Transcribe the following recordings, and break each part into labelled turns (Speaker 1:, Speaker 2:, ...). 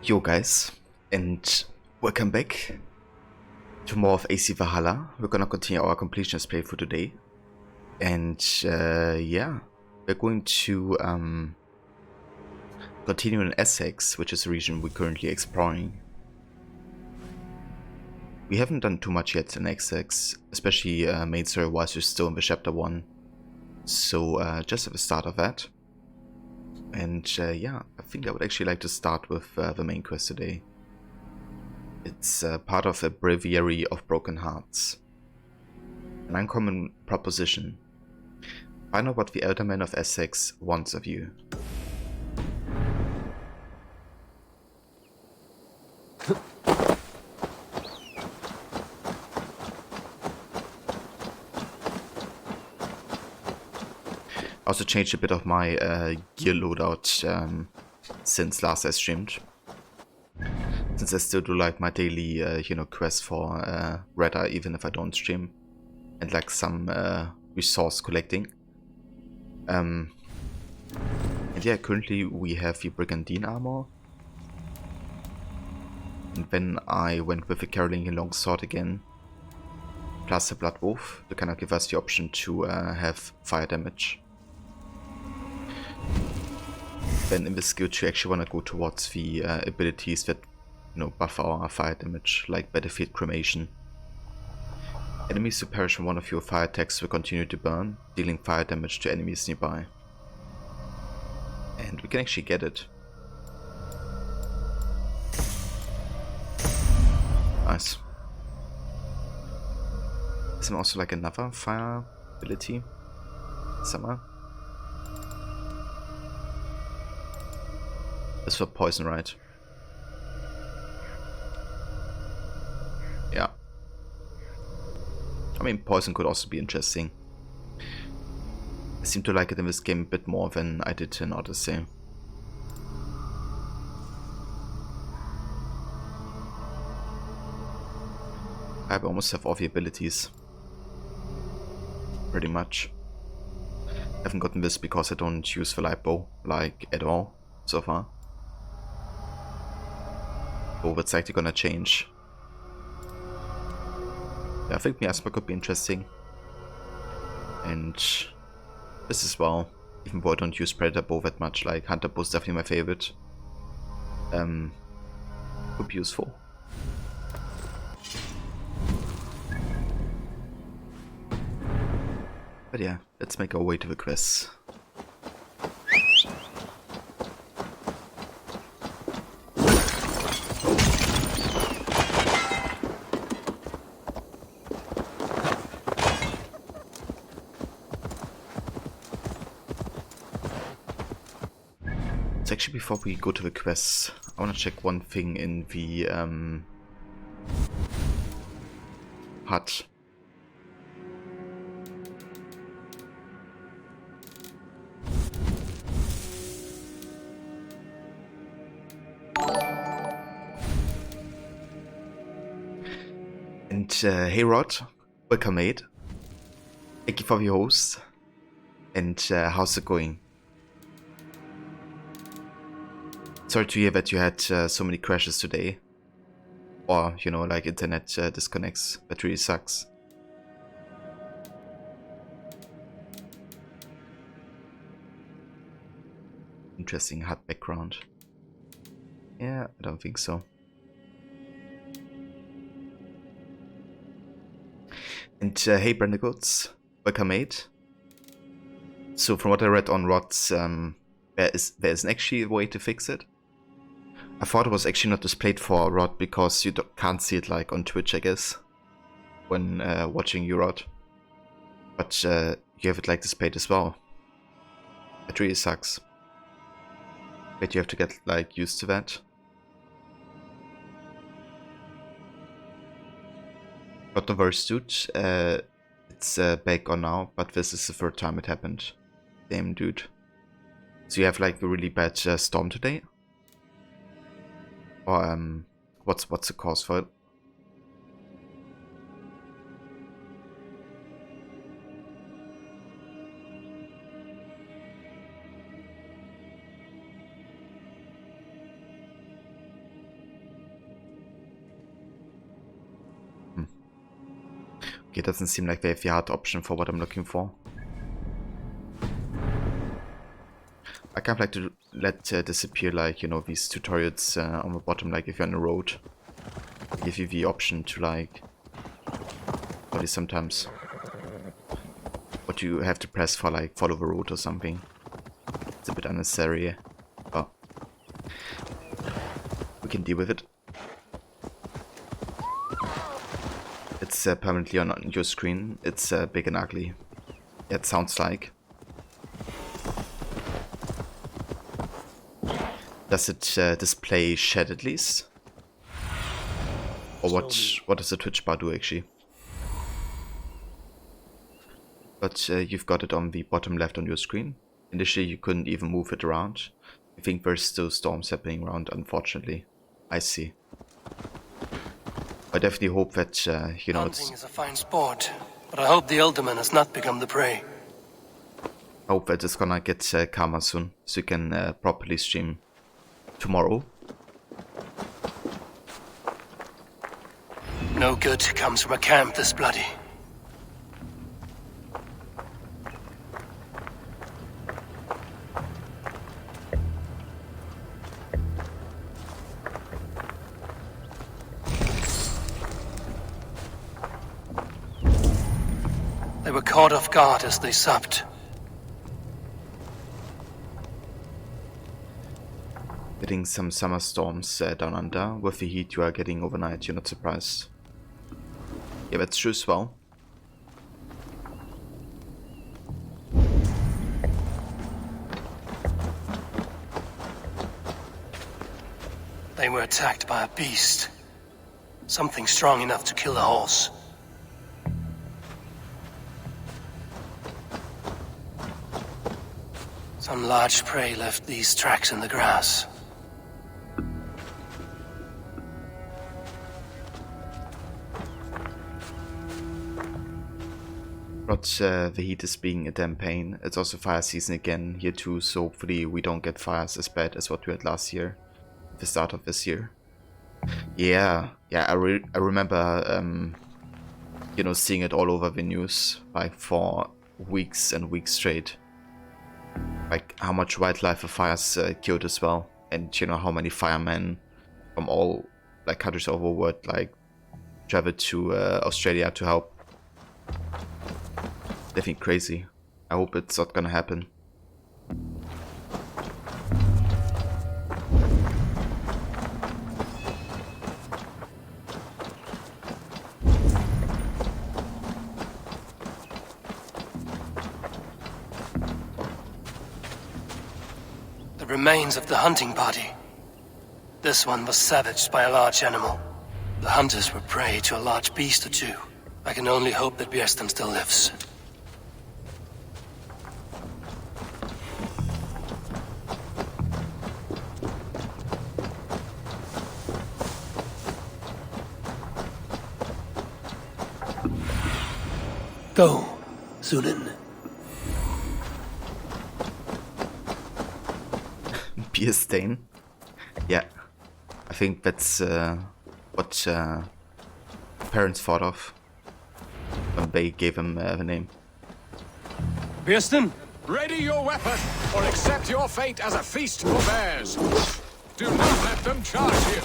Speaker 1: Yo guys, and welcome back to more of AC Valhalla. We're gonna continue our completionist playthrough today. And yeah, we're going to continue in Essex, which is the region we're currently exploring. We haven't done too much yet in Essex, especially main story wise, we're still in the chapter 1. So just at the start of that. And yeah, I think I would actually like to start with the main quest today. It's part of a breviary of broken hearts. An uncommon proposition. Find out what the Elderman of Essex wants of you. I also changed a bit of my gear loadout since last I streamed. Since I still do like my daily, quest for Redder even if I don't stream. And like some resource collecting. And yeah, currently we have the Brigandine armor. And then I went with the Carolingian longsword again. Plus the Blood Wolf to kind of give us the option to have fire damage. Then in this skill tree, I actually want to go towards the abilities that buff our fire damage, like Battlefield Cremation. Enemies who perish from one of your fire attacks will continue to burn, dealing fire damage to enemies nearby. And we can actually get it. Nice. Is there also like another fire ability? Somewhere? That's for poison, right? Yeah. I mean, poison could also be interesting. I seem to like it in this game a bit more than I did in Odyssey. I almost have all the abilities. Pretty much. I haven't gotten this because I don't use the light bow, like, at all, so far. Oh, that's likely gonna change. Yeah, I think Miasma could be interesting. And this as well, even though I don't use Predator bow that much, like Hunter bow is definitely my favorite. Could be useful. But yeah, let's make our way to the quest. So actually, before we go to the quest, I want to check one thing in the hut. And hey Rod, welcome mate. Thank you for the host. And how's it going? Sorry to hear that you had so many crashes today. Or, like internet disconnects. That really sucks. Interesting hut background. Yeah, I don't think so. And hey Brandegoods, welcome mate. So from what I read on Rod's, there isn't actually a way to fix it. I thought it was actually not displayed for Rod because you can't see it like on Twitch, I guess, when watching you, Rod. But you have it like displayed as well. It really sucks. But you have to get like used to that. But no worries, dude. It's back on now, but this is the third time it happened. Damn, dude. So you have like a really bad storm today? Or what's the cause for it? It doesn't seem like they have the hard option for what I'm looking for. I kind of like to let this appear like, you know, these tutorials on the bottom, like if you're on the road. They give you the option to like, only sometimes, what you have to press for, like follow the road or something. It's a bit unnecessary, but we can deal with it. It's permanently on your screen. It's big and ugly. It sounds like. Does it display shed at least? Or what does the Twitch bar do actually? But you've got it on the bottom left on your screen. Initially you couldn't even move it around. I think there's still storms happening around, unfortunately. I see. I definitely hope that, you know,
Speaker 2: Hunting is a fine sport, but I hope the Alderman has not become the prey.
Speaker 1: I hope that it's gonna get calmer soon, so you can properly stream tomorrow.
Speaker 2: No good comes from a camp this bloody. They were caught off guard as they supped.
Speaker 1: Getting some summer storms down under. With the heat you are getting overnight, you're not surprised. Yeah, that's true as well.
Speaker 2: They were attacked by a beast. Something strong enough to kill a horse. Some large prey left these tracks in the grass.
Speaker 1: But the heat is being a damn pain. It's also fire season again here too, so hopefully we don't get fires as bad as what we had last year, at the start of this year. Yeah, I remember, you know, seeing it all over the news, like for weeks and weeks straight. Like how much wildlife the fires killed as well, and you know how many firemen from all like countries all over the world like traveled to Australia to help. Definitely crazy. I hope it's not gonna happen.
Speaker 2: The remains of the hunting party. This one was savaged by a large animal. The hunters were prey to a large beast or two. I can only hope that Björsten still lives. Go, Sunan.
Speaker 1: Beer stain. Yeah, I think that's what parents thought of when they gave him the name.
Speaker 2: Björsten?
Speaker 3: Ready your weapon, or accept your fate as a feast for bears. Do not let them charge you.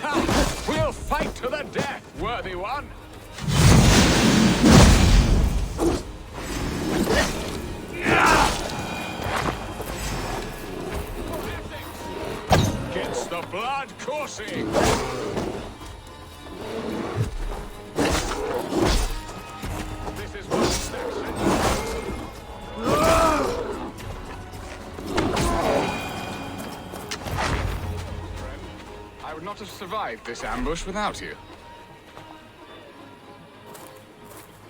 Speaker 3: Ha! We'll fight to the death, worthy one. Gets the blood coursing. This is one section. I would not have survived this ambush without you.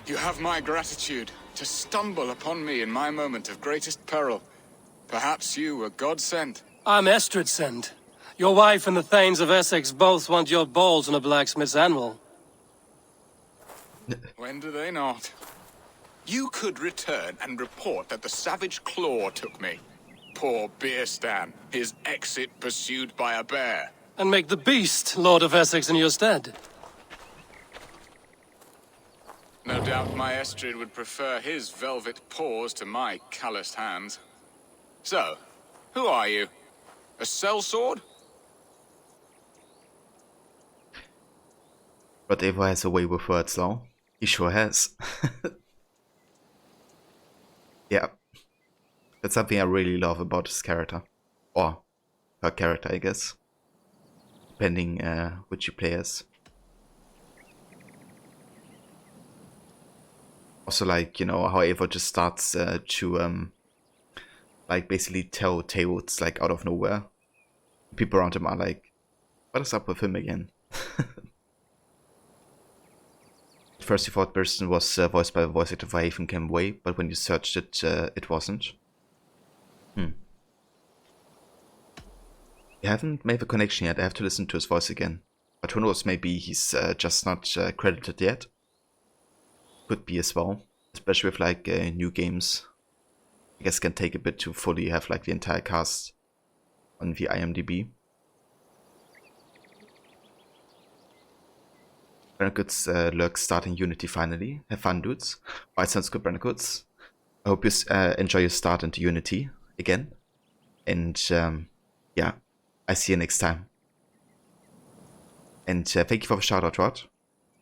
Speaker 3: You have my gratitude to stumble upon me in my moment of greatest peril. Perhaps you were God sent.
Speaker 2: I'm Estrid sent. Your wife and the Thanes of Essex both want your balls on a blacksmith's anvil.
Speaker 3: When do they not? You could return and report that the savage claw took me. Poor Björsten, his exit pursued by a bear.
Speaker 2: And make the beast Lord of Essex in your stead.
Speaker 3: doubt my Estrid would prefer his velvet paws to my calloused hands. So, who are you? A sellsword?
Speaker 1: But Eivor has a way with words, though. He sure has. Yeah. That's something I really love about his character. Or her character, I guess. Depending which you play as. Also, like, you know, how Eivor just starts to like basically tell tales like out of nowhere. People around him are like, what is up with him again? At first you thought Burston was voiced by the voice actor for Haven Came Way, but when you searched it, it wasn't. You haven't made the connection yet, I have to listen to his voice again. But who knows, maybe he's just not credited yet. Could be as well, especially with like new games. I guess it can take a bit to fully have like the entire cast on the IMDb. Brandicoots lurk starting Unity finally. Have fun, dudes. Alright, sounds good, Brandicoots. I hope you enjoy your start into Unity again. And yeah, I see you next time. And thank you for the shout out, Rod.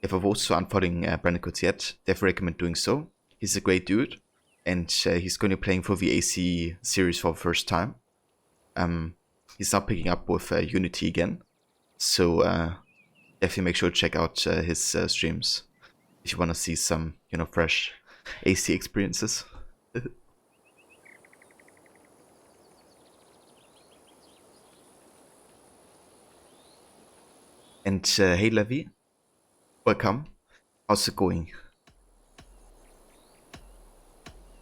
Speaker 1: If I was also unfollowing Brandicoots yet, definitely recommend doing so. He's a great dude. And he's going to be playing for the AC series for the first time. He's now picking up with Unity again. So definitely make sure to check out his streams if you want to see some, you know, fresh AC experiences. And hey Levi, welcome. How's it going?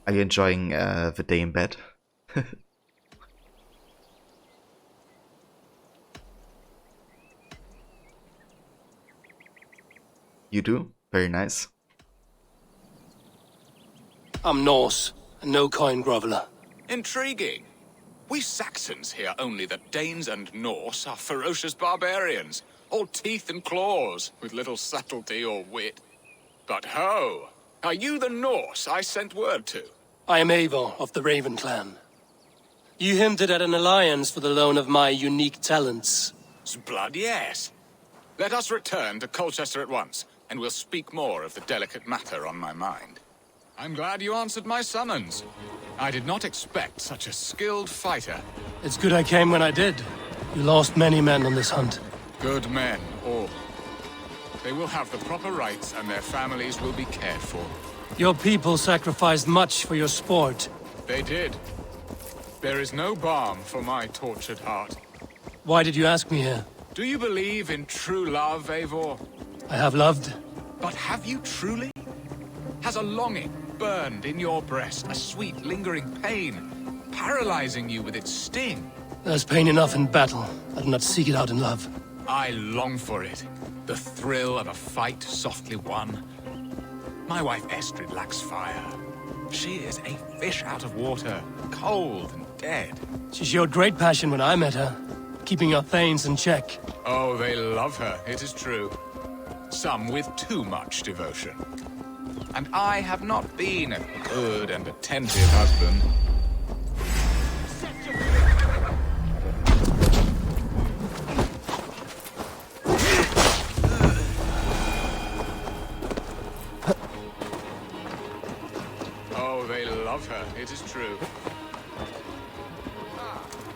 Speaker 1: Are you enjoying the day in bed? You do? Very nice.
Speaker 2: I'm Norse, and no coin groveler.
Speaker 3: Intriguing. We Saxons hear only that Danes and Norse are ferocious barbarians, all teeth and claws, with little subtlety or wit. But ho! Are you the Norse I sent word to?
Speaker 2: I am Eivor of the Raven clan. You hinted at an alliance for the loan of my unique talents.
Speaker 3: Blood, yes. Let us return to Colchester at once, and we'll speak more of the delicate matter on my mind. I'm glad you answered my summons. I did not expect such a skilled fighter.
Speaker 2: It's good I came when I did. You lost many men on this hunt.
Speaker 3: Good men, all. They will have the proper rights, and their families will be cared for.
Speaker 2: Your people sacrificed much for your sport.
Speaker 3: They did. There is no balm for my tortured heart.
Speaker 2: Why did you ask me here?
Speaker 3: Do you believe in true love, Eivor?
Speaker 2: I have loved.
Speaker 3: But have you truly? Has a longing burned in your breast, a sweet, lingering pain, paralyzing you with its sting?
Speaker 2: There's pain enough in battle. I do not seek it out in love.
Speaker 3: I long for it. The thrill of a fight softly won. My wife Estrid lacks fire. She is a fish out of water, cold and dead.
Speaker 2: She showed great passion when I met her, keeping her thanes in check.
Speaker 3: Oh, they love her, it is true. Some with too much devotion. And I have not been a good and attentive husband. Oh, they love her, it is true.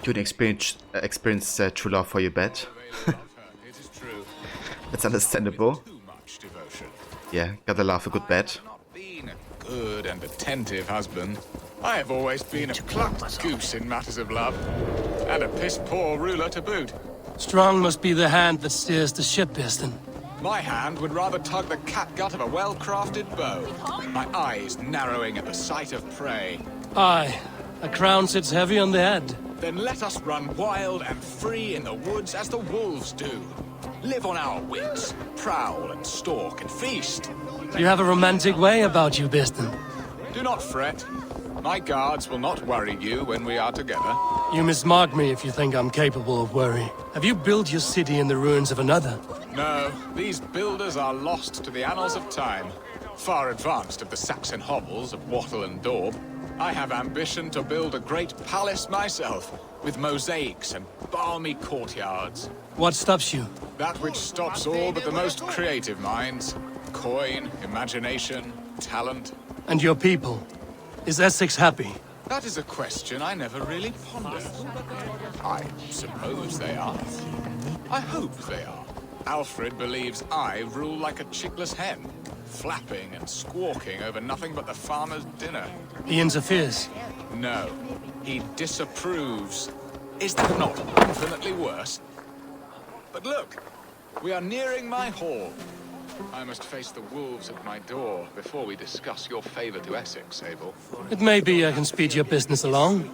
Speaker 1: You would experience true love for your bed.
Speaker 3: They love her, it is true.
Speaker 1: That's understandable.
Speaker 3: Too much devotion.
Speaker 1: Yeah, gotta love a good bed.
Speaker 3: Not been a good and attentive husband. I have always been a plucked goose in matters of love, and a piss-poor ruler to boot.
Speaker 2: Strong must be the hand that steers the ship, Biston.
Speaker 3: My hand would rather tug the catgut of a well-crafted bow, my eyes narrowing at the sight of prey.
Speaker 2: Aye, a crown sits heavy on the head.
Speaker 3: Then let us run wild and free in the woods as the wolves do. Live on our wits, prowl and stalk and feast.
Speaker 2: You have a romantic way about you, Biston.
Speaker 3: Do not fret. My guards will not worry you when we are together.
Speaker 2: You mismark me if you think I'm capable of worry. Have you built your city in the ruins of another?
Speaker 3: No, these builders are lost to the annals of time. far advanced of the Saxon hovels of Wattle and Daub, I have ambition to build a great palace myself, with mosaics and balmy courtyards.
Speaker 2: What stops you?
Speaker 3: That which stops all but the most creative minds. Coin, imagination, talent.
Speaker 2: And your people? Is Essex happy?
Speaker 3: That is a question I never really pondered. I suppose they are. I hope they are. Alfred believes I rule like a chickless hen, flapping and squawking over nothing but the farmer's dinner.
Speaker 2: He interferes.
Speaker 3: No, he disapproves. Is that not infinitely worse? But look, we are nearing my hall. I must face the wolves at my door before we discuss your favor to Essex, Abel.
Speaker 2: It may be I can speed your business along.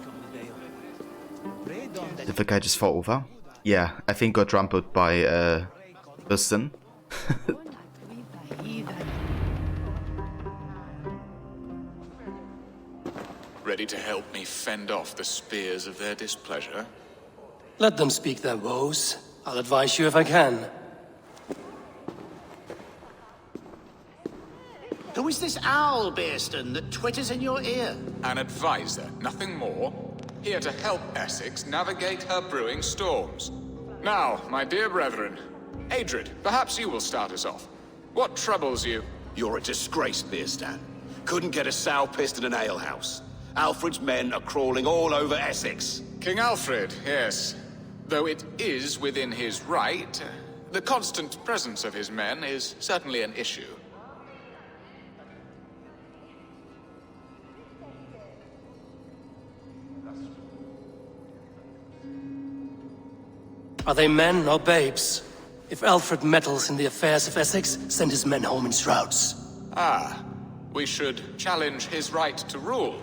Speaker 1: Did the guy just fall over? Yeah, I think got trampled by Dustin.
Speaker 3: Ready to help me fend off the spears of their displeasure?
Speaker 2: Let them speak their woes. I'll advise you if I can.
Speaker 4: Who is this owl, Bearston, that twitters in your ear?
Speaker 3: An advisor, nothing more. Here to help Essex navigate her brewing storms. Now, my dear brethren, Adrid, perhaps you will start us off. What troubles you?
Speaker 4: You're a disgrace, Bearstan. Couldn't get a sow pissed in an alehouse. Alfred's men are crawling all over Essex.
Speaker 3: King Alfred, yes. Though it is within his right, the constant presence of his men is certainly an issue.
Speaker 2: Are they men or babes? If Alfred meddles in the affairs of Essex, send his men home in shrouds.
Speaker 3: Ah, we should challenge his right to rule.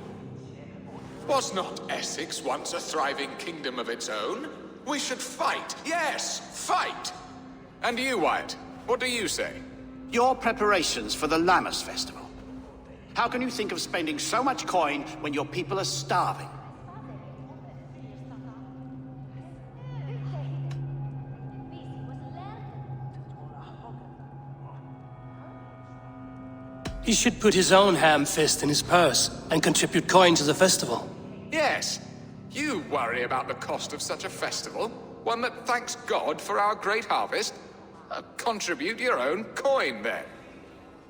Speaker 3: Was not Essex once a thriving kingdom of its own? We should fight, yes, fight! And you, Wyatt, what do you say?
Speaker 4: Your preparations for the Lammas festival. How can you think of spending so much coin when your people are starving?
Speaker 2: He should put his own ham fist in his purse and contribute coin to the festival.
Speaker 3: Yes, you worry about the cost of such a festival, one that thanks God for our great harvest. Contribute your own coin, then.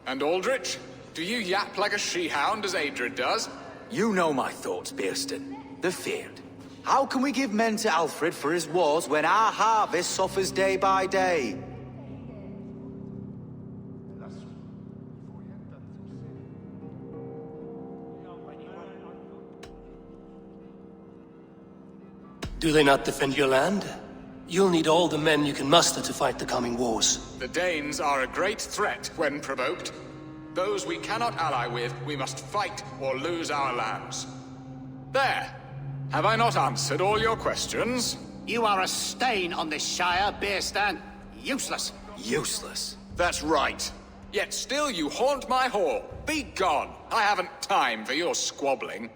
Speaker 3: And Aldrich, do you yap like a she-hound as Adrid does?
Speaker 5: You know my thoughts, Bearston. The field. How can we give men to Alfred for his wars when our harvest suffers day by day?
Speaker 2: Do they not defend your land? You'll need all the men you can muster to fight the coming wars.
Speaker 3: The Danes are a great threat when provoked. Those we cannot ally with, we must fight or lose our lands. There! Have I not answered all your questions?
Speaker 4: You are a stain on this shire, Bearstan. Useless.
Speaker 5: Useless.
Speaker 3: That's right. Yet still you haunt my hall. Be gone! I haven't time for your squabbling.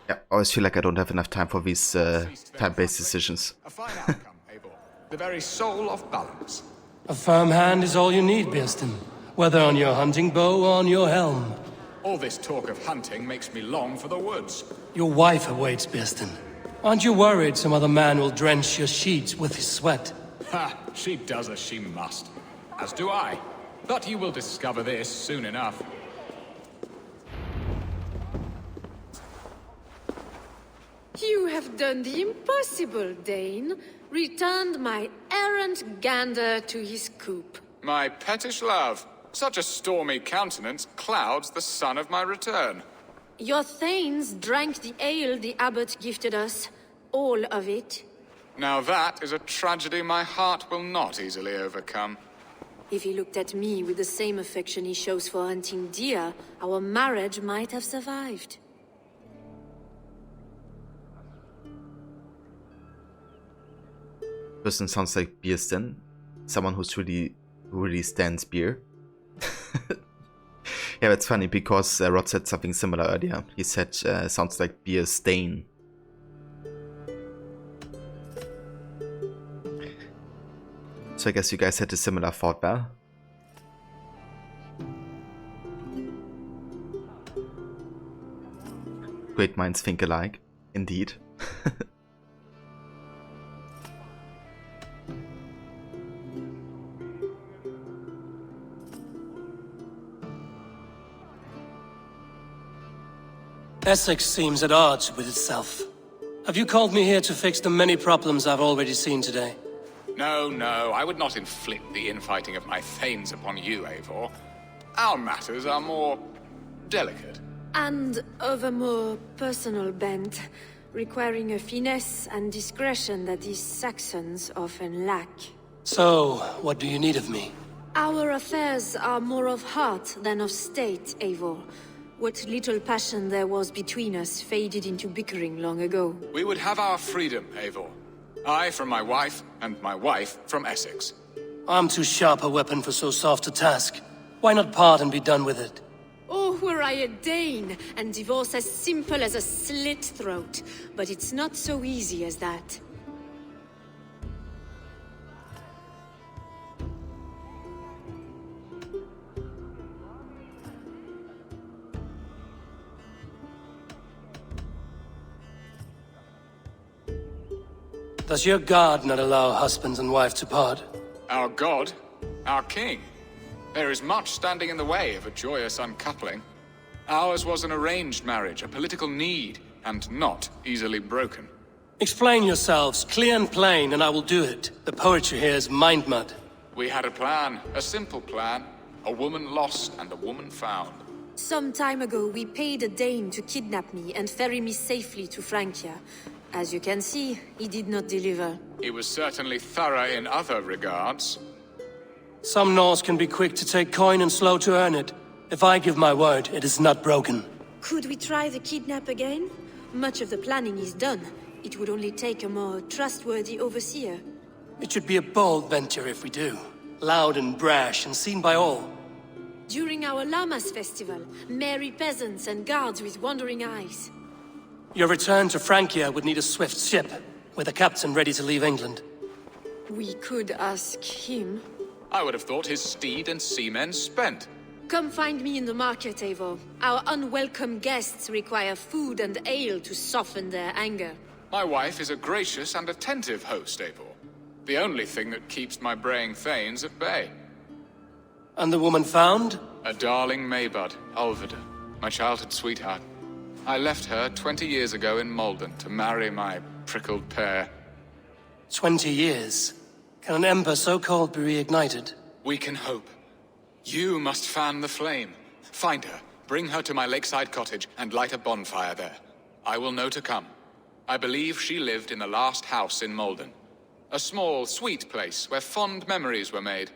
Speaker 1: Yeah, I always feel like I don't have enough time for these time-based decisions.
Speaker 3: A fine outcome, Abel. The very soul of balance.
Speaker 2: A firm hand is all you need, Bearston. Whether on your hunting bow or on your helm.
Speaker 3: All this talk of hunting makes me long for the woods.
Speaker 2: Your wife awaits, Bearston. Aren't you worried some other man will drench your sheets with his sweat?
Speaker 3: Ha! She does as she must. As do I. But you will discover this soon enough.
Speaker 6: You have done the impossible, Dane. Returned my errant gander to his coop.
Speaker 3: My pettish love. Such a stormy countenance clouds the sun of my return.
Speaker 6: Your thanes drank the ale the abbot gifted us. All of it.
Speaker 3: Now that is a tragedy my heart will not easily overcome.
Speaker 6: If he looked at me with the same affection he shows for hunting deer, our marriage might have survived.
Speaker 1: Person sounds like Bearston, someone who really stands beer. Yeah, that's funny because Rod said something similar earlier. He said sounds like beer stain. So I guess you guys had a similar thought there. Great minds think alike, indeed.
Speaker 2: Essex seems at odds with itself. Have you called me here to fix the many problems I've already seen today?
Speaker 3: No, no, I would not inflict the infighting of my thanes upon you, Eivor. Our matters are more delicate.
Speaker 6: And of a more personal bent, requiring a finesse and discretion that these Saxons often lack.
Speaker 2: So, what do you need of me?
Speaker 6: Our affairs are more of heart than of state, Eivor. What little passion there was between us faded into bickering long ago.
Speaker 3: We would have our freedom, Eivor. I from my wife, and my wife from Essex.
Speaker 2: I'm too sharp a weapon for so soft a task. Why not part and be done with it?
Speaker 6: Oh, were I a Dane, and divorce as simple as a slit throat. But it's not so easy as that.
Speaker 2: Does your god not allow husbands and wife to part?
Speaker 3: Our god? Our king? There is much standing in the way of a joyous uncoupling. Ours was an arranged marriage, a political need, and not easily broken.
Speaker 2: Explain yourselves, clear and plain, and I will do it. The poetry here is mind mud.
Speaker 3: We had a plan, a simple plan. A woman lost and a woman found.
Speaker 6: Some time ago, we paid a Dane to kidnap me and ferry me safely to Francia. As you can see, he did not deliver.
Speaker 3: He was certainly thorough in other regards.
Speaker 2: Some Norse can be quick to take coin and slow to earn it. If I give my word, it is not broken.
Speaker 6: Could we try the kidnap again? Much of the planning is done. It would only take a more trustworthy overseer.
Speaker 2: It should be a bold venture if we do. Loud and brash and seen by all.
Speaker 6: During our Llamas festival, merry peasants and guards with wandering eyes.
Speaker 2: Your return to Francia would need a swift ship, with a captain ready to leave England.
Speaker 6: We could ask him.
Speaker 3: I would have thought his steed and seamen spent.
Speaker 6: Come find me in the market, Eivor. Our unwelcome guests require food and ale to soften their anger.
Speaker 3: My wife is a gracious and attentive host, Eivor. The only thing that keeps my braying thanes at bay.
Speaker 2: And the woman found?
Speaker 3: A darling Maybud, Alvida, my childhood sweetheart. I left her 20 years ago in Malden to marry my prickled pear.
Speaker 2: 20 years? Can an ember so cold be reignited?
Speaker 3: We can hope. You must fan the flame. Find her, bring her to my lakeside cottage, and light a bonfire there. I will know to come. I believe she lived in the last house in Malden. A small, sweet place where fond memories were made.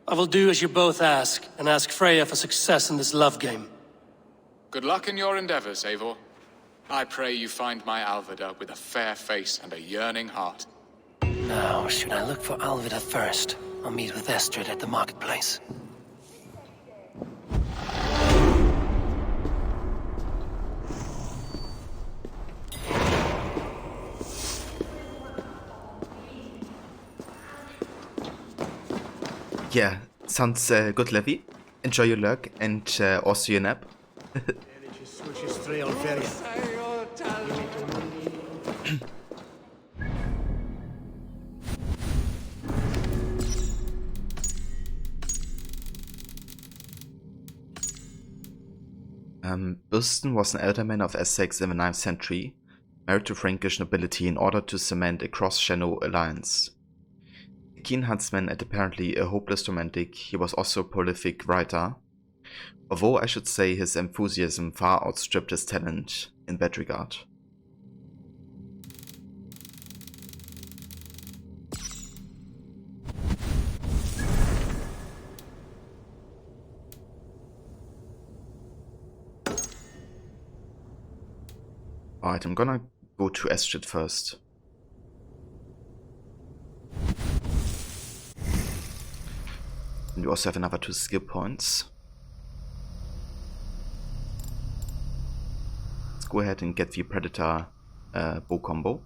Speaker 2: I will do as you both ask, and ask Freya for success in this love game.
Speaker 3: Good luck in your endeavors, Eivor. I pray you find my Alvida with a fair face and a yearning heart.
Speaker 2: Now, should I look for Alvida first, or meet with Estrid at the marketplace?
Speaker 1: Yeah, sounds good, Levy. Enjoy your luck and also your nap. Burston was an alderman of Essex in the 9th century, married to Frankish nobility in order to cement a cross-Channel alliance. A keen huntsman and apparently a hopeless romantic, he was also a prolific writer, although I should say his enthusiasm far outstripped his talent in that regard. Alright, I'm gonna go to Estrid first. And we also have another 2 skill points. Let's go ahead and get the Predator bow combo.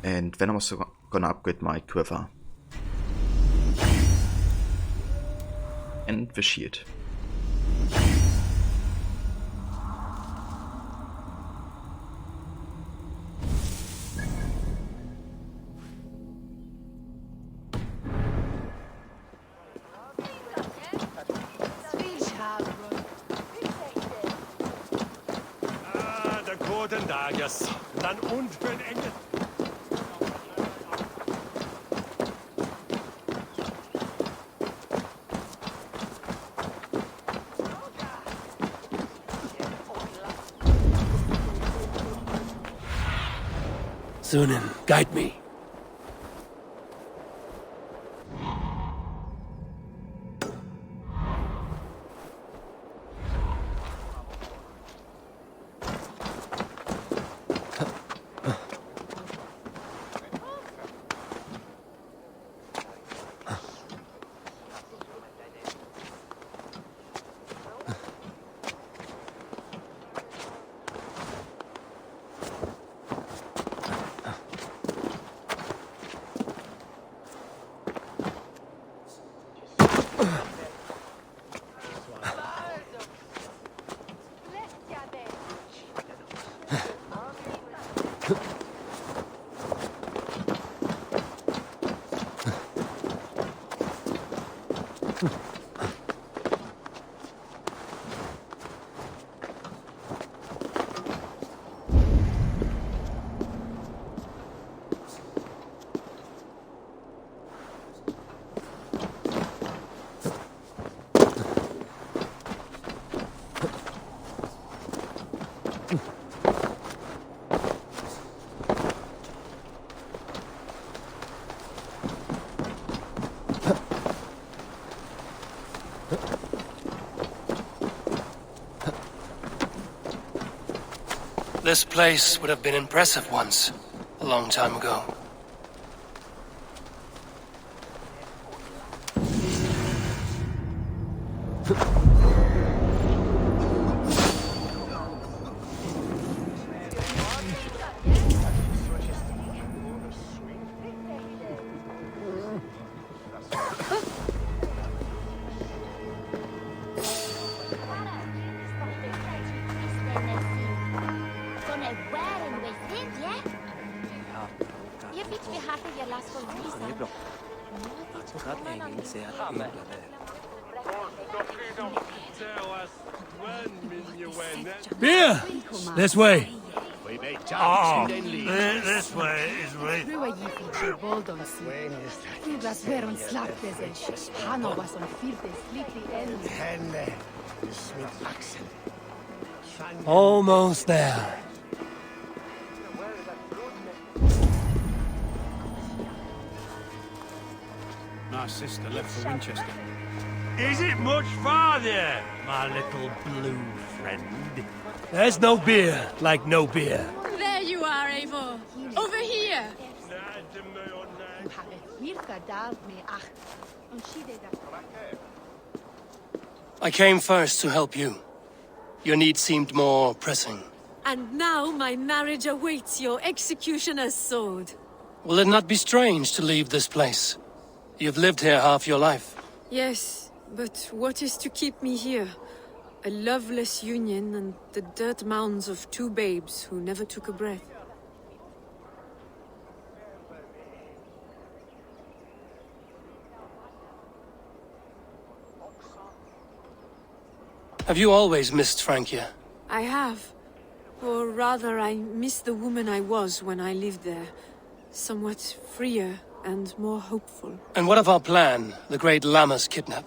Speaker 1: And then I'm also gonna upgrade my quiver. And the shield.
Speaker 7: Der guten Tages. Dann unten Engel.
Speaker 2: Sunan, guide me. This place would have been impressive once, a long time ago.
Speaker 7: Beer! This way. Oh, this way is right.
Speaker 2: Almost there.
Speaker 8: My sister left for Winchester.
Speaker 7: Is it much farther, my little blue friend? There's no beer like no beer.
Speaker 6: There you are, Eivor. Over here.
Speaker 2: I came first to help you. Your need seemed more pressing.
Speaker 6: And now my marriage awaits your executioner's sword.
Speaker 2: Will it not be strange to leave this place? You've lived here half your life.
Speaker 6: Yes, but what is to keep me here? A loveless union and the dirt mounds of two babes who never took a breath.
Speaker 2: Have you always missed Francia?
Speaker 6: I have. Or rather, I miss the woman I was when I lived there. Somewhat freer and more hopeful.
Speaker 2: And what of our plan, the great Lammas kidnap?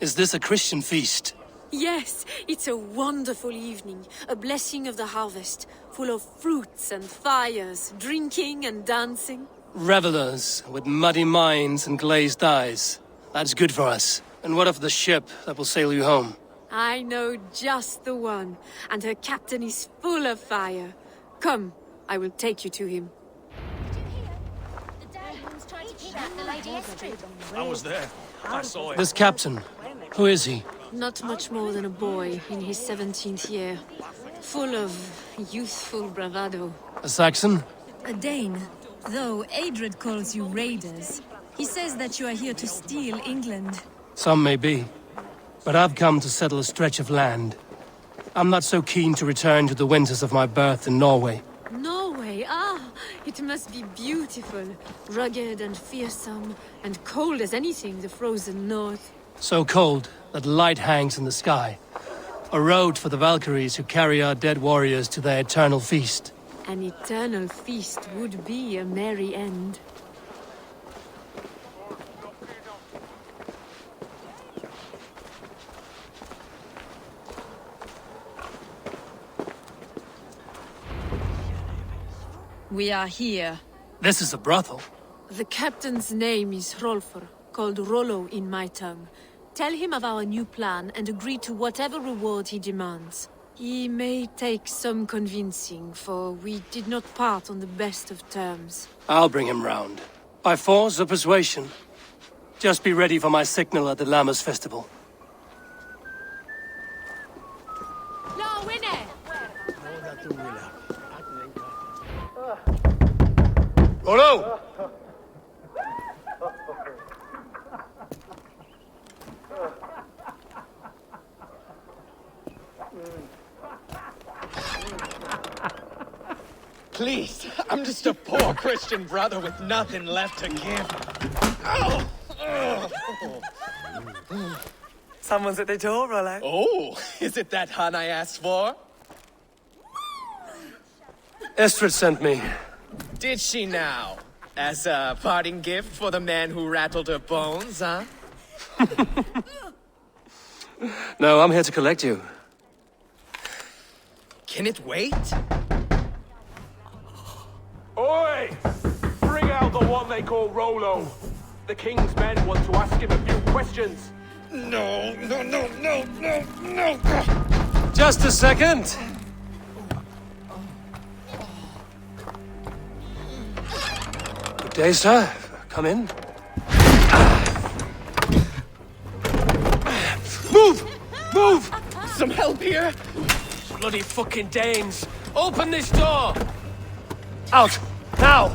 Speaker 2: Is this a Christian feast?
Speaker 6: Yes, it's a wonderful evening. A blessing of the harvest, full of fruits and fires, drinking and dancing.
Speaker 2: Revelers with muddy minds and glazed eyes. That's good for us. And what of the ship that will sail you home?
Speaker 6: I know just the one, and her captain is full of fire. Come, I will take you to him.
Speaker 8: I was there. I saw it.
Speaker 2: This captain, who is he?
Speaker 6: Not much more than a boy in his 17th year. Full of youthful bravado.
Speaker 2: A Saxon?
Speaker 6: A Dane. Though Adred calls you raiders, he says that you are here to steal England.
Speaker 2: Some may be, but I've come to settle a stretch of land. I'm not so keen to return to the winters of my birth in Norway.
Speaker 6: Norway, it must be beautiful. Rugged and fearsome, and cold as anything the frozen north.
Speaker 2: So cold that light hangs in the sky. A road for the Valkyries who carry our dead warriors to their eternal feast.
Speaker 6: An eternal feast would be a merry end. We are here.
Speaker 2: This is a brothel.
Speaker 6: The captain's name is Hrolfr, called Rollo in my tongue. Tell him of our new plan and agree to whatever reward he demands. He may take some convincing, for we did not part on the best of terms.
Speaker 2: I'll bring him round. By force or persuasion. Just be ready for my signal at the Lammas festival.
Speaker 6: No, winner!
Speaker 2: Rollo!
Speaker 9: Please, I'm just a poor Christian brother with nothing left to give.
Speaker 10: Someone's at the door, Rollo.
Speaker 9: Oh, is it that hun I asked for?
Speaker 2: Estrid sent me.
Speaker 9: Did she now? As a parting gift for the man who rattled her bones, huh?
Speaker 2: No, I'm here to collect you.
Speaker 9: Can it wait?
Speaker 11: Oi! Bring out the one they call Rollo. The king's men want to ask him a few questions.
Speaker 9: No.
Speaker 2: Just a second. Good day, sir. Come in. Move!
Speaker 9: Some help here?
Speaker 2: Bloody fucking Danes! Open this door! Out! Now!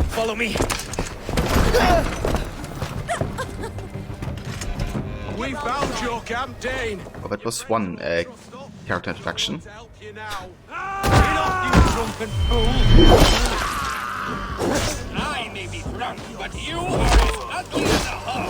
Speaker 9: Follow me.
Speaker 8: We found your camp, Dane.
Speaker 1: Oh, that was one character introduction.
Speaker 8: Get off, you drunken fool!
Speaker 3: I may be drunk, but you are as ugly as a hog.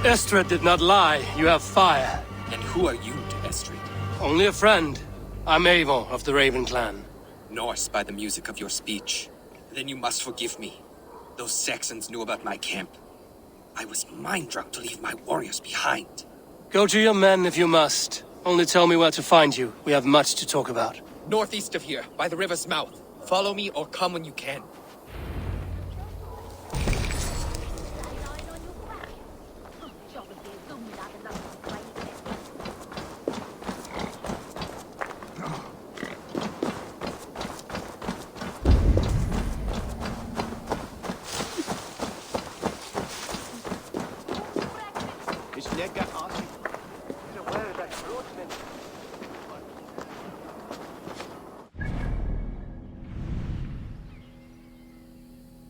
Speaker 2: Estrid did not lie. You have fire.
Speaker 3: And who are you to Estrid?
Speaker 2: Only a friend. I'm Eivor of the Raven clan.
Speaker 3: Norse by the music of your speech. Then you must forgive me. Those Saxons knew about my camp. I was mind-drunk to leave my warriors behind.
Speaker 2: Go to your men if you must. Only tell me where to find you. We have much to talk about.
Speaker 9: Northeast of here, by the river's mouth. Follow me or come when you can.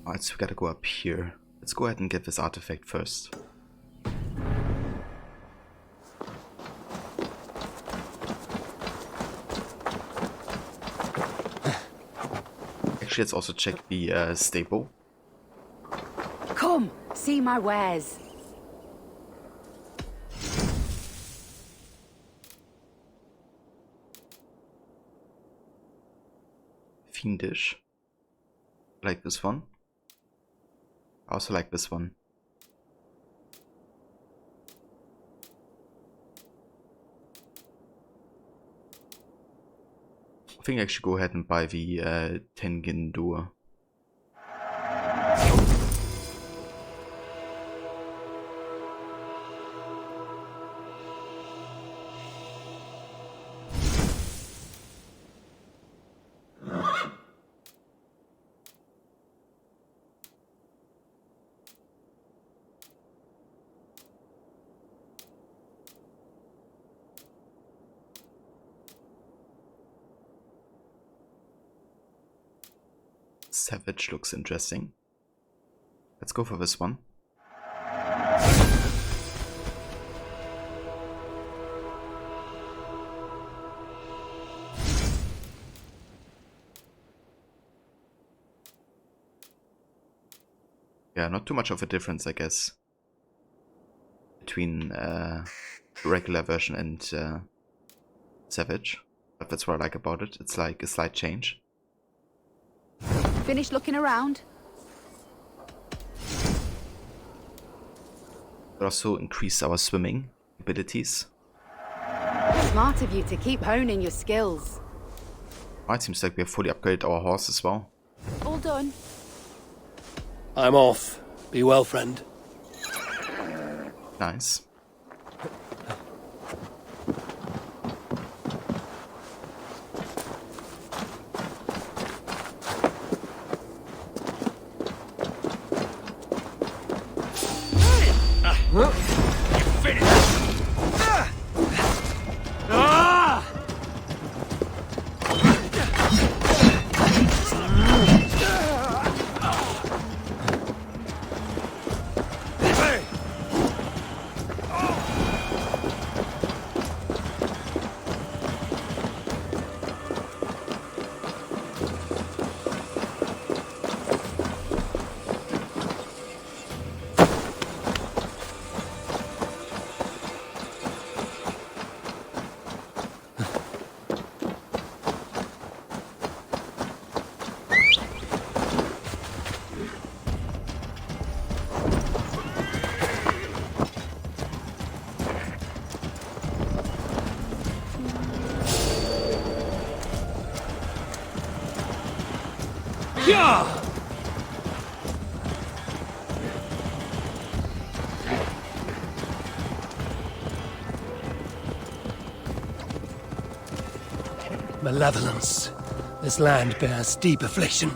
Speaker 1: Alright, so we gotta go up here. Let's go ahead and get this artifact first. Actually, let's also check the stable.
Speaker 12: Come, see my wares.
Speaker 1: Fiendish. Like this one. I also like this one. I think I should go ahead and buy the Tengen door. Savage looks interesting. Let's go for this one. Yeah, not too much of a difference, I guess, between the regular version and Savage. But that's what I like about it. It's like a slight change.
Speaker 12: Finished looking around?
Speaker 1: It also increased our swimming abilities.
Speaker 12: Smart of you to keep honing your skills.
Speaker 1: It seems like we have fully upgraded our horse as well.
Speaker 12: All done.
Speaker 2: I'm off. Be well, friend.
Speaker 1: Nice.
Speaker 7: Malevolence. This land bears deep affliction.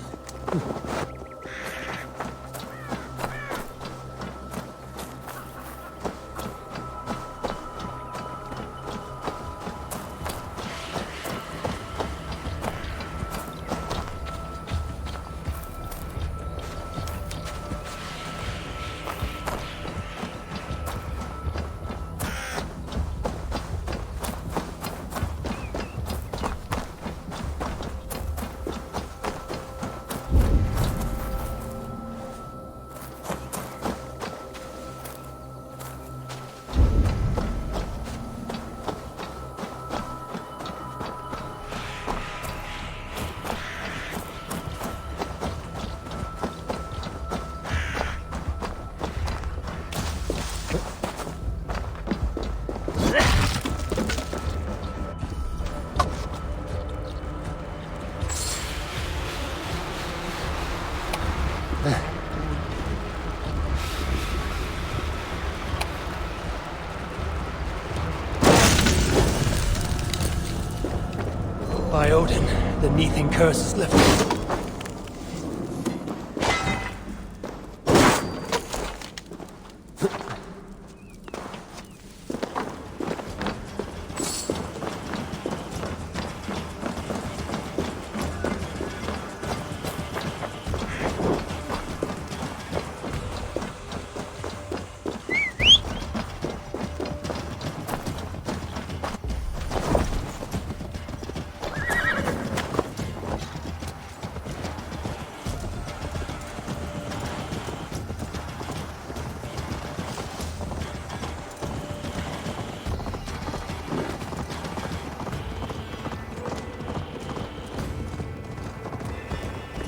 Speaker 7: By Odin, the Neething curse is lifted.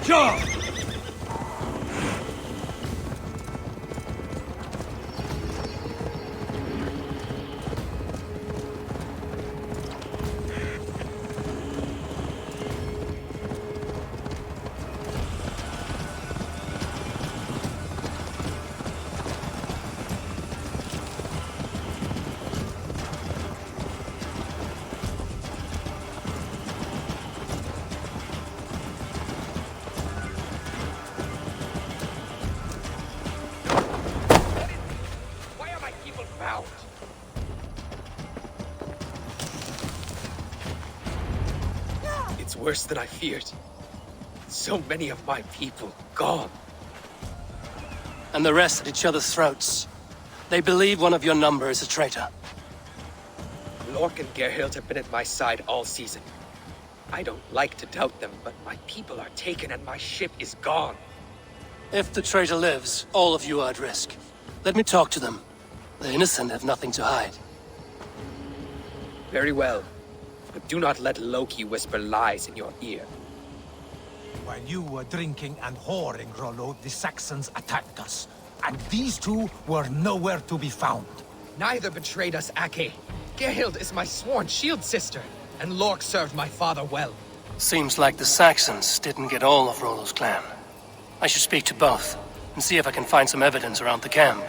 Speaker 7: Sure!
Speaker 9: It's worse than I feared. So many of my people gone.
Speaker 2: And the rest at each other's throats. They believe one of your number is a traitor.
Speaker 9: Lork and Gerhild have been at my side all season. I don't like to doubt them, but my people are taken and my ship is gone.
Speaker 2: If the traitor lives, all of you are at risk. Let me talk to them. The innocent have nothing to hide.
Speaker 9: Very well. But do not let Loki whisper lies in your ear.
Speaker 13: While you were drinking and whoring, Rollo, the Saxons attacked us. And these two were nowhere to be found.
Speaker 9: Neither betrayed us, Ake. Gerhild is my sworn shield sister, and Lork served my father well.
Speaker 2: Seems like the Saxons didn't get all of Rollo's clan. I should speak to both, and see if I can find some evidence around the camp.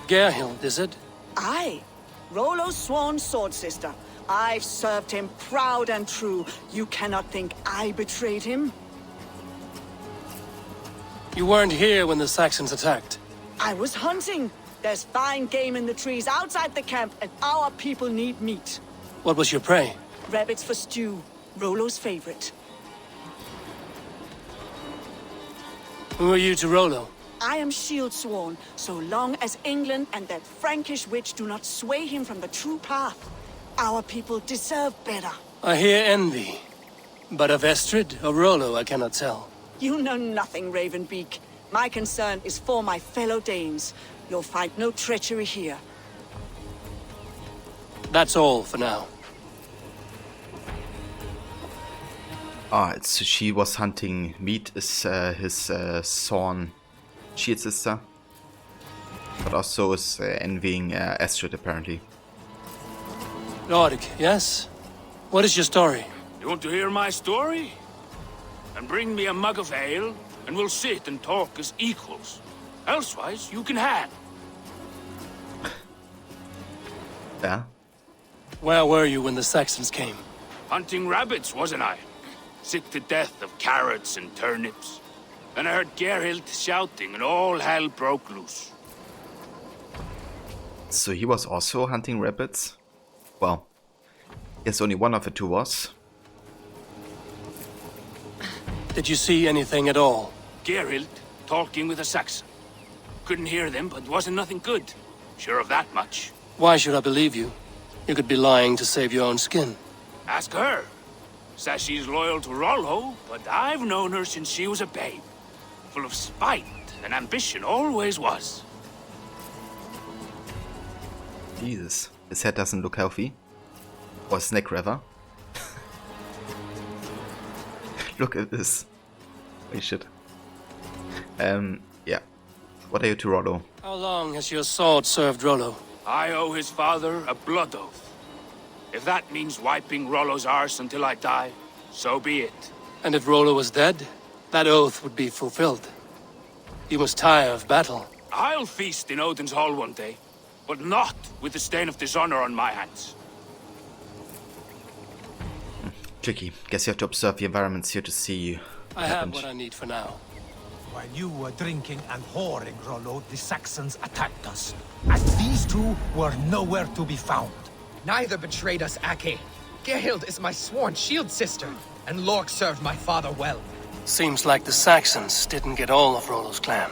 Speaker 2: Gerhild, is it?
Speaker 14: Aye. Rollo's sworn sword sister. I've served him proud and true. You cannot think I betrayed him?
Speaker 2: You weren't here when the Saxons attacked.
Speaker 14: I was hunting. There's fine game in the trees outside the camp, and our people need meat.
Speaker 2: What was your prey?
Speaker 14: Rabbits for stew. Rollo's favorite.
Speaker 2: Who are you to Rollo?
Speaker 14: I am shield sworn, so long as England and that Frankish witch do not sway him from the true path. Our people deserve better.
Speaker 2: I hear envy. But of Estrid or Rollo, I cannot tell.
Speaker 14: You know nothing, Ravenbeak. My concern is for my fellow Danes. You'll find no treachery here.
Speaker 2: That's all for now.
Speaker 1: So she was hunting meat as his sworn shield sister. But also is envying Estrid, apparently.
Speaker 2: Lork, yes? What is your story?
Speaker 15: You want to hear my story? And bring me a mug of ale, and we'll sit and talk as equals. Elsewise, you can hang.
Speaker 1: Yeah?
Speaker 2: Where were you when the Saxons came?
Speaker 15: Hunting rabbits, wasn't I? Sick to death of carrots and turnips. Then I heard Gerhild shouting, and all hell broke loose.
Speaker 1: So he was also hunting rabbits? Well, yes, only one of the two was.
Speaker 2: Did you see anything at all?
Speaker 15: Gerhild talking with a Saxon. Couldn't hear them, but wasn't nothing good. Sure of that much.
Speaker 2: Why should I believe you? You could be lying to save your own skin.
Speaker 15: Ask her. Says she's loyal to Rollo, but I've known her since she was a babe. Full of spite and ambition, always was.
Speaker 1: Jesus, his head doesn't look healthy. Or his neck, rather. Look at this. Holy shit. Yeah. What are you to Rollo?
Speaker 2: How long has your sword served Rollo?
Speaker 15: I owe his father a blood oath. If that means wiping Rollo's arse until I die, so be it.
Speaker 2: And if Rollo was dead, that oath would be fulfilled. You must tire of battle.
Speaker 15: I'll feast in Odin's hall one day, but not with the stain of dishonor on my hands.
Speaker 1: Tricky. Guess you have to observe the environments here to see.
Speaker 2: I have what I need for now.
Speaker 13: While you were drinking and whoring, Rollo, the Saxons attacked us. And these two were nowhere to be found.
Speaker 9: Neither betrayed us, Ake. Gerhild is my sworn shield sister, and Lork served my father well.
Speaker 2: Seems like the Saxons didn't get all of Rollo's clan.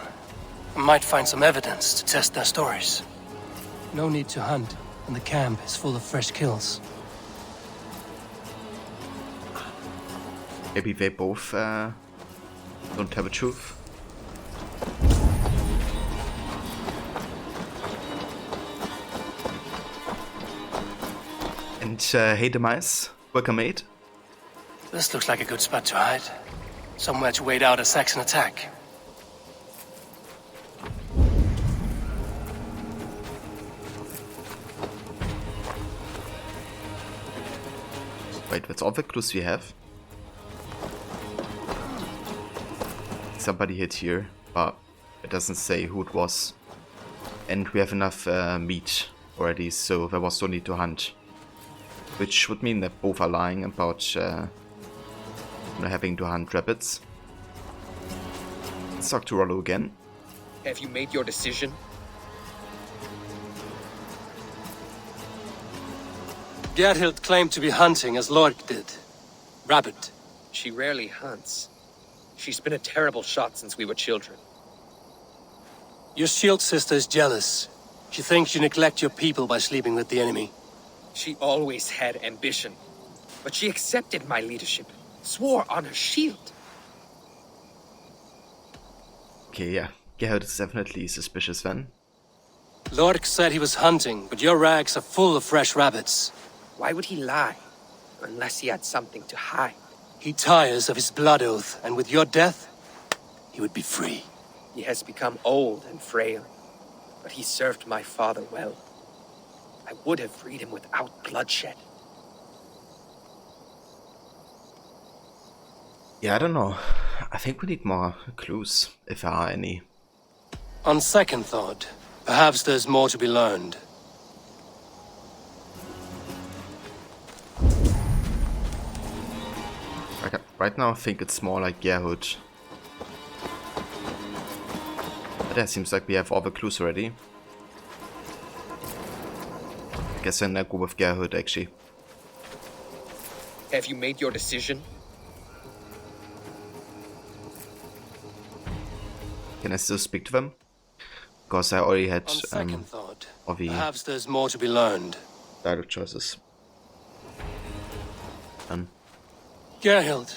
Speaker 2: I might find some evidence to test their stories. No need to hunt, and the camp is full of fresh kills.
Speaker 1: Maybe they both don't tell the truth. And hey Demise, welcome mate.
Speaker 2: This looks like a good spot to hide. Somewhere to wait out a Saxon attack.
Speaker 1: Wait, that's all the clues we have? Somebody hit here, but it doesn't say who it was. And we have enough meat already, so there was no need to hunt. Which would mean that both are lying about having to hunt rabbits. Let's talk to Rollo again.
Speaker 9: Have you made your decision?
Speaker 2: Gerhild claimed to be hunting as Lork did. Rabbit.
Speaker 9: She rarely hunts. She's been a terrible shot since we were children.
Speaker 2: Your shield sister is jealous. She thinks you neglect your people by sleeping with the enemy.
Speaker 9: She always had ambition. But she accepted my leadership. Swore on her shield.
Speaker 1: Okay, yeah. Geralt is definitely suspicious then.
Speaker 2: Lork said he was hunting, but your rags are full of fresh rabbits.
Speaker 9: Why would he lie? Unless he had something to hide.
Speaker 2: He tires of his blood oath, and with your death, he would be free.
Speaker 9: He has become old and frail, but he served my father well. I would have freed him without bloodshed.
Speaker 1: Yeah, I don't know. I think we need more clues, if there are any.
Speaker 2: On second thought, perhaps there's more to be learned.
Speaker 1: Right now I think it's more like Geralt. But yeah, seems like we have all the clues already. I guess I'm gonna go with Geralt actually.
Speaker 9: Have you made your decision?
Speaker 1: Can I still speak to them? Because I already had
Speaker 2: On second thought,
Speaker 1: all the
Speaker 2: perhaps there's more to be learned.
Speaker 1: dialogue choices.
Speaker 2: Gerhild,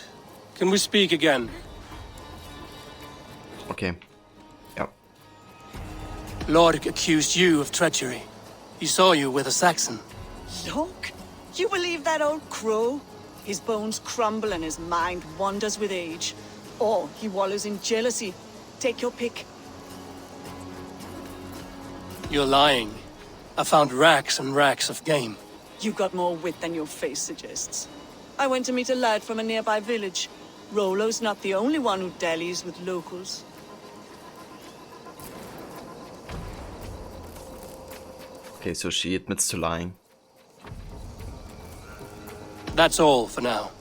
Speaker 2: can we speak again?
Speaker 1: Okay. Yeah.
Speaker 2: Lork accused you of treachery. He saw you with a Saxon.
Speaker 14: Look, you believe that old crow? His bones crumble and his mind wanders with age. Or he wallows in jealousy. Take your pick.
Speaker 2: You're lying. I found racks and racks of game.
Speaker 14: You got more wit than your face suggests. I went to meet a lad from a nearby village. Rollo's not the only one who dallies with locals.
Speaker 1: Okay, so she admits to lying.
Speaker 2: That's all for now.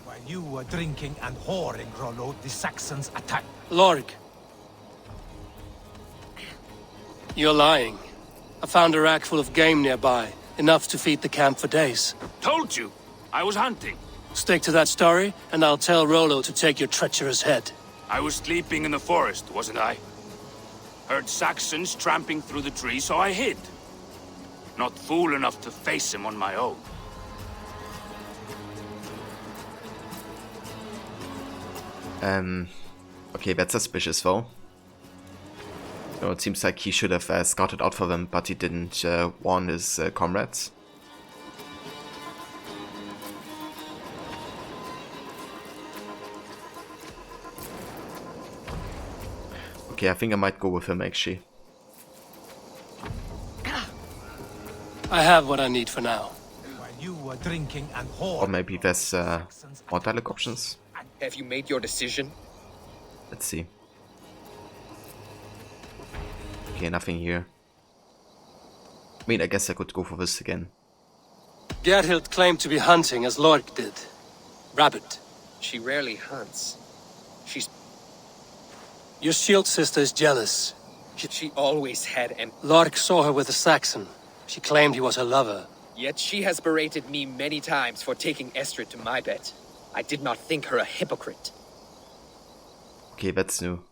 Speaker 13: While you were drinking and whoring, Rollo, the Saxons attacked.
Speaker 2: Lork. You're lying. I found a rack full of game nearby, enough to feed the camp for days.
Speaker 15: Told you, I was hunting.
Speaker 2: Stick to that story, and I'll tell Rollo to take your treacherous head.
Speaker 15: I was sleeping in the forest, wasn't I? Heard Saxons tramping through the trees, so I hid. Not fool enough to face him on my own.
Speaker 1: Okay, that's suspicious though. So it seems like he should have scouted out for them, but he didn't warn his comrades. Okay, I think I might go with him actually.
Speaker 2: I have what I need for now.
Speaker 13: While you were drinking and
Speaker 1: Or maybe there's more dialogue options.
Speaker 9: Have you made your decision?
Speaker 1: Let's see. Okay, nothing here. I mean, I guess I could go for this again.
Speaker 2: Gerhild claimed to be hunting as Lork did. Rabbit.
Speaker 9: She rarely hunts.
Speaker 2: Your shield sister is jealous.
Speaker 9: She always had
Speaker 2: Lork saw her with a Saxon. She claimed he was her lover.
Speaker 9: Yet she has berated me many times for taking Estrid to my bed. I did not think her a hypocrite.
Speaker 1: Okay, that's new.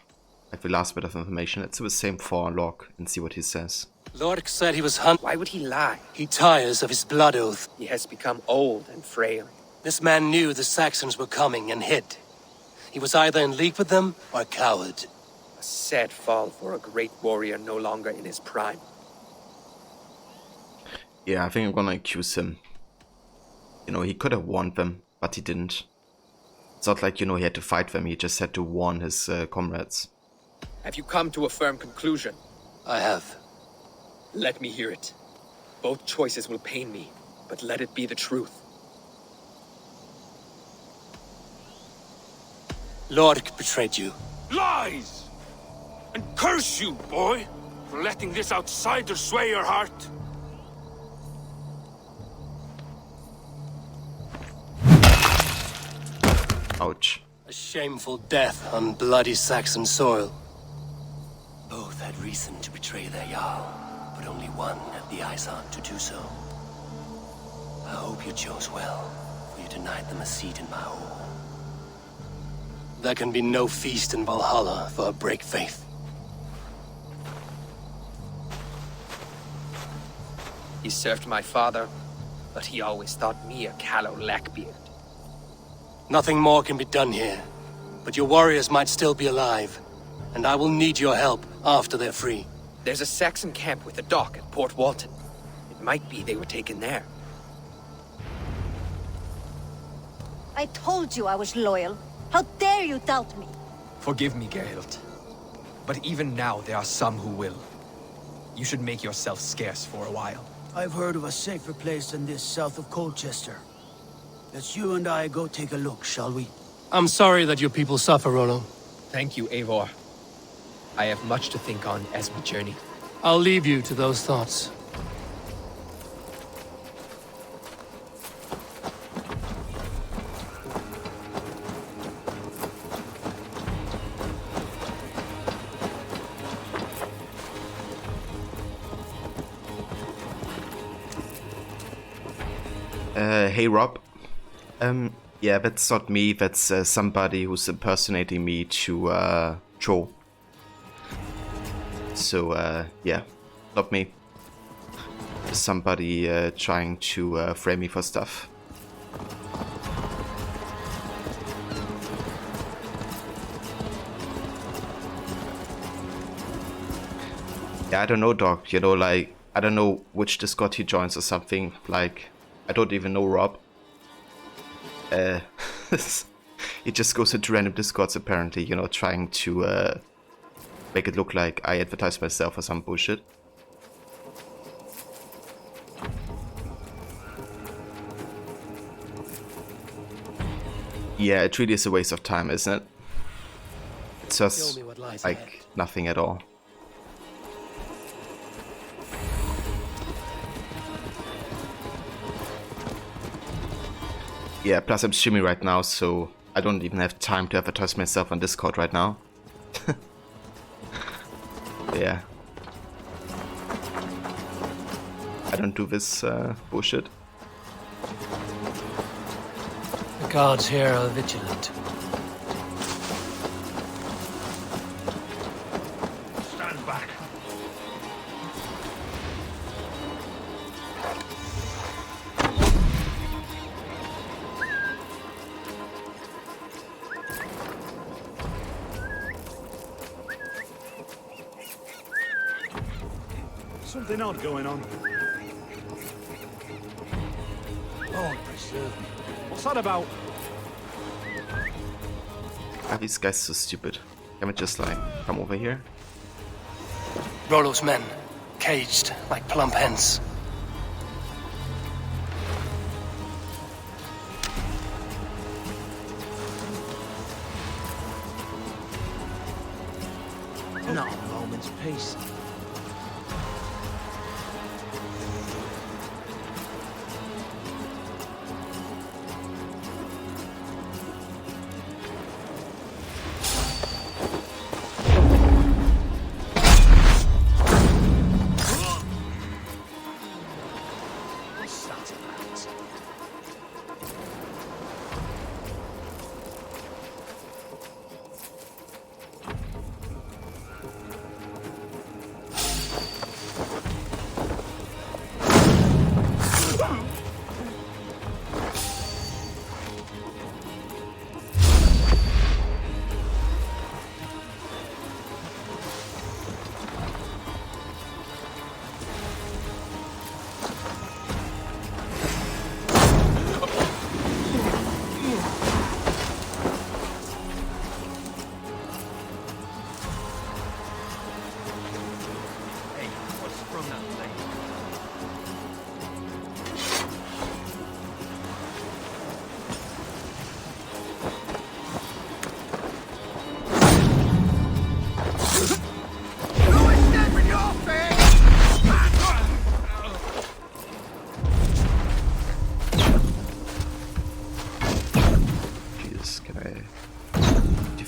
Speaker 1: Like the last bit of information. Let's do the same for Lork and see what he says.
Speaker 2: Lork said he was hunting.
Speaker 9: Why would he lie?
Speaker 2: He tires of his blood oath.
Speaker 9: He has become old and frail.
Speaker 2: This man knew the Saxons were coming and hid. He was either in league with them or a coward.
Speaker 9: A sad fall for a great warrior no longer in his prime.
Speaker 1: Yeah, I think I'm gonna accuse him. You know, he could have warned them, but he didn't. It's not like, you know, he had to fight them, he just had to warn his comrades.
Speaker 9: Have you come to a firm conclusion?
Speaker 2: I have.
Speaker 9: Let me hear it. Both choices will pain me, but let it be the truth.
Speaker 2: Lork betrayed you.
Speaker 15: Lies! And curse you, boy, for letting this outsider sway your heart.
Speaker 1: Ouch.
Speaker 2: A shameful death on bloody Saxon soil. Both had reason to betray their Jarl, but only one had the eyes on to do so. I hope you chose well, for you you denied them a seat in my hall. There can be no feast in Valhalla for a break faith.
Speaker 9: He served my father, but he always thought me a callow lackbeard.
Speaker 2: Nothing more can be done here, but your warriors might still be alive, and I will need your help after they're free.
Speaker 9: There's a Saxon camp with a dock at Port Walton. It might be they were taken there.
Speaker 16: I told you I was loyal. How dare you doubt me?
Speaker 17: Forgive me, Geralt. But even now there are some who will. You should make yourself scarce for a while.
Speaker 18: I've heard of a safer place than this south of Colchester. Let's you and I go take a look, shall we?
Speaker 2: I'm sorry that your people suffer, Rollo.
Speaker 17: Thank you, Eivor. I have much to think on as we journey.
Speaker 2: I'll leave you to those thoughts.
Speaker 1: Hey Rob. Yeah, that's not me, that's somebody who's impersonating me to troll. So, yeah, not me. Somebody trying to frame me for stuff. Yeah, I don't know, dog, you know, like, I don't know which Discord he joins or something, like, I don't even know Rob. He just goes into random Discords apparently, you know, trying to make it look like I advertise myself or some bullshit. Yeah, it really is a waste of time, isn't it? It's just like nothing at all. Yeah, plus I'm streaming right now, so I don't even have time to advertise myself on Discord right now. Yeah. I don't do this bullshit.
Speaker 2: The guards here are vigilant.
Speaker 7: Stand back.
Speaker 8: Something odd going on.
Speaker 18: Oh, preserve me.
Speaker 8: What's that about?
Speaker 1: Are these guys so stupid? Can we just like come over here?
Speaker 2: Rollo's men, caged like plump hens.
Speaker 18: Not a moment's peace.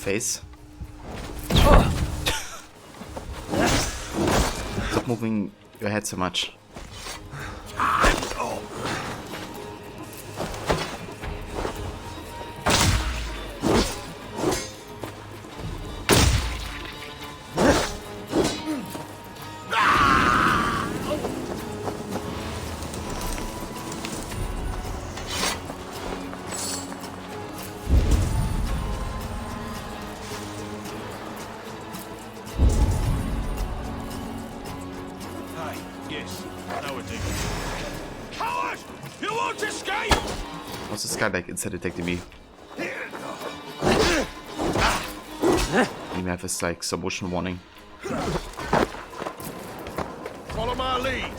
Speaker 1: Face. Stop moving your head so much. guy like inside detecting me. He may have his like some motion warning.
Speaker 11: Follow my lead.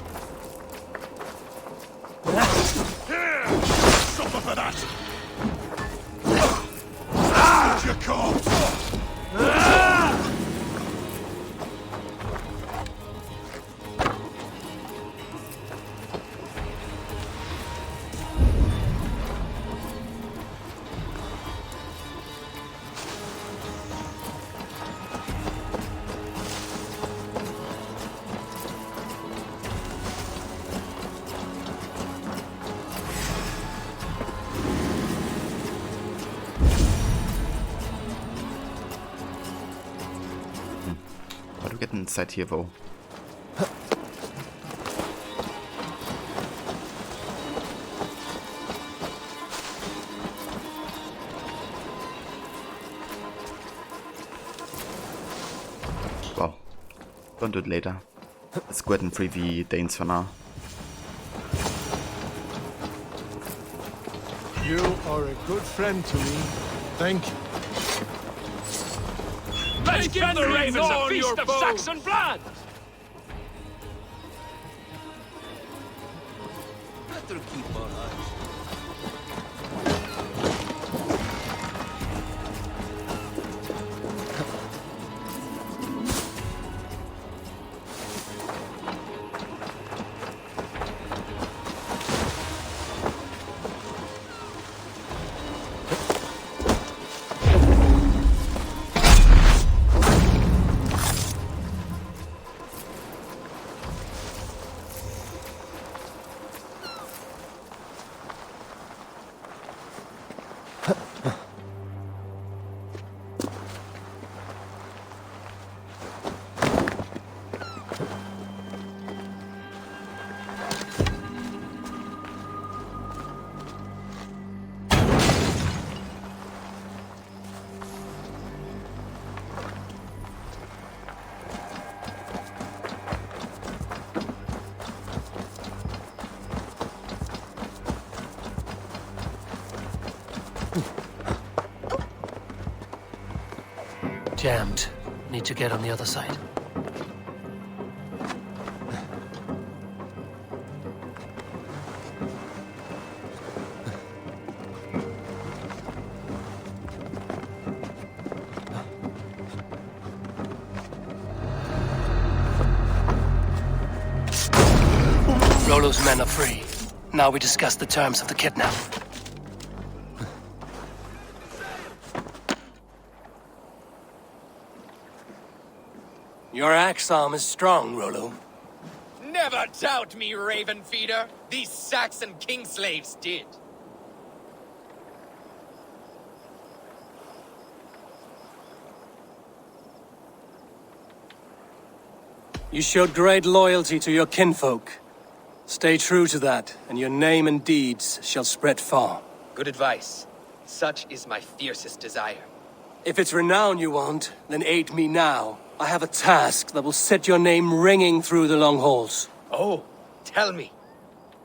Speaker 11: Suffer for that. Your corpse.
Speaker 1: How do we get inside here though? Well, don't do it later. Let's go ahead and free the Danes for now.
Speaker 11: You are a good friend to me. Thank you.
Speaker 7: Let's give the ravens a feast of Saxon blood!
Speaker 18: Better keep our eyes.
Speaker 2: Jammed. Need to get on the other side. Rollo's men are free. Now we discuss the terms of the kidnap. Your axe arm is strong, Rollo.
Speaker 9: Never doubt me, Raven Feeder. These Saxon king slaves did.
Speaker 2: You showed great loyalty to your kinfolk. Stay true to that, and your name and deeds shall spread far.
Speaker 9: Good advice. Such is my fiercest desire.
Speaker 2: If it's renown you want, then aid me now. I have a task that will set your name ringing through the long halls.
Speaker 9: Oh, tell me.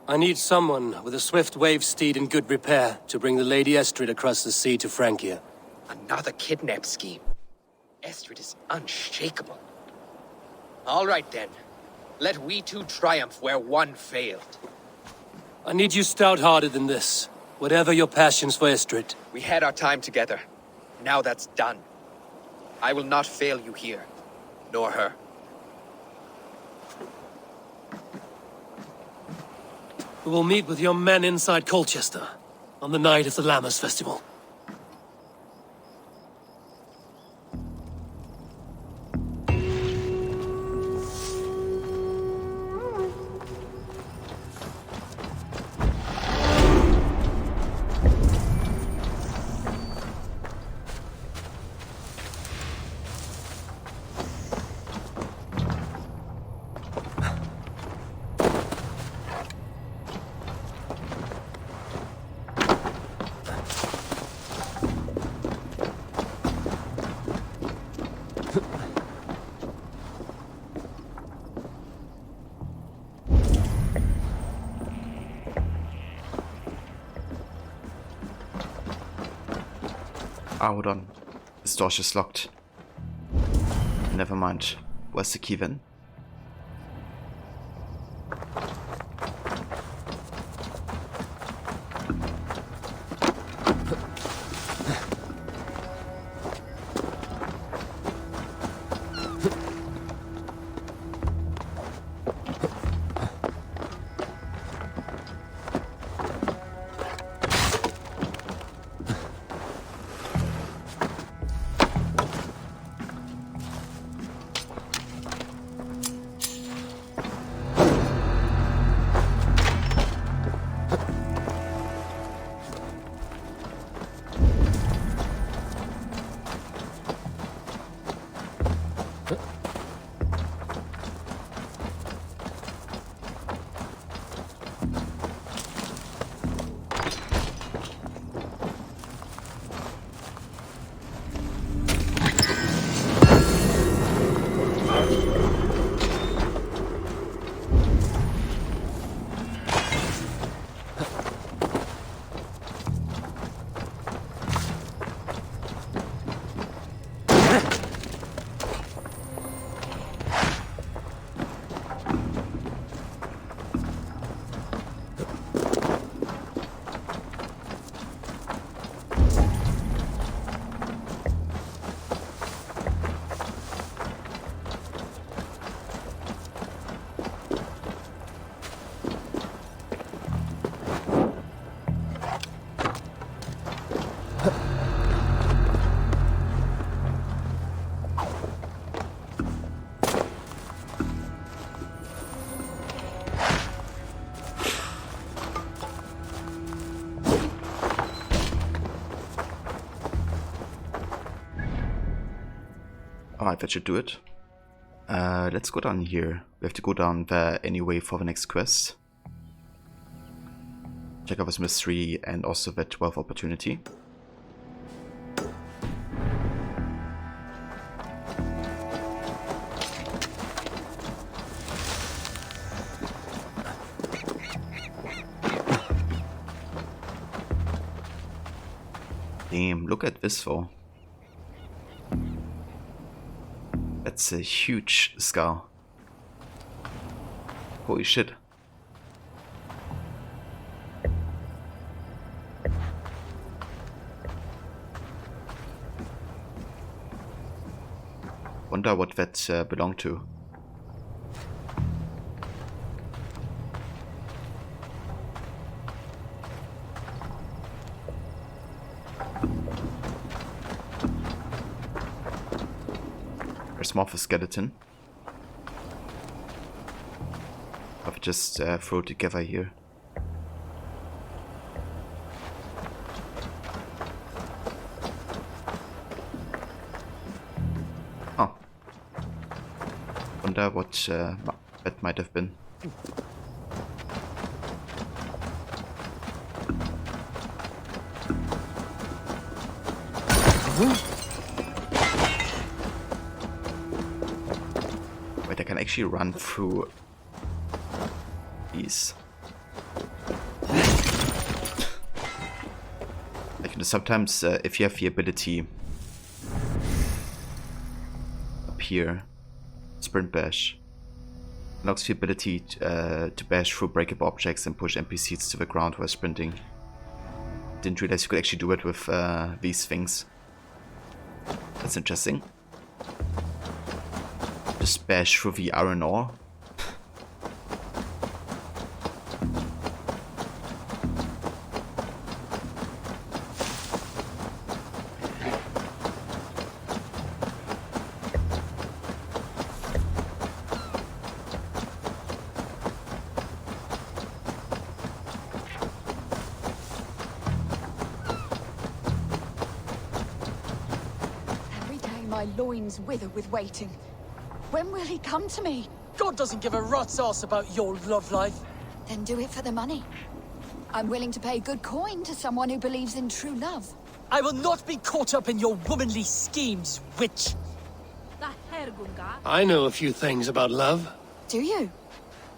Speaker 2: I need someone with a swift wave steed in good repair to bring the Lady Estrid across the sea to Francia.
Speaker 9: Another kidnap scheme. Estrid is unshakable. All right then. Let we two triumph where one failed.
Speaker 2: I need you stout-hearted in this, whatever your passions for Estrid.
Speaker 9: We had our time together. Now that's done. I will not fail you here, nor her.
Speaker 2: We will meet with your men inside Colchester on the night of the Lammas Festival.
Speaker 1: Ah, hold on. This door is locked. Never mind. Where's the key then? Alright, that should do it. Let's go down here. We have to go down there anyway for the next quest. Check out this mystery and also the 12th opportunity. Damn, look at this though. That's a huge skull. Holy shit. Wonder what that belonged to. There's more of a skeleton. I've just throw it together here. Oh. Wonder what that might have been. Wait, I can actually run through these. Like, sometimes if you have the ability up here, sprint bash, unlocks the ability to bash through breakable objects and push NPCs to the ground while sprinting. Didn't realize you could actually do it with these things. That's interesting. Just bash through the iron ore.
Speaker 19: My loins wither with waiting. When will he come to me?
Speaker 14: God doesn't give a rat's ass about your love life.
Speaker 19: Then do it for the money. I'm willing to pay good coin to someone who believes in true love.
Speaker 14: I will not be caught up in your womanly schemes, witch.
Speaker 2: I know a few things about love.
Speaker 19: Do you?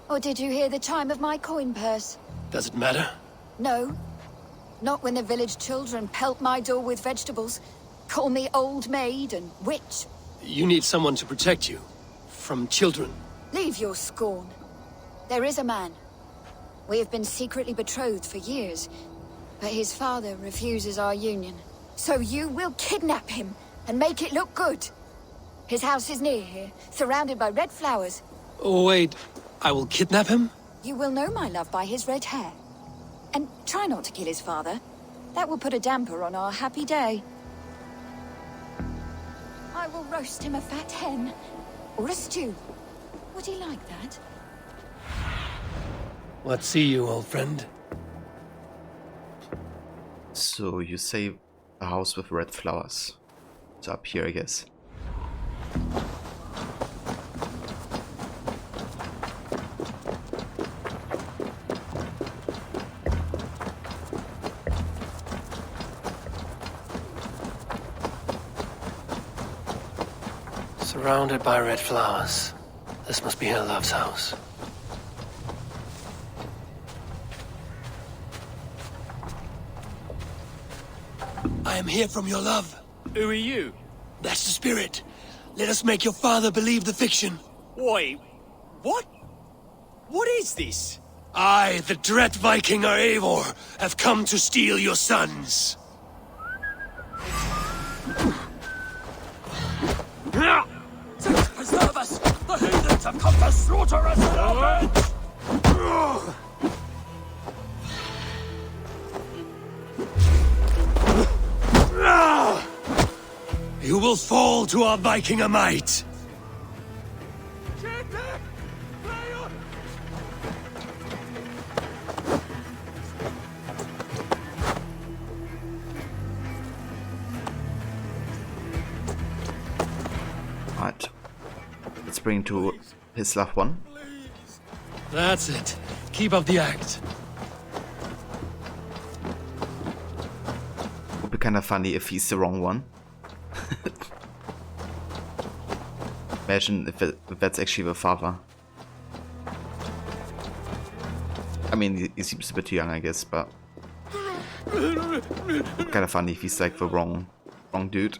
Speaker 19: Or did you hear the chime of my coin purse?
Speaker 2: Does it matter?
Speaker 19: No. Not when the village children pelt my door with vegetables. Call me old maid and witch.
Speaker 2: You need someone to protect you. From children.
Speaker 19: Leave your scorn. There is a man. We have been secretly betrothed for years, but his father refuses our union. So you will kidnap him and make it look good. His house is near here, surrounded by red flowers.
Speaker 2: Oh, wait. I will kidnap him?
Speaker 19: You will know my love by his red hair. And try not to kill his father. That will put a damper on our happy day. I will roast him a fat hen. Or a stew. Would he like that?
Speaker 2: Let's see you, old friend.
Speaker 1: So you say a house with red flowers. It's up here, I guess.
Speaker 2: Surrounded by red flowers. This must be her love's house. I am here from your love.
Speaker 7: Who are you?
Speaker 2: That's the spirit. Let us make your father believe the fiction.
Speaker 7: Wait, what? What is this?
Speaker 2: I, the dread Viking Eivor, have come to steal your sons.
Speaker 7: Preserve us! The heathens have come to slaughter us!
Speaker 2: You will fall to our Viking might.
Speaker 1: Right. Let's bring to his loved one.
Speaker 2: That's it. Keep up the act.
Speaker 1: Would be kind of funny if he's the wrong one. Imagine if that's actually the father. I mean, he seems a bit young, I guess, but kind of funny if he's like the wrong dude.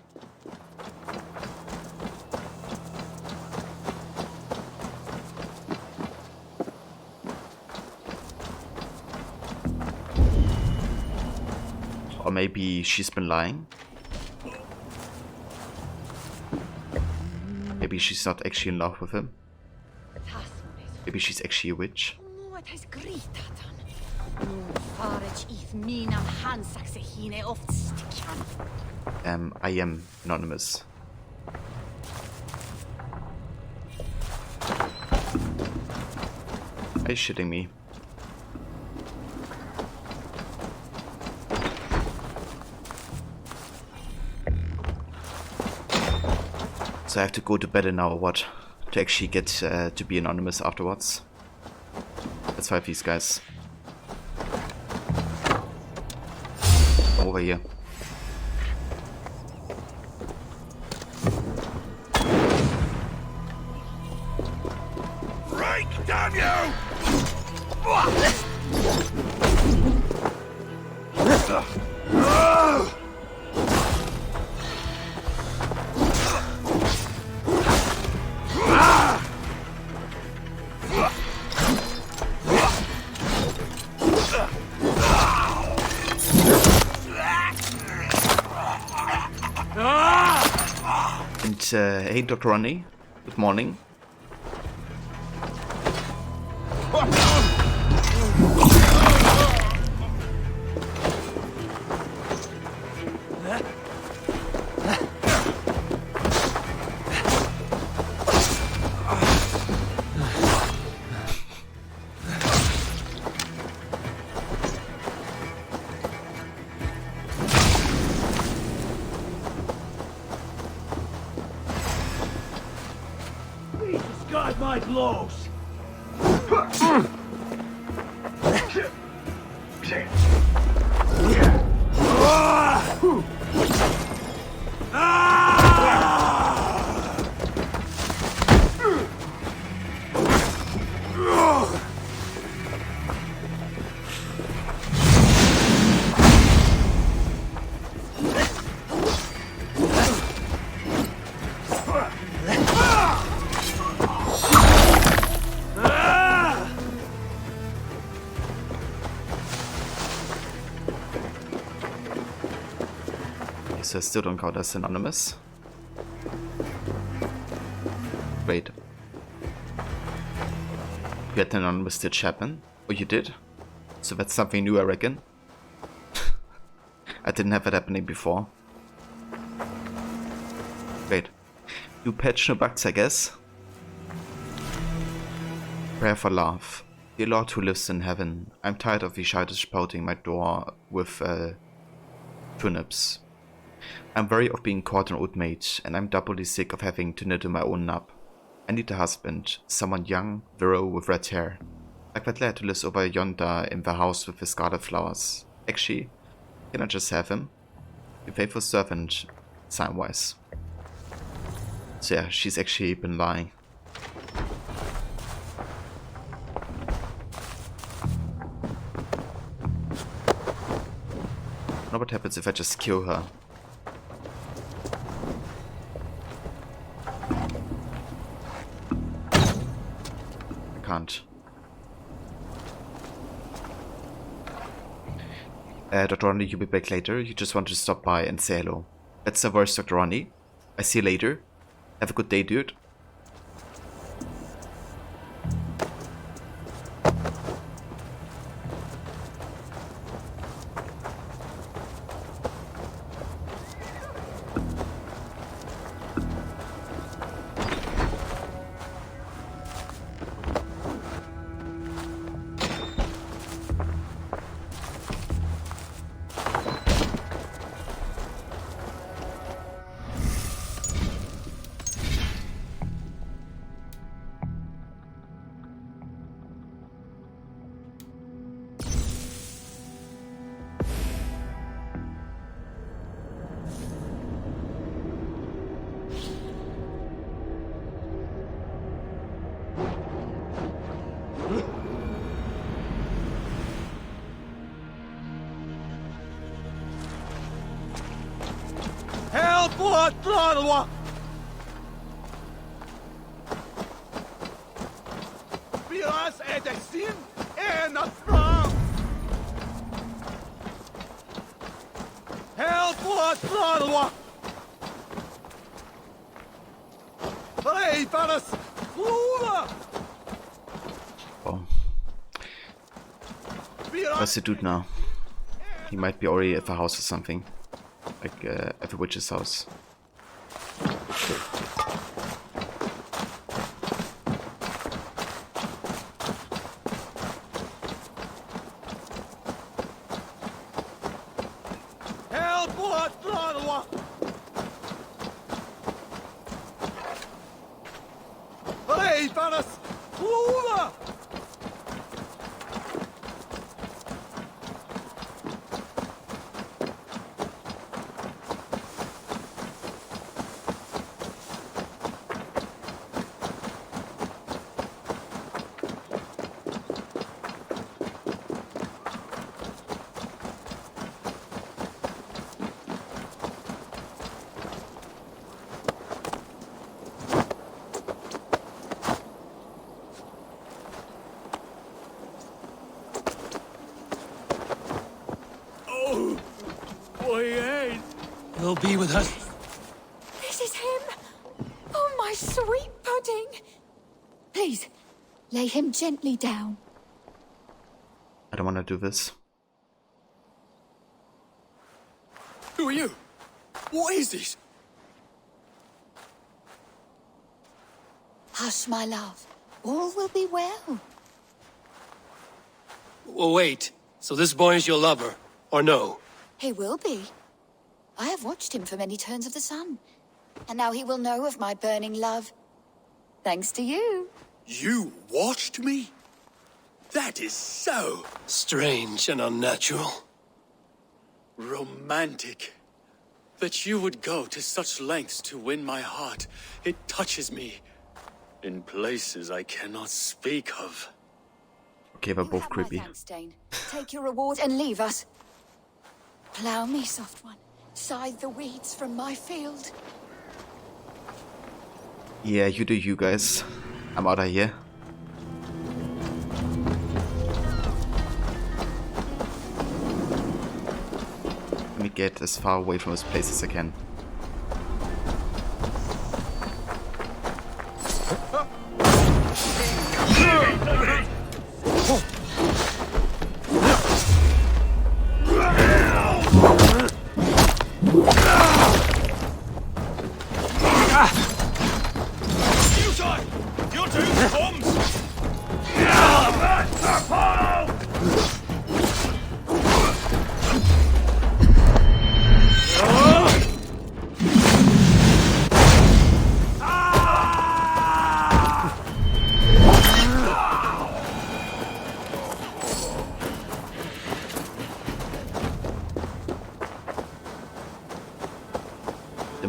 Speaker 1: Or maybe she's been lying. Maybe she's not actually in love with him. Maybe she's actually a witch. I am anonymous. Are you shitting me? So I have to go to bed now or what? To actually get to be anonymous afterwards. Let's fight these guys. Over here.
Speaker 7: Break, damn you!
Speaker 1: And hey, Dr. Ronnie. Good morning.
Speaker 7: God, my blows!
Speaker 1: Okay, so I still don't count as anonymous. Wait. You had an anonymous Stitch happen? Oh, you did? So that's something new, I reckon. I didn't have that happening before. Wait. New patch, no bugs, I guess? Prayer for love. Dear Lord who lives in heaven, I'm tired of the shoulders spouting my door with turnips. I'm weary of being caught an old maid, and I'm doubly sick of having to knit in my own nub. I need a husband, someone young, virile, with red hair. Like that lad who lives over yonder in the house with the scarlet flowers. Actually, can I just have him? A faithful servant, sign-wise. So yeah, she's actually been lying. Now what happens if I just kill her? I can't. Dr. Ronnie, you'll be back later. You just wanted to stop by and say hello. That's the worst, Dr. Ronnie. I see you later. Have a good day, dude. Oh. What's the dude now? He might be already at the house or something. Like at the witch's house.
Speaker 2: He'll be with us.
Speaker 19: This is him! Oh, my sweet pudding! Please, lay him gently down.
Speaker 1: I don't want to do this.
Speaker 5: Who are you? What is this?
Speaker 19: Hush, my love. All will be well.
Speaker 2: Well, wait. So this boy is your lover, or no?
Speaker 19: He will be. I have watched him for many turns of the sun. And now he will know of my burning love. Thanks to you.
Speaker 5: You watched me? That is so...
Speaker 2: strange and unnatural.
Speaker 5: romantic. That you would go to such lengths to win my heart. It touches me. In places I cannot speak of.
Speaker 1: Okay, they're both creepy.
Speaker 19: Thanks, Dane. Take your reward and leave us. Plough me, soft one. Scythe the weeds from my field.
Speaker 1: Yeah, you do you guys. I'm out of here. Let me get as far away from this place as I can.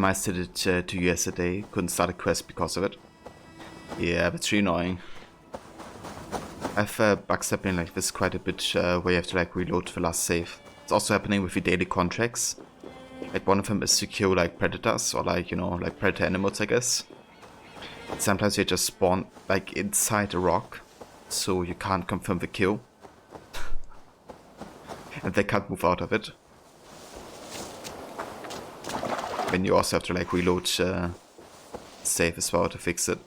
Speaker 1: I did it 2 years a day, couldn't start a quest because of it. Yeah, that's really annoying. I've backstepping like this quite a bit where you have to like reload the last save. It's also happening with the daily contracts. Like one of them is to kill like predators or like, you know, like predator animals, I guess. Sometimes you just spawn like inside a rock, so you can't confirm the kill. And they can't move out of it. Then you also have to like reload save as well to fix it.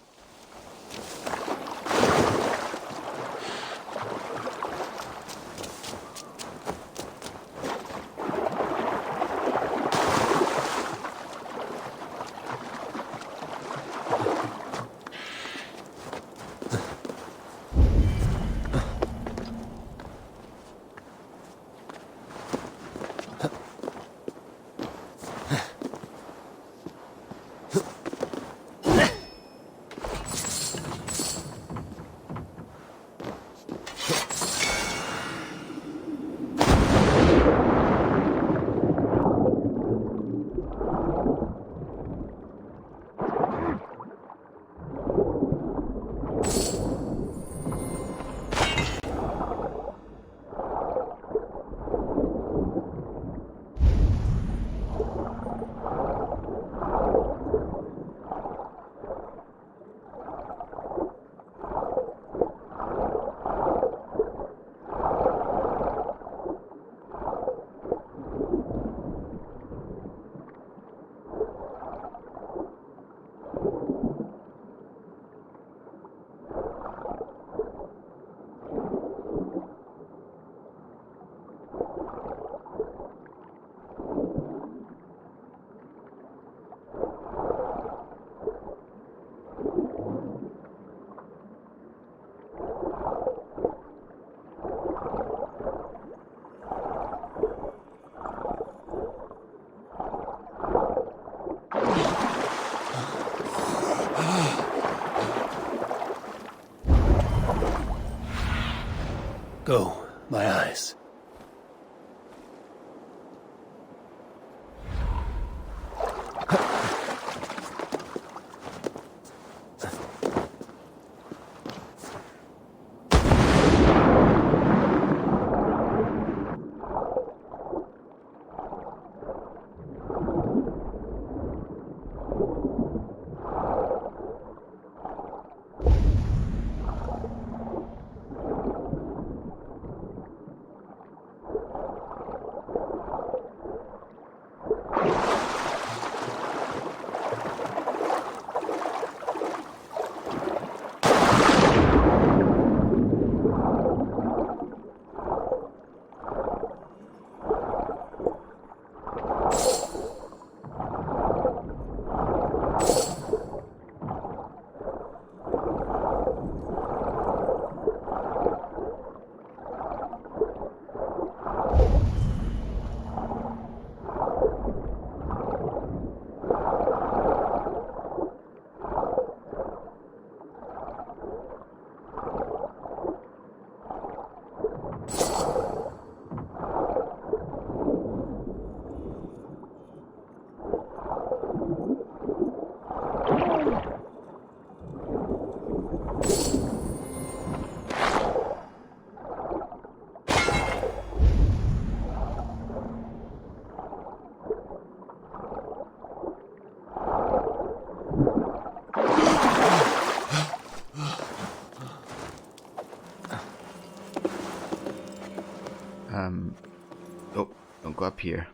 Speaker 7: Go, my eyes.
Speaker 1: Oh, don't go up here.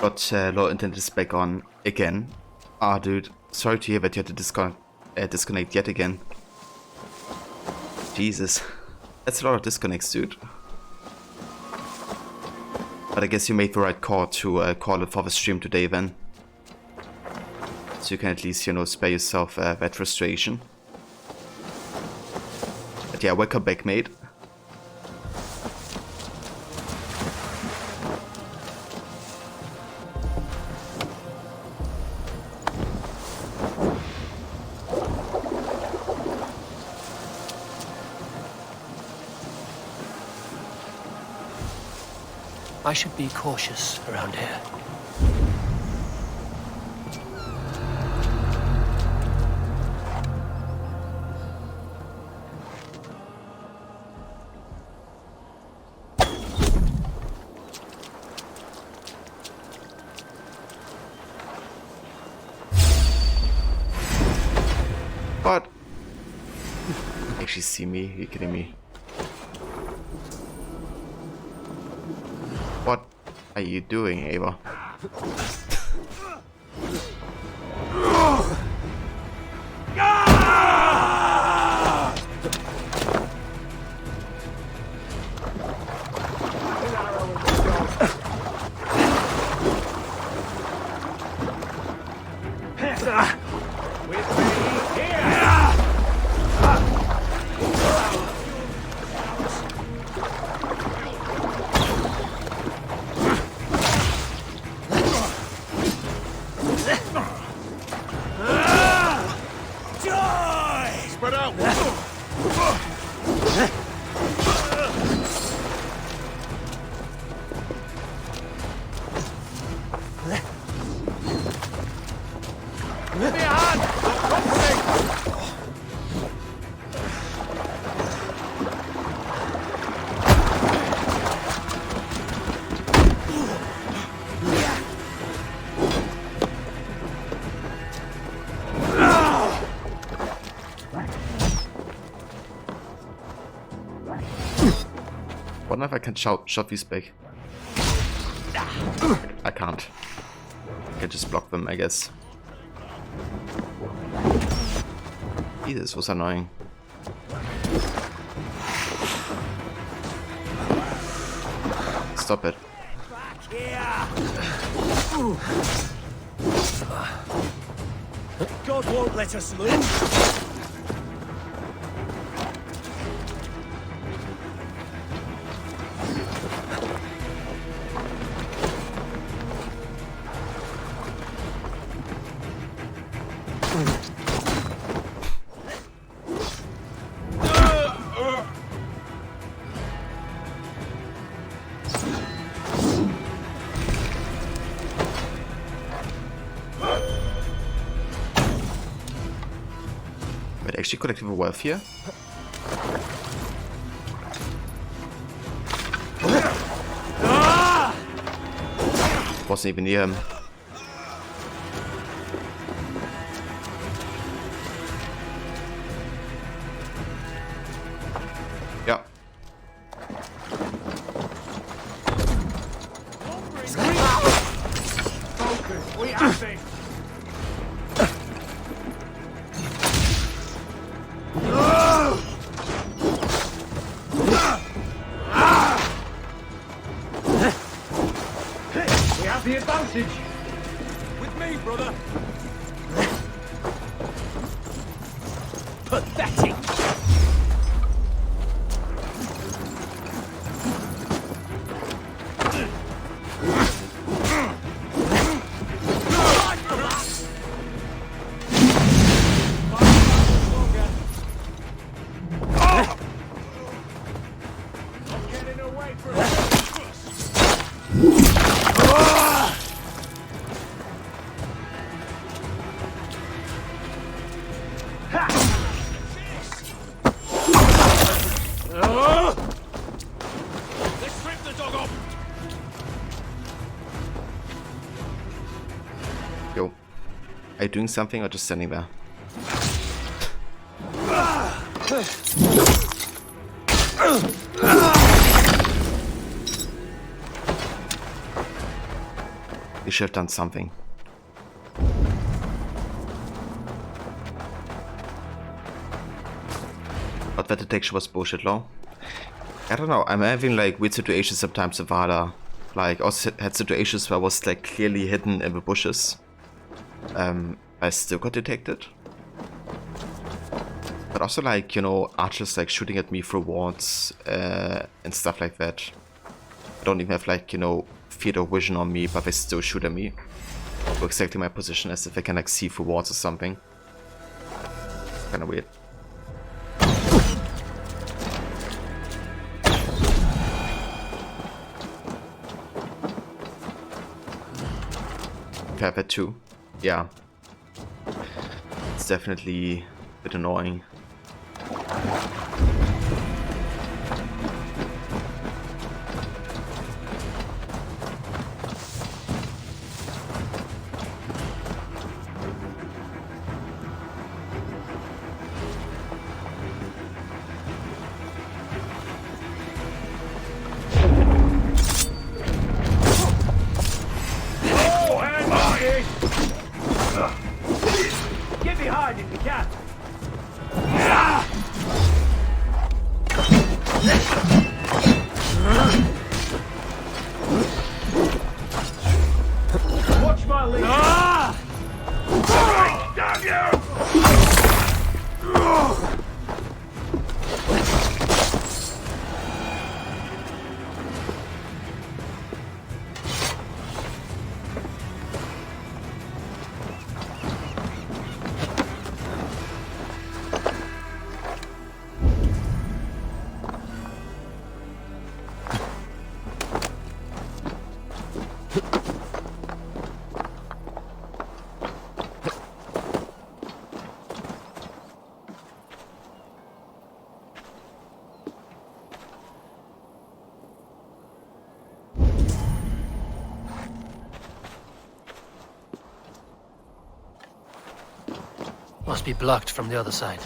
Speaker 1: Got Law Intended back on again. Ah, dude. Sorry to hear that you had to disconnect yet again. Jesus. That's a lot of disconnects, dude. But I guess you made the right call to call it for the stream today then. So you can at least, you know, spare yourself that frustration. But yeah, welcome back, mate.
Speaker 2: I should be cautious around here.
Speaker 1: What? Actually see me? Are you kidding me? What are you doing, Ava?
Speaker 11: Spread out! Give me a hand! Come for me!
Speaker 1: Wonder if I can shove these back. I can't. I can just block them, I guess. This was annoying. Stop it.
Speaker 7: God won't let us lose.
Speaker 1: Wait, actually collecting the wealth here? Wasn't even near him. Yeah.
Speaker 11: Focus, we have this! We have the advantage! With me, brother!
Speaker 7: Pathetic!
Speaker 1: Yo. Are you doing something or just standing there? They should have done something. But that detection was bullshit law. I don't know, I'm having like weird situations sometimes in Valhalla. Like, I also had situations where I was like clearly hidden in the bushes. I still got detected. But also like, you know, archers like shooting at me through walls and stuff like that. I don't even have like, you know, field of vision on me, but they still shoot at me. For exactly my position, as if I can like see through walls or something. It's kinda weird. Okay, that too. Yeah. It's definitely a bit annoying.
Speaker 7: Get behind if you can. Watch my lead. Damn you!
Speaker 2: Must be blocked from the other side.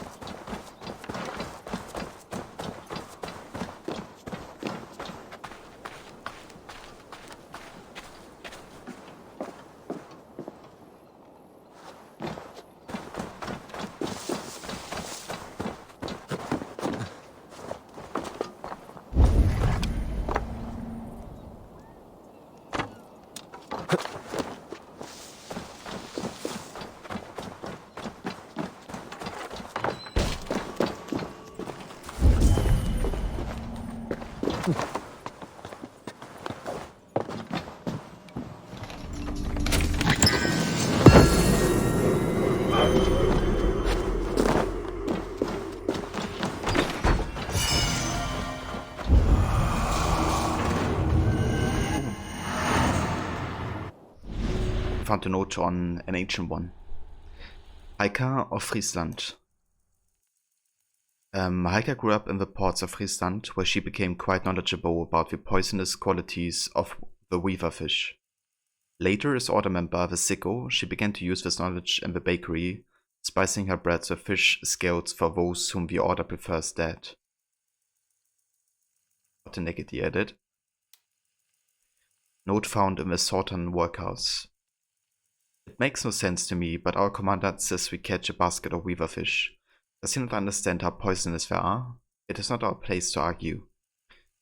Speaker 1: Found a note on an ancient one. Heike of Friesland. Heike grew up in the ports of Friesland, where she became quite knowledgeable about the poisonous qualities of the weaver fish. Later, as order member of the Sicko, she began to use this knowledge in the bakery, spicing her breads with fish scales for those whom the order prefers dead. What a negative edit. Note found in the Sortan workhouse. It makes no sense to me, but our commandant says we catch a basket of weaver fish. Does he not understand how poisonous they are? It is not our place to argue.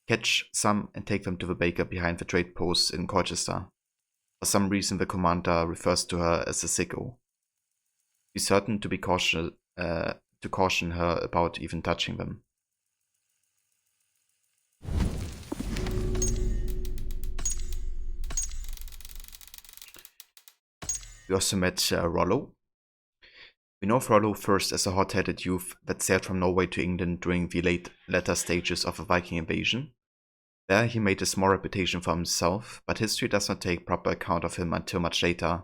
Speaker 1: Catch some and take them to the baker behind the trade post in Colchester. For some reason the commander refers to her as a Sicko. Be certain to caution her about even touching them. We also met Rollo. We know of Rollo first as a hot-headed youth that sailed from Norway to England during the latter stages of a Viking invasion. There he made a small reputation for himself, but history does not take proper account of him until much later,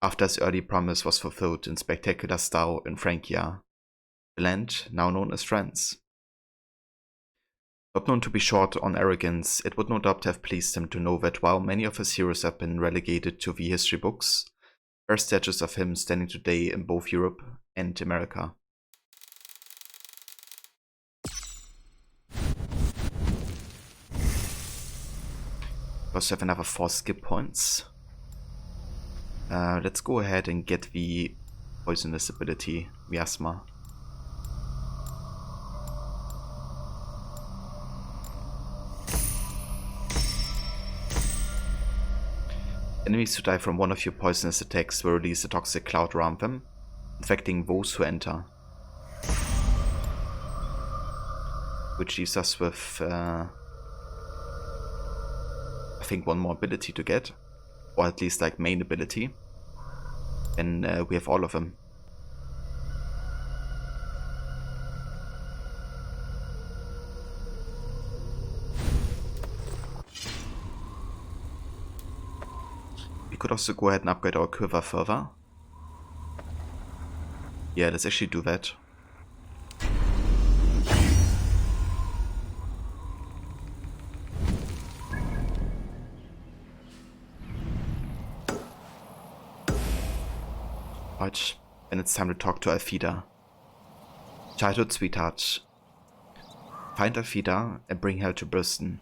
Speaker 1: after his early promise was fulfilled in spectacular style in Francia, the land now known as France. Not known to be short on arrogance, it would no doubt have pleased him to know that while many of his heroes have been relegated to the history books, there are statues of him standing today in both Europe and America. We also have another 4 skip points. Let's go ahead and get the poisonous ability, Miasma. Enemies who die from one of your poisonous attacks will release a toxic cloud around them, infecting those who enter. Which leaves us with, I think, one more ability to get. Or at least, like, main ability. And we have all of them. We could also go ahead and upgrade our quiver further. Yeah, let's actually do that. Right, and it's time to talk to Alfida. Childhood sweetheart. Find Alfida and bring her to Briston.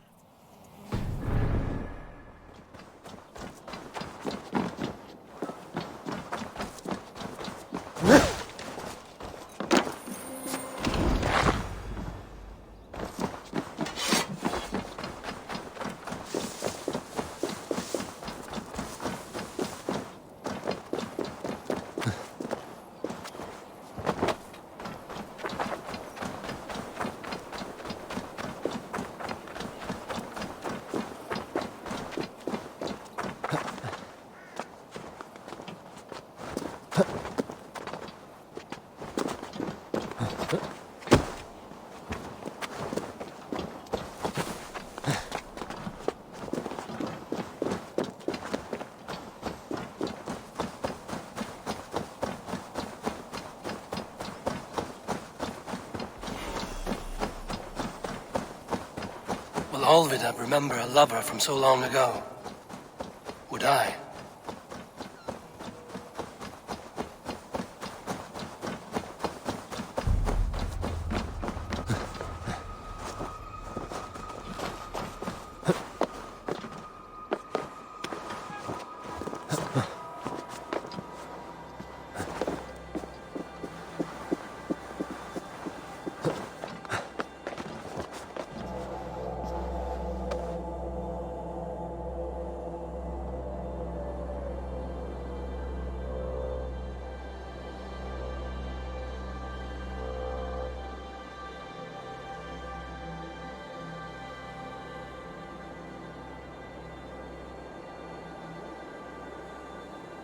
Speaker 2: Will Olvidab remember a lover from so long ago? Would I?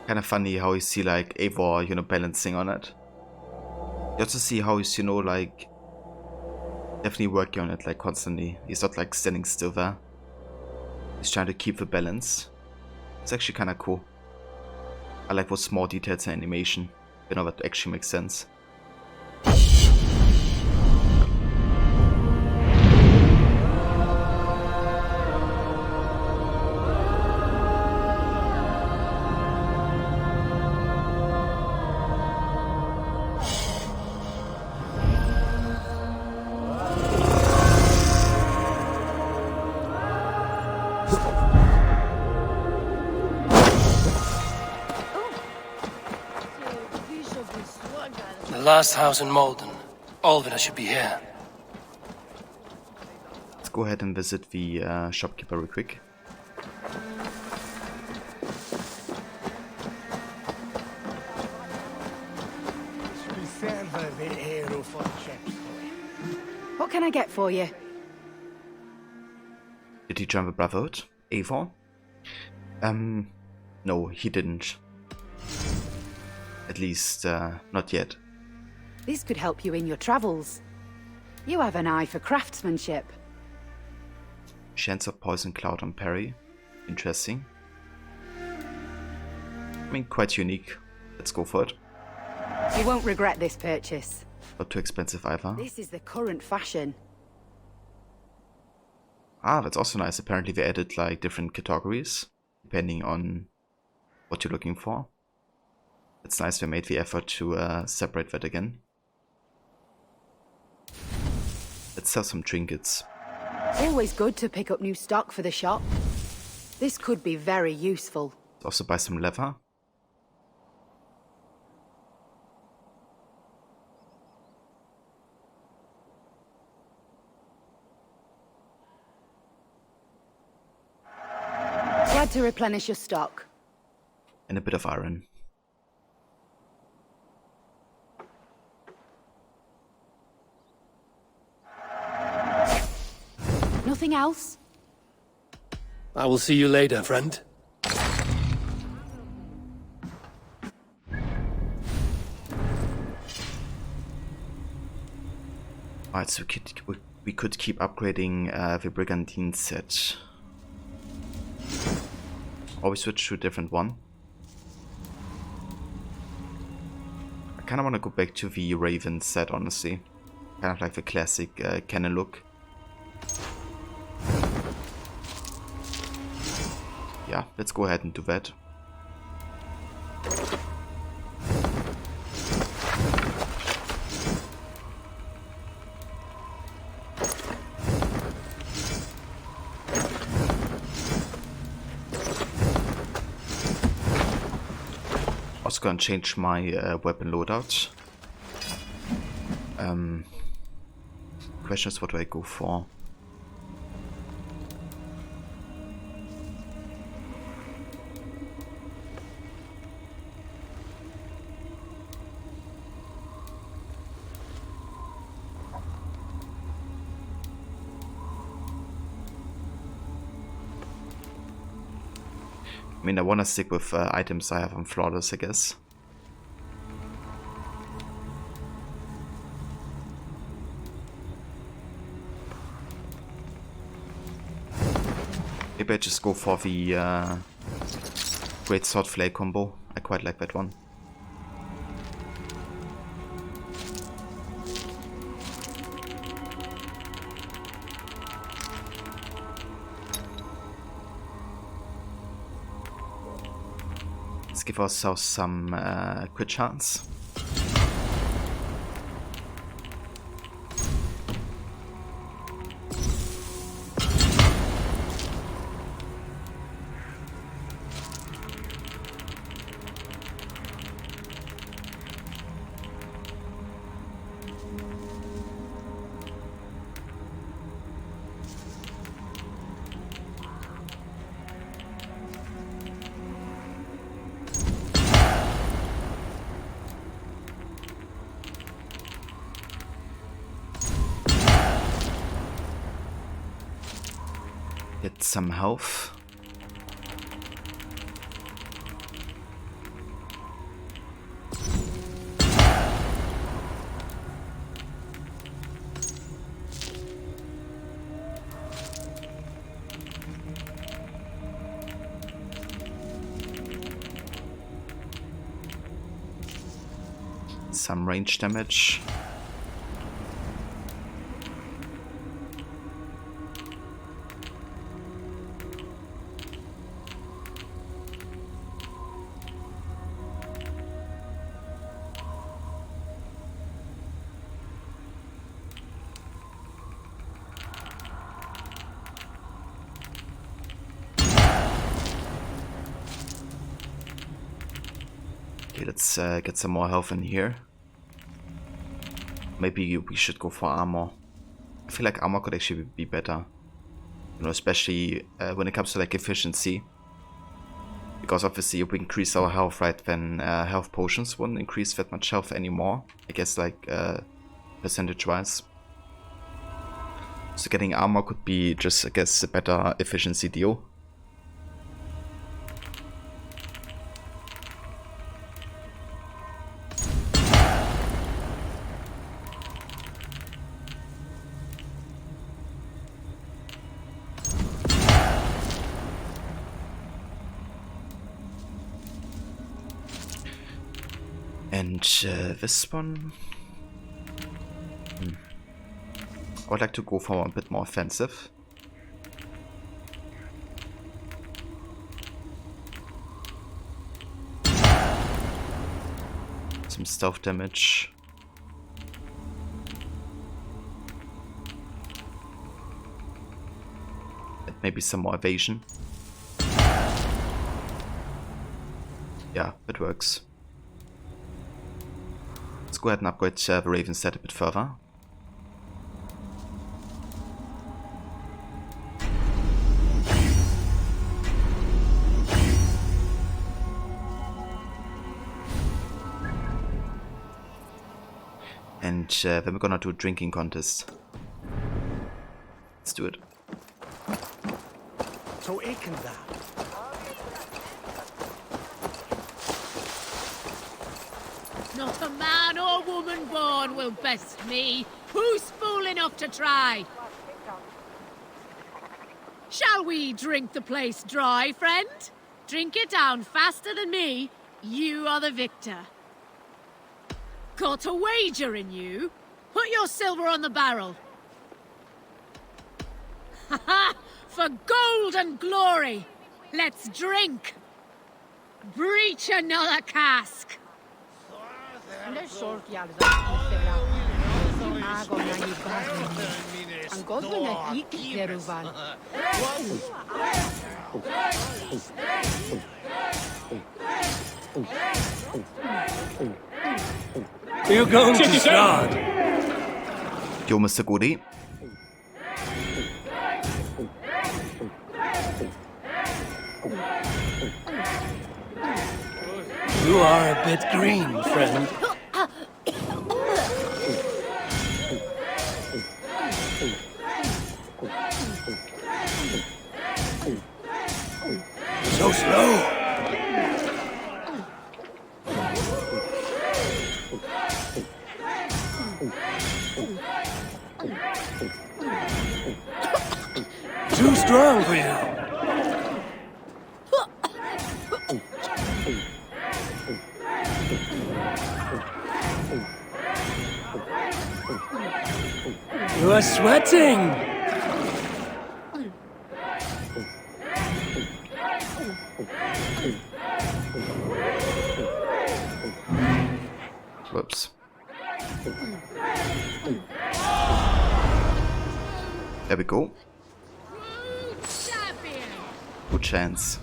Speaker 1: Kind of funny how you see like Eivor, you know, balancing on it. You also see how he's, you know, like definitely working on it like constantly. He's not like standing still there. He's trying to keep the balance. It's actually kind of cool. I like those small details in animation. You know, that actually makes sense.
Speaker 2: The last house in Malden. Olvida should be here.
Speaker 1: Let's go ahead and visit the shopkeeper real quick.
Speaker 12: What can I get for you?
Speaker 1: Did he join the Brotherhood, Eivor? No, he didn't. At least, not yet.
Speaker 12: This could help you in your travels. You have an eye for craftsmanship.
Speaker 1: Chance of poison cloud on parry. Interesting. I mean, quite unique. Let's go for it.
Speaker 12: You won't regret this purchase.
Speaker 1: Not too expensive either.
Speaker 12: This is the current fashion.
Speaker 1: Ah, that's also nice. Apparently they added like different categories depending on what you're looking for. It's nice they made the effort to separate that again. Let's sell some trinkets.
Speaker 12: Always good to pick up new stock for the shop. This could be very useful.
Speaker 1: Let's also buy some leather.
Speaker 12: Glad to replenish your stock.
Speaker 1: And a bit of iron.
Speaker 12: Nothing else?
Speaker 7: I will see you later, friend.
Speaker 1: Alright, so we could keep upgrading the Brigandine set. Or we switch to a different one. I kind of want to go back to the Raven set, honestly. Kind of like the classic cannon look. Yeah, let's go ahead and do that. Also gonna change my weapon loadout. Question is, what do I go for? I mean, I want to stick with items I have on Flawless, I guess. Maybe I just go for the Great Sword Flay combo. I quite like that one. Let's give ourselves some crit chance. Get some health. Some range damage. Okay, let's get some more health in here. Maybe we should go for armor. I feel like armor could actually be better. You know, especially when it comes to like efficiency. Because obviously if we increase our health, right, then health potions wouldn't increase that much health anymore. I guess like percentage wise. So getting armor could be just, I guess, a better efficiency deal. And this one, I would like to go for a bit more offensive. Some stealth damage. And maybe some more evasion. Yeah, it works. Let's go ahead and upgrade the Raven set a bit further. And then we're gonna do a drinking contest. Let's do it.
Speaker 7: So Aiken that.
Speaker 6: Not a man or woman born will best me. Who's fool enough to try? Shall we drink the place dry, friend? Drink it down faster than me. You are the victor. Got a wager in you? Put your silver on the barrel. Ha ha! For gold and glory! Let's drink! Breach another cask!
Speaker 7: You're going to start.
Speaker 1: Yo, Mr. Goody.
Speaker 7: You are a bit green, friend. So slow. Too strong for you. You are sweating.
Speaker 1: Whoops. There we go. Good chance.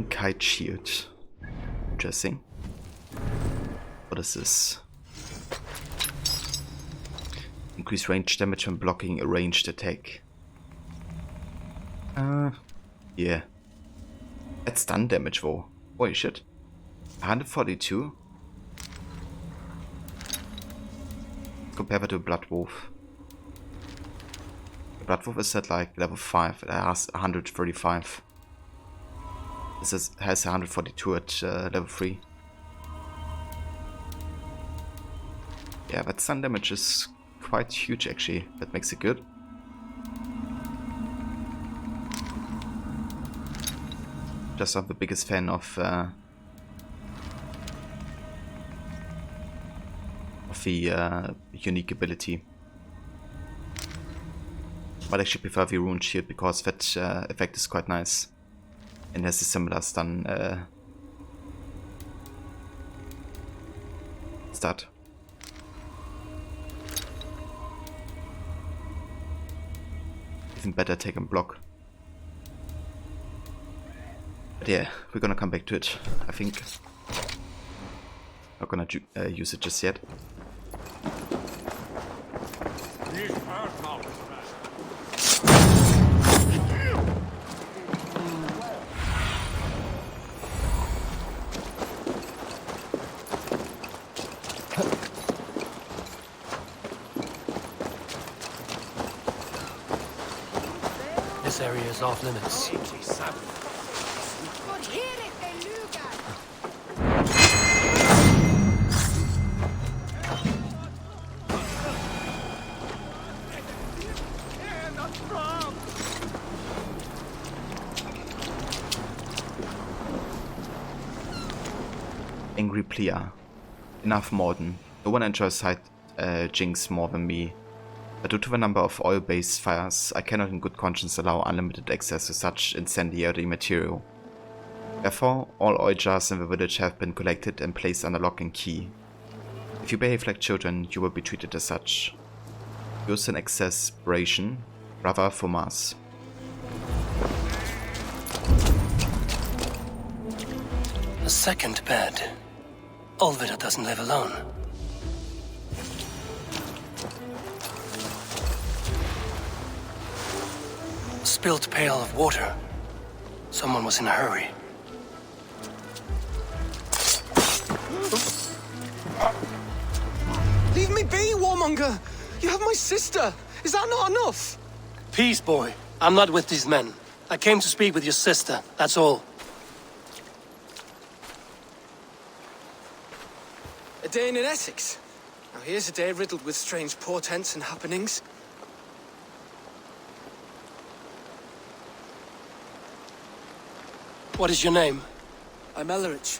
Speaker 1: Kite shield. Interesting. What is this? Increase range damage when blocking a ranged attack. Yeah. That's stun damage though. Holy shit. 142? Compared to Blood Wolf. Blood Wolf is at like level 5. It has 135. This has 142 at level 3. Yeah, but stun damage is quite huge actually. That makes it good. Just not the biggest fan of the unique ability. But I actually prefer the Rune Shield because that effect is quite nice. And has a similar stun stat. Even better take and block. But yeah, we're gonna come back to it, I think. Not gonna use it just yet.
Speaker 2: This area is off limits.
Speaker 1: Angry Plea. Enough, Morden. No one enjoys side jinx more than me. But due to the number of oil-based fires, I cannot in good conscience allow unlimited access to such incendiary material. Therefore, all oil jars in the village have been collected and placed under lock and key. If you behave like children, you will be treated as such. Use an exasperation, brother for mass.
Speaker 2: A second bed. Olvida doesn't live alone. Spilled pail of water. Someone was in a hurry.
Speaker 9: Leave me be, warmonger! You have my sister! Is that not enough?
Speaker 2: Peace, boy. I'm not with these men. I came to speak with your sister, that's all.
Speaker 9: A day in Essex. Now here's a day riddled with strange portents and happenings.
Speaker 2: What is your name?
Speaker 9: I'm Ellerich,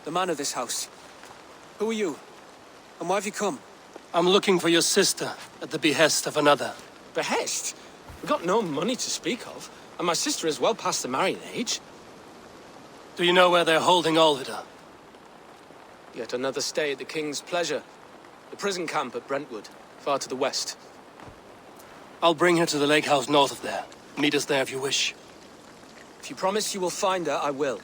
Speaker 9: the man of this house. Who are you? And why have you come?
Speaker 2: I'm looking for your sister, at the behest of another.
Speaker 9: Behest? We've got no money to speak of, and my sister is well past the marrying age.
Speaker 2: Do you know where they're holding Olvida?
Speaker 9: Yet another stay at the King's pleasure. The prison camp at Brentwood, far to the west.
Speaker 2: I'll bring her to the lake house north of there. Meet us there if you wish.
Speaker 9: If you promise you will find her, I will.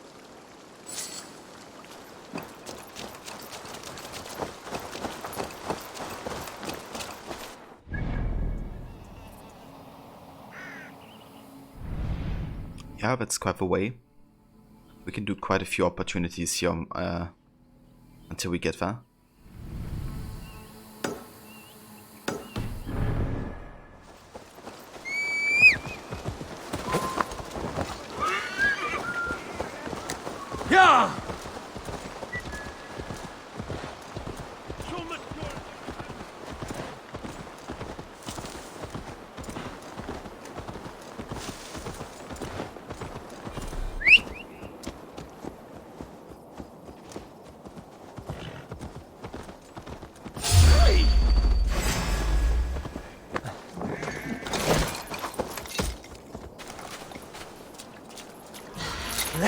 Speaker 1: Yeah, that's quite a way. We can do quite a few opportunities here until we get there.
Speaker 7: Yeah!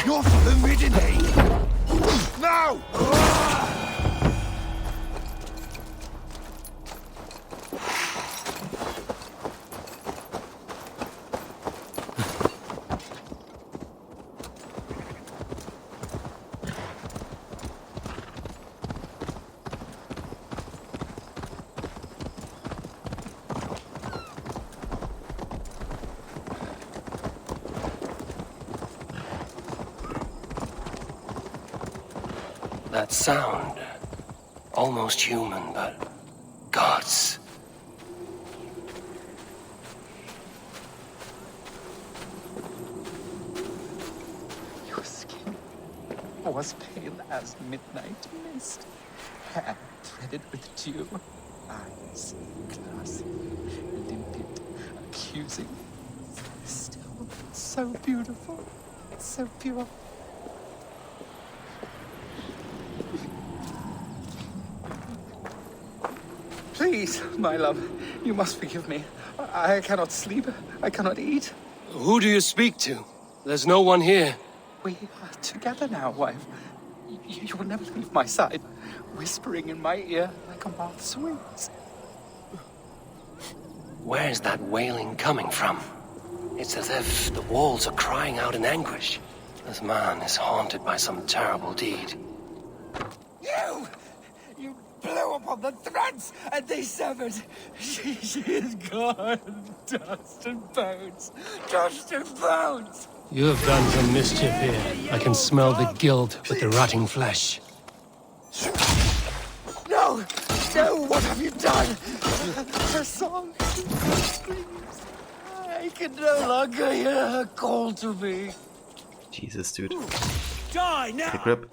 Speaker 13: You're following me today! No!
Speaker 2: That sound. Almost human, but gods.
Speaker 20: Your skin was pale as midnight mist, hair threaded with dew, eyes glassy, limpid, accusing, still so beautiful, so pure. Please, my love, you must forgive me. I cannot sleep. I cannot eat.
Speaker 2: Who do you speak to? There's no one here.
Speaker 20: We are together now, wife. You will never leave my side, whispering in my ear like a moth's wings.
Speaker 2: Where's that wailing coming from? It's as if the walls are crying out in anguish. This man is haunted by some terrible deed.
Speaker 20: You blew upon the threads, and they severed. She is gone. Dust and bones. Dust and bones.
Speaker 2: You have done some mischief here. I can smell the guilt with the rotting flesh.
Speaker 20: No! No! What have you done? Her song, her screams. I can no longer hear her call to me.
Speaker 1: Jesus, dude.
Speaker 7: Die now!
Speaker 1: Take a grip.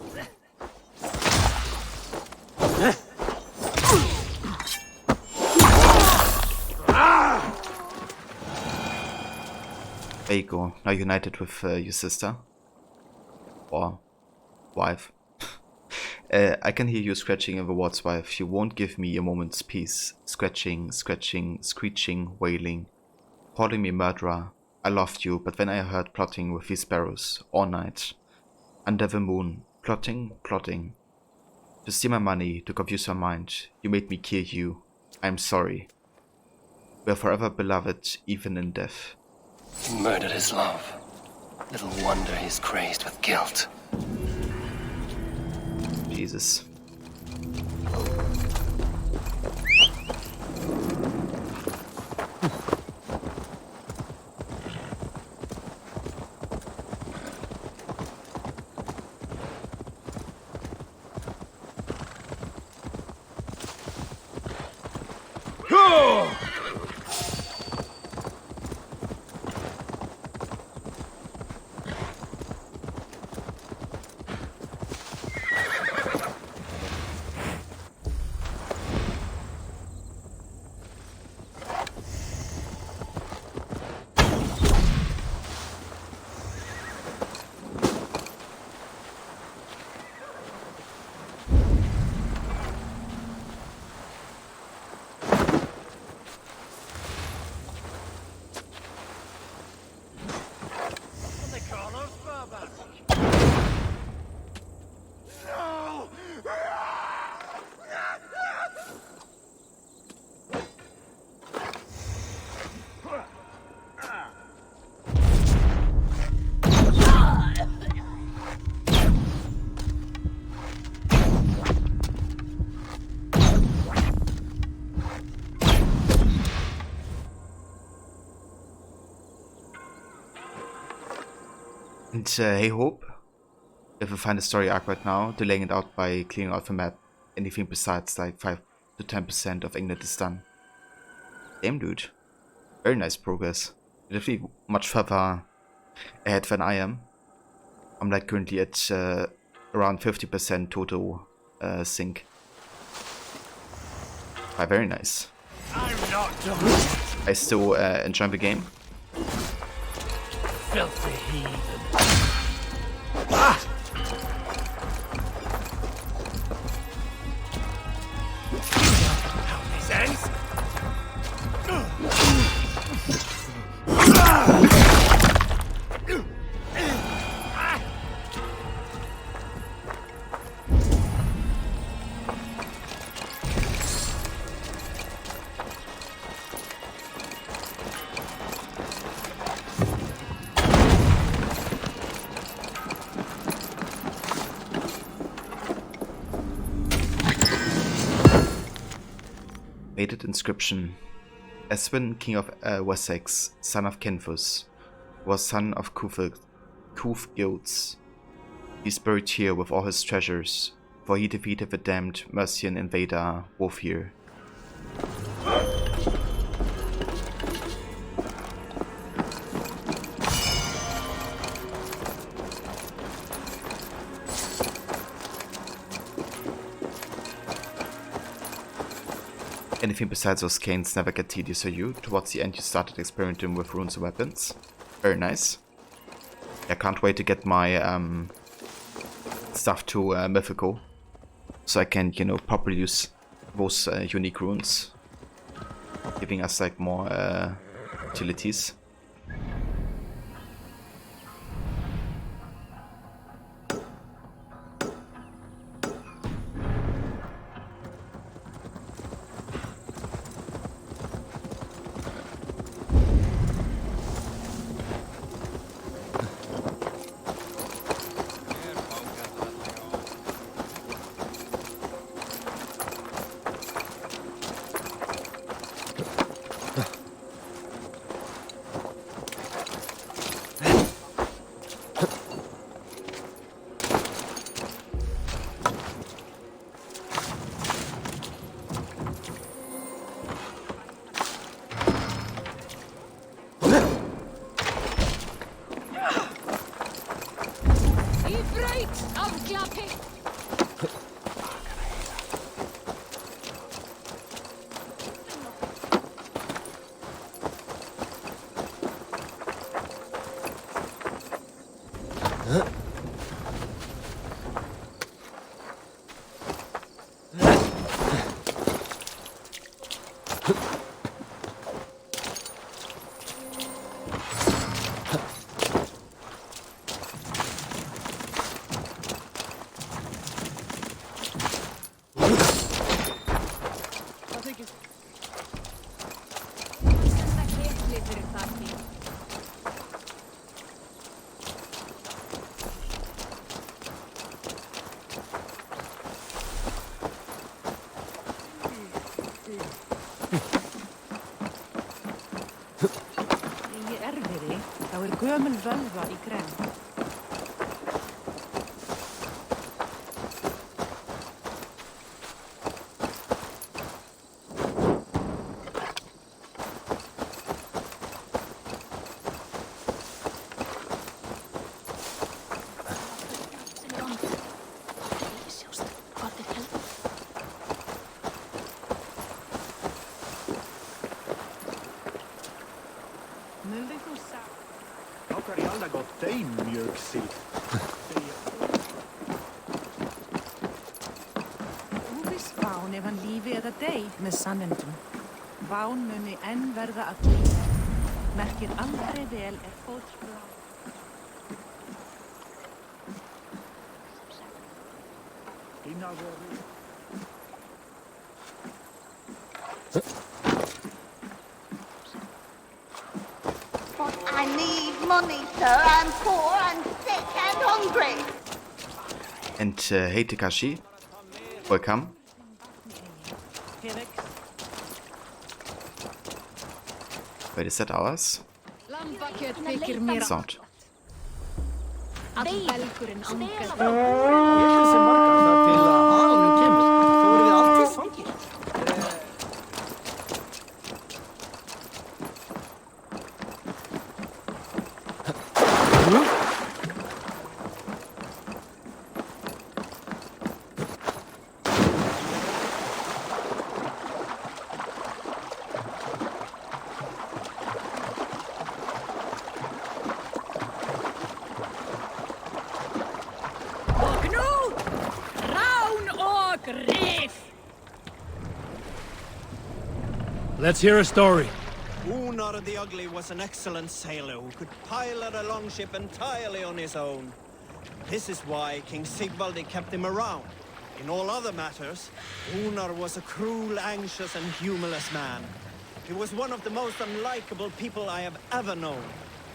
Speaker 1: There you go. Now united with your sister. Or wife. I can hear you scratching in the ward's wife. You won't give me a moment's peace. Scratching, scratching, screeching, wailing. Calling me murderer. I loved you, but then I heard plotting with these sparrows. All night. Under the moon. Plotting, plotting. To steal my money, to confuse my mind. You made me kill you. I am sorry. We are forever beloved, even in death.
Speaker 2: He murdered his love. Little wonder he's crazed with guilt.
Speaker 1: Jesus. And hey Hope, if we find a story arc right now, delaying it out by clearing out the map, anything besides like 5 to 10% of England is done. Damn dude, very nice progress. You're definitely much further ahead than I am. I'm like currently at around 50% total sync. Very nice.
Speaker 7: I'm not done.
Speaker 1: I still enjoy the game.
Speaker 7: Filthy heathen. Ah! How this ends?
Speaker 1: Faded inscription. Eswin, king of Wessex, son of Kenfus, was son of Cúfgilds. He is buried here with all his treasures, for he defeated the damned Mercian invader Wulfhere. Anything besides those canes never get tedious for you. Towards the end you started experimenting with runes and weapons. Very nice. I can't wait to get my stuff to mythical. So I can, you know, properly use those unique runes. Giving us like more utilities.
Speaker 12: og gömul völva í grenn.
Speaker 8: Har i alla gått dig mjölksill?
Speaker 12: Óviss Ván ef hann lífi eða dey með sannindum. Ván muni enn verða að lífi. Merkir aldrei vel fótspor.
Speaker 21: I need money, sir. I'm poor and sick and hungry.
Speaker 1: And hey Takashi, welcome. Wait, is that ours? Sound.
Speaker 7: Let's hear a story.
Speaker 22: Unar the Ugly was an excellent sailor who could pilot a longship entirely on his own. This is why King Sigvaldi kept him around. In all other matters, Unar was a cruel, anxious and humorless man. He was one of the most unlikable people I have ever known.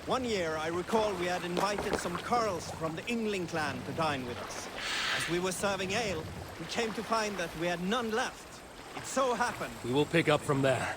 Speaker 22: One year, I recall we had invited some Carls from the Yngling clan to dine with us. As we were serving ale, we came to find that we had none left. It so happened.
Speaker 7: We will pick up from there.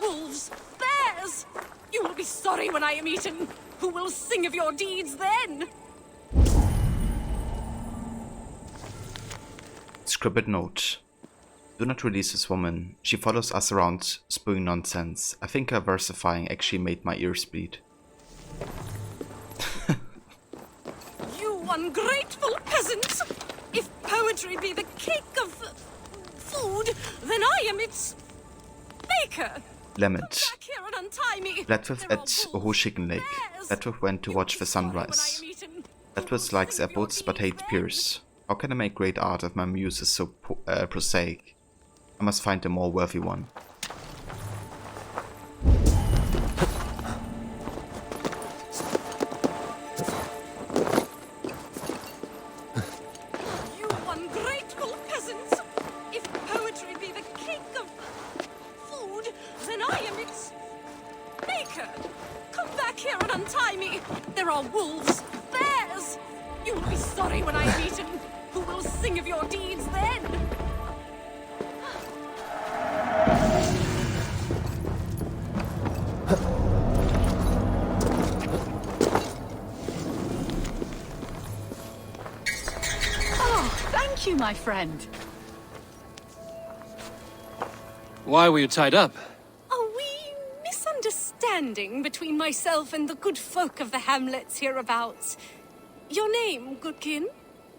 Speaker 6: Wolves, bears! You will be sorry when I am eaten. Who will sing of your deeds then?
Speaker 1: Scribbled note. Do not release this woman. She follows us around spewing nonsense. I think her versifying actually made my ears bleed.
Speaker 6: You ungrateful peasants! If poetry be the cake of food, then I am its baker.
Speaker 1: Lament. Bladworth at Ohoshiken Lake. Bladworth went to watch the sunrise. Bladworth likes apples but hates pears. How can I make great art if my muse is so prosaic? I must find a more worthy one.
Speaker 6: There are wolves, bears! You will be sorry when I am eaten. Who will sing of your deeds then?
Speaker 12: Oh, thank you, my friend.
Speaker 2: Why were you tied up?
Speaker 4: A wee misunderstanding between myself and the good folk of the hamlets hereabouts. Your name, goodkin?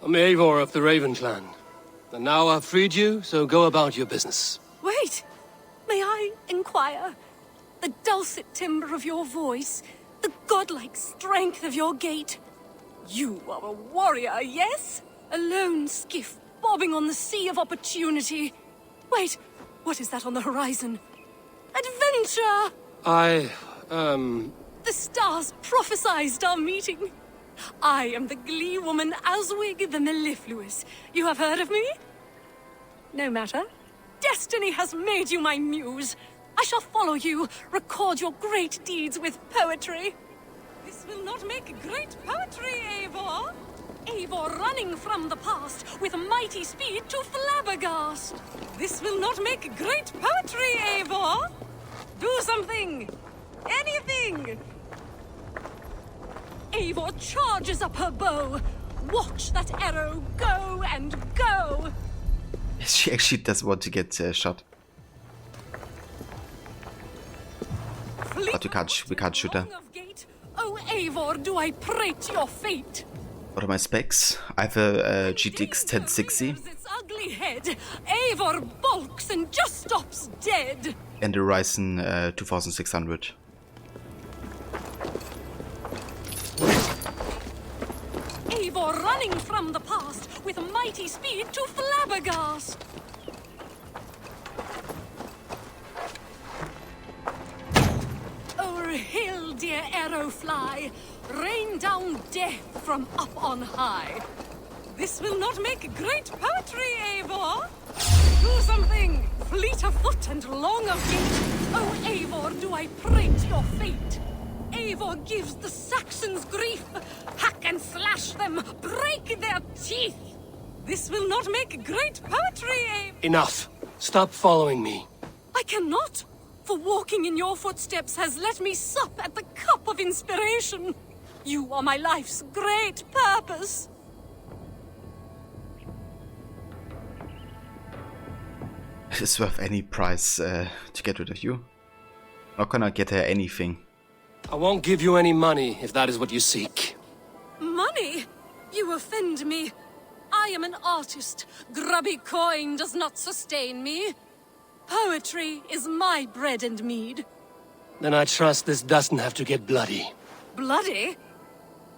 Speaker 2: I'm Eivor of the Raven Clan. And now I've freed you, so go about your business.
Speaker 4: Wait, may I inquire? The dulcet timbre of your voice, the godlike strength of your gait. You are a warrior, yes? A lone skiff bobbing on the sea of opportunity. Wait, what is that on the horizon? Adventure! The stars prophesized our meeting. I am the glee woman Aswig the Mellifluous. You have heard of me? No matter. Destiny has made you my muse. I shall follow you, record your great deeds with poetry. This will not make great poetry, Eivor. Eivor running from the past with mighty speed to flabbergast. This will not make great poetry, Eivor. Do something. Anything. Eivor charges up her bow. Watch that arrow go and go.
Speaker 1: She actually does want to get shot. But we can't shoot her.
Speaker 4: Oh, Eivor, do I prate your fate?
Speaker 1: What are my specs? I have a GTX 1060.
Speaker 4: Its ugly head. Eivor bulks and just stops dead.
Speaker 1: And a Ryzen 2600.
Speaker 4: Eivor running from the past with mighty speed to flabbergast. O'er hill, dear arrow fly, rain down death from up on high. This will not make great poetry, Eivor. Do something, fleet of foot and long of gait. Oh, Eivor, do I prate your fate? Eivor gives the Saxons grief. Hack and slash them, break their teeth. This will not make great poetry, Eivor.
Speaker 2: Enough. Stop following me.
Speaker 4: I cannot, for walking in your footsteps has let me sup at the cup of inspiration. You are my life's great purpose.
Speaker 1: It's worth any price to get rid of you. Not gonna get her anything.
Speaker 2: I won't give you any money if that is what you seek.
Speaker 4: Money? You offend me. I am an artist. Grubby coin does not sustain me. Poetry is my bread and mead.
Speaker 2: Then I trust this doesn't have to get bloody.
Speaker 4: Bloody?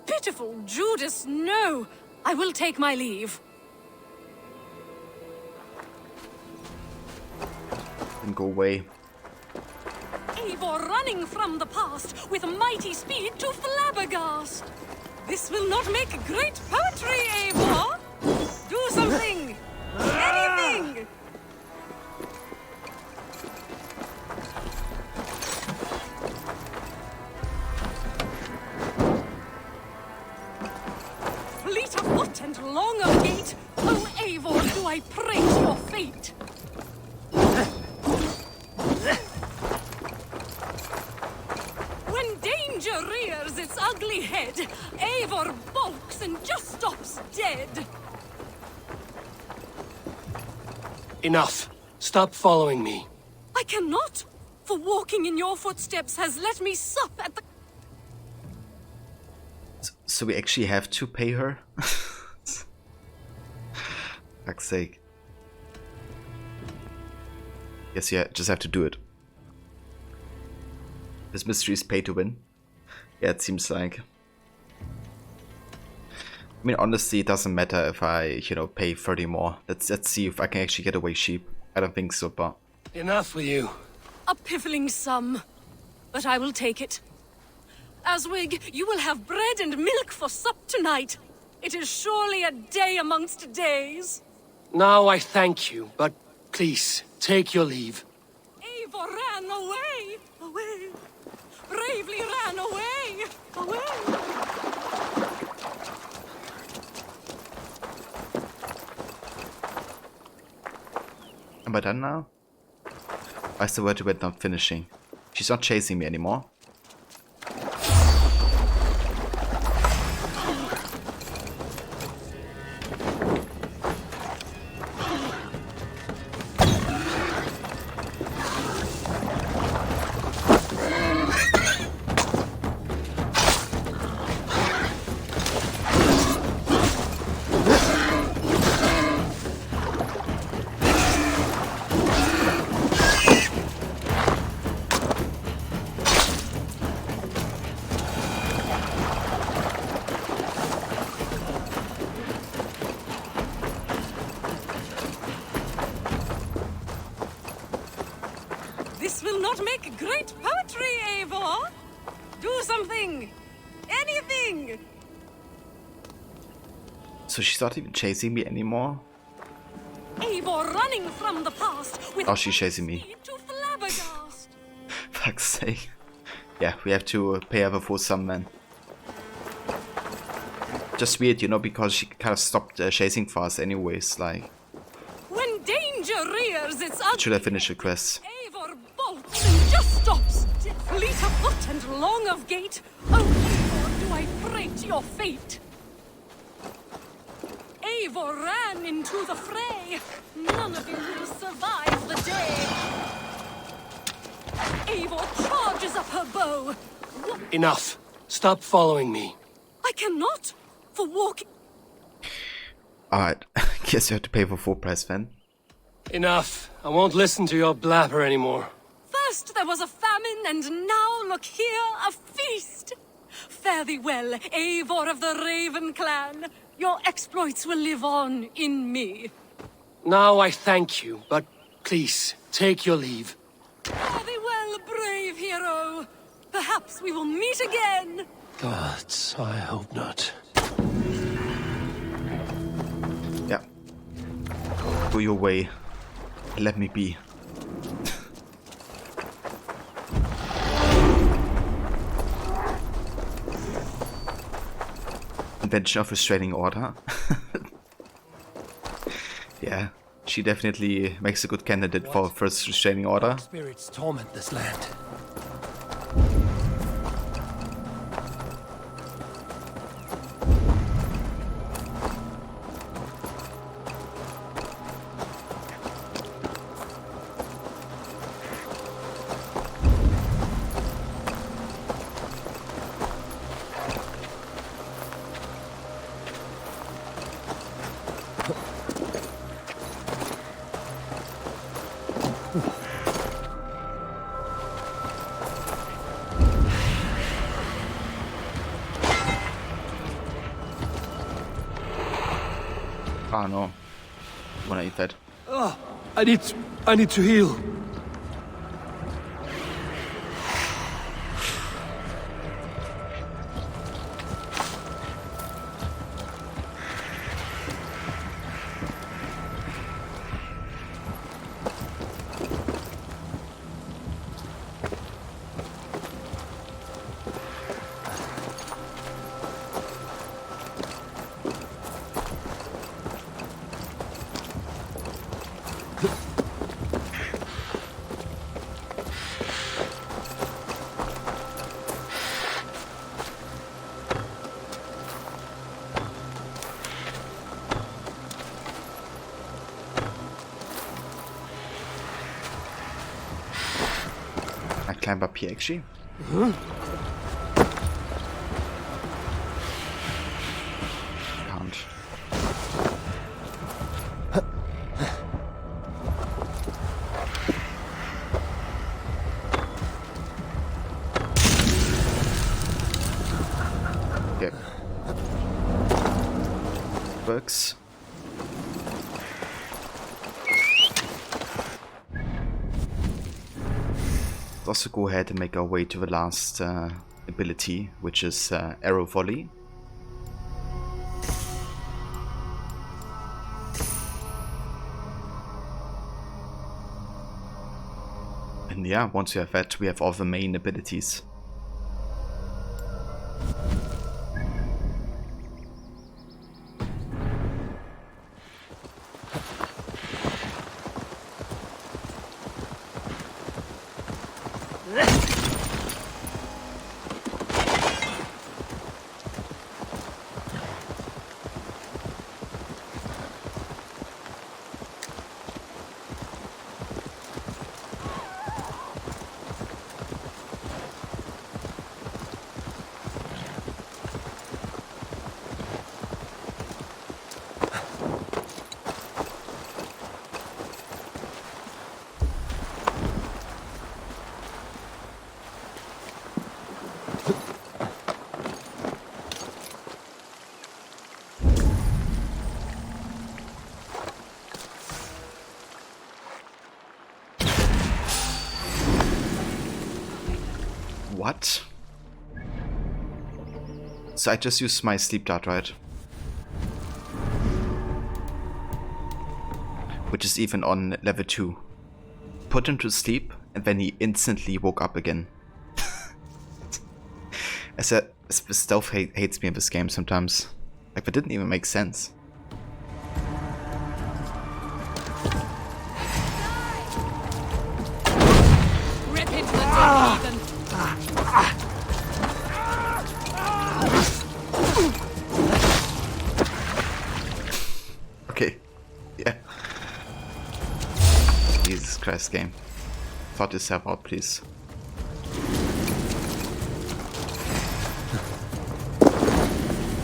Speaker 4: Pitiful Judas, no. I will take my leave.
Speaker 1: And go away.
Speaker 4: Eivor running from the past with mighty speed to flabbergast. This will not make great poetry, Eivor. Do something. Anything. Fleet of foot and long of gait. Oh, Eivor, do I prate your fate? When danger rears its ugly head, Eivor bulks and just stops dead.
Speaker 2: Enough. Stop following me.
Speaker 4: I cannot, for walking in your footsteps has let me sup at the...
Speaker 1: So we actually have to pay her? Fuck's sake. Guess yeah, just have to do it. This mystery is pay to win. Yeah, it seems like. I mean, honestly, it doesn't matter if I, pay 30 more. Let's see if I can actually get away cheap. I don't think so, but...
Speaker 2: Enough with you.
Speaker 4: A piffling sum, but I will take it. Aswig, you will have bread and milk for sup tonight. It is surely a day amongst days.
Speaker 2: Now I thank you, but please, take your leave.
Speaker 4: Eivor ran away, away. Bravely ran away, away.
Speaker 1: Am I done now? Why is the word to bed not finishing? She's not chasing me anymore.
Speaker 4: This will not make great poetry, Eivor. Do something. Anything.
Speaker 1: So she's not even chasing me anymore?
Speaker 4: Eivor running from the past with
Speaker 1: Oh, she's chasing me.
Speaker 4: to flabbergast.
Speaker 1: Fuck's sake. Yeah, we have to pay her for some man. Just weird, you know, because she kind of stopped chasing for us anyways, like...
Speaker 4: When danger rears its ugly,
Speaker 1: Should I finish the quest?
Speaker 4: Eivor bolts and just stops. Fleet of foot and long of gait. Oh, Eivor, do I prate your fate? Eivor ran into the fray. None of you will survive the day. Eivor charges up her bow.
Speaker 2: Enough. Stop following me.
Speaker 4: I cannot. For walking.
Speaker 1: Alright, guess you have to pay for full price then.
Speaker 2: Enough. I won't listen to your blabber anymore.
Speaker 4: First there was a famine, and now look here, a feast. Fare thee well, Eivor of the Raven clan. Your exploits will live on in me.
Speaker 2: Now I thank you, but please, take your leave.
Speaker 4: Fare thee well, brave hero. Perhaps we will meet again.
Speaker 2: Gods, I hope not.
Speaker 1: Yeah. Go your way. Let me be. Invention of restraining order. Yeah, she definitely makes a good candidate for first restraining order.
Speaker 7: Spirits torment this land.
Speaker 1: Ah no. Wanna eat that?
Speaker 7: Oh, I need to heal.
Speaker 1: I climb up here actually. Can't. Okay. Works. Let's also go ahead and make our way to the last ability, which is arrow volley. And yeah, once we have that, we have all the main abilities. What? So I just used my sleep dart, right? Which is even on level 2. Put him to sleep, and then he instantly woke up again. I said, stealth hates me in this game sometimes. Like, that didn't even make sense.
Speaker 6: Rip into the door, Ethan.
Speaker 1: Okay. Yeah. Jesus Christ, game. Sort yourself out, please.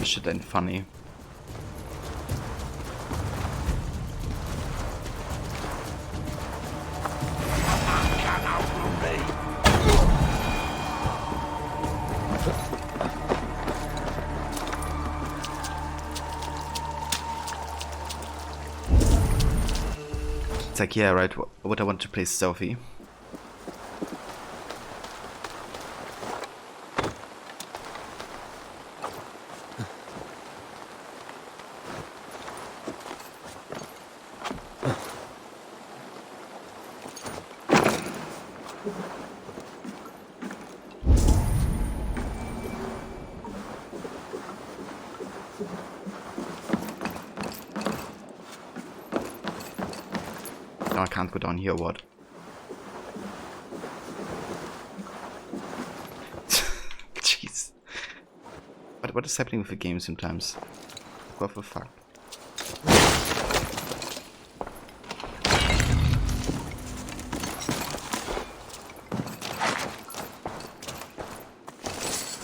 Speaker 1: Shit ain't funny. It's like, yeah, right, what I want to play stealthy. No, I can't go down here, what? Jeez. What is happening with the game sometimes? What the fuck?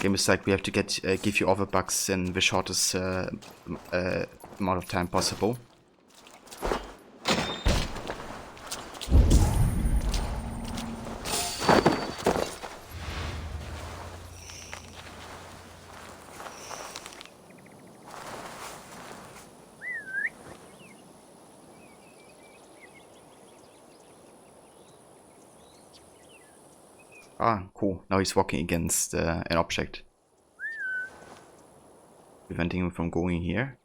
Speaker 1: Game is like, we have to give you all the bugs in the shortest amount of time possible. Ah, cool. Now he's walking against an object. Preventing him from going here.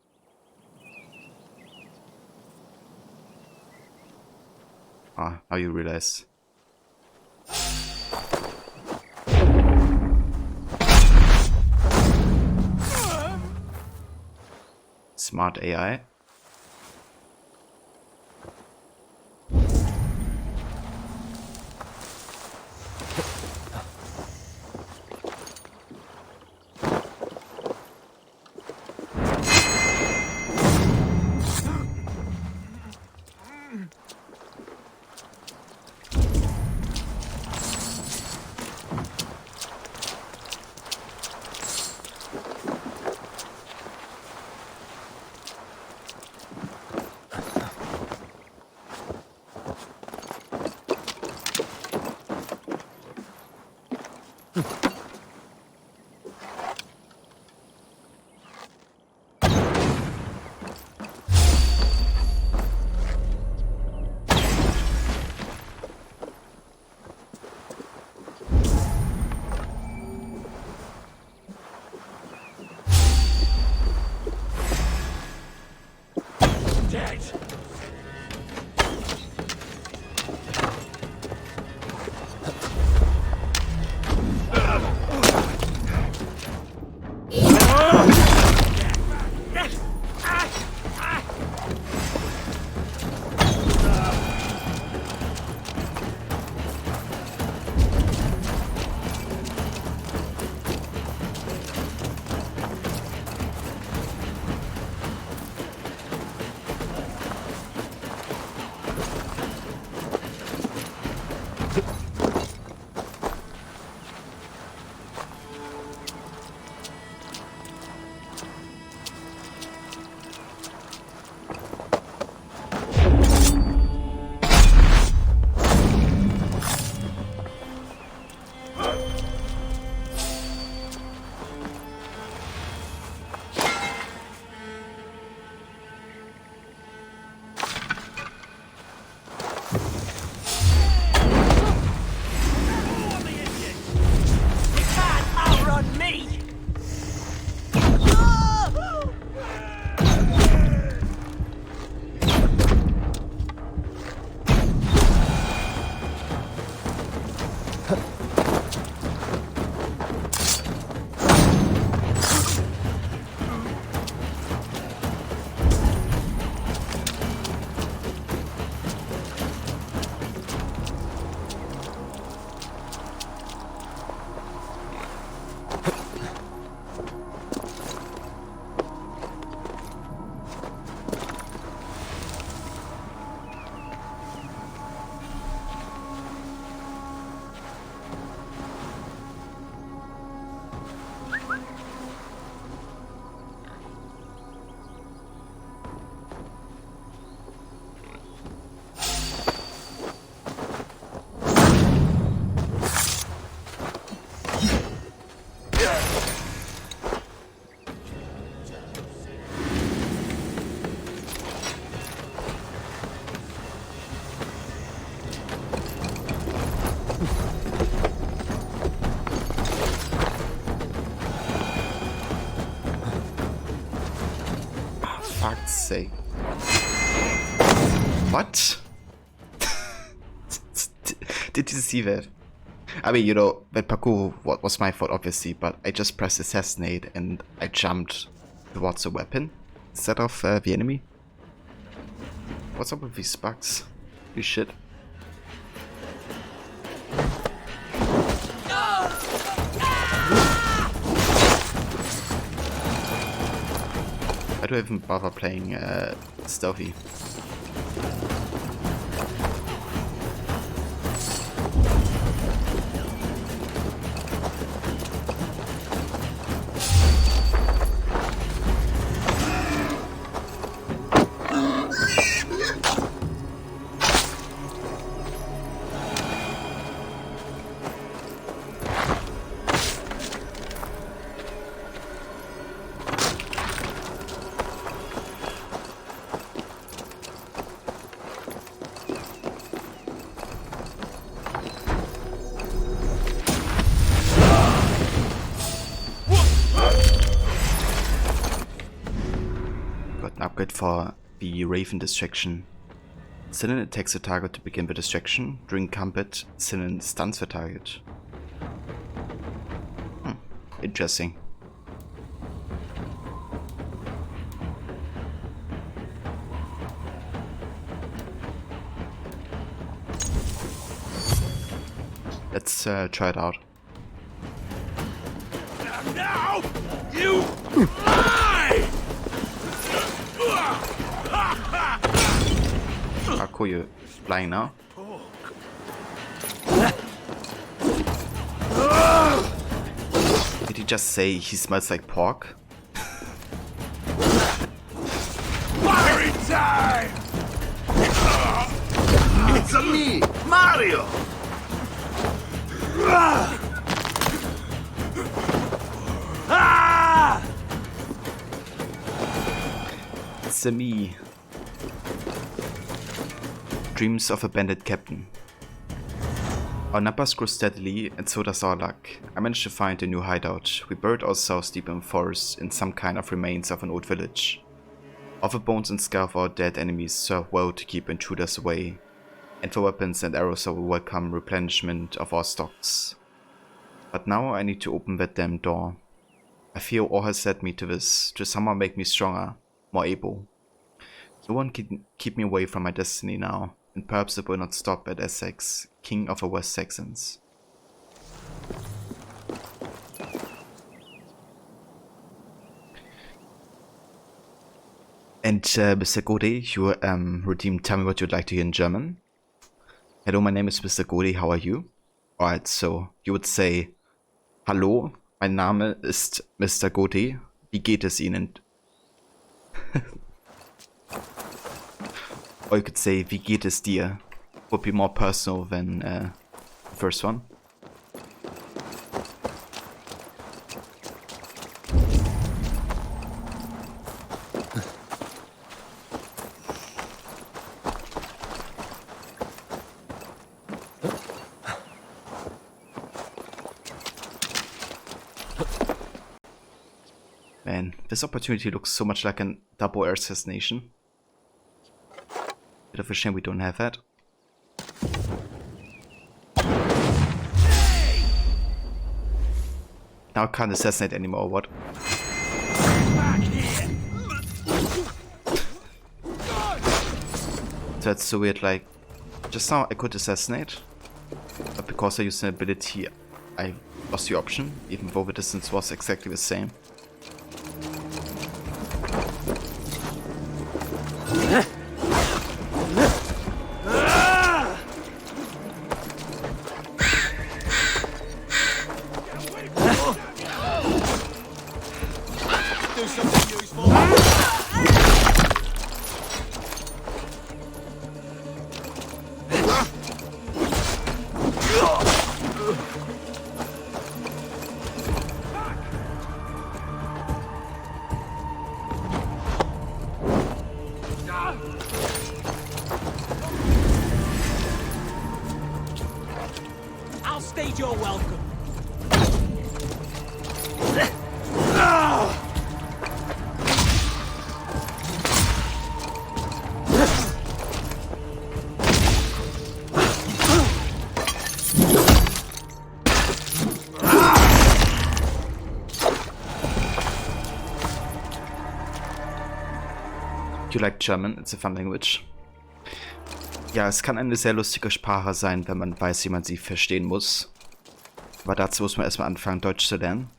Speaker 1: Ah, now you realize. Smart AI. sake. What? Did you see that? I mean, you know, that parkour was my fault, obviously, but I just pressed assassinate and I jumped towards the weapon instead of the enemy. What's up with these bugs? Holy shit. Why do I even bother playing stealthy? Upgrade for the Raven distraction. Sinan attacks the target to begin the distraction. During combat, Sinan stuns the target. Interesting. Let's try it out.
Speaker 7: Now you lie!
Speaker 1: How cool, you flying now? Did he just say he smells like pork?
Speaker 7: Fiery time! It's a me, Mario!
Speaker 1: It's a me. Dreams of a bandit captain. Our numbers grew steadily, and so does our luck. I managed to find a new hideout. We buried ourselves deep in the forest in some kind of remains of an old village. All the bones and scars of our dead enemies serve well to keep intruders away, and for weapons and arrows I will welcome replenishment of our stocks. But now I need to open that damn door. I feel all has led me to this, to somehow make me stronger, more able. No one can keep me away from my destiny now, and perhaps it will not stop at Essex, King of the West Saxons. And Mr. Gode, you redeemed Tell Me What You'd Like to Hear in German. Hello, my name is Mr. Gode, how are you? Alright, so you would say, Hallo, mein Name ist Mr. Gode, wie geht es Ihnen? Or you could say, wie geht es dir? Would be more personal than the first one. Man, this opportunity looks so much like a double air assassination. Bit of a shame we don't have that. Now I can't assassinate anymore, or what? That's so weird, like, just now I could assassinate, but because I used an ability, I lost the option, even though the distance was exactly the same.
Speaker 22: I'll stage your welcome.
Speaker 1: You like German? It's a fun language. Ja, es kann eine sehr lustige Sprache sein, wenn man weiß, wie man sie verstehen muss. Aber dazu muss man erstmal anfangen, Deutsch zu lernen.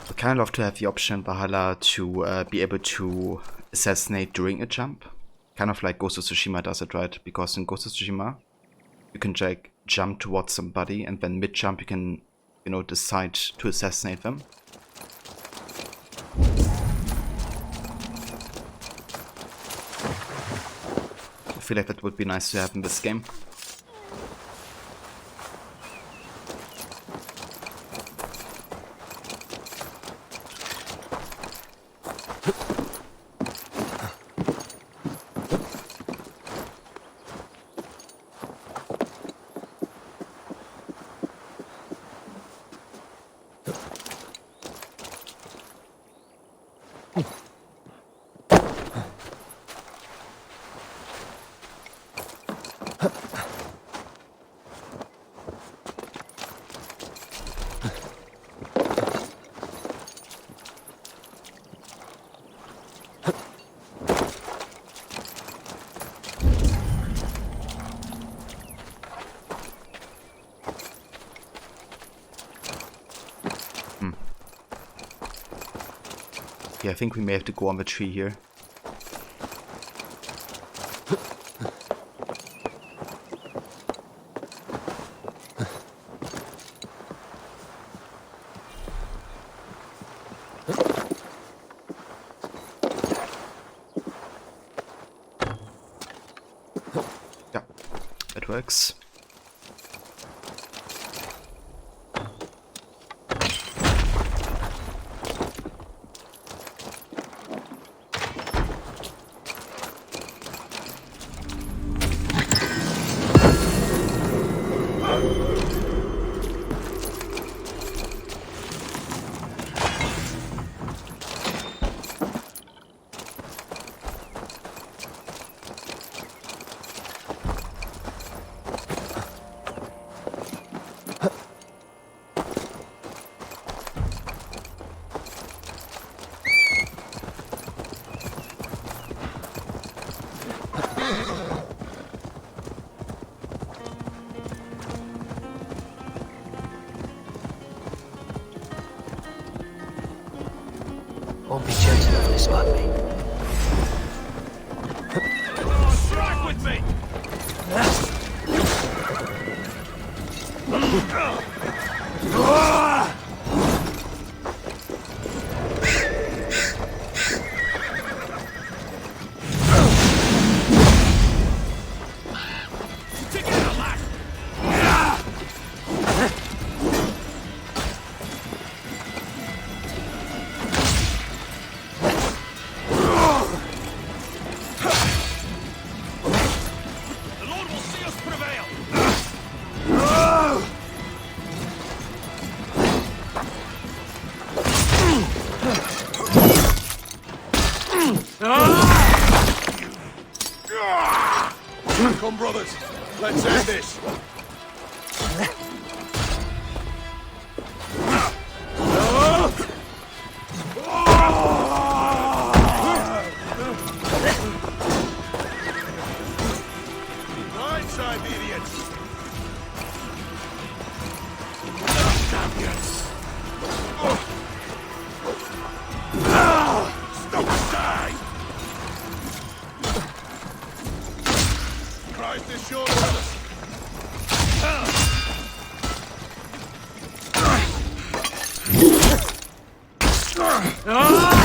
Speaker 1: I kind of love to have the option in Valhalla to be able to assassinate during a jump. Kind of like Ghost of Tsushima does it, right? Because in Ghost of Tsushima, you can jump towards somebody and then mid-jump you can, you know, decide to assassinate them. I feel like that would be nice to have in this game. Yeah, I think we may have to go on the tree here. Yeah, it works.
Speaker 2: Won't be gentle if they spot me.
Speaker 7: Strike with me!
Speaker 11: Come, brothers. Let's end this. Blindside, idiots. Champions. Stop aside. Christ is sure with us. Ah!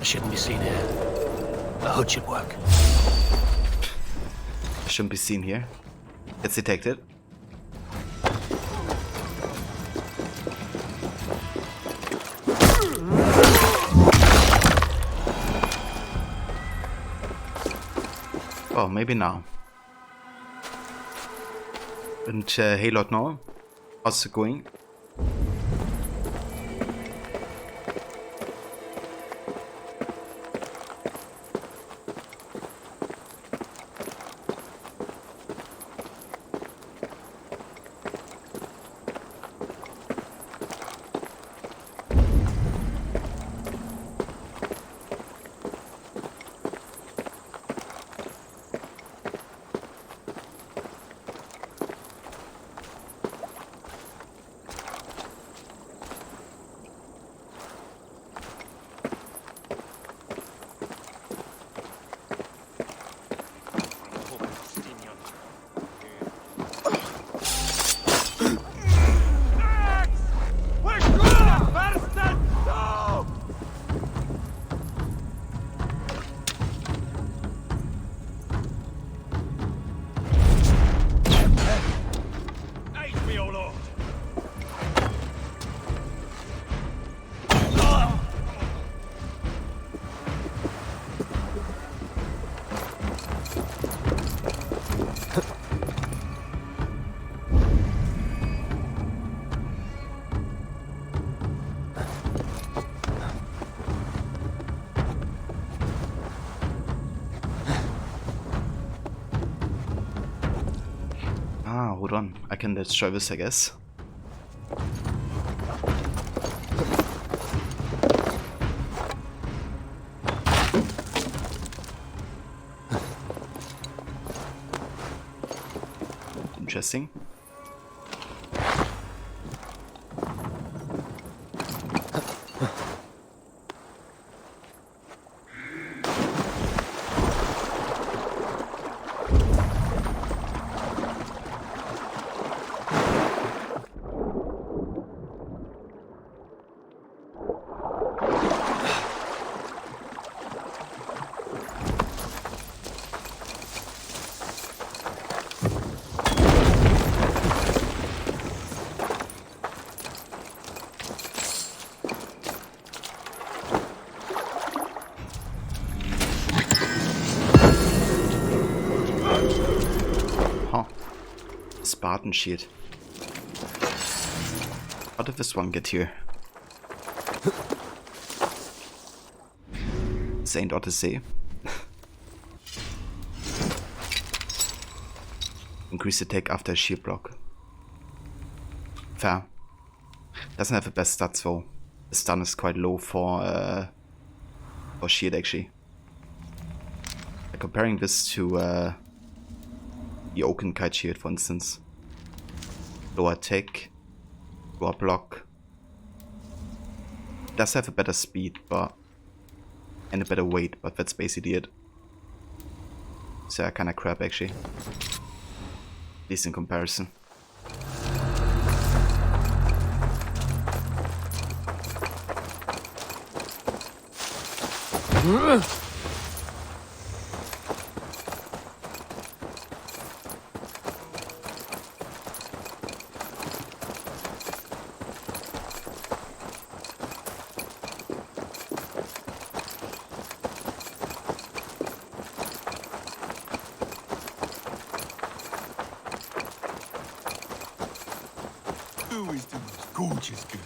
Speaker 2: Shouldn't be seen here. The hood should work.
Speaker 1: Shouldn't be seen here. It's detected. Oh, maybe now. And hey Lord Noel, how's it going? Ah, hold on. I can destroy this, I guess. Interesting. Spartan shield. How did this one get here? This ain't ought to say. Increase attack after a shield block. Fair. Doesn't have the best stats though. The stun is quite low for shield actually. Like comparing this to the Oaken Kite shield for instance. Lower attack, lower block. Does have a better speed, but and a better weight, but that's basically it. So yeah, kinda crap actually. At least in comparison.
Speaker 3: Who is the most gorgeous girl?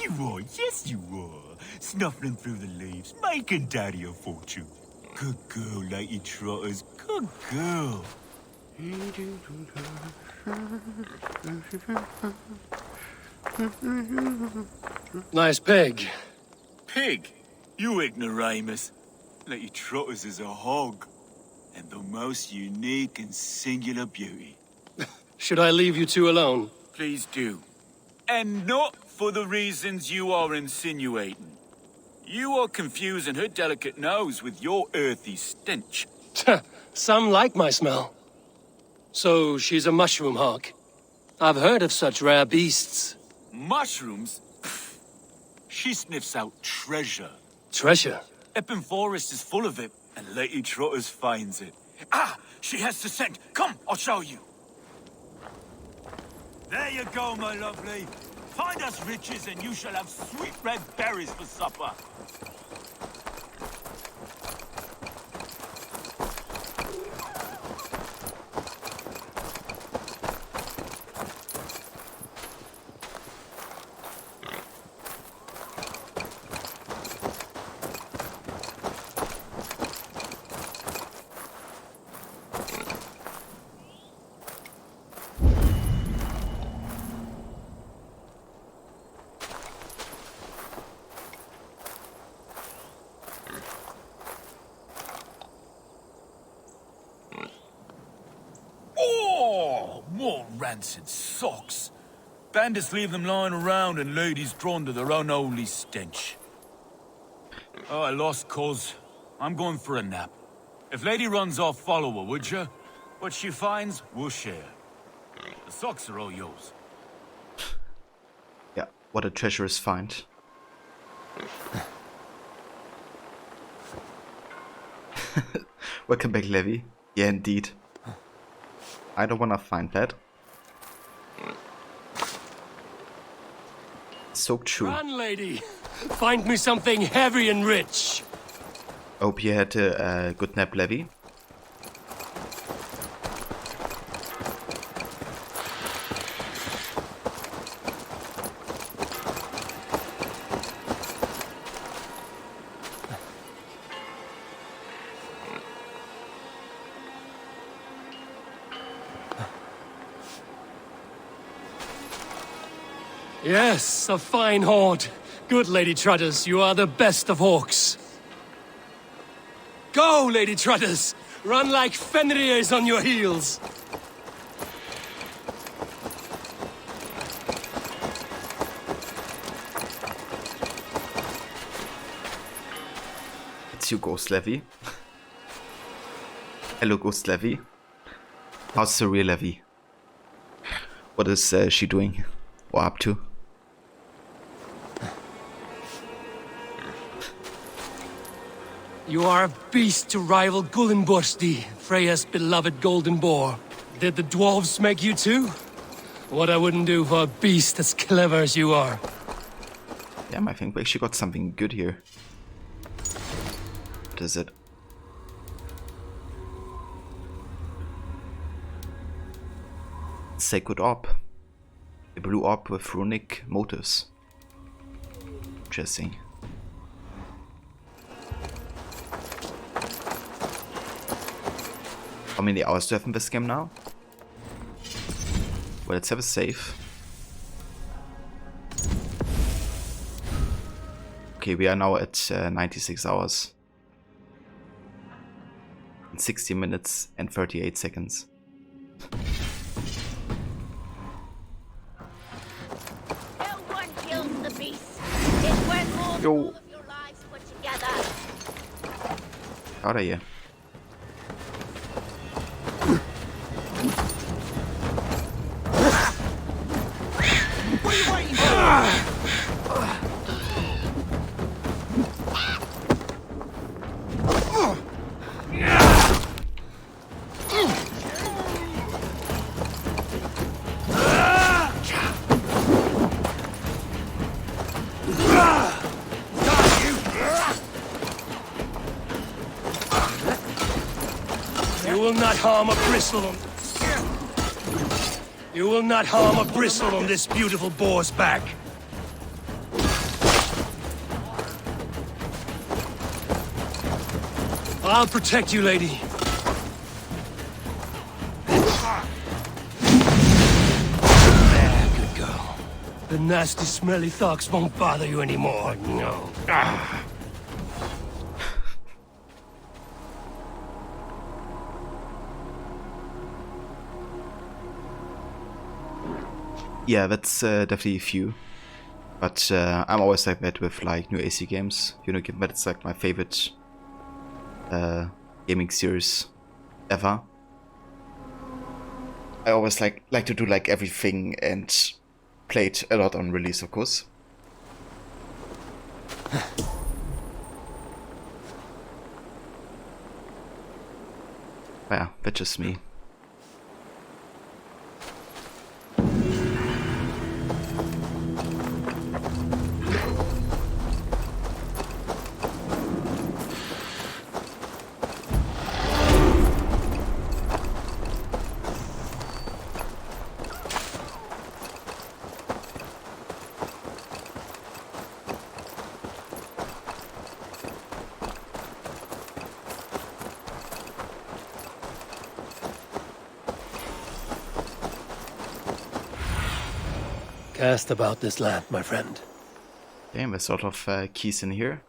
Speaker 3: You are, yes you are. Snuffling through the leaves, making daddy a fortune. Good girl, Lady Trotters, good girl.
Speaker 2: Nice pig.
Speaker 3: Pig? You ignoramus. Lady Trotters is a hog. And the most unique and singular beauty.
Speaker 2: Should I leave you two alone?
Speaker 3: Please do. And not for the reasons you are insinuating. You are confusing her delicate nose with your earthy stench.
Speaker 2: Some like my smell. So she's a mushroom hog. I've heard of such rare beasts.
Speaker 3: Mushrooms? Pfft. She sniffs out treasure.
Speaker 2: Treasure?
Speaker 3: Epping Forest is full of it, and Lady Trotters finds it. Ah! She has the scent! Come, I'll show you! There you go, my lovely. Find us riches and you shall have sweet red berries for supper. Oh, more rancid socks. Bandits leave them lying around and ladies drawn to their unholy stench. Oh, I lost cause. I'm going for a nap. If lady runs off, follow her, would you? What she finds, we'll share. The socks are all yours.
Speaker 1: Yeah, what a treacherous find. Welcome back, Levy. Yeah, indeed. I don't wanna find that. So true.
Speaker 2: Run, lady! Find me something heavy and rich!
Speaker 1: Hope you had a good nap, Levy.
Speaker 2: Yes, a fine horde. Good, Lady Trotters, you are the best of hawks. Go, Lady Trotters! Run like Fenriers on your heels!
Speaker 1: It's you, Ghost Levy. Hello, Ghost Levy. How's the real Levy? What is she doing? Or up to?
Speaker 2: You are a beast to rival Gullinborsti, Freya's beloved golden boar. Did the dwarves make you too? What I wouldn't do for a beast as clever as you are.
Speaker 1: Damn, I think we actually got something good here. What is it? Sacred Orb. A blue orb with runic motifs. Interesting. How many hours do I have in this game now? Well, let's have a save. Okay, we are now at 96 hours. In 60 minutes and 38 seconds. Yo. Out of here.
Speaker 20: What are you waiting for?
Speaker 2: You will not harm a bristle on... You will not harm a bristle on this beautiful boar's back. I'll protect you, lady.
Speaker 7: The nasty, smelly thugs won't bother you anymore, no. Ah.
Speaker 1: Yeah, that's definitely a few. But I'm always like that with like new AC games. You know, that's like my favorite gaming series ever. I always like to do like everything and play it a lot on release, of course. Yeah, that's just me.
Speaker 2: Cast about this land, my friend.
Speaker 1: Okay, there's sort of keys in here.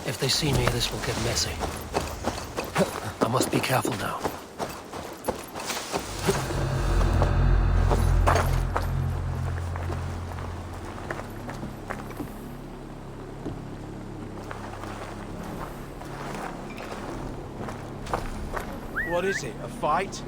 Speaker 2: If they see me, this will get messy. I must be careful now.
Speaker 22: What is it, a fight?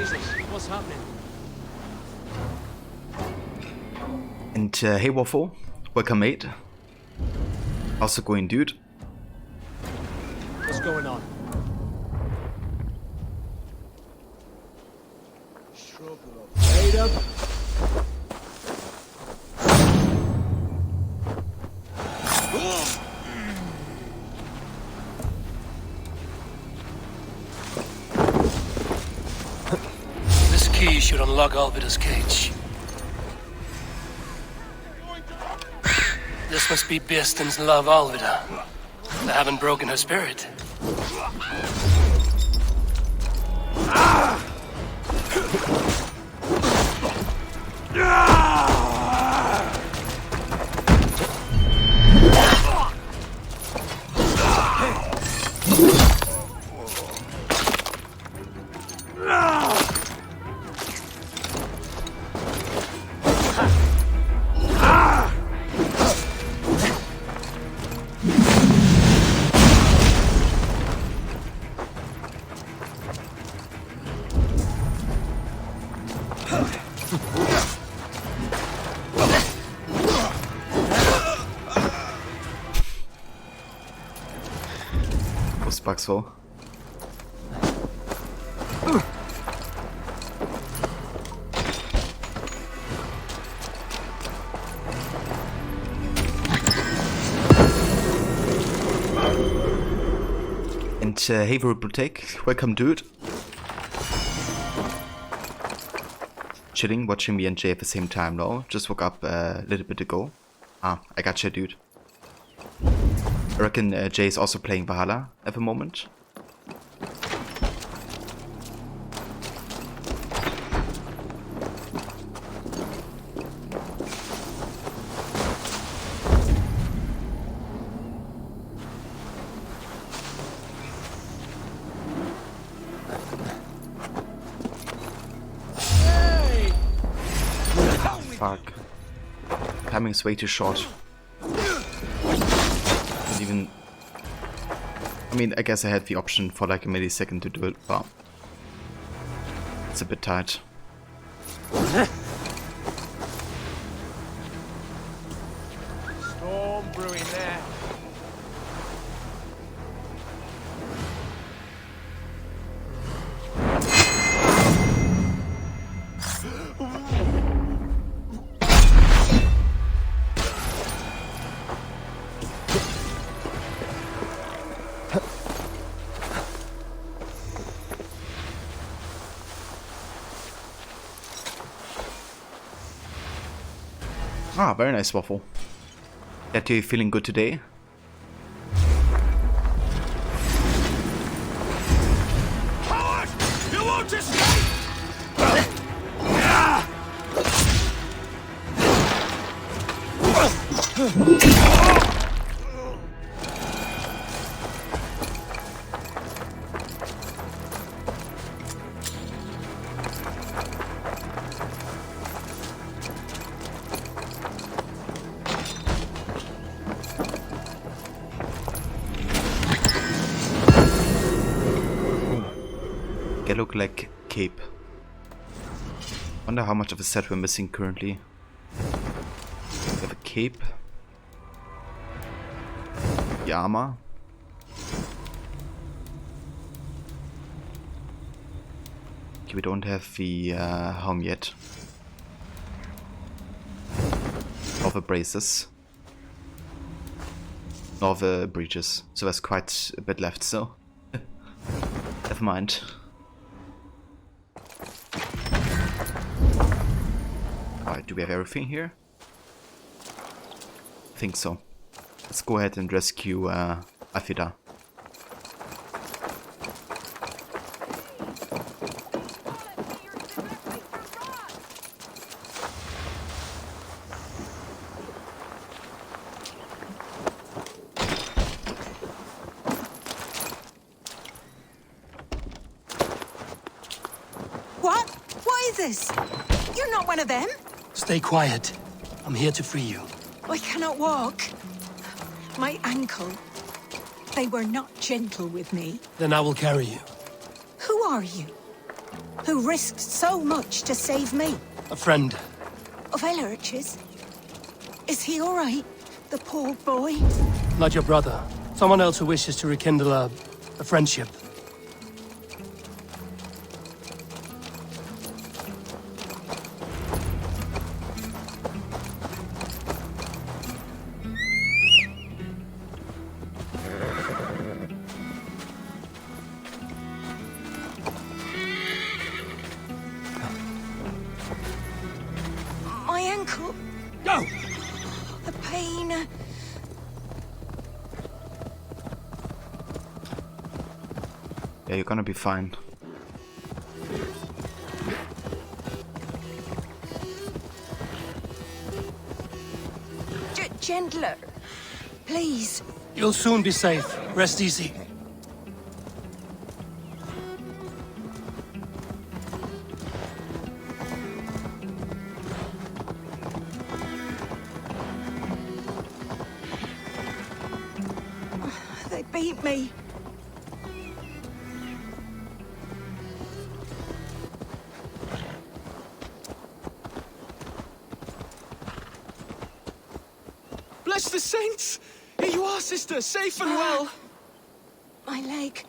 Speaker 22: is it? What's happening?
Speaker 1: And hey Waffle, welcome mate. How's it going, dude?
Speaker 22: What's going on? Wait up.
Speaker 2: This key should unlock Alvida's cage. This must be Birston's love, Alvida. They haven't broken her spirit.
Speaker 1: Was bugs so? And hey Verbotech, welcome dude. Chilling, watching me and Jay at the same time now. Just woke up a little bit ago. Ah, I gotcha dude. I reckon Jay is also playing Valhalla at the moment. Fuck. Timing is way too short. Even, I mean, I guess I had the option for like a millisecond to do it, but it's a bit tight.
Speaker 22: Storm brewing there.
Speaker 1: Ah, very nice Waffle. That you're feeling good today.
Speaker 3: Coward! You won't escape!
Speaker 1: Look like cape. Wonder how much of a set we're missing currently. We have a cape. The armor. Okay, we don't have the helm yet. Nor the braces. Nor the breeches. So there's quite a bit left, so never mind. Alright, do we have everything here? I think so. Let's go ahead and rescue Afida.
Speaker 14: What? What is this? You're not one of them?
Speaker 2: Stay quiet. I'm here to free you.
Speaker 14: I cannot walk. My ankle. They were not gentle with me.
Speaker 2: Then I will carry you.
Speaker 14: Who are you? who risked so much to save me.
Speaker 2: A friend.
Speaker 14: Of Elrich's? Is he all right? The poor boy?
Speaker 2: Not your brother. Someone else who wishes to rekindle a friendship.
Speaker 14: My ankle.
Speaker 2: Go!
Speaker 14: The pain.
Speaker 1: Yeah, you're gonna be fine.
Speaker 14: Gentler. Please.
Speaker 2: You'll soon be safe. Rest easy.
Speaker 14: They beat me.
Speaker 5: Bless the saints! Here you are, sister, safe and well.
Speaker 14: My leg.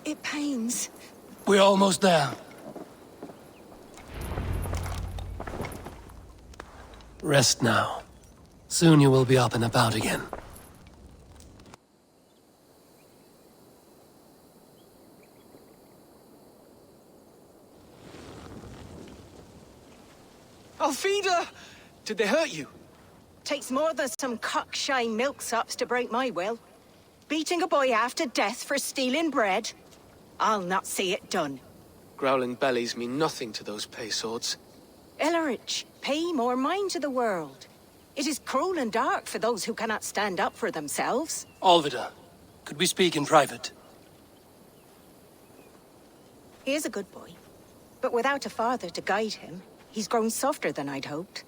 Speaker 14: It pains.
Speaker 2: We're almost there. Rest now. Soon you will be up and about again.
Speaker 5: Alfida! Did they hurt you?
Speaker 14: Takes more than some cockshy milksops to break my will. Beating a boy half to death for stealing bread? I'll not see it done.
Speaker 2: Growling bellies mean nothing to those pay swords.
Speaker 14: Ellerich, pay more mind to the world. It is cruel and dark for those who cannot stand up for themselves.
Speaker 2: Alvida, could we speak in private?
Speaker 14: He is a good boy, but without a father to guide him, he's grown softer than I'd hoped.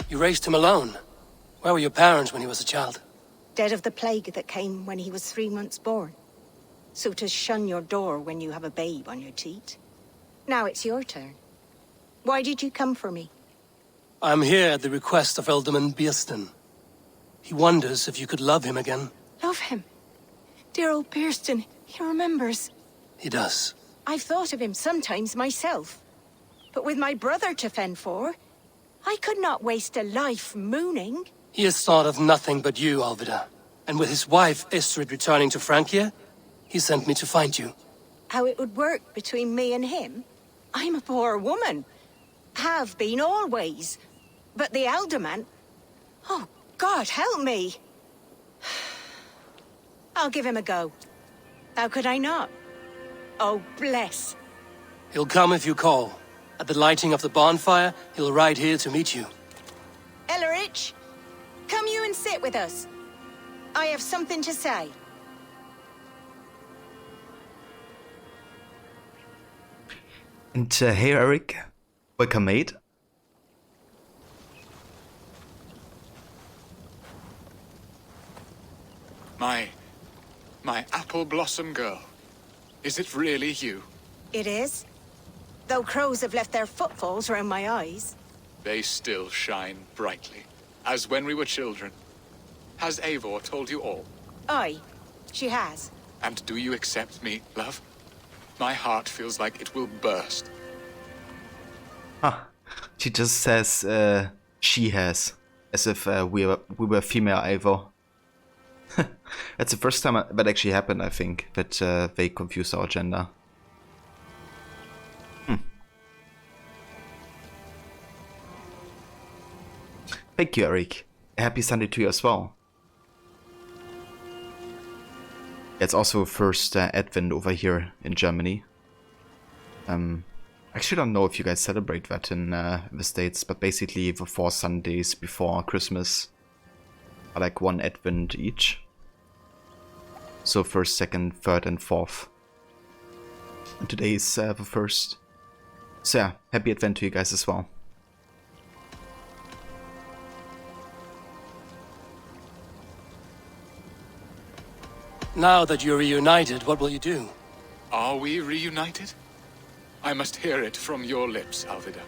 Speaker 2: You raised him alone. Where were your parents when he was a child?
Speaker 14: Dead of the plague that came when he was 3 months born. So to shun your door when you have a babe on your teat. Now it's your turn. Why did you come for me?
Speaker 2: I'm here at the request of Alderman Biersten. He wonders if you could love him again.
Speaker 14: Love him. Dear old Biersten, he remembers.
Speaker 2: He does.
Speaker 14: I've thought of him sometimes myself. But with my brother to fend for, I could not waste a life mooning.
Speaker 2: He has thought of nothing but you, Alvida. And with his wife, Estrid, returning to Francia, he sent me to find you.
Speaker 14: How it would work between me and him? I'm a poor woman. Have been always. But the alderman... Oh, God, help me. I'll give him a go. How could I not? Oh, bless.
Speaker 2: He'll come if you call. At the lighting of the bonfire, he'll ride here to meet you.
Speaker 14: Ellerich, come you and sit with us. I have something to say.
Speaker 1: And hey Eric, welcome mate.
Speaker 10: My apple blossom girl. Is it really you?
Speaker 14: It is. Though crows have left their footfalls around my eyes.
Speaker 10: They still shine brightly, as when we were children. Has Eivor told you all?
Speaker 14: Aye, she has.
Speaker 10: And do you accept me, love? My heart feels like it will burst.
Speaker 1: Huh. She just says she has, as if we were female Eivor. That's the first time that actually happened, I think, that they confused our gender. Thank you, Eric. Happy Sunday to you as well. It's also first Advent over here in Germany. I actually don't know if you guys celebrate that in the States, but basically the 4 Sundays before Christmas are like 1 Advent each. So 1st, 2nd, 3rd and 4th. And today is the 1st. So yeah, happy Advent to you guys as well.
Speaker 2: Now that you're reunited, what will you do?
Speaker 10: Are we reunited? I must hear it from your lips, Alvida.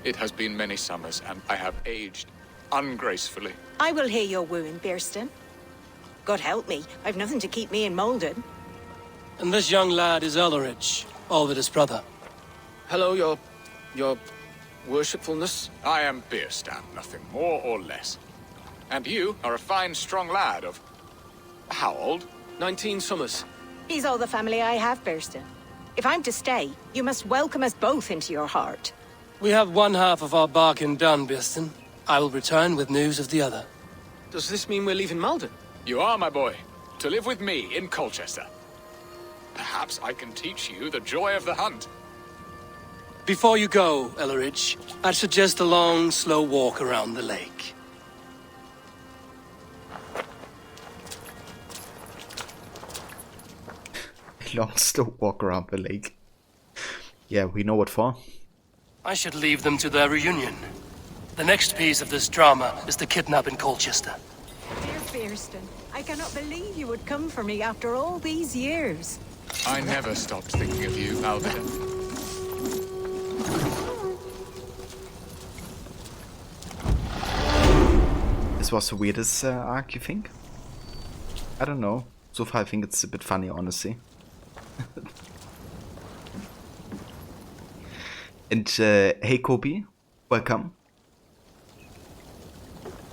Speaker 10: It has been many summers, and I have aged ungracefully.
Speaker 14: I will hear your wooing, Birston. God help me, I've nothing to keep me in Malden.
Speaker 2: And this young lad is Elrich, Alvida's brother.
Speaker 5: Hello, your worshipfulness.
Speaker 10: I am Birstan, nothing more or less. And you are a fine, strong lad of... how old?
Speaker 5: 19 summers.
Speaker 14: He's all the family I have, Birston. If I'm to stay, you must welcome us both into your heart.
Speaker 2: We have one half of our bargain done, Birston. I will return with news of the other.
Speaker 5: Does this mean we're leaving Malden?
Speaker 10: You are, my boy, to live with me in Colchester. Perhaps I can teach you the joy of the hunt.
Speaker 2: Before you go, Elrich, I'd suggest a long, slow walk around the lake.
Speaker 1: Long, slow walk around the lake. Yeah, we know what for.
Speaker 2: I should leave them to their reunion. The next piece of this drama is the kidnap in Colchester.
Speaker 14: Dear Birston, I cannot believe you would come for me after all these years.
Speaker 10: I never stopped thinking of you, Alvida.
Speaker 1: This was the weirdest arc, you think? I don't know. So far I think it's a bit funny, honestly. And hey Kobe, welcome.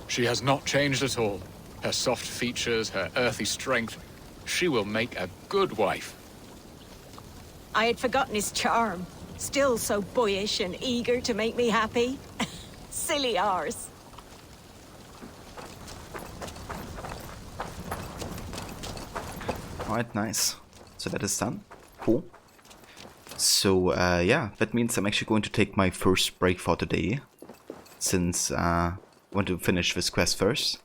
Speaker 10: She has not changed at all. Her soft features, her earthy strength. She will make a good wife.
Speaker 14: I had forgotten his charm. Still so boyish and eager to make me happy. Silly ours.
Speaker 1: Alright, nice. So that is done. Cool. So yeah, that means I'm actually going to take my first break for today, since I want to finish this quest first.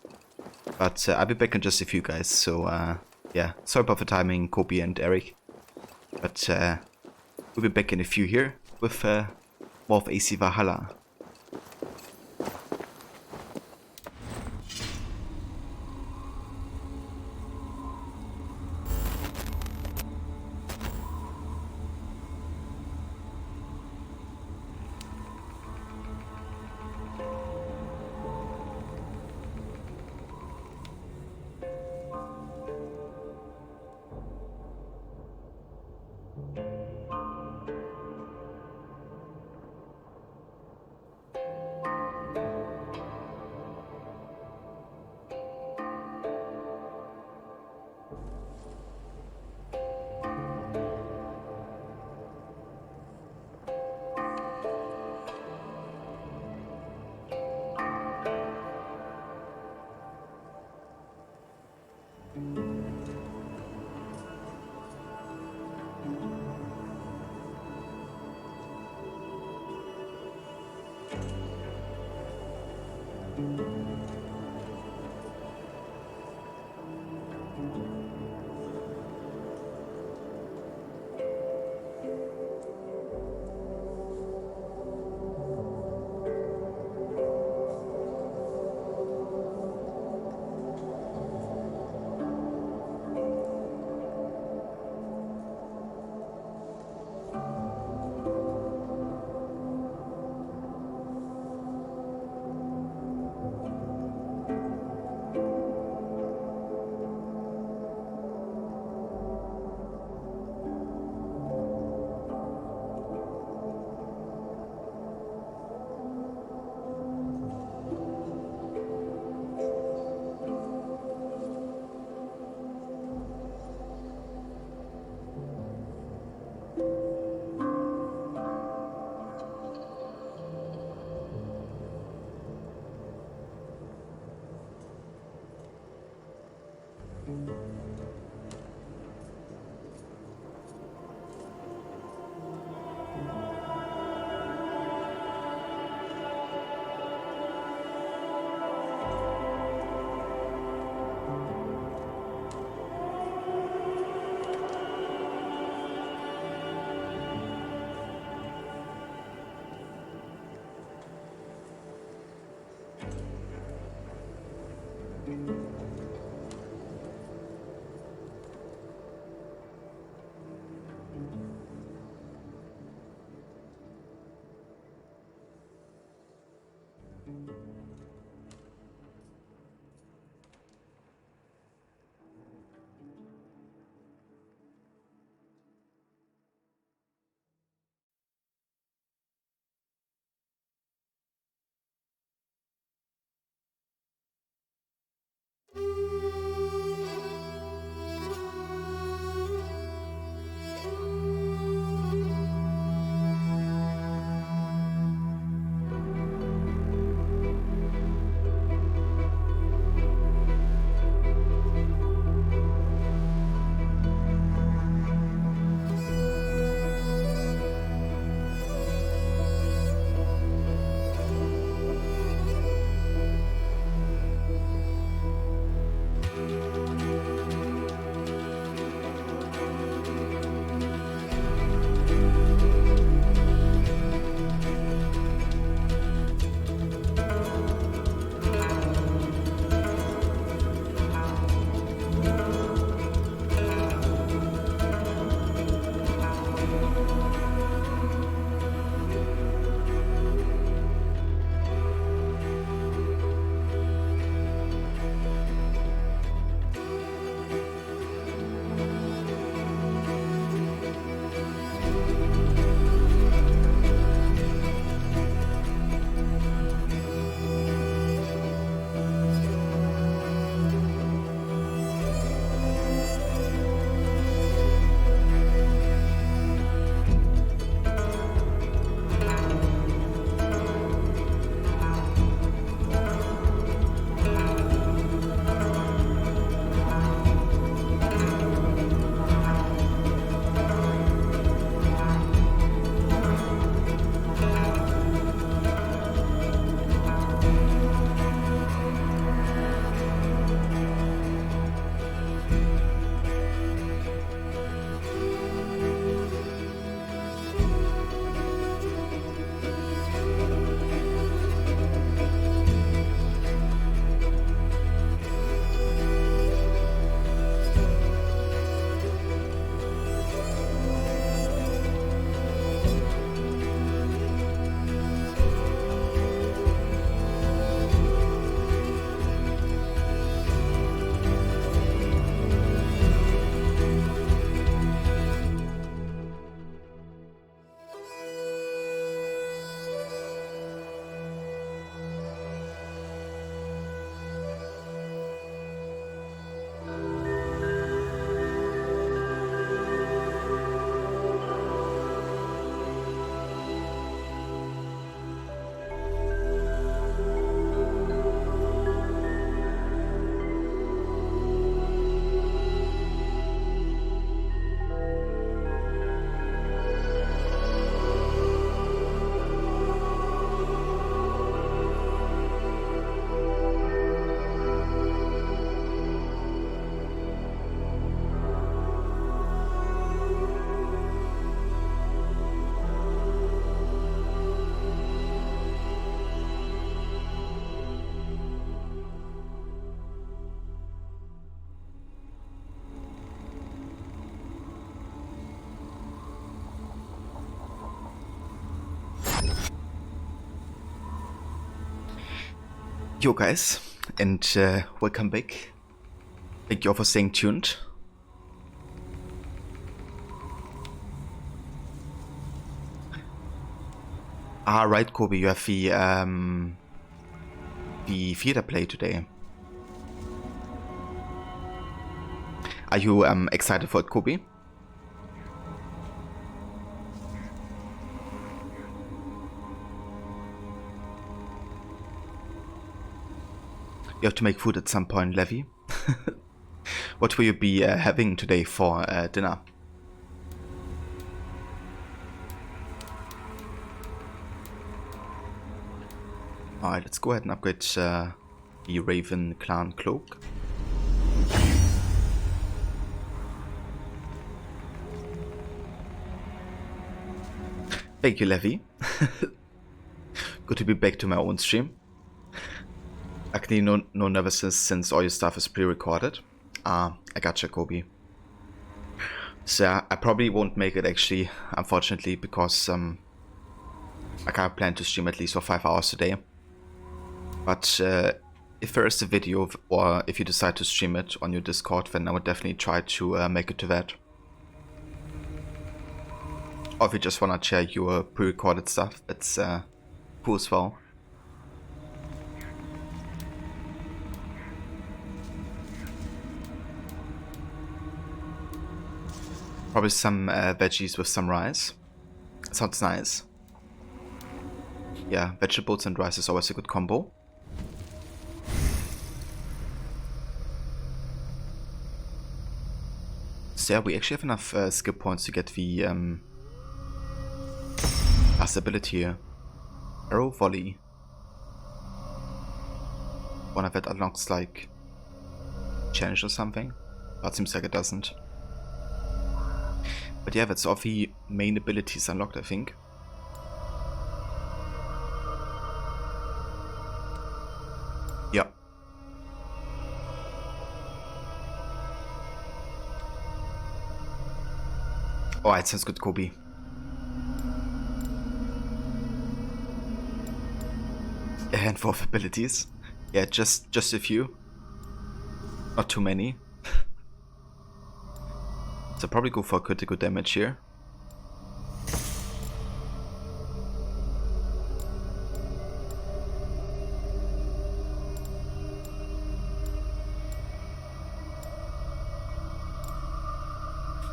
Speaker 1: But I'll be back in just a few, guys. So yeah, sorry about the timing, Kobe and Eric. But we'll be back in a few here with more of AC Valhalla. Yo guys, and welcome back. Thank you all for staying tuned. Right, Kobe, you have the theater play today. Are you excited for it, Kobe? You have to make food at some point, Levy. What will you be having today for dinner? Alright, let's go ahead and upgrade the Raven Clan Cloak. Thank you, Levy. Good to be back to my own stream. Actually, no nervousness since all your stuff is pre-recorded. I gotcha, Kobe. So I probably won't make it actually, unfortunately, because I can't plan to stream at least for 5 hours today. But if there is a video, or if you decide to stream it on your Discord, then I would definitely try to make it to that. Or if you just wanna share your pre-recorded stuff, it's cool as well. Probably some veggies with some rice. Sounds nice. Yeah, vegetables and rice is always a good combo. So yeah, we actually have enough skill points to get the last ability here. Arrow Volley. One of it unlocks like challenge or something. But seems like it doesn't. But yeah, that's all the main abilities unlocked, I think. Yeah. Alright, sounds good, Kobe. A handful of abilities. Yeah, just a few. Not too many. So probably go for critical damage here.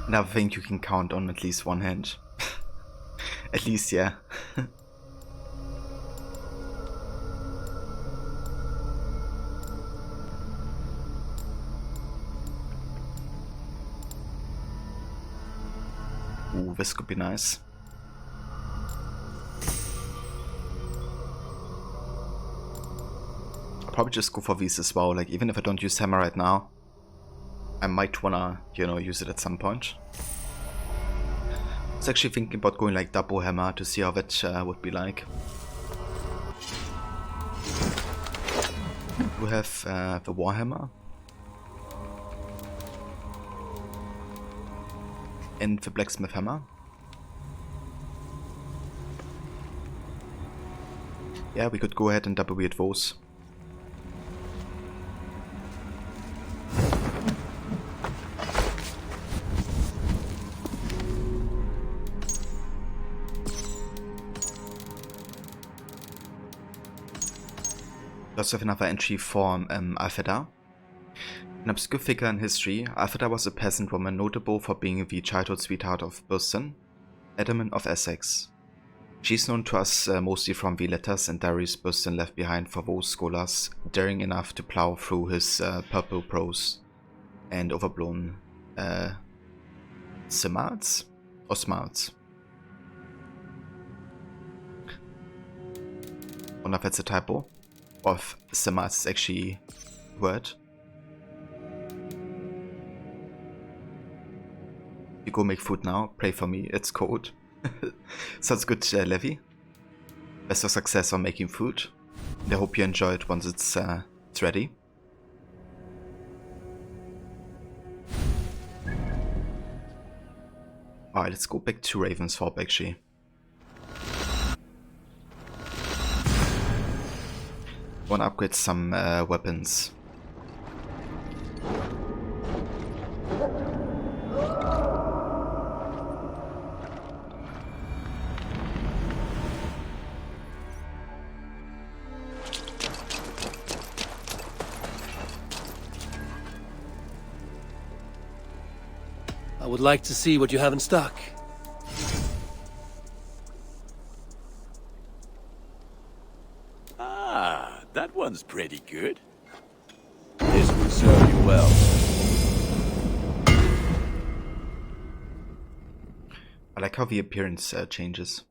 Speaker 1: Now I think you can count on at least one hand. At least, yeah. Ooh, this could be nice. I'll probably just go for these as well, like even if I don't use hammer right now, I might wanna, you know, use it at some point. I was actually thinking about going like double hammer to see how that would be like. We have the Warhammer. And the blacksmith hammer. Yeah, we could go ahead and double wield those. We also have another entry for Alfeda. An obscure figure in history, Alfeda was a peasant woman notable for being the childhood sweetheart of Burston, Edmund of Essex. She's known to us mostly from the letters and diaries Burston left behind for those scholars daring enough to plough through his purple prose and overblown smarts or smarts. I wonder if that's a typo, or if smarts is actually a word. You go make food now, pray for me, it's cold. Sounds good, Levy. Best of success on making food. And I hope you enjoy it once it's ready. Alright, let's go back to Ravensthorpe actually. Wanna upgrade some weapons.
Speaker 2: I would like to see what you have in stock.
Speaker 15: Ah, that one's pretty good. This will serve you well.
Speaker 1: I like how the appearance changes.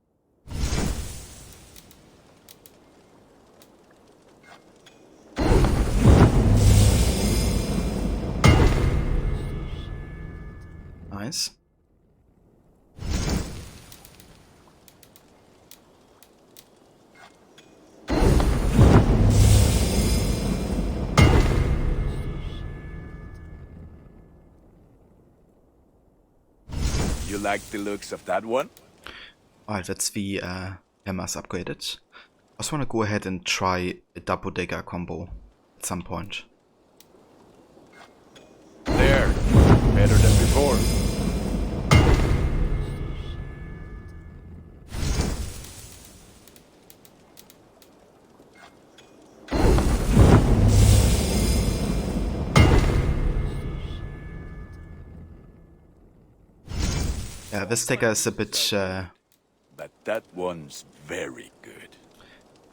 Speaker 1: Nice.
Speaker 15: You like the looks of that one?
Speaker 1: Alright, that's the hammers upgraded. I also want to go ahead and try a double dagger combo at some point.
Speaker 15: There, better than before.
Speaker 1: Yeah, this dagger is a bit
Speaker 15: But that one's very good.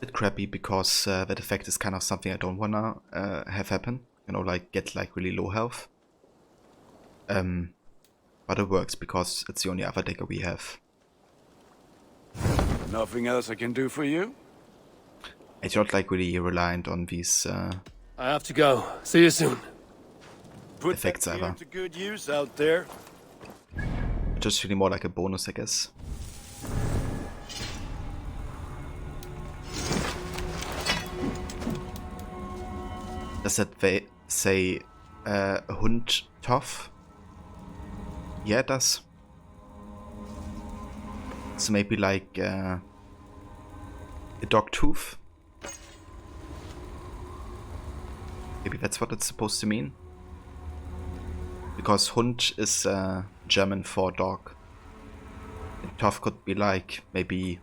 Speaker 1: bit crappy because that effect is kind of something I don't wanna have happen. You know, like get like really low health. But it works because it's the only other dagger we have.
Speaker 15: Nothing else I can do for you?
Speaker 1: It's not like really reliant on these
Speaker 2: I have to go. See you soon.
Speaker 15: Put
Speaker 1: effects
Speaker 15: that
Speaker 1: either.
Speaker 15: to good use out there.
Speaker 1: Just really more like a bonus, I guess. Does that say Hund tough? Yeah, it does. So maybe like a dog tooth? Maybe that's what it's supposed to mean. Because Hund is German for dog. And tough could be like maybe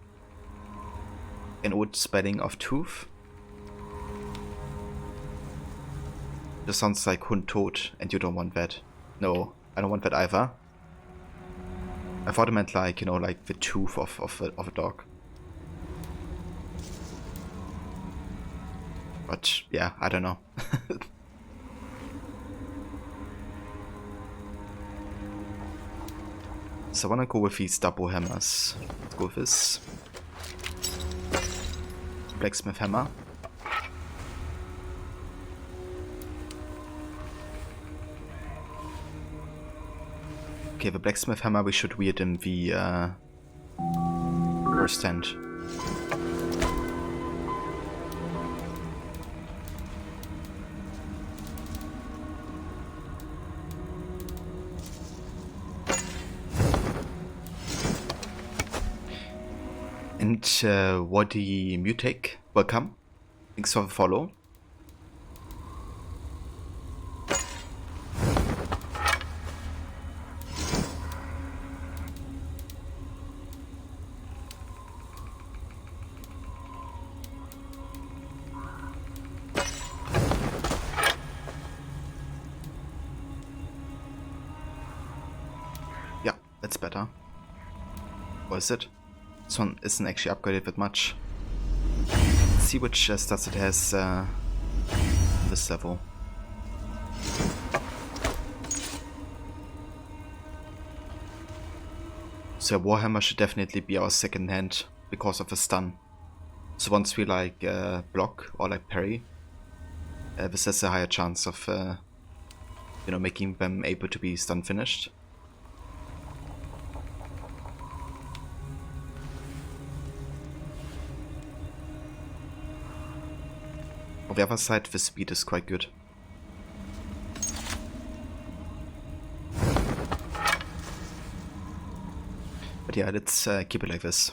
Speaker 1: an old spelling of tooth. This sounds like Hund tot, and you don't want that. No, I don't want that either. I thought it meant like, you know, like the tooth of a dog. But yeah, I don't know. So I wanna go with these double hammers. Let's go with this. Blacksmith hammer. Okay, the blacksmith hammer we should weird in the first end. And Wadi Mutek, welcome. Thanks for the follow. Yeah, that's better. Or is it? This one isn't actually upgraded that much. Let's see which stats it has on this level. So Warhammer should definitely be our second hand because of the stun. So once we like block or like parry, this has a higher chance of you know, making them able to be stun finished. On the other side, the speed is quite good. But yeah, let's keep it like this.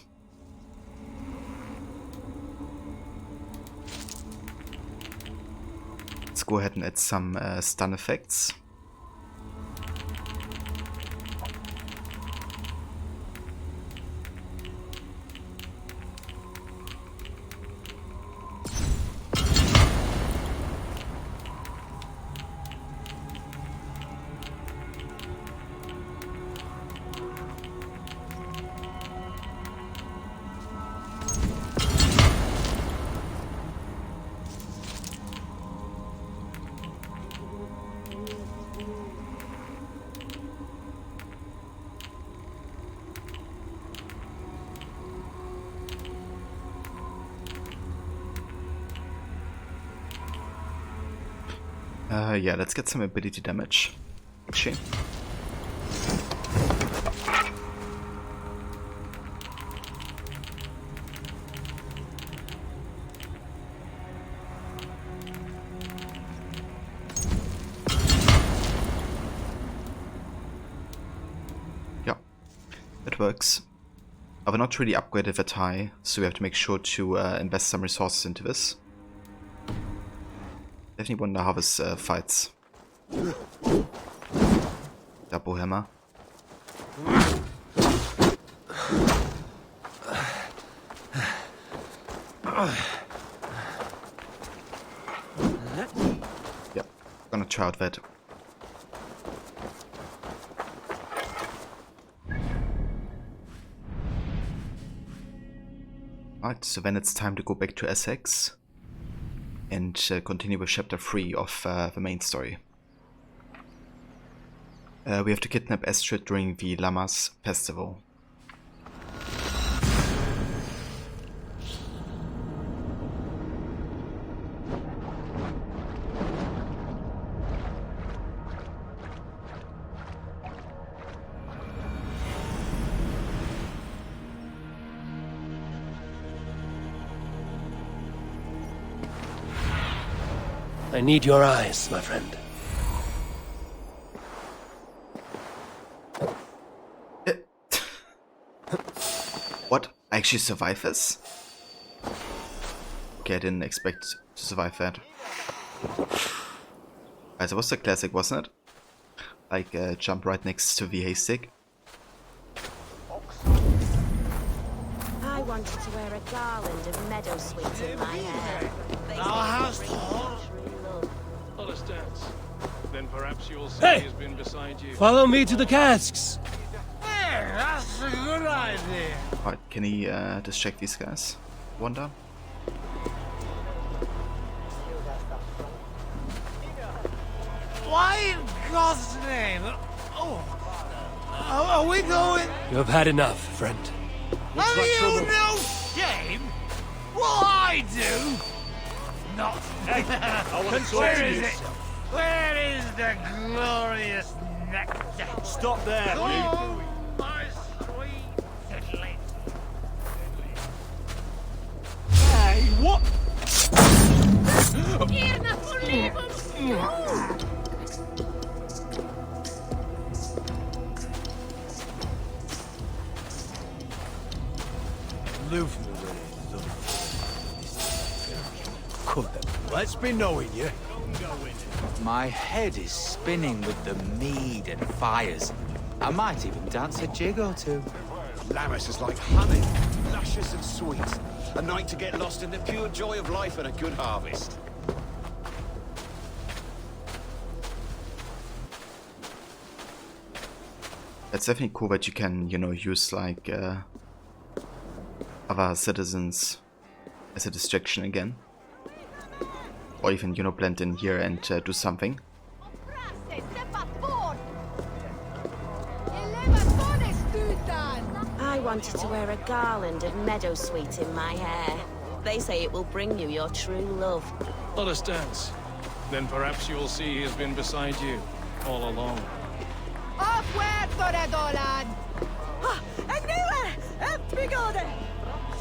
Speaker 1: go ahead and add some stun effects. Yeah, let's get some ability damage, actually. Yeah, it works. I've not really upgraded that high, so we have to make sure to invest some resources into this. Definitely wonder how this fights. Double hammer. Yep, gonna try out that. Alright, so then it's time to go back to Essex and continue with chapter 3 of the main story. We have to kidnap Astrid during the Llamas festival.
Speaker 2: I need your eyes, my friend.
Speaker 1: What? I actually survived this? Okay, I didn't expect to survive that. That was the classic, wasn't it? Like, jump right next to the haystack.
Speaker 16: I wanted to wear a garland of meadow sweets in my hair.
Speaker 11: Understands. Then perhaps you'll see
Speaker 7: Hey!
Speaker 11: he's been beside you.
Speaker 7: Follow me to the casks. Hey, that's a good idea.
Speaker 1: Alright, can he distract these guys? Wonder?
Speaker 7: Why in God's name? Oh, are we going?
Speaker 2: You have had enough, friend.
Speaker 7: Have you no shame? Well, I do. Not. Where is it? Where is the glorious nectar?
Speaker 11: Stop there,
Speaker 7: oh, my sweet fiddly.
Speaker 11: Hey, what?
Speaker 7: Move from the way. Let's be knowing you.
Speaker 17: My head is spinning with the mead and fires. I might even dance a jig or two.
Speaker 23: Laris is like honey, luscious and sweet. A night to get lost in the pure joy of life and a good harvest.
Speaker 1: It's definitely cool that you can, you know, use like other citizens as a distraction again. Or even, you know, blend in here and do something.
Speaker 16: I wanted to wear a garland of meadow sweet in my hair. They say it will bring you your true love.
Speaker 11: Understands. Then perhaps you'll see he's been beside you all along.
Speaker 21: Off where, Toredolan?
Speaker 16: En nieuwe! En brigade!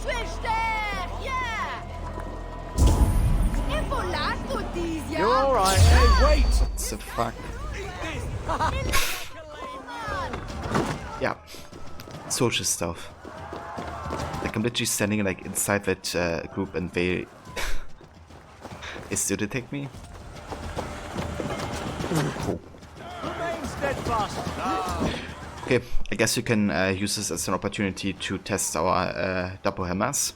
Speaker 21: Switch there, yeah!
Speaker 23: You're alright. Hey, wait!
Speaker 1: What the fuck? Yeah. Social stuff. Like, I'm literally standing like inside that group and they... they still detect me?
Speaker 7: Remain steadfast.
Speaker 1: Okay, I guess you can use this as an opportunity to test our double hammers.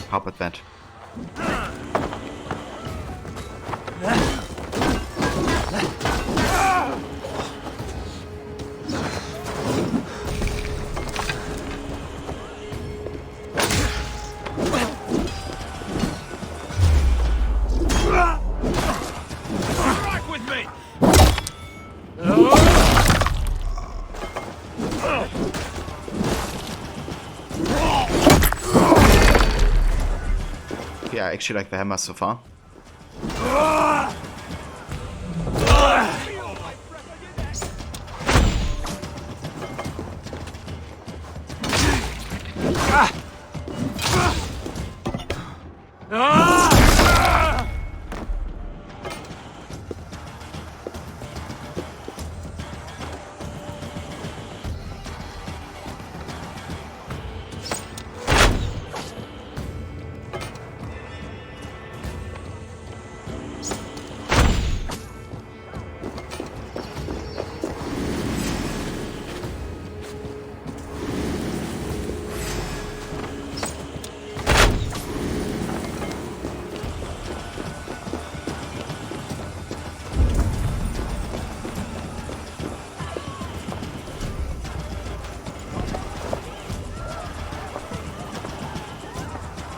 Speaker 1: How about that? Yeah, I actually like the hammer so far.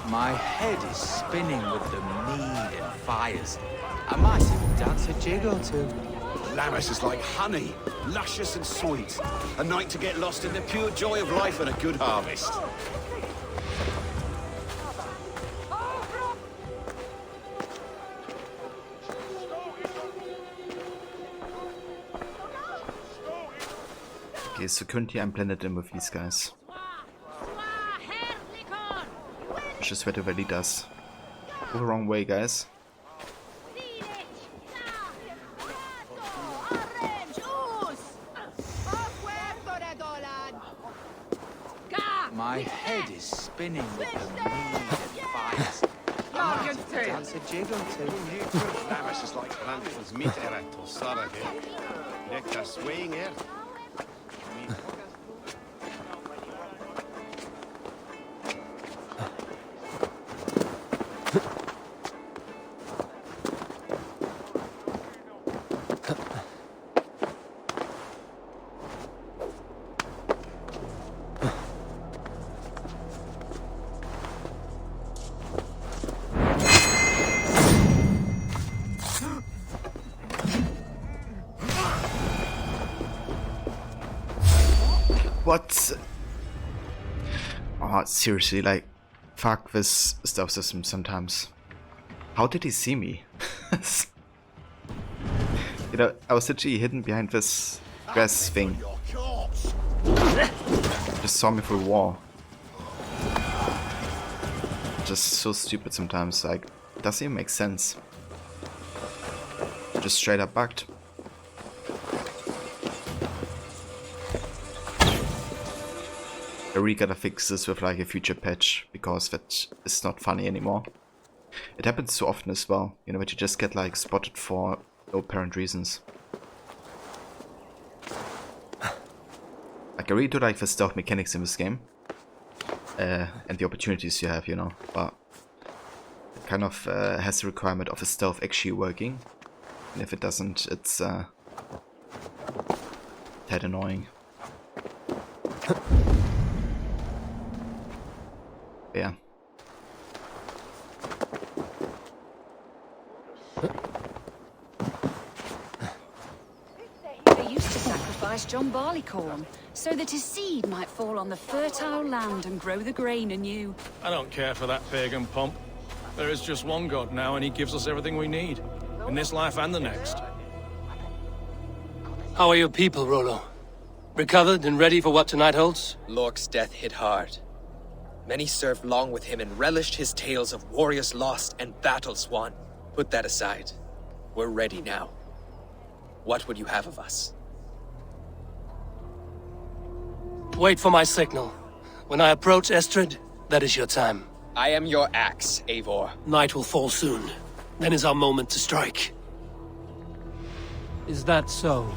Speaker 17: My head is spinning with the mead and fires. I might even dance a jig or two.
Speaker 23: Lammas is like honey, luscious and sweet. A night to get lost in the pure joy of life and a good harvest.
Speaker 1: Okay, so currently I'm blended in with these guys. Which is what the valley does. Go the wrong way, guys.
Speaker 17: My head is spinning with the mead and fires. I might dance a jig or two.
Speaker 23: Lammas is like Lanford's meat erect or Sarah here. They're swaying here.
Speaker 1: What? Oh, seriously, like, fuck this stealth system sometimes. How did he see me? You know, I was literally hidden behind this grass thing. Just saw me through a wall. Just so stupid sometimes, like, doesn't even make sense. Just straight up bugged. I really gotta fix this with like a future patch, because that is not funny anymore. It happens so often as well, you know, that you just get like spotted for no apparent reasons. Like I really do like the stealth mechanics in this game. And the opportunities you have, you know, but it kind of has the requirement of the stealth actually working. And if it doesn't, it's tad annoying. Yeah.
Speaker 9: They used to sacrifice John Barleycorn, so that his seed might fall on the fertile land and grow the grain anew.
Speaker 3: I don't care for that pagan pomp. There is just one god now, and he gives us everything we need. In this life and the next.
Speaker 2: How are your people, Rollo? Recovered and ready for what tonight holds?
Speaker 18: Lork's death hit hard. Many served long with him and relished his tales of warriors lost and battles won. Put that aside. We're ready now. What would you have of us?
Speaker 2: Wait for my signal. When I approach Estrid, that is your time.
Speaker 18: I am your axe, Eivor.
Speaker 2: Night will fall soon. then is our moment to strike.
Speaker 7: Is that so?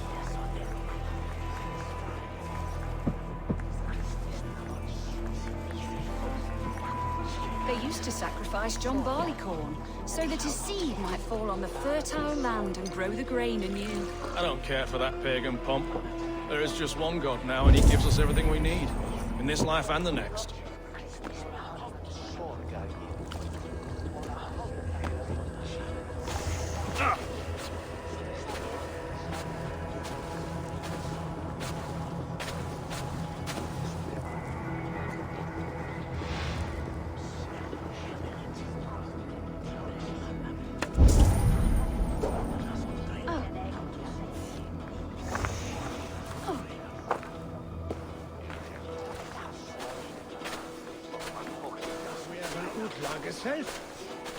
Speaker 9: They used to sacrifice John Barleycorn, so that his seed might fall on the fertile land and grow the grain anew.
Speaker 3: I don't care for that pagan pomp. There is just one God now, and he gives us everything we need. In this life and the next.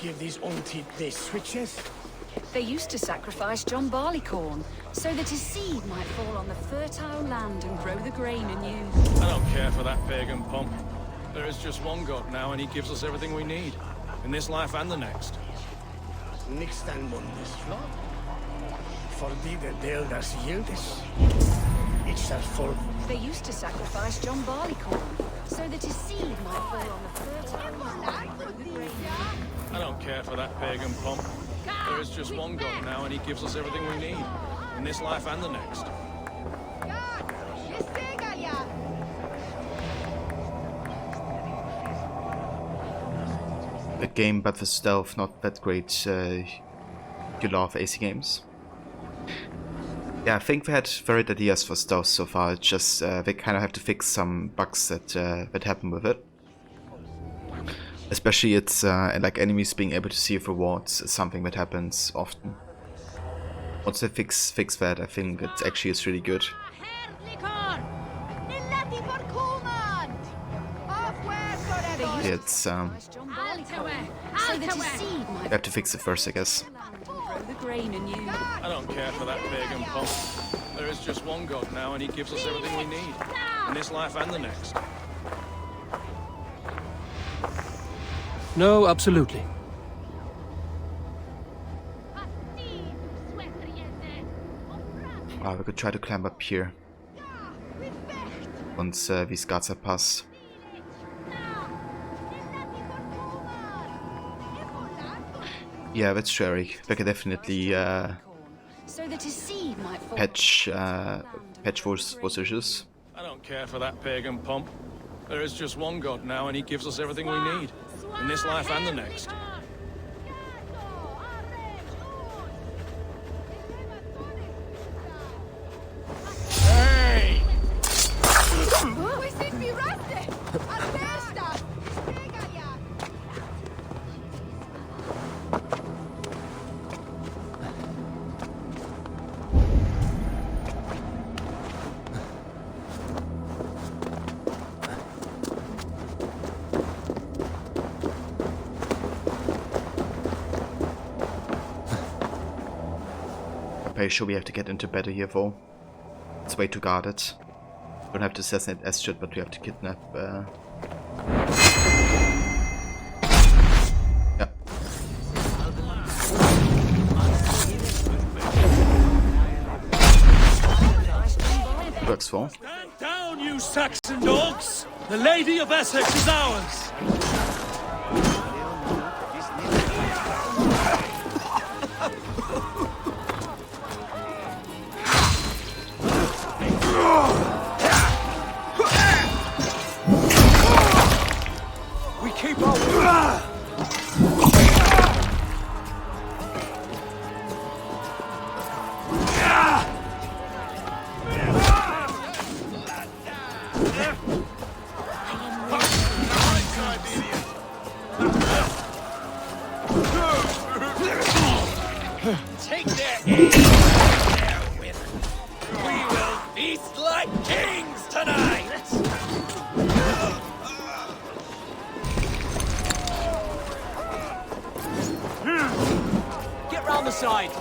Speaker 7: Give these unteed their switches.
Speaker 9: They used to sacrifice John Barleycorn, so that his seed might fall on the fertile land and grow the grain anew.
Speaker 3: I don't care for that pagan pomp. There is just one God now, and he gives us everything we need. In this life and the next.
Speaker 7: Nixtan mundes flott. Fordi det delas gildes. It's as full.
Speaker 9: They used to sacrifice John Barleycorn, so that his seed might fall on the fertile land and grow the grain anew.
Speaker 3: I don't care for that pagan pomp. There is just one God now, and he gives us everything we need. In this life and the next.
Speaker 1: A game, but for stealth, not that great. You love AC games. Yeah, I think they had very good ideas for stealth so far. It's just they kind of have to fix some bugs that happen with it. Especially it's like enemies being able to see rewards is something that happens often. Once they fix that, I think it actually is really good. It's they have to fix it first, I guess.
Speaker 3: I don't care for that pagan pomp. There is just one God now, and he gives us everything we need. In this life and the next.
Speaker 2: No, absolutely.
Speaker 1: We could try to climb up here. Once these guards are past. Yeah, that's true, Eric. We could definitely patch those issues.
Speaker 3: I don't care for that pagan pomp. There is just one God now, and he gives us everything we need. In this life and the next.
Speaker 7: Hey!
Speaker 1: Pretty sure we have to get into battle here though. It's way too guarded. We don't have to assassinate Astrid, but we have to kidnap yeah. Works for.
Speaker 7: Stand down, you Saxon dogs! The Lady of Essex is ours!
Speaker 20: We keep our
Speaker 7: Take their aim there with it. We will feast like kings tonight!
Speaker 18: Get round the side.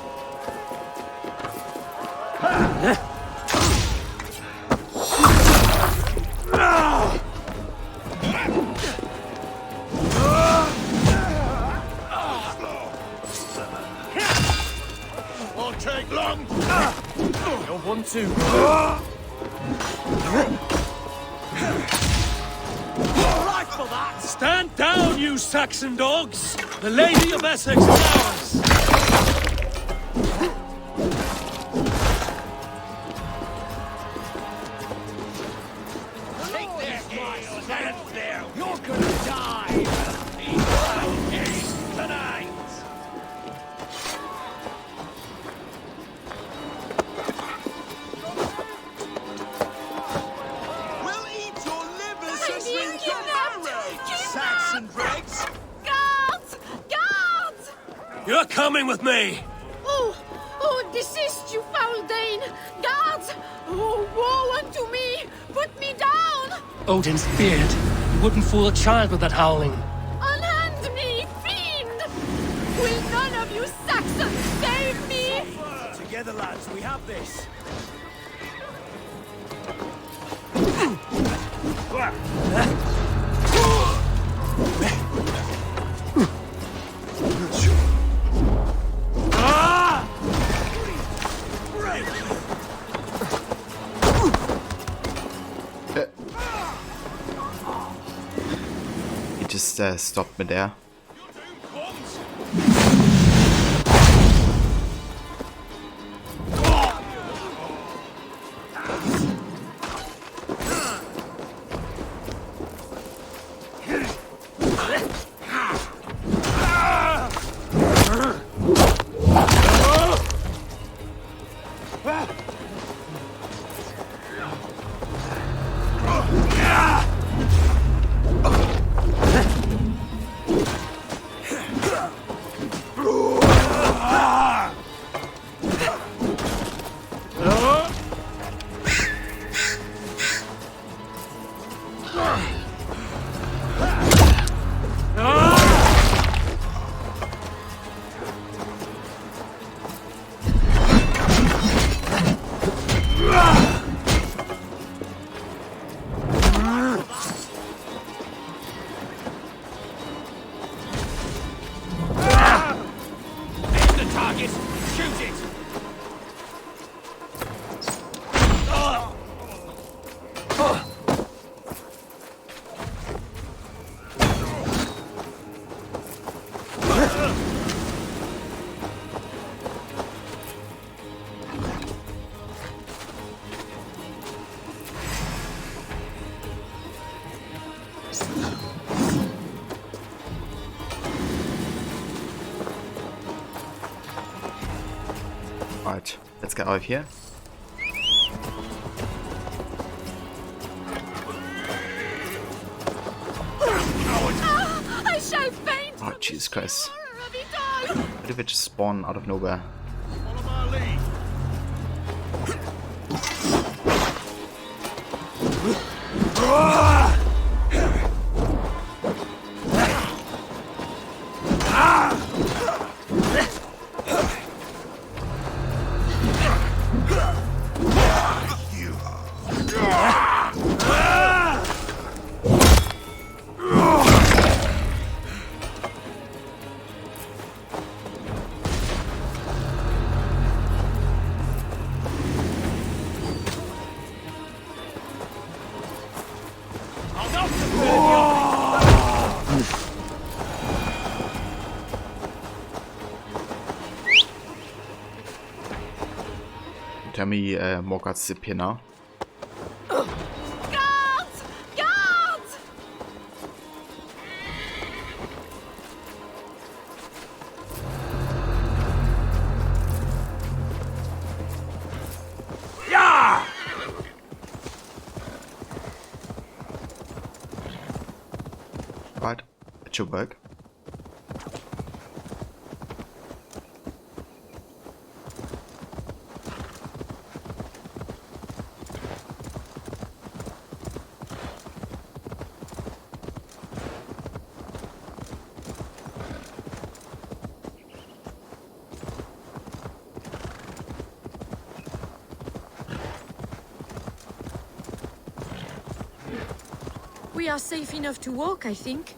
Speaker 3: take long. Don't want to.
Speaker 7: Right for that! Stand down, you Saxon dogs! The Lady of Essex is ours!
Speaker 3: Take their heads, stand there. You're gonna die. Tonight.
Speaker 7: We'll eat your livers
Speaker 6: I knew you had to!
Speaker 7: Saxon dregs!
Speaker 6: Guards! Guards!
Speaker 7: You're coming with me!
Speaker 6: Oh, desist, you foul Dane! Guards! Oh, woe unto me! Put me down!
Speaker 2: Odin's beard. You wouldn't fool a child with that howling.
Speaker 6: Unhand me, fiend! Will none of you Saxons save me?
Speaker 7: Together, lads, we have this.
Speaker 1: He just stopped me there. Alright, let's get out of here.
Speaker 6: I shall faint!
Speaker 1: Oh, Jesus Christ. What if it just spawn out of nowhere? Tell me more guards up here now.
Speaker 6: Guards! Guards!
Speaker 7: Yeah!
Speaker 1: Right, it should work.
Speaker 6: We are safe enough to walk, I think.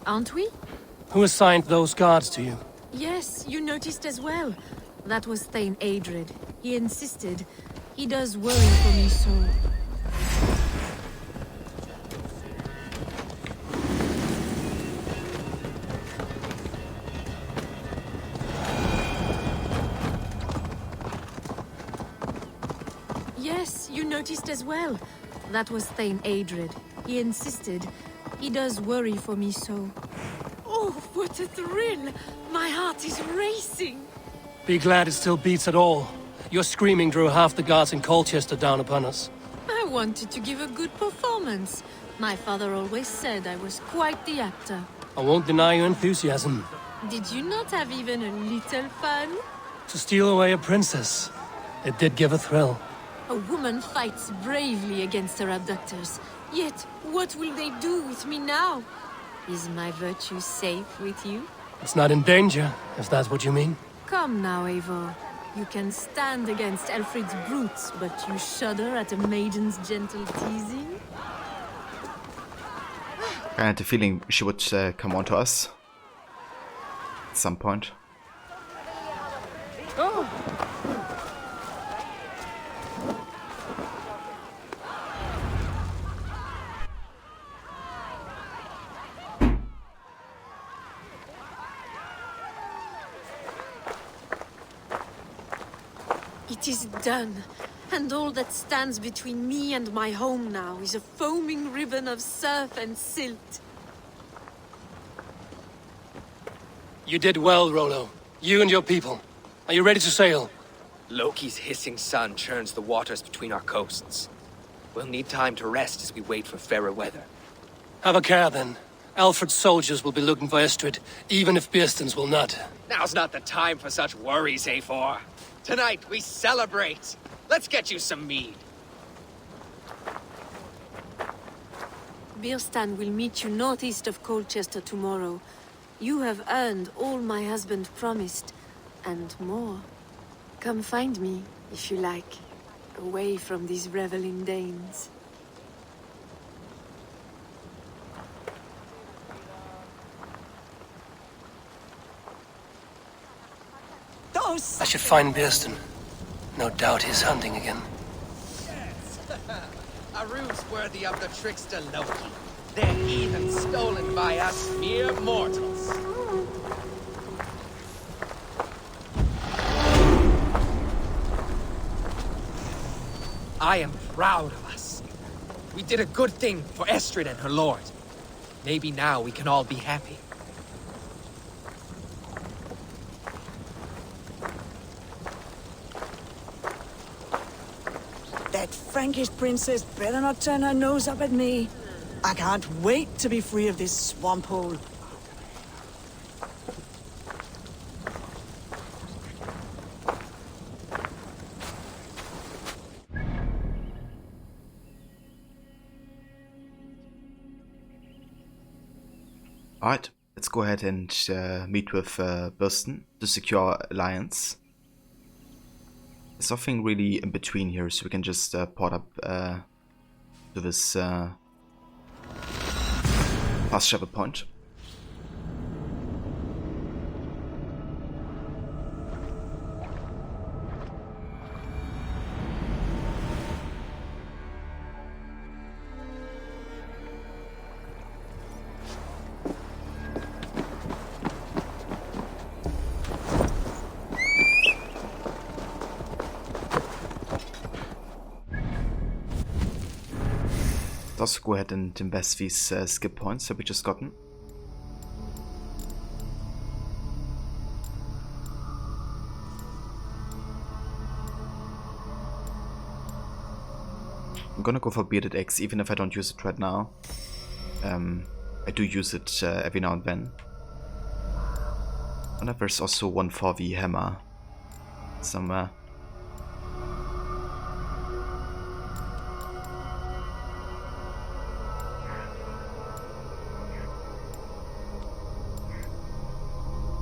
Speaker 6: Aren't we?
Speaker 2: Who assigned those guards to you?
Speaker 6: Yes, you noticed as well. That was Thane Adred. He insisted. He does worry for me so. Yes, you noticed as well. That was Thane Adred. He insisted. He does worry for me so. Oh, what a thrill! My heart is racing!
Speaker 2: Be glad it still beats at all. Your screaming drew half the guards in Colchester down upon us.
Speaker 6: I wanted to give a good performance. My father always said I was quite the actor.
Speaker 2: I won't deny your enthusiasm.
Speaker 6: Did you not have even a little fun?
Speaker 2: To steal away a princess, it did give a thrill.
Speaker 6: A woman fights bravely against her abductors. Yet, what will they do with me now? Is my virtue safe with you?
Speaker 2: It's not in danger, if that's what you mean.
Speaker 6: Come now, Eivor. You can stand against Alfred's brutes, but you shudder at a maiden's gentle teasing?
Speaker 1: I had the feeling she would come on to us at some point.
Speaker 6: Oh! It is done, and all that stands between me and my home now is a foaming ribbon of surf and silt.
Speaker 2: You did well, Rollo. You and your people. Are you ready to sail?
Speaker 18: Loki's hissing sun churns the waters between our coasts. We'll need time to rest as we wait for fairer weather.
Speaker 2: Have a care, then. Alfred's soldiers will be looking for Estrid, even if Bearstons will not.
Speaker 18: Now's not the time for such worries, Eivor. Tonight, we celebrate. Let's get you some mead.
Speaker 6: Birstan will meet you northeast of Colchester tomorrow. You have earned all my husband promised, and more. Come find me, if you like, away from these reveling Danes.
Speaker 2: I should find Bearston. No doubt he's hunting again.
Speaker 18: Yes! A ruse worthy of the trickster Loki. They're even stolen by us mere mortals. I am proud of us. We did a good thing for Estrid and her lord. Maybe now we can all be happy.
Speaker 8: That Frankish princess better not turn her nose up at me. I can't wait to be free of this swamp hole.
Speaker 1: Alright, let's go ahead and meet with Burston to secure our alliance. There's nothing really in between here, so we can just port up to this past Shepherd Point. Also go ahead and invest these skip points that we just gotten. I'm gonna go for Bearded Axe even if I don't use it right now. I do use it every now and then. And there's also one 4v hammer somewhere.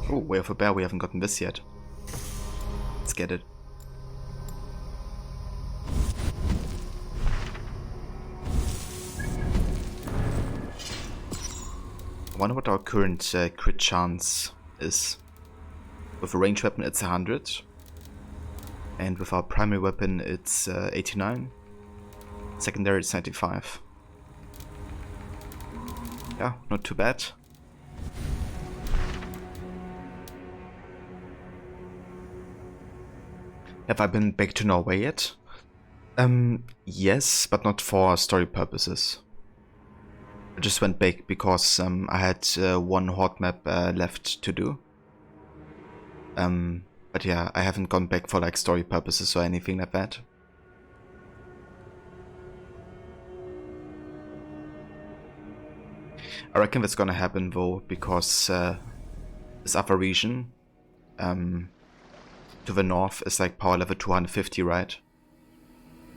Speaker 1: Oh, Way of a Bear, we haven't gotten this yet. Let's get it. I wonder what our current crit chance is. With a ranged weapon it's 100. And with our primary weapon, it's 89. Secondary, it's 95. Yeah, not too bad. Have I been back to Norway yet? Yes, but not for story purposes. I just went back because I had one horde map left to do. But yeah, I haven't gone back for like story purposes or anything like that. I reckon that's gonna happen though, because this other region to the north is like power level 250, right?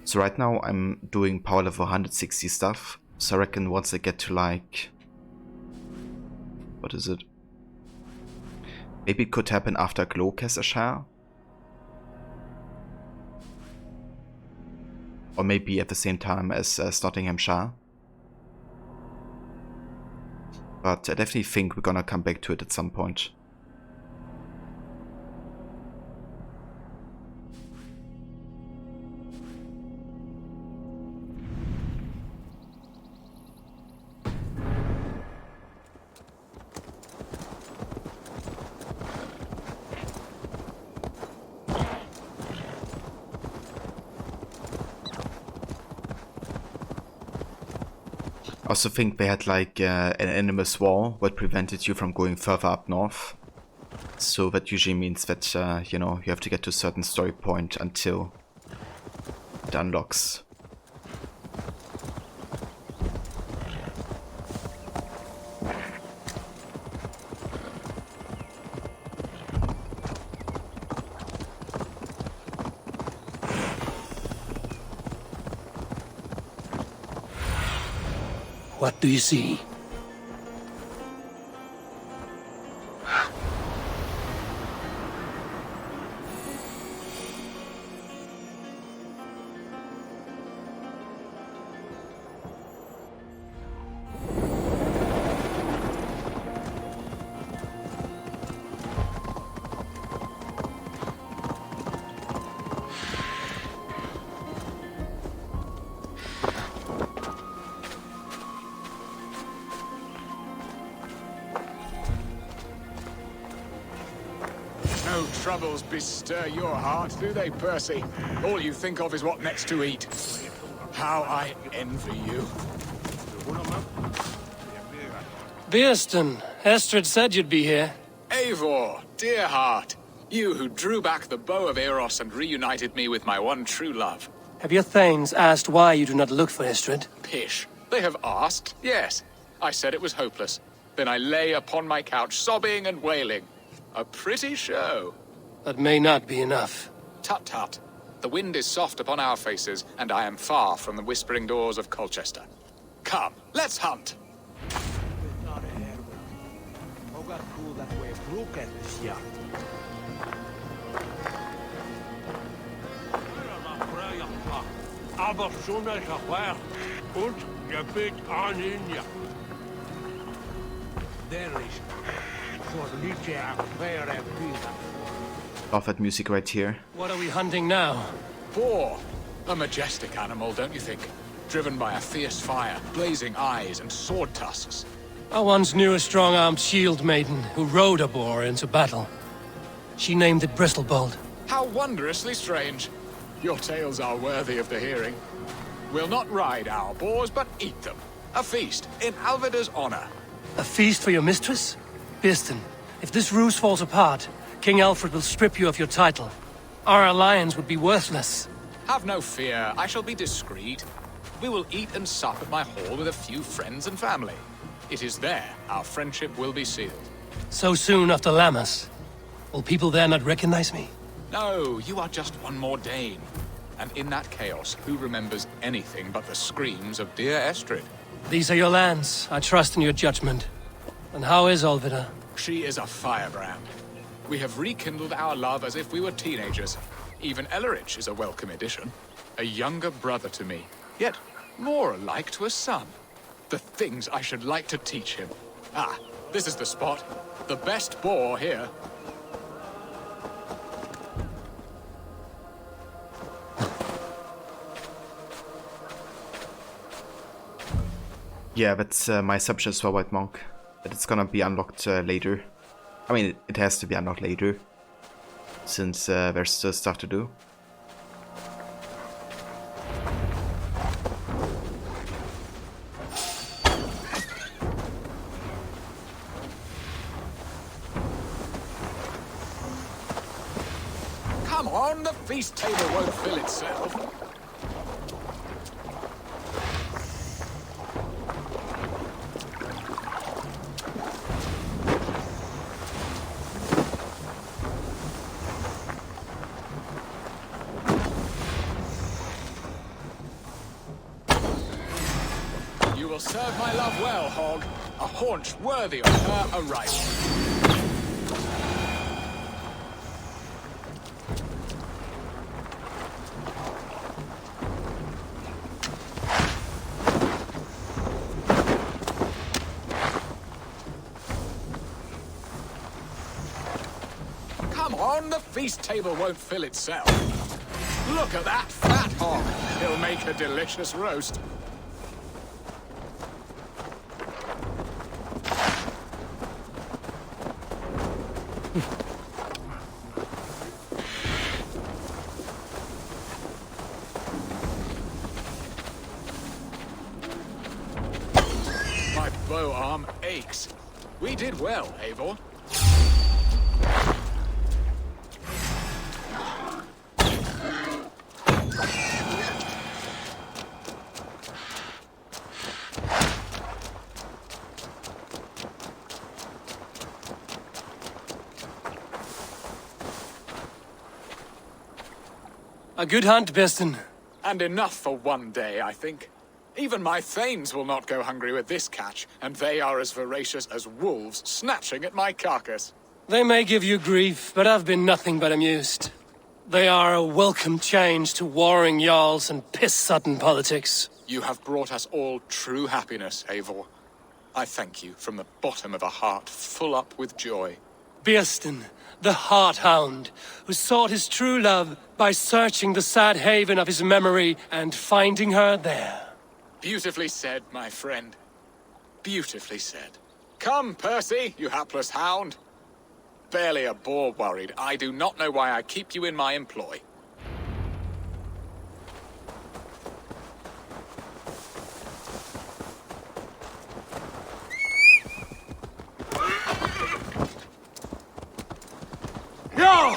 Speaker 1: So right now I'm doing power level 160 stuff, so I reckon once I get to like... what is it? Maybe it could happen after Gloucestershire? Or maybe at the same time as Nottinghamshire. But I definitely think we're gonna come back to it at some point. I also think they had like an enormous wall what prevented you from going further up north. So that usually means that, you know, you have to get to a certain story point until it unlocks.
Speaker 2: What do you see?
Speaker 10: No troubles bestir your heart, do they, Percy? All you think of is what next to eat. How I envy you.
Speaker 2: Bearston, Estrid said you'd be here.
Speaker 10: Eivor, dear heart, you who drew back the bow of Eros and reunited me with my one true love.
Speaker 2: Have your thanes asked why you do not look for Estrid?
Speaker 10: Pish. They have asked, yes. I said it was hopeless. Then I lay upon my couch, sobbing and wailing. A pretty show.
Speaker 2: That may not be enough.
Speaker 10: Tut-tut. The wind is soft upon our faces, and I am far from the whispering doors of Colchester. Come, let's hunt!
Speaker 1: Love that music right here.
Speaker 2: What are we hunting now?
Speaker 10: Boar. A majestic animal, don't you think? Driven by a fierce fire, blazing eyes, and sword tusks.
Speaker 2: I once knew a strong-armed shield maiden who rode a boar into battle. She named it Bristlebolt.
Speaker 10: How wondrously strange. Your tales are worthy of the hearing. We'll not ride our boars, but eat them. A feast, in Alvida's honor.
Speaker 2: A feast for your mistress? Bearston, if this ruse falls apart, King Alfred will strip you of your title. Our alliance would be worthless.
Speaker 10: Have no fear, I shall be discreet. We will eat and sup at my hall with a few friends and family. It is there our friendship will be sealed.
Speaker 2: So soon after Lammas? Will people there not recognize me?
Speaker 10: No, you are just one more Dane. And in that chaos, who remembers anything but the screams of dear Estrid?
Speaker 2: These are your lands. I trust in your judgment. And how is Olvida?
Speaker 10: She is a firebrand. We have rekindled our love as if we were teenagers. Even Ellerich is a welcome addition. A younger brother to me, yet more alike to a son. The things I should like to teach him. Ah, this is the spot. The best boar here.
Speaker 1: Yeah, that's my subject for White Monk. But it's gonna be unlocked later. I mean, it has to be unlocked later, since there's still stuff to do.
Speaker 10: Come on, the feast table won't fill itself. You will serve my love well, Hog. A haunch worthy of her arrival. Come on, the feast table won't fill itself. Look at that fat hog. He'll make a delicious roast. My bow arm aches. We did well, Eivor.
Speaker 2: A good hunt, Beston.
Speaker 10: And enough for one day, I think. Even my thanes will not go hungry with this catch, and they are as voracious as wolves snatching at my carcass.
Speaker 2: They may give you grief, but I've been nothing but amused. They are a welcome change to warring jarls and piss-sudden politics.
Speaker 10: You have brought us all true happiness, Eivor. I thank you from the bottom of a heart full up with joy.
Speaker 2: Beston, the Heart-Hound, who sought his true love by searching the sad haven of his memory and finding her there.
Speaker 10: Beautifully said, my friend. Beautifully said. Come, Percy, you hapless hound. Barely a boar worried. I do not know why I keep you in my employ.
Speaker 2: No!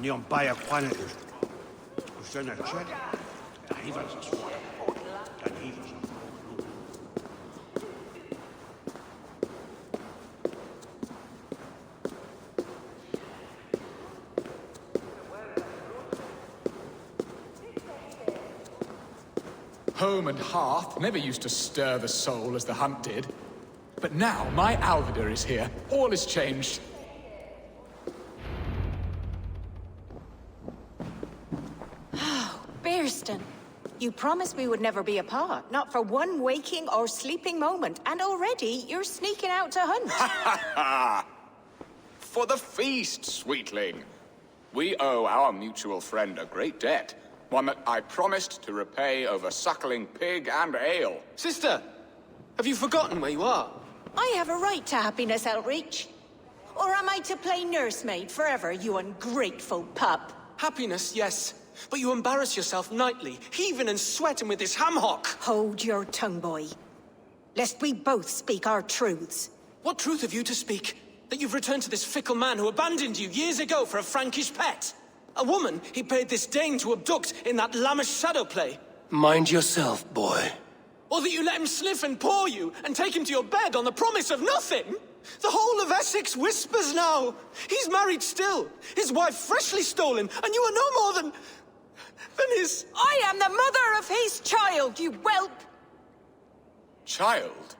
Speaker 23: Ni on baia quantus. Usana chat. Tahivas as well. Tahivas.
Speaker 10: Home and hearth never used to stir the soul as the hunt did. But now my Alvida is here. All is changed.
Speaker 14: Bearston, you promised we would never be apart, not for one waking or sleeping moment, and already you're sneaking out to hunt.
Speaker 10: For the feast, sweetling. We owe our mutual friend a great debt. One that I promised to repay over suckling pig and ale.
Speaker 18: Sister, have you forgotten where you are?
Speaker 14: I have a right to happiness, Outreach. Or am I to play nursemaid forever, you ungrateful pup?
Speaker 18: Happiness, yes. But you embarrass yourself nightly, heaving and sweating with this ham-hock.
Speaker 14: Hold your tongue, boy. Lest we both speak our truths.
Speaker 18: What truth have you to speak? That you've returned to this fickle man who abandoned you years ago for a Frankish pet? A woman he paid this Dane to abduct in that lammish shadow play?
Speaker 2: Mind yourself, boy.
Speaker 18: Or that you let him sniff and paw you, and take him to your bed on the promise of nothing? The whole of Essex whispers now. He's married still, his wife freshly stolen, and you are no more than his...
Speaker 14: I am the mother of his child, you whelp!
Speaker 10: Child?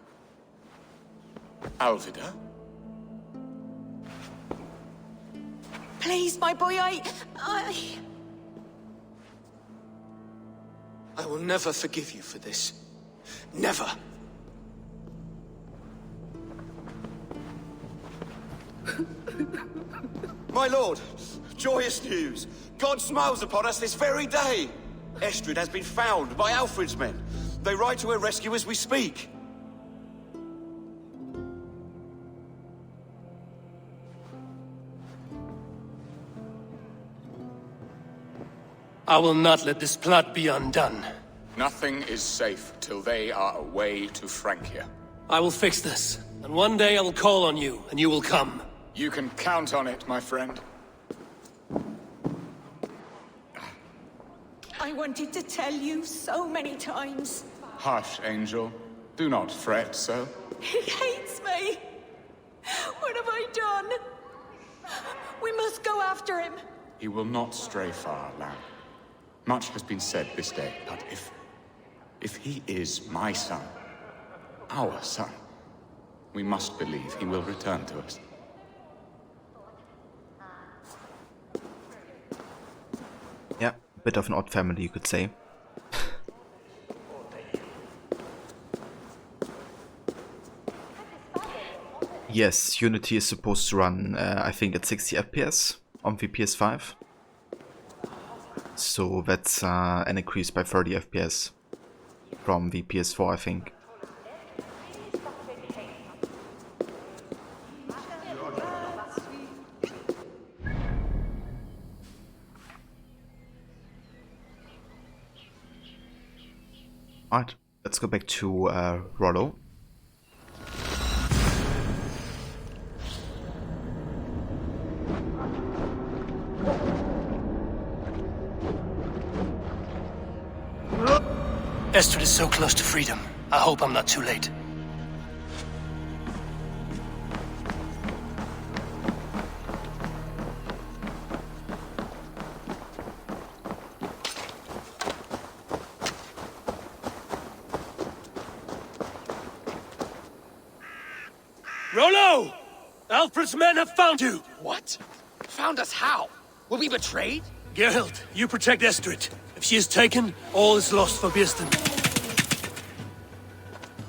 Speaker 10: Alvida?
Speaker 14: Please, my boy, I
Speaker 18: will never forgive you for this. Never.
Speaker 23: My lord, joyous news. God smiles upon us this very day. Estrid has been found by Alfred's men. They ride to her rescue as we speak.
Speaker 2: I will not let this plot be undone.
Speaker 10: Nothing is safe till they are away to Francia.
Speaker 2: I will fix this, and one day I will call on you, and you will come.
Speaker 10: You can count on it, my friend.
Speaker 14: I wanted to tell you so many times.
Speaker 10: Hush, Angel. Do not fret so.
Speaker 14: He hates me. What have I done? We must go after him.
Speaker 10: He will not stray far, lamb. Much has been said this day, but if he is my son, our son, we must believe he will return to us.
Speaker 1: Yeah, a bit of an odd family, you could say. Yes, Unity is supposed to run, I think, at 60 FPS on the PS5. So that's an increase by 30 FPS from the PS4, I think. Alright, let's go back to Rollo.
Speaker 2: Estrid is so close to freedom. I hope I'm not too late. Rollo! Alfred's men have found you!
Speaker 18: What? Found us how? Were we betrayed?
Speaker 2: Geralt, you protect Estrid. If she is taken, all is lost for Bearston.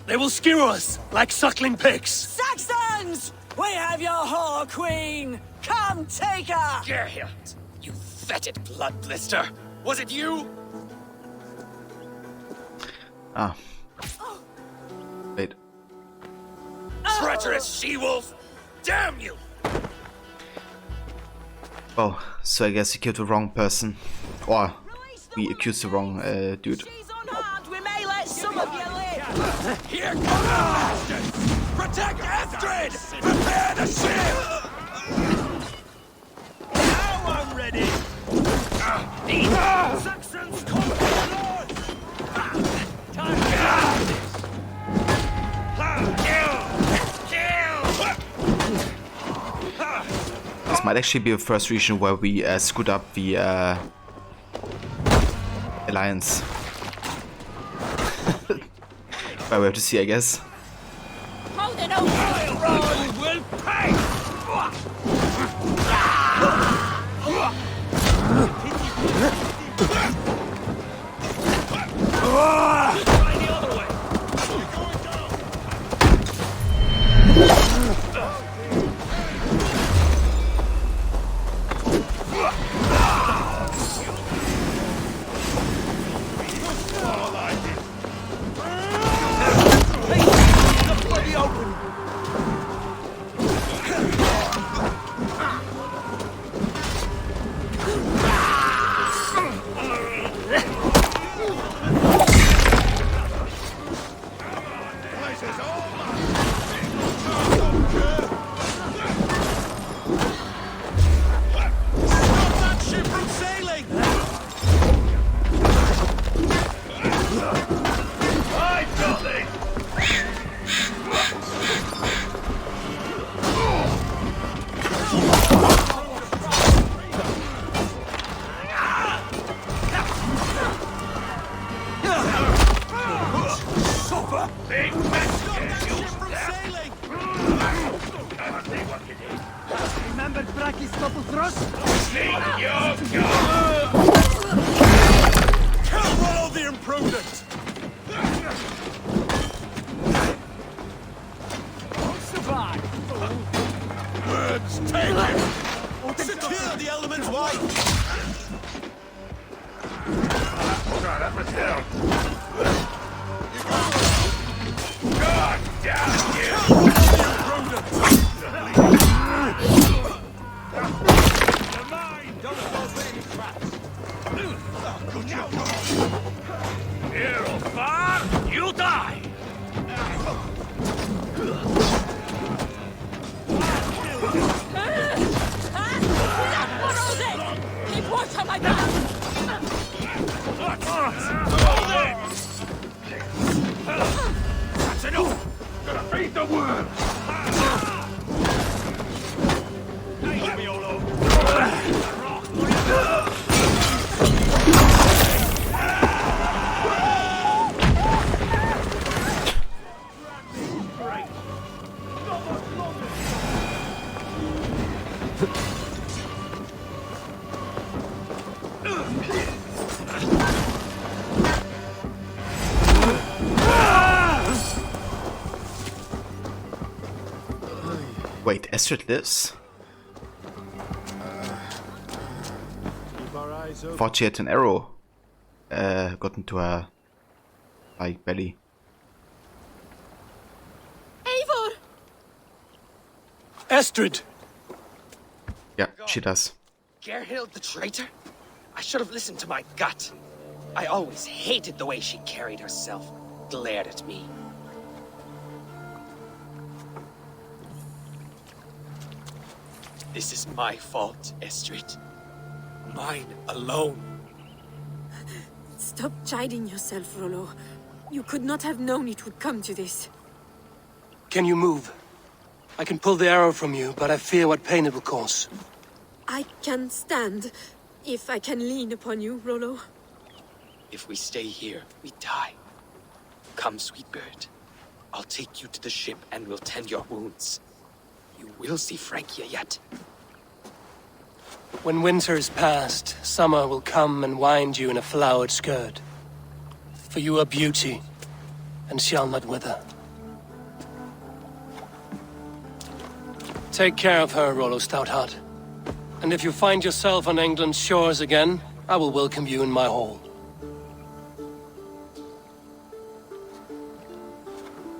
Speaker 2: They will skewer us like suckling pigs.
Speaker 8: Saxons! We have your whore queen! Come take her!
Speaker 18: Geralt, you fetid blood blister! Was it you?
Speaker 1: Ah. Wait.
Speaker 18: Treacherous she-wolf! Damn you!
Speaker 1: Oh, so I guess you killed the wrong person. Or we accused the wrong dude.
Speaker 8: We may let some of you live!
Speaker 18: Here comes the bastards! Protect Estrid! Prepare the shield!
Speaker 7: Now I'm ready! Saxons come to the Lord!
Speaker 1: This might actually be the first region where we screwed up the alliance. But we have to see, I guess.
Speaker 21: Hold it over!
Speaker 3: I will pay! Try the other way!
Speaker 21: Remember Braki's double thrust?
Speaker 22: Kill Rollo the Imprudent!
Speaker 21: Survive!
Speaker 22: Words taken! Secure the element's wife!
Speaker 3: That was down. God damn you!
Speaker 21: Never mind! Don't fall for any traps!
Speaker 3: Here, far, you die!
Speaker 21: Keep watch on my back!
Speaker 3: That's enough! Gonna feed the worm!
Speaker 1: Wait, Astrid lives? Thought she had an arrow got into her like belly.
Speaker 6: Eivor!
Speaker 2: Astrid!
Speaker 1: Yeah, she does.
Speaker 18: Gerhild the traitor? I should have listened to my gut. I always hated the way she carried herself, glared at me. This is my fault, Astrid. Mine alone.
Speaker 6: Stop chiding yourself, Rollo. You could not have known it would come to this.
Speaker 2: Can you move? I can pull the arrow from you, but I fear what pain it will cause.
Speaker 6: I can stand, if I can lean upon you, Rollo.
Speaker 18: If we stay here, we die. Come, sweet bird. I'll take you to the ship and we'll tend your wounds. You will see Francia yet.
Speaker 2: When winter is past, summer will come and wind you in a flowered skirt. For you are beauty, and shall not wither. Take care of her, Rollo Stoutheart. And if you find yourself on England's shores again, I will welcome you in my hall.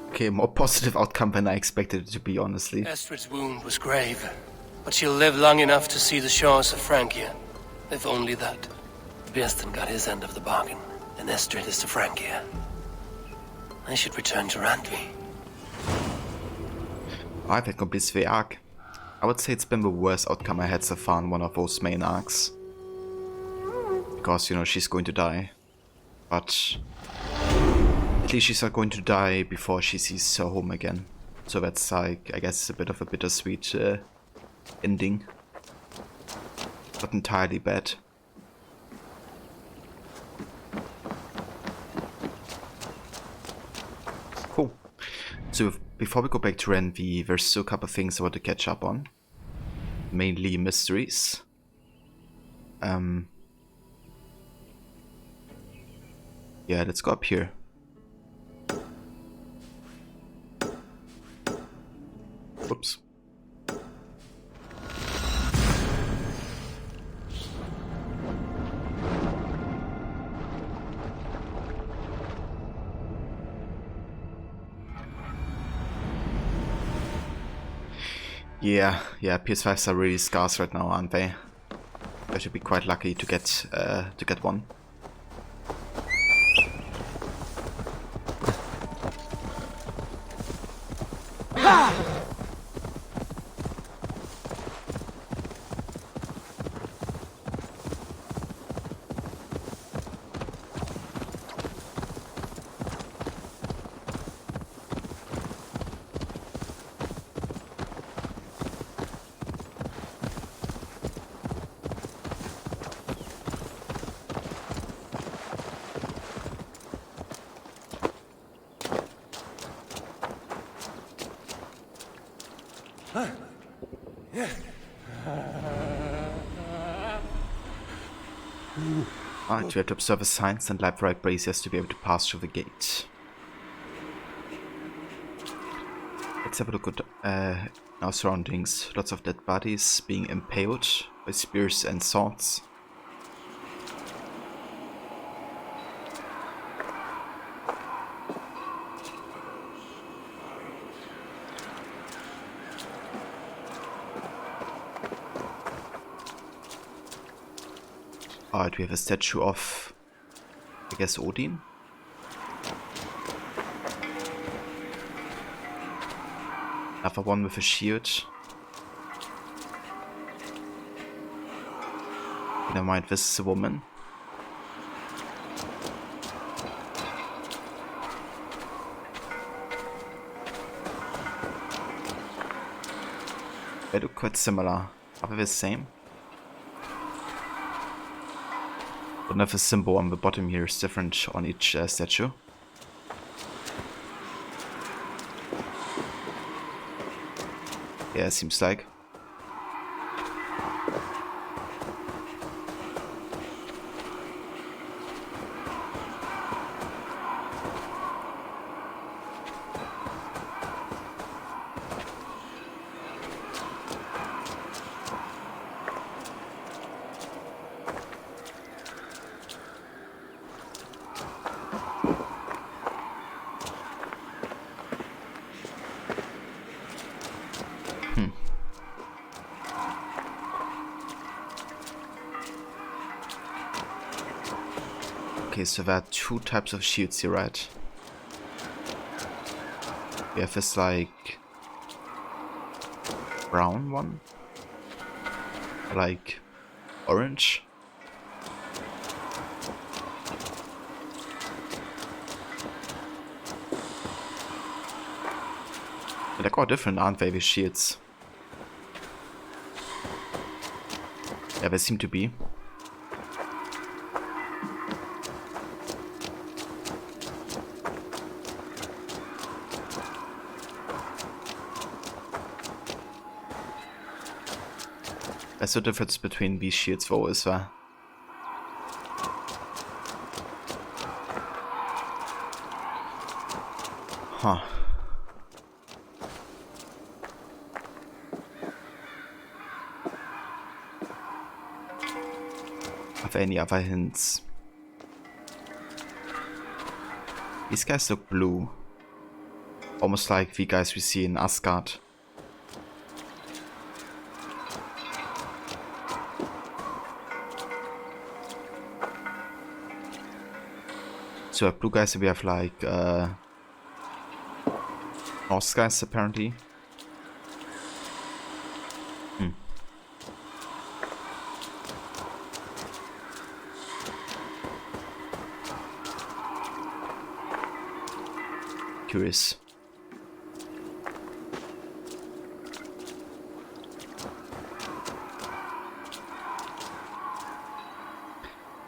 Speaker 1: Okay, more positive outcome than I expected it to be, honestly.
Speaker 2: Astrid's wound was grave, but she'll live long enough to see the shores of Francia. If only that. Björsten got his end of the bargain, and Astrid is to Francia. I should return to Randvi.
Speaker 1: I've had completed the arc. I would say it's been the worst outcome I had so far in one of those main arcs. Because, you know, she's going to die. But at least she's not going to die before she sees her home again. So that's like, I guess, a bit of a bittersweet ending. Not entirely bad. before we go back to Renvi, there's still a couple of things I want to catch up on. Mainly mysteries. Yeah, let's go up here. Whoops. Yeah, PS5s are really scarce right now, aren't they? I should be quite lucky to get one. Alright, we have to observe the signs and live right braziers to be able to pass through the gate. Let's have a look at our surroundings. Lots of dead bodies being impaled by spears and swords. Alright, we have a statue of, I guess, Odin. Another one with a shield. Never mind, this is a woman. They look quite similar. Are they the same? Don't have a symbol on the bottom here is different on each statue. Yeah, seems like. Okay, so there are two types of shields here, right? We have this like brown one, like orange. They're quite different, aren't they, these shields? Yeah, they seem to be. That's the difference between these shields though, is there? Huh. Are there any other hints? These guys look blue. Almost like the guys we see in Asgard. So blue guys, we have like Norse guys apparently. Curious.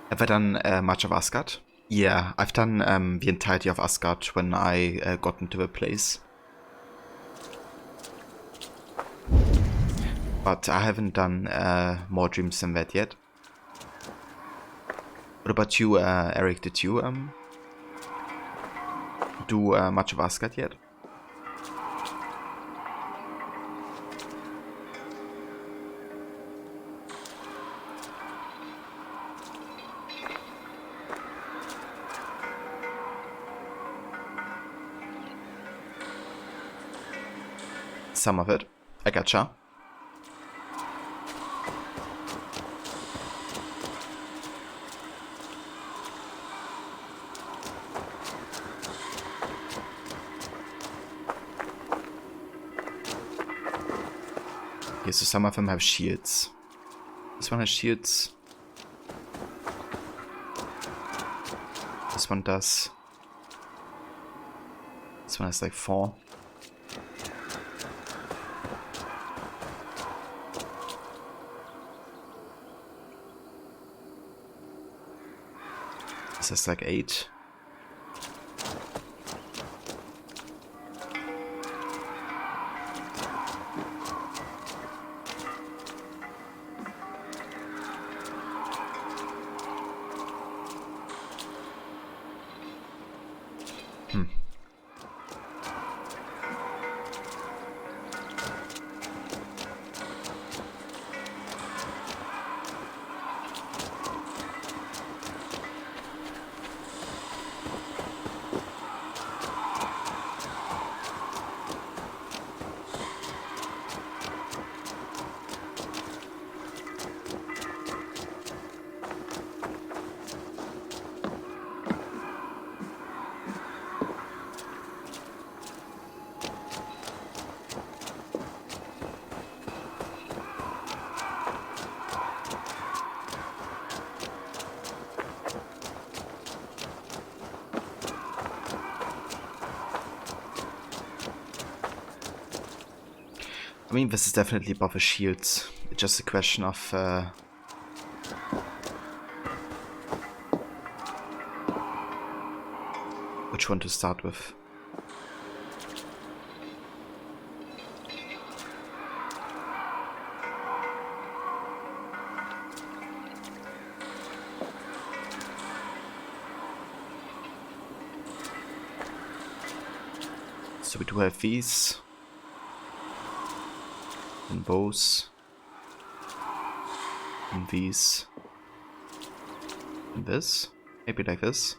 Speaker 1: Have I done much of Asgard? Yeah, I've done the entirety of Asgard when I got into the place. But I haven't done more dreams than that yet. What about you, Eric? Did you do much of Asgard yet? Some of it. I gotcha. Okay, so some of them have shields. This one has shields. This one does. This one has like 4. This has like 8. I mean, this is definitely above a shield. It's just a question of which one to start with. So we do have these. And bows, and these, and this, maybe like this.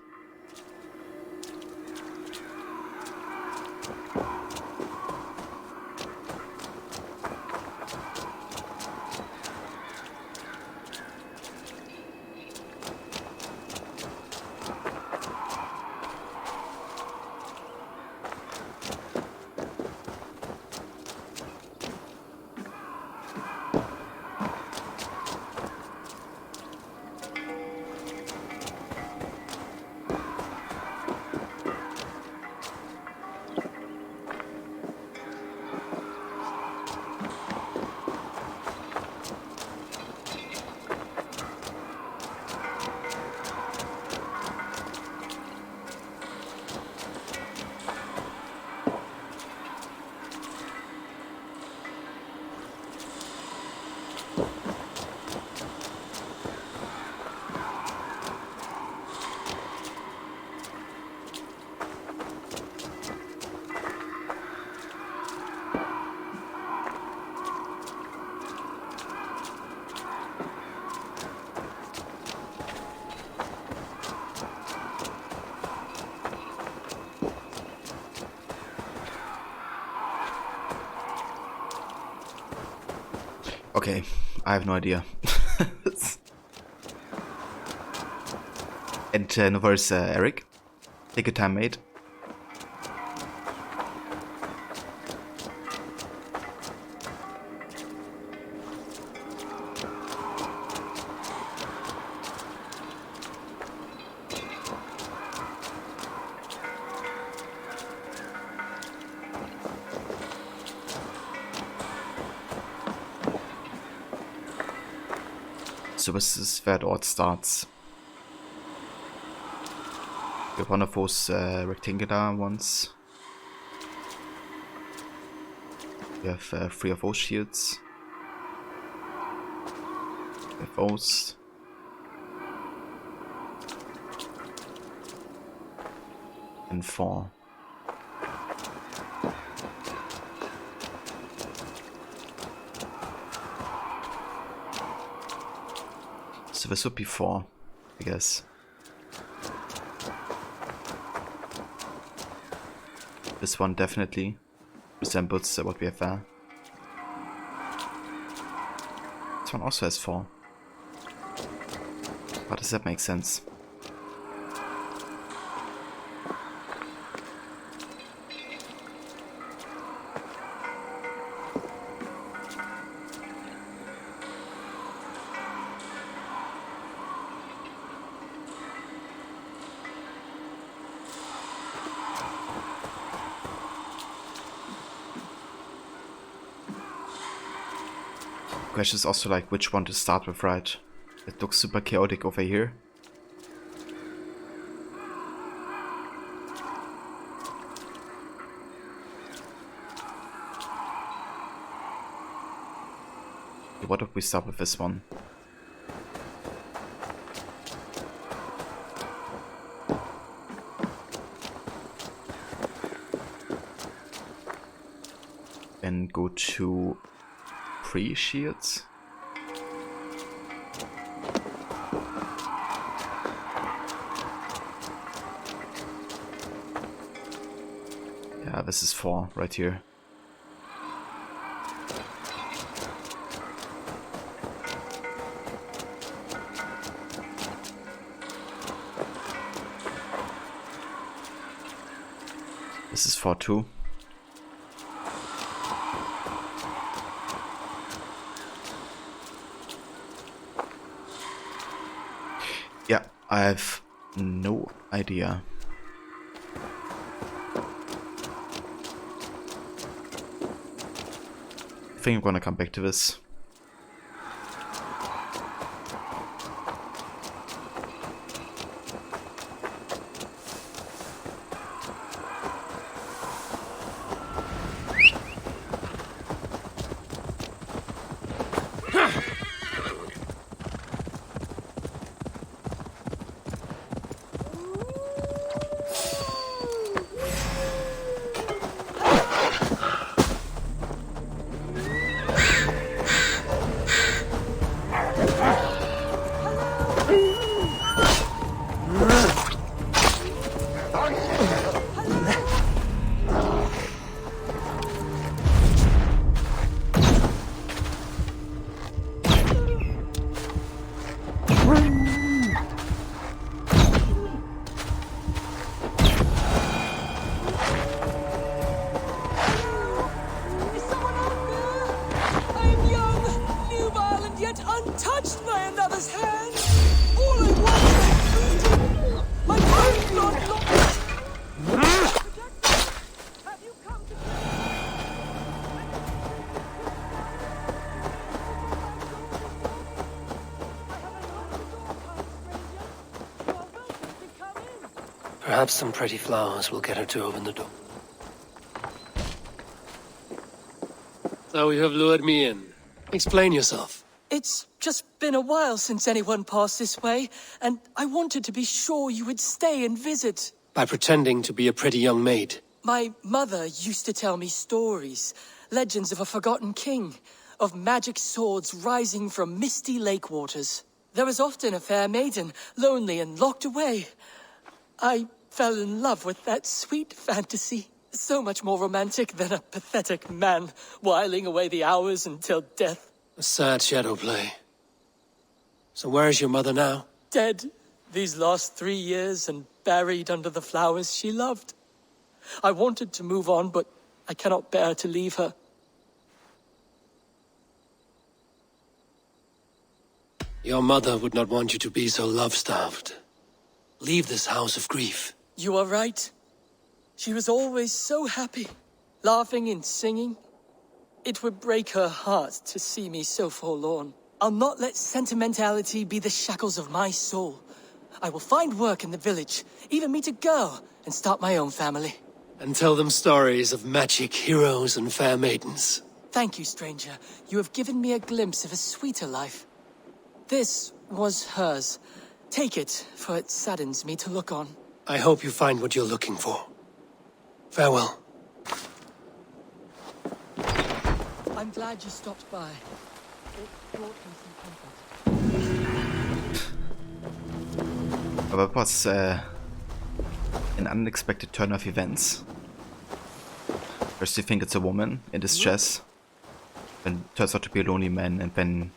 Speaker 1: Okay, I have no idea. And no worries, Eric. Take your time, mate. So this is where the odd starts. We have one of those rectangular ones. We have 3 of those shields. FOs. And 4. So this would be 4, I guess. This one definitely resembles what we have there. This one also has 4. How does that make sense? Question is also like which one to start with, right? It looks super chaotic over here. Okay, what if we start with this one? And go to pre-shields. Yeah, this is 4 right here. This is 4 too. Yeah, I have no idea. I think I'm gonna come back to this.
Speaker 2: Perhaps some pretty flowers will get her to open the door. So you have lured me in. Explain yourself.
Speaker 12: It's just been a while since anyone passed this way, and I wanted to be sure you would stay and visit.
Speaker 2: By pretending to be a pretty young maid.
Speaker 12: My mother used to tell me stories, legends of a forgotten king, of magic swords rising from misty lake waters. There was often a fair maiden, lonely and locked away. I fell in love with that sweet fantasy. So much more romantic than a pathetic man whiling away the hours until death.
Speaker 2: A sad shadow play. So where is your mother now?
Speaker 12: Dead these last 3 years and buried under the flowers she loved. I wanted to move on, but I cannot bear to leave her.
Speaker 2: Your mother would not want you to be so love-starved. Leave this house of grief.
Speaker 12: You are right. She was always so happy, laughing and singing. It would break her heart to see me so forlorn. I'll not let sentimentality be the shackles of my soul. I will find work in the village, even meet a girl, and start my own family.
Speaker 2: And tell them stories of magic heroes and fair maidens.
Speaker 12: Thank you, stranger. You have given me a glimpse of a sweeter life. This was hers. Take it, for it saddens me to look on.
Speaker 2: I hope you find what you're looking for. Farewell.
Speaker 12: I'm glad you stopped by. It brought me some comfort.
Speaker 1: Aber that was an unexpected turn of events. First you think it's a woman in distress, then it turns out to be a lonely man, and then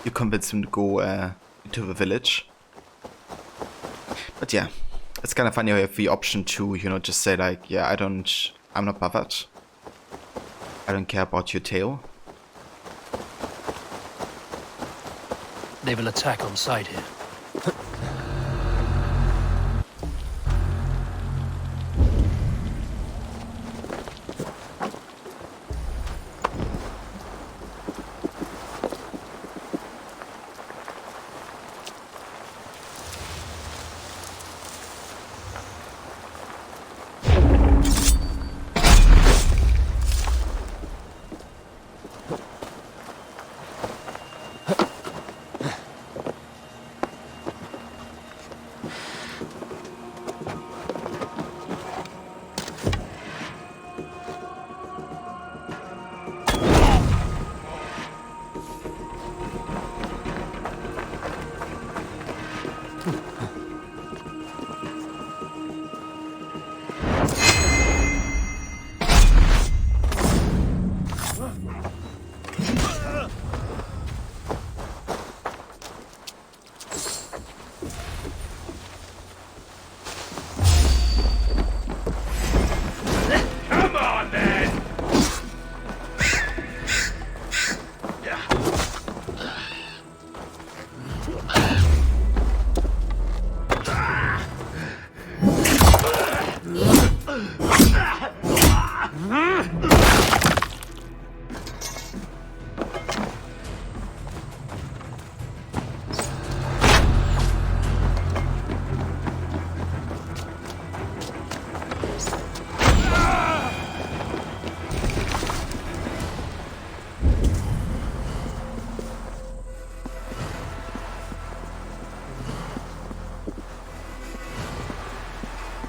Speaker 1: you convince him to go into the village. But yeah, it's kind of funny how you have the option to, you know, just say like, yeah, I'm not bothered. I don't care about your tale.
Speaker 2: They will attack on sight here.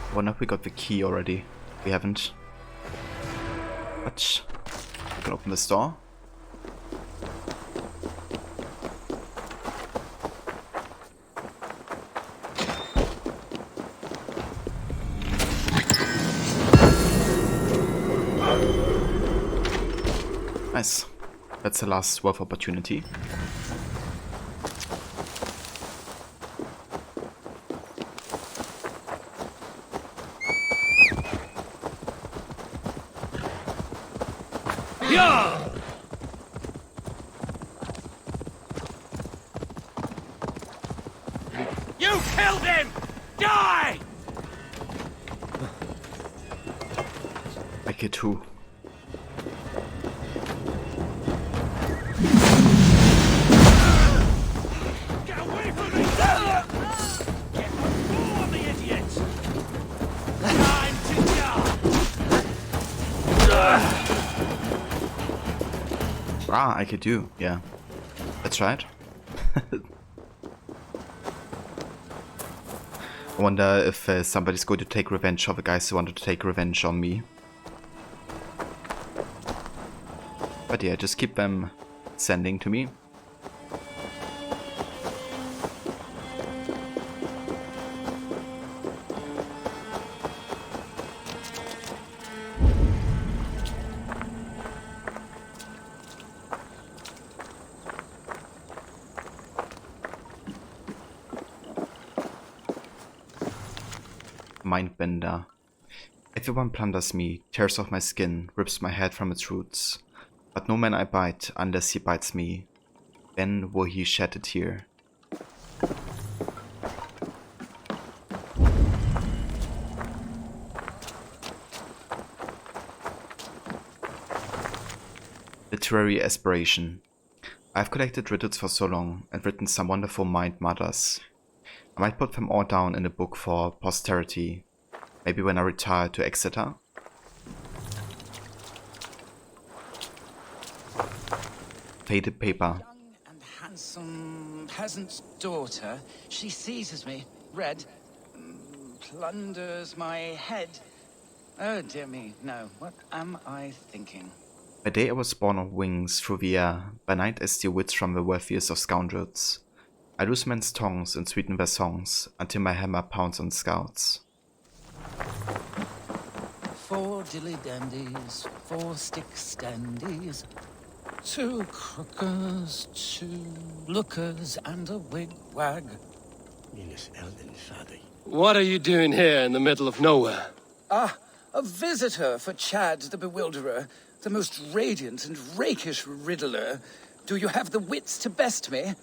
Speaker 1: I wonder if we got the key already. We haven't. But we can open this door. Nice. That's the last swerve opportunity.
Speaker 7: You killed him! Die!
Speaker 1: I get too.
Speaker 7: Get away from me! Get all of the idiots! Time to die!
Speaker 1: Ah, I could do, yeah. That's right. I wonder if somebody's going to take revenge on the guys who wanted to take revenge on me. But yeah, just keep them sending to me. Mindbender. Everyone plunders me, tears off my skin, rips my head from its roots. But no man I bite, unless he bites me. Then will he shed a tear. Literary aspiration. I've collected riddles for so long, and written some wonderful mind mothers. I might put them all down in a book for posterity, maybe when I retire to Exeter. Faded paper.
Speaker 17: Some peasant's daughter. She seizes me, red, plunders my head. Oh dear me, no. What am I thinking?
Speaker 1: By day I was born on wings through the air. By night I steal wits from the wealthiest of scoundrels. I loose men's tongues and sweeten their songs, until my hammer pounds on scouts.
Speaker 17: 4 dilly-dandies, 4 stick-standies, 2 crookers, 2 lookers, and a wig-wag.
Speaker 2: What are you doing here in the middle of nowhere?
Speaker 17: Ah, a visitor for Chad the Bewilderer, the most radiant and rakish riddler. Do you have the wits to best me?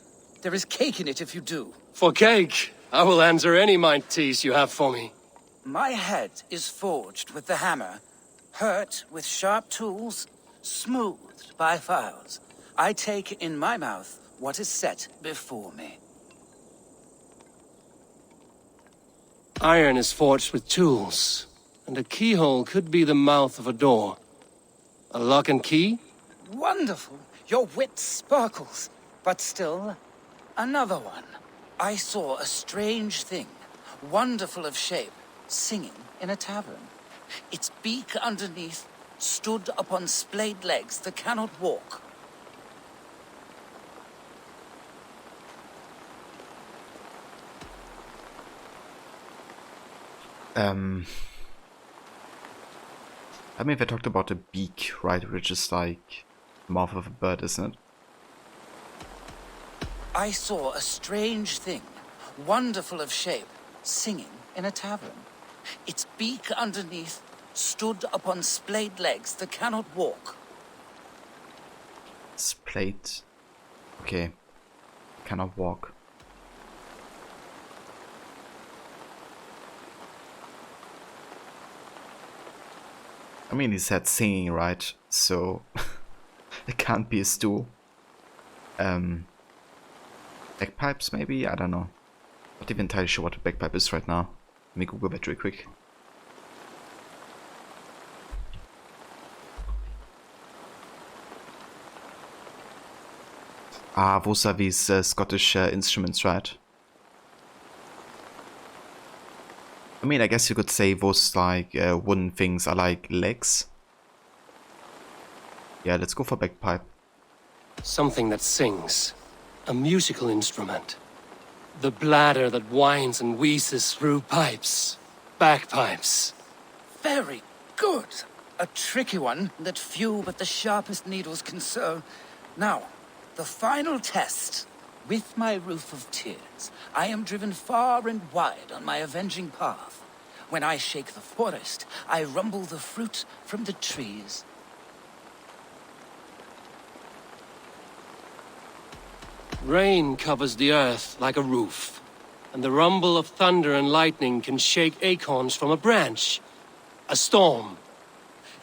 Speaker 17: There is cake in it if you do.
Speaker 2: For cake, I will answer any mind tease you have for me.
Speaker 17: My head is forged with the hammer, hurt with sharp tools, smoothed by files. I take in my mouth what is set before me.
Speaker 2: Iron is forged with tools, and a keyhole could be the mouth of a door. A lock and key?
Speaker 17: Wonderful! Your wit sparkles. But still, another one. I saw a strange thing, wonderful of shape, singing in a tavern. Its beak underneath stood upon splayed legs that cannot walk.
Speaker 1: I mean, they talked about a beak, right, which is like the mouth of a bird, isn't it?
Speaker 17: I saw a strange thing, wonderful of shape, singing in a tavern. Its beak underneath stood upon splayed legs that cannot walk.
Speaker 1: Splayed? Okay. Cannot walk. I mean, he said singing, right? So it can't be a stool. Bagpipes, maybe? I don't know. Not even entirely sure what a bagpipe is right now. Let me Google that real quick. Ah, those are these Scottish instruments, right? I mean, I guess you could say those like wooden things are like legs. Yeah, let's go for bagpipe.
Speaker 2: Something that sings. A musical instrument. The bladder that whines and wheezes through pipes. Bagpipes.
Speaker 17: Very good. A tricky one that few but the sharpest needles can sew. Now, the final test. With my roof of tears, I am driven far and wide on my avenging path. When I shake the forest, I rumble the fruit from the trees.
Speaker 2: Rain covers the earth like a roof, and the rumble of thunder and lightning can shake acorns from a branch. A storm.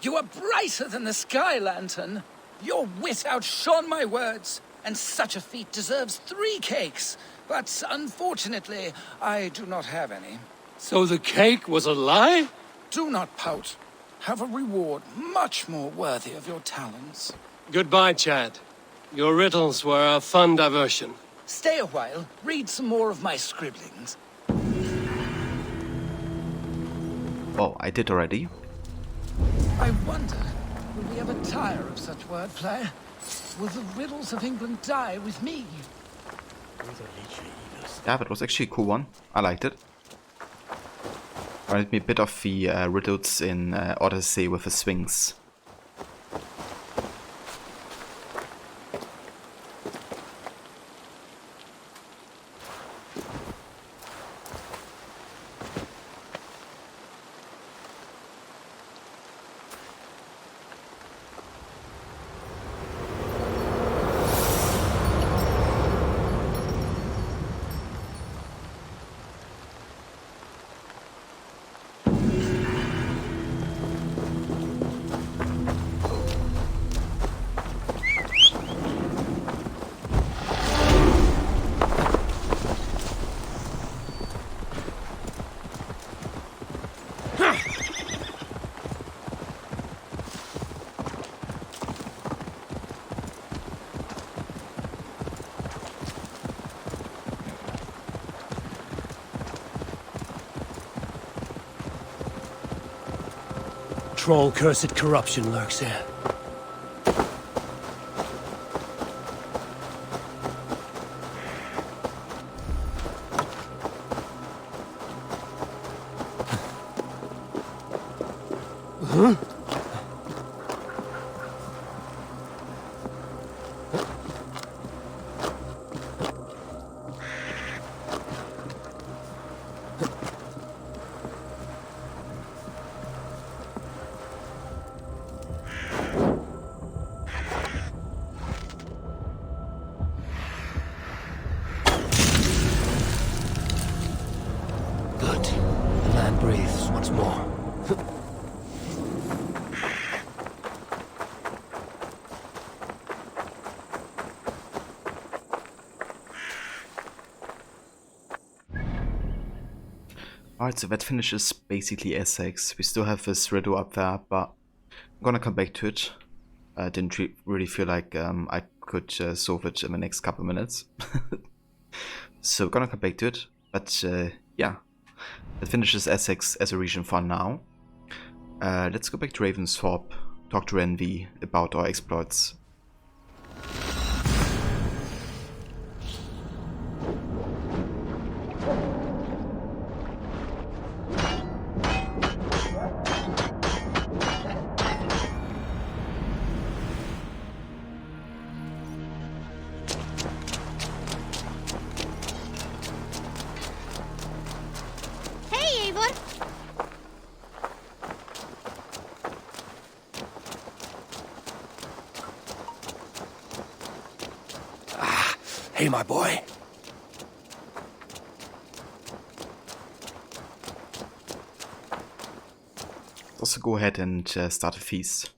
Speaker 17: You are brighter than the sky lantern. Your wit outshone my words, and such a feat deserves 3 cakes. But unfortunately, I do not have any.
Speaker 2: So the cake was a lie?
Speaker 17: Do not pout. Have a reward much more worthy of your talents.
Speaker 2: Goodbye, Chad. Your riddles were a fun diversion.
Speaker 17: Stay a while, read some more of my scribblings.
Speaker 1: Oh, I did already.
Speaker 17: I wonder, will we ever tire of such wordplay? Will the riddles of England die with me?
Speaker 1: Yeah, that was actually a cool one. I liked it. Reminded me a bit of the riddles in Odyssey with the Sphinx.
Speaker 7: troll-cursed corruption lurks here. Huh? Good. The land breathes once more.
Speaker 1: Alright, so that finishes basically Essex. We still have this riddle up there, but I'm gonna come back to it. I didn't really feel like I could solve it in the next couple of minutes. So we're gonna come back to it. But yeah, that finishes Essex as a region for now. Let's go back to Ravensthorpe, talk to Envy about our exploits.
Speaker 21: Hey, Eivor!
Speaker 7: Hey, my boy.
Speaker 1: Also go ahead and start a feast.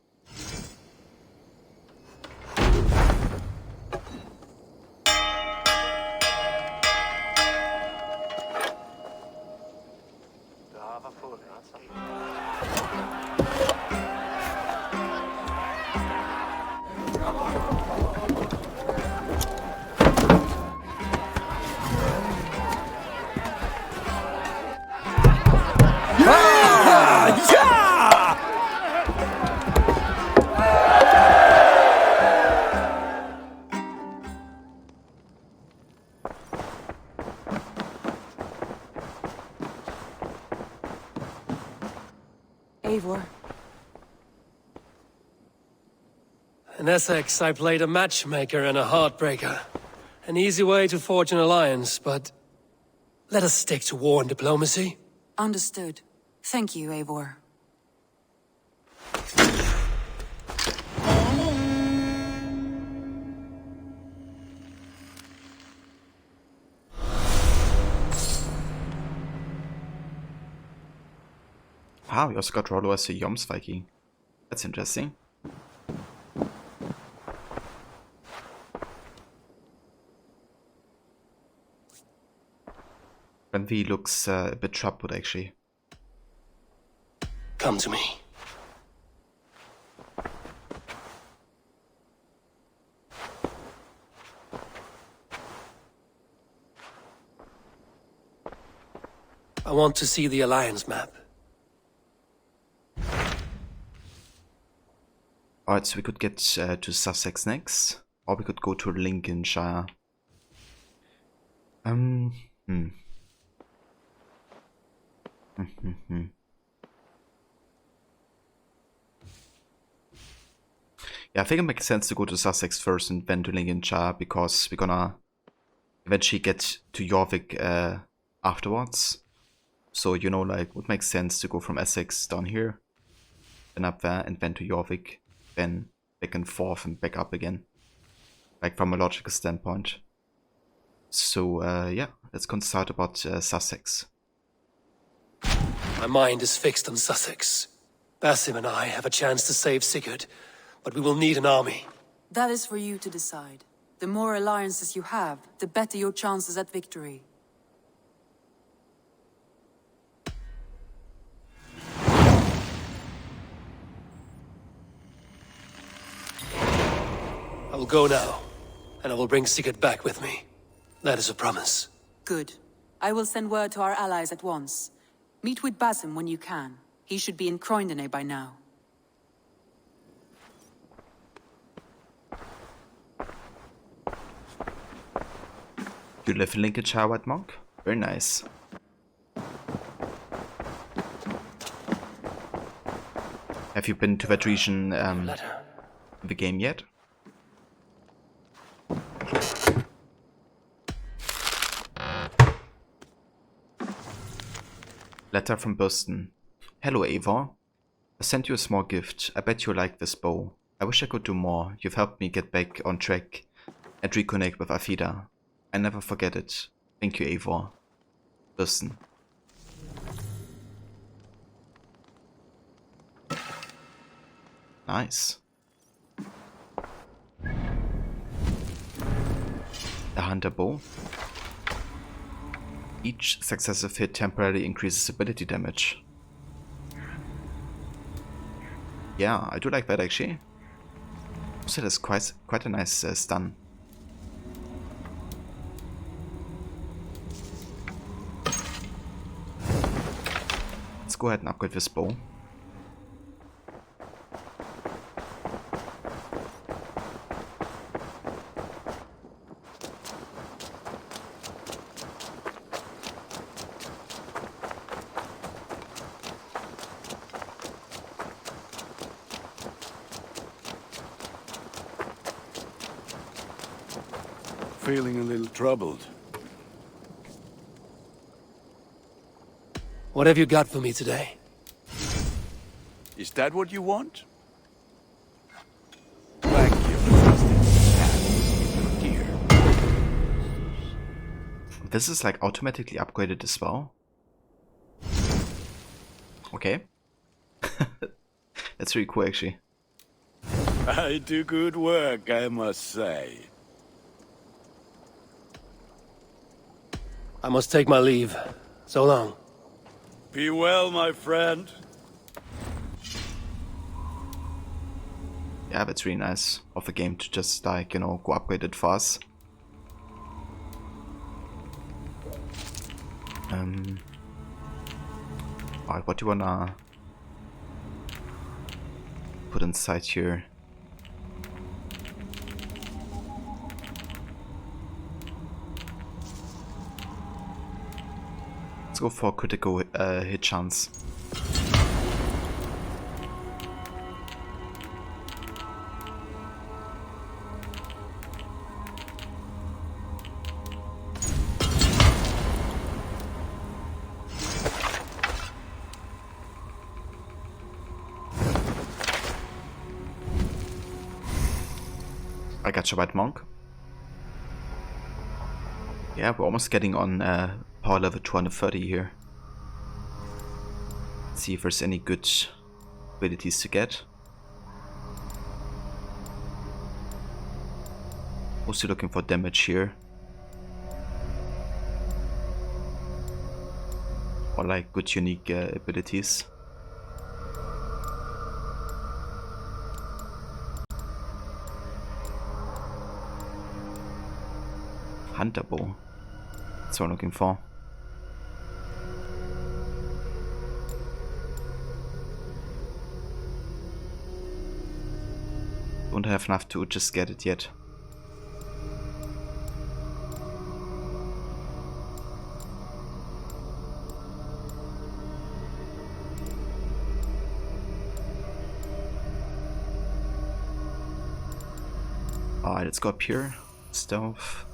Speaker 8: Eivor.
Speaker 2: In Essex, I played a matchmaker and a heartbreaker. An easy way to forge an alliance, but let us stick to war and diplomacy.
Speaker 8: Understood. Thank you, Eivor.
Speaker 1: Wow, we also got Rollo as a Yoms Viking. That's interesting. Envy looks a bit troubled actually.
Speaker 2: Come to me. I want to see the Alliance map.
Speaker 1: Alright, so we could get to Sussex next, or we could go to Lincolnshire. Yeah, I think it makes sense to go to Sussex first and then to Lincolnshire, because we're gonna eventually get to Jorvik afterwards. So, you know, like, would make sense to go from Essex down here, then up there, and then to Jorvik, then back and forth and back up again. Like, from a logical standpoint. So, yeah, let's consult about Sussex.
Speaker 2: My mind is fixed on Sussex. Basim and I have a chance to save Sigurd, but we will need an army.
Speaker 8: That is for you to decide. The more alliances you have, the better your chances at victory.
Speaker 2: I will go now, and I will bring Sigurd back with me. That is a promise.
Speaker 8: Good. I will send word to our allies at once. Meet with Basim when you can. He should be in Croydon by now.
Speaker 1: You live in Lincolnshire, White Monk? Very nice. Have you been to that region in the game yet? Letter from Boston. Hello, Eivor. I sent you a small gift. I bet you like this bow. I wish I could do more. You've helped me get back on track and reconnect with Afida. I never forget it. Thank you, Eivor. Boston. Nice. A hunter bow. Each successive hit temporarily increases ability damage. Yeah, I do like that actually. So that's quite a nice stun. Let's go ahead and upgrade this bow.
Speaker 15: Feeling a little troubled.
Speaker 2: What have you got for me today?
Speaker 15: Is that what you want? Thank you for trusting me, dear.
Speaker 1: This is like automatically upgraded as well. Okay. That's really cool actually.
Speaker 15: I do good work, I must say.
Speaker 2: I must take my leave. So long.
Speaker 15: Be well, my friend.
Speaker 1: Yeah, that's really nice of the game to just like, you know, go upgrade it for us. Alright, what do you wanna put inside here? Let's go for critical hit chance. I got you, White Monk. Yeah, we're almost getting on power level 230 here. Let's see if there's any good abilities to get. Mostly looking for damage here. Or like good unique abilities. Hunter bow. That's what I'm looking for. Don't have enough to just get it yet. Alright, let's go up here. Stealth.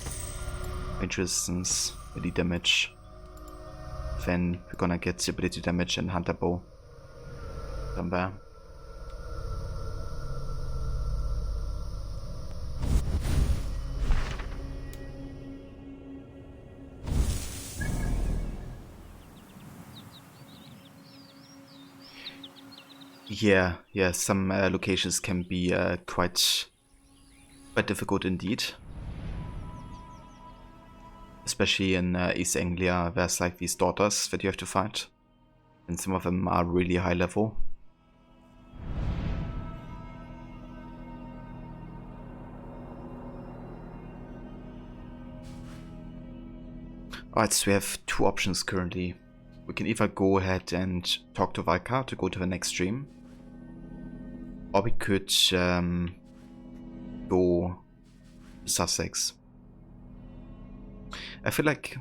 Speaker 1: Range resistance, melee damage. Then we're gonna get ability damage and hunter bow. Down there. Yeah, some locations can be quite difficult indeed. Especially in East Anglia, there's like these daughters that you have to fight. And some of them are really high level. Alright, so we have two options currently. We can either go ahead and talk to Valka to go to the next stream. Or we could go to Sussex. I feel like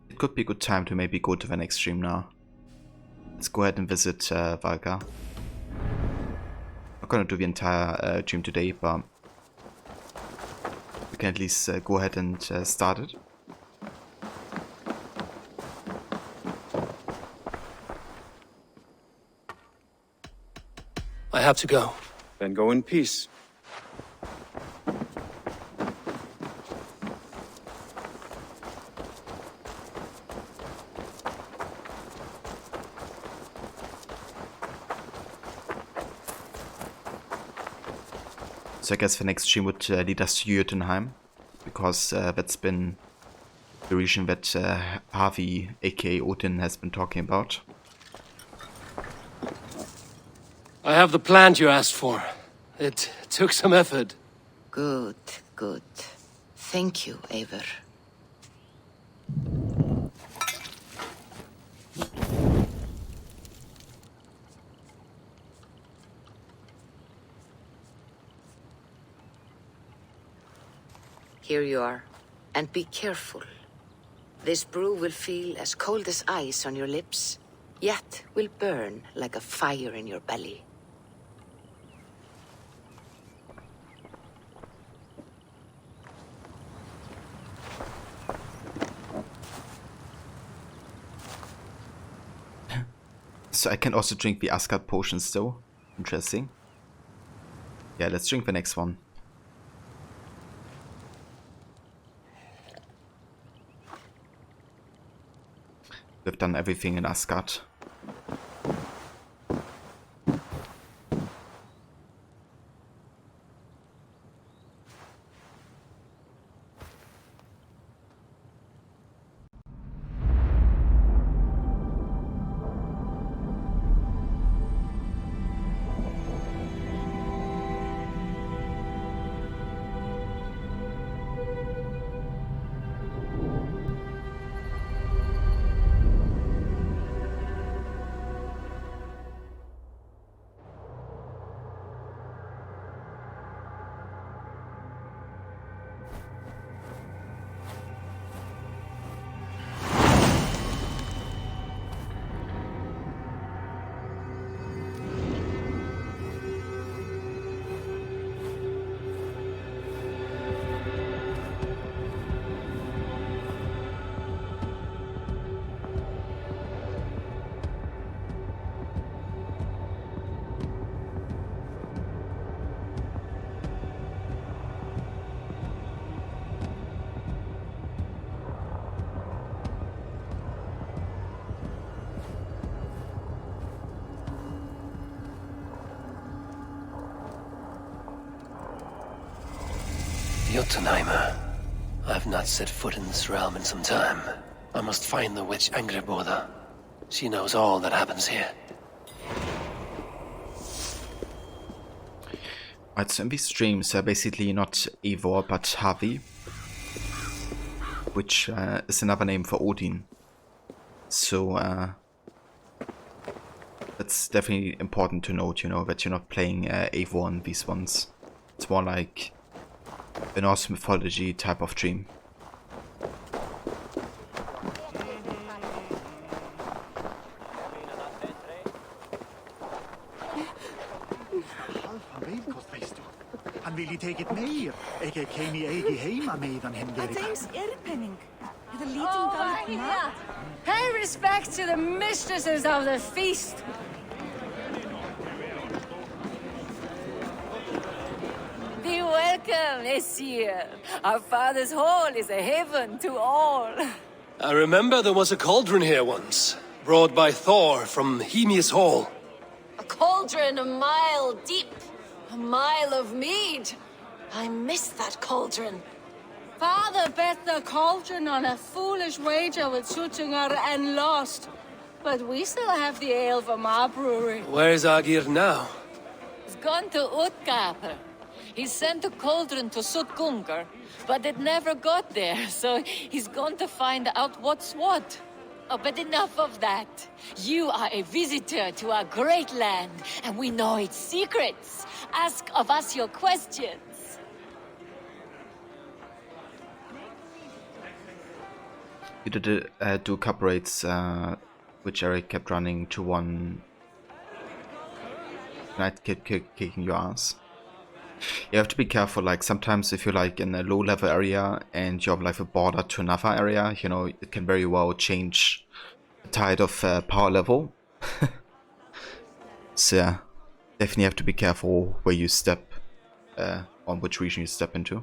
Speaker 1: it could be a good time to maybe go to the next stream now. Let's go ahead and visit Valka. I'm not gonna do the entire stream today, but we can at least go ahead and start it.
Speaker 2: I have to go.
Speaker 23: Then go in peace.
Speaker 1: So I guess the next stream would lead us to Jotunheim, because that's been the region that Harvey, aka Odin, has been talking about.
Speaker 2: I have the plant you asked for. It took some effort.
Speaker 16: Good, good. Thank you, Eivor. Here you are. And be careful. This brew will feel as cold as ice on your lips, yet will burn like a fire in your belly.
Speaker 1: So I can also drink the Asgard potions though. Interesting. Yeah, let's drink the next one. We've done everything in Asgard.
Speaker 2: Jotunheimer. I've not set foot in this realm in some time. I must find the witch Angrboda. She knows all that happens here.
Speaker 1: Right, so in these streams, basically not Eivor, but Harvey, which is another name for Odin. So that's definitely important to note, you know, that you're not playing Eivor in these ones. It's more like a Norse mythology type of dream.
Speaker 4: Han vil I take it med. Jeg kan ikke hjemme med den hemmelige.
Speaker 21: Thanks, Irpenning. The leading mat. Pay respect to the mistresses of the feast. Be welcome, Messieurs. Our father's hall is a haven to all.
Speaker 2: I remember there was a cauldron here once, brought by Thor from Hemius Hall.
Speaker 21: A cauldron a mile deep. A mile of mead. I miss that cauldron. Father bet the cauldron on a foolish wager with Suttinger and lost. But we still have the ale from our brewery.
Speaker 2: Where's Agir now?
Speaker 21: He's gone to Utgapr. He sent a cauldron to Sutgungur, but it never got there, so he's gone to find out what's what. Oh, but enough of that. You are a visitor to our great land, and we know its secrets. Ask of us your questions.
Speaker 1: You did do couple raids, which Eric kept running to one night kicking your ass. You have to be careful, like sometimes if you're like in a low level area and you have like a border to another area, you know, it can very well change the tide of power level. So yeah, definitely have to be careful where you step, on which region you step into.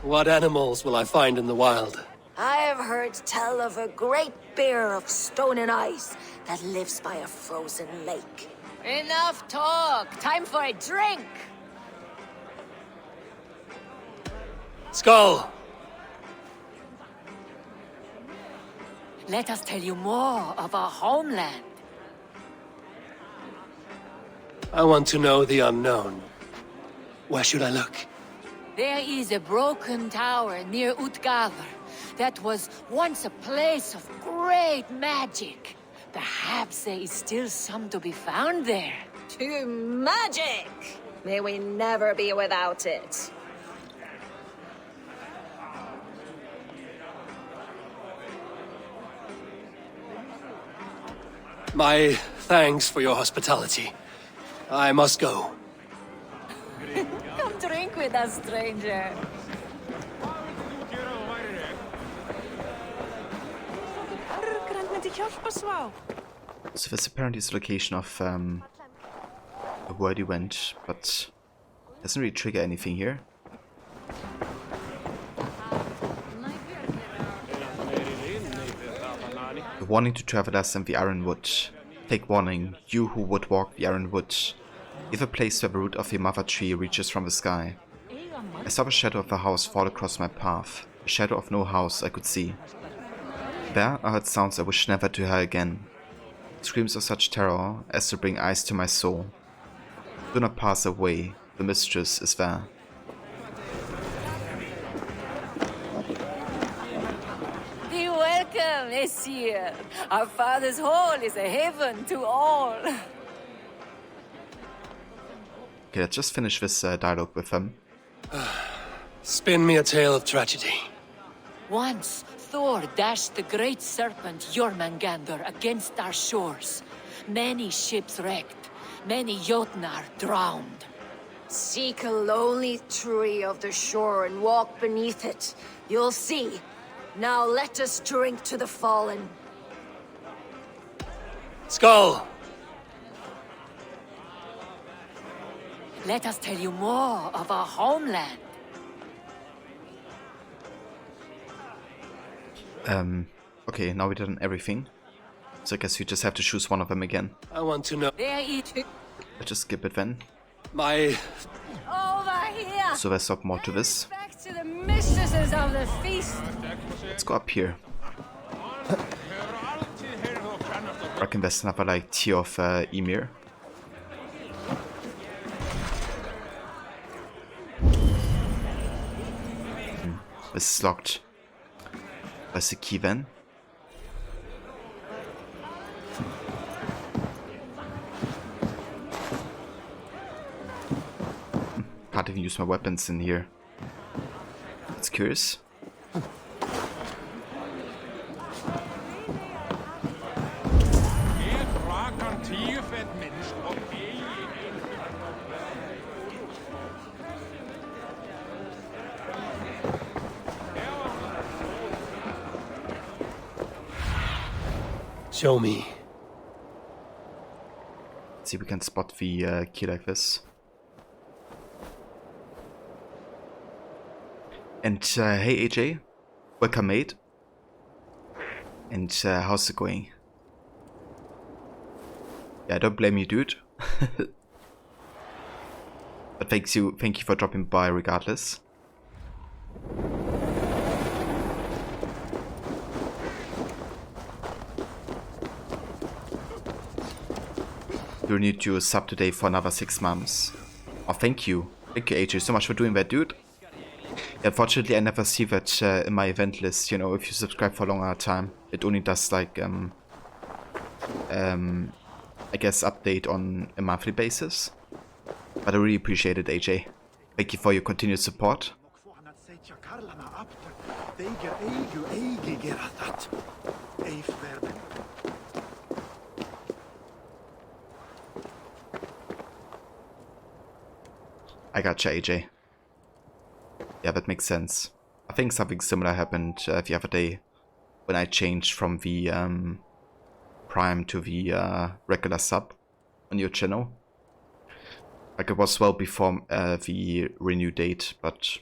Speaker 2: What animals will I find in the wild?
Speaker 5: I have heard tell of a great bear of stone and ice that lives by a frozen lake.
Speaker 21: Enough talk. Time for a drink.
Speaker 2: Skull!
Speaker 21: Let us tell you more of our homeland.
Speaker 2: I want to know the unknown. Where should I look?
Speaker 21: There is a broken tower near Utgavr that was once a place of great magic. Perhaps there is still some to be found there.
Speaker 5: To magic! May we never be without it.
Speaker 2: My thanks for your hospitality. I must go.
Speaker 21: Come drink with us, stranger.
Speaker 1: So this apparently is the location of where he went, but doesn't really trigger anything here. The warning to travelers and the Ironwood. Take warning, you who would walk the Ironwood. If a place where the root of the mother tree reaches from the sky. I saw the shadow of a house fall across my path, a shadow of no house I could see. There I heard sounds I wish never to hear again. Screams of such terror as to bring ice to my soul. Do not pass away, the mistress is there.
Speaker 21: Be welcome, Messire. Our father's hall is a haven to all.
Speaker 1: Okay, let's just finish this dialogue with him.
Speaker 2: Spin me a tale of tragedy.
Speaker 21: Once, Thor dashed the great serpent Jormungandr against our shores. Many ships wrecked, many Jotnar drowned.
Speaker 5: Seek a lonely tree of the shore and walk beneath it. You'll see. Now let us drink to the fallen.
Speaker 2: Skull!
Speaker 21: Let us tell you more of our homeland.
Speaker 1: Okay, now we've done everything. So I guess you just have to choose one of them again.
Speaker 2: I want to know.
Speaker 1: Let's just skip it then.
Speaker 2: My...
Speaker 21: Over here!
Speaker 1: So there's not more to this.
Speaker 21: Back to the mistresses of the feast.
Speaker 1: Let's go up here. I reckon there's another like tier of Emir. This is locked. Where's the key then? Can't even use my weapons in here. That's curious.
Speaker 2: Show me.
Speaker 1: Let's see if we can spot the key like this. And hey AJ, welcome mate. And how's it going? Yeah, don't blame me, dude. But thank you for dropping by regardless. You need to sub today for another 6 months. Oh, thank you. Thank you, AJ, so much for doing that, dude. Yeah, unfortunately, I never see that in my event list, you know, if you subscribe for a longer time. It only does, like, I guess, update on a monthly basis. But I really appreciate it, AJ. Thank you for your continued support. I gotcha, AJ. Yeah, that makes sense. I think something similar happened the other day when I changed from the Prime to the regular sub on your channel. Like, it was well before the renew date, but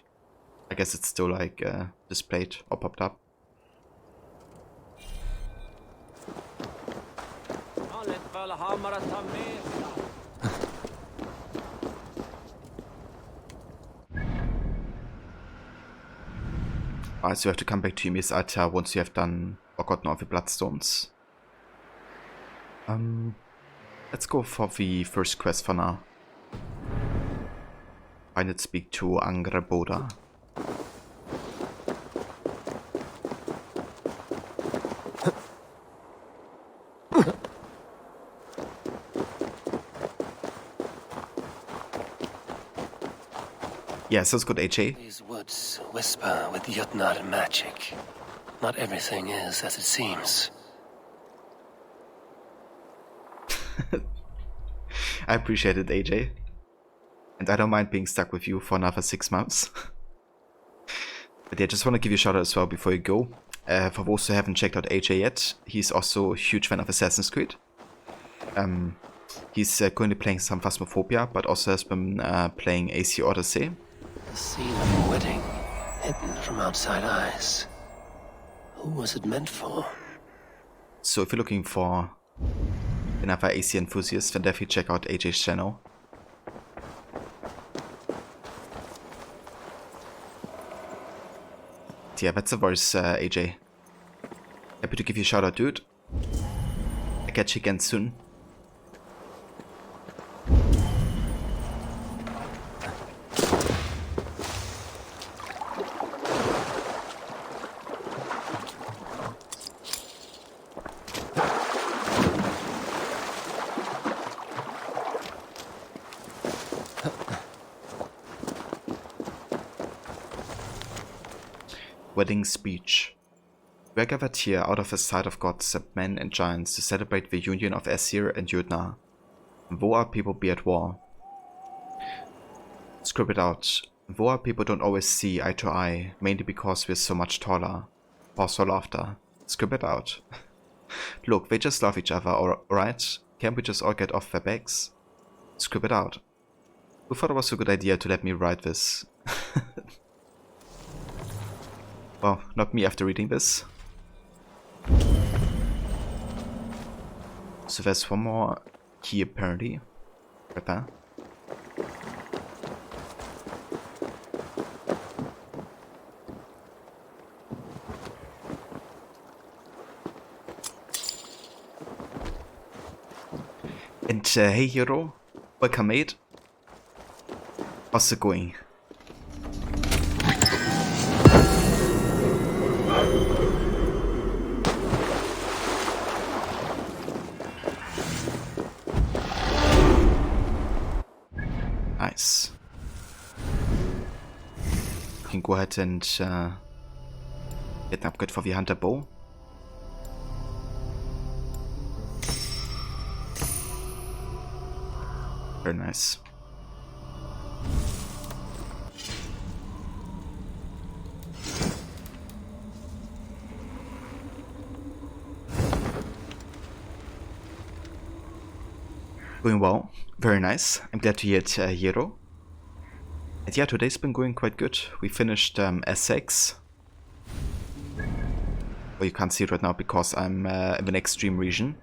Speaker 1: I guess it's still like displayed or popped up. So you have to come back to Ymir's altar once you have done or gotten all the bloodstones. Let's go for the first quest for now. Find and speak to Angreboda. Yeah, sounds good, AJ.
Speaker 2: These woods whisper with Jotnar magic. Not everything is as it seems.
Speaker 1: I appreciate it, AJ. And I don't mind being stuck with you for another 6 months. But yeah, just want to give you a shout out as well before you go. For those who haven't checked out AJ yet, he's also a huge fan of Assassin's Creed. He's currently playing some Phasmophobia, but also has been playing AC Odyssey.
Speaker 2: The scene of a wedding, hidden from outside eyes. Who was it meant for?
Speaker 1: So if you're looking for another AC enthusiast, then definitely check out AJ's channel. Yeah, that's the voice, AJ. Happy to give you a shout out, dude. I'll catch you again soon. Wedding speech. We are gathered here out of the sight of gods and men and giants to celebrate the union of Aesir and Jotnar. Though our people be at war. Scribble it out. Though our people don't always see eye to eye, mainly because we're so much taller. Pause for laughter. Scribble it out. Look, they just love each other, alright? Can't we just all get off their backs? Scribble it out. Who thought it was a good idea to let me write this? Well, not me after reading this. So there's one more key apparently. Right there. And hey hero, welcome mate. How's it going? Nice. We can go ahead and get an upgrade for the hunter bow. Very nice. Going well. Very nice. I'm glad to hear it, Hero. And yeah, today's been going quite good. We finished S6. Well, you can't see it right now because I'm in the extreme region.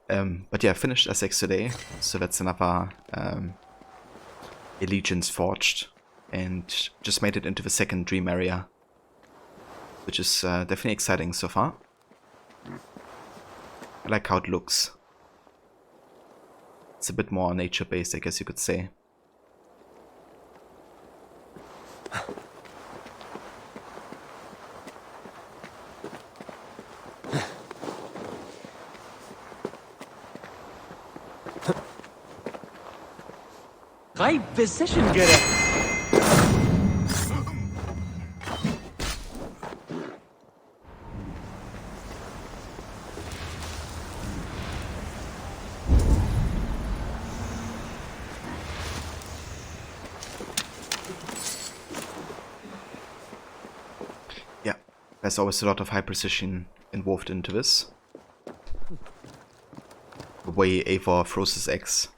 Speaker 1: But yeah, I finished S6 today. So that's another Allegiance Forged. And just made it into the second dream area. Which is definitely exciting so far. I like how it looks. It's a bit more nature-based, I guess you could say.
Speaker 7: Great position, Getter.
Speaker 1: Yeah, there's always a lot of high precision involved into this. The way Eivor throws his axe.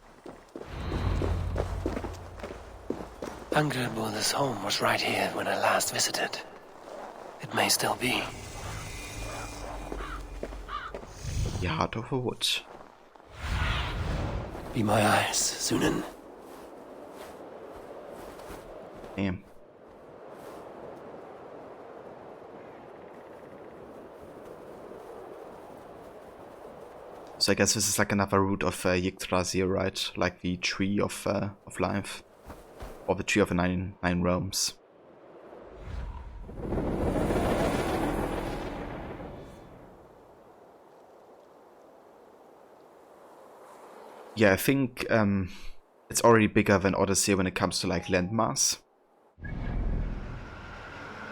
Speaker 2: Angrboda's home was right here when I last visited. It may still be.
Speaker 1: The heart of a wood.
Speaker 2: Be my eyes, Sunan.
Speaker 1: Damn. So I guess this is like another root of Yggdrasil, right? Like the tree of life. Or the tree of the nine realms. Yeah, I think it's already bigger than Odyssey when it comes to like landmass.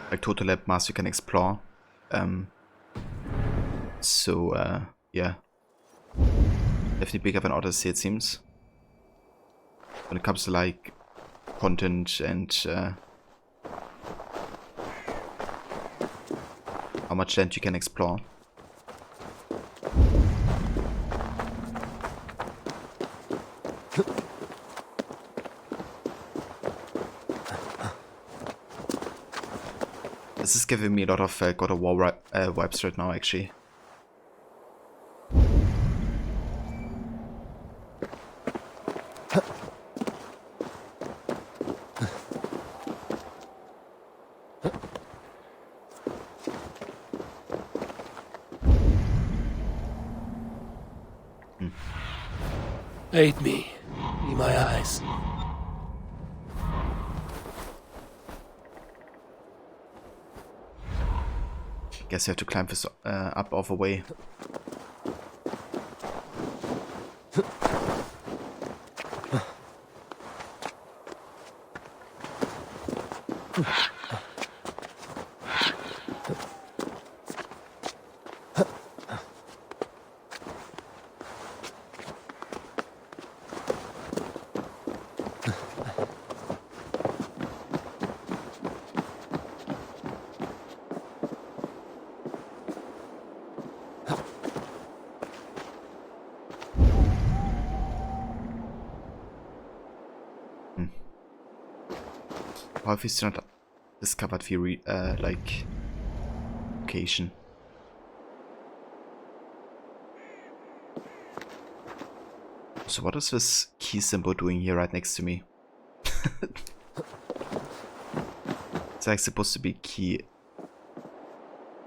Speaker 1: Like total landmass you can explore. Yeah. Definitely bigger than Odyssey, it seems. When it comes to like content and how much land you can explore. This is giving me a lot of God of War vibes right now, actually.
Speaker 2: Aid me. Be my eyes.
Speaker 1: Guess you have to climb this up all the way. How have we still not discovered the like location? So what is this key symbol doing here right next to me? It's like supposed to be key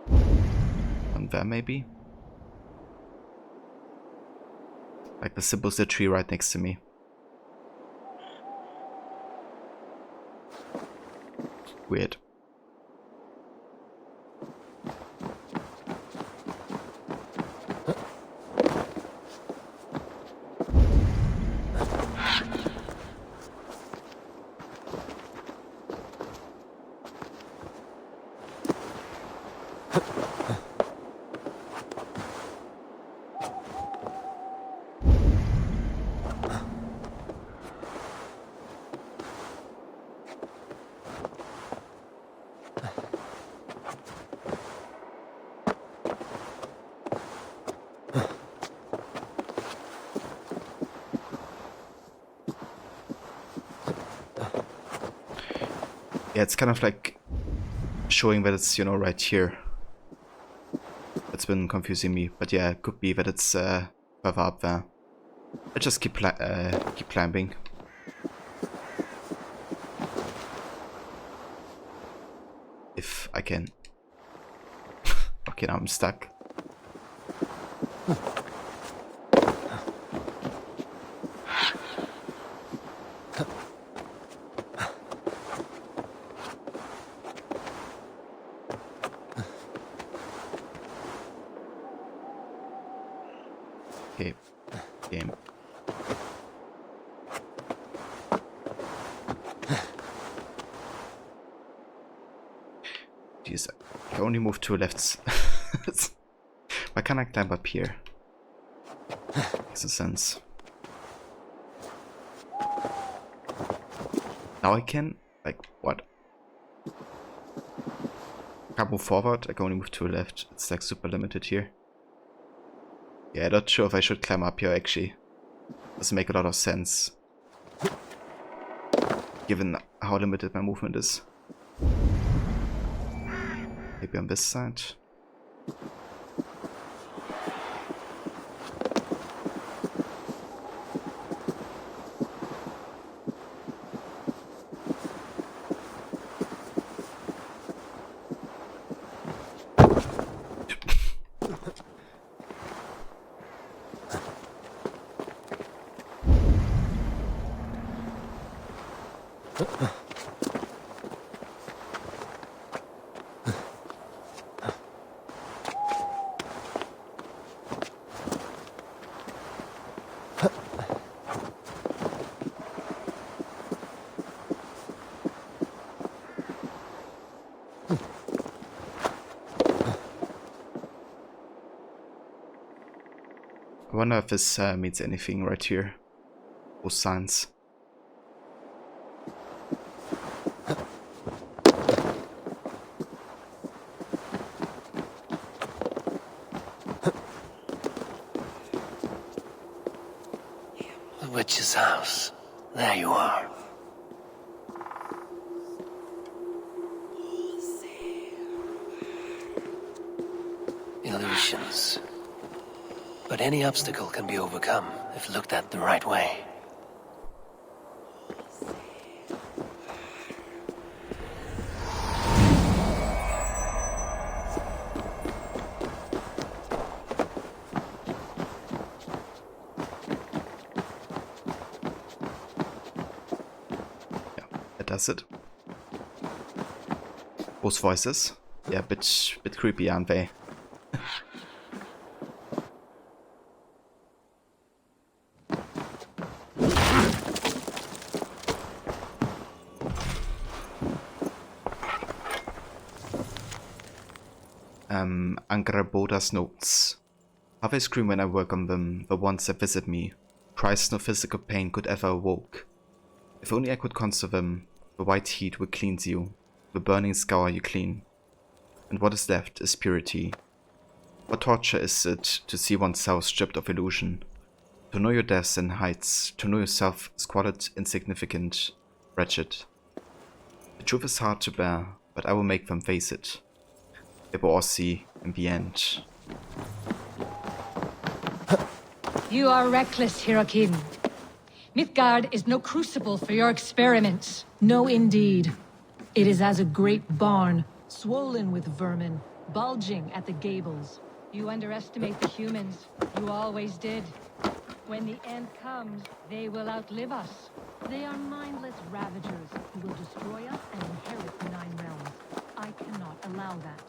Speaker 1: on there maybe? Like the symbol's the tree right next to me. Weird. Yeah, it's kind of like showing that it's, you know, right here. That's been confusing me, but yeah, it could be that it's further up there. I just keep climbing. If I can. Okay, now I'm stuck. Okay, game. confused. I can only move 2 lefts. Why can't I climb up here? Makes no sense. Now I can? Like, what? Can't move forward, I can only move 2 left. It's like super limited here. Yeah, not sure if I should climb up here actually. Doesn't make a lot of sense. Given how limited my movement is. Maybe on this side. I wonder if this means anything right here. Those signs.
Speaker 2: The witch's house. There you are. Illusions. But any obstacle can be overcome if looked at the right way.
Speaker 1: That does it. Those voices. Yeah, bit creepy, aren't they? Angraboda's notes. How they scream when I work on them, the ones that visit me. Cries no physical pain could ever evoke. If only I could conquer them, the white heat would cleanse you, the burning scour you clean. And what is left is purity. What torture is it to see oneself stripped of illusion? To know your depths and heights, to know yourself squalid, insignificant, wretched. The truth is hard to bear, but I will make them face it. They will all see in the end.
Speaker 11: You are reckless, Hirokin. Midgard is no crucible for your experiments.
Speaker 6: No, indeed. It is as a great barn, swollen with vermin, bulging at the gables.
Speaker 11: You underestimate the humans. You always did. When the end comes, they will outlive us.
Speaker 6: They are mindless ravagers who will destroy us and inherit the 9 realms. I cannot allow that.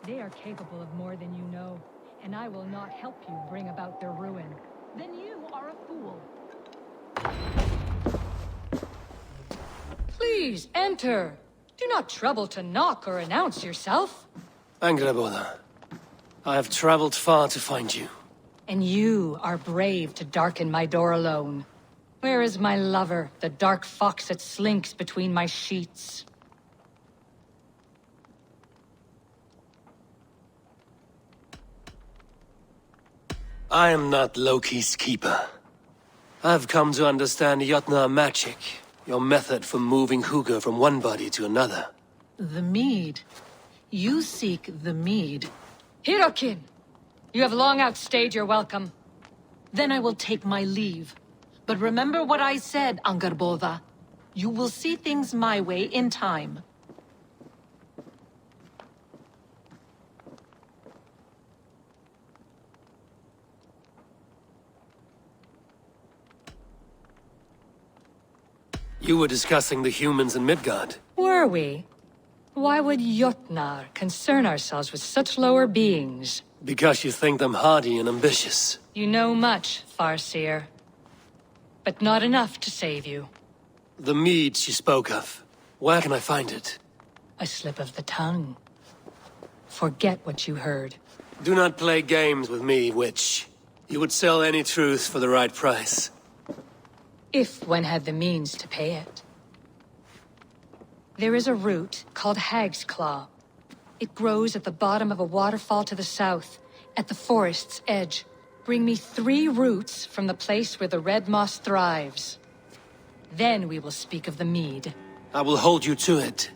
Speaker 11: They are capable of more than you know, and I will not help you bring about their ruin.
Speaker 6: Then you are a fool.
Speaker 11: Please, enter. Do not trouble to knock or announce yourself.
Speaker 2: Angraboda, I have traveled far to find you.
Speaker 11: And you are brave to darken my door alone. Where is my lover, the dark fox that slinks between my sheets?
Speaker 2: I am not Loki's keeper. I've come to understand Jotnar magic, your method for moving Hugr from one body to another.
Speaker 6: The mead. You seek the mead.
Speaker 11: Hirokin! You have long outstayed your welcome.
Speaker 6: Then I will take my leave. But remember what I said, Angrboda. You will see things my way in time.
Speaker 2: You were discussing the humans in Midgard.
Speaker 11: Were we? Why would Jotnar concern ourselves with such lower beings?
Speaker 2: Because you think them hardy and ambitious.
Speaker 11: You know much, Farseer. But not enough to save you.
Speaker 2: The mead she spoke of. Where can I find it?
Speaker 11: A slip of the tongue. forget what you heard.
Speaker 2: Do not play games with me, witch. You would sell any truth for the right price.
Speaker 11: If one had the means to pay it. There is a root called Hag's Claw. It grows at the bottom of a waterfall to the south, at the forest's edge. Bring me 3 roots from the place where the red moss thrives. Then we will speak of the mead.
Speaker 2: I will hold you to it.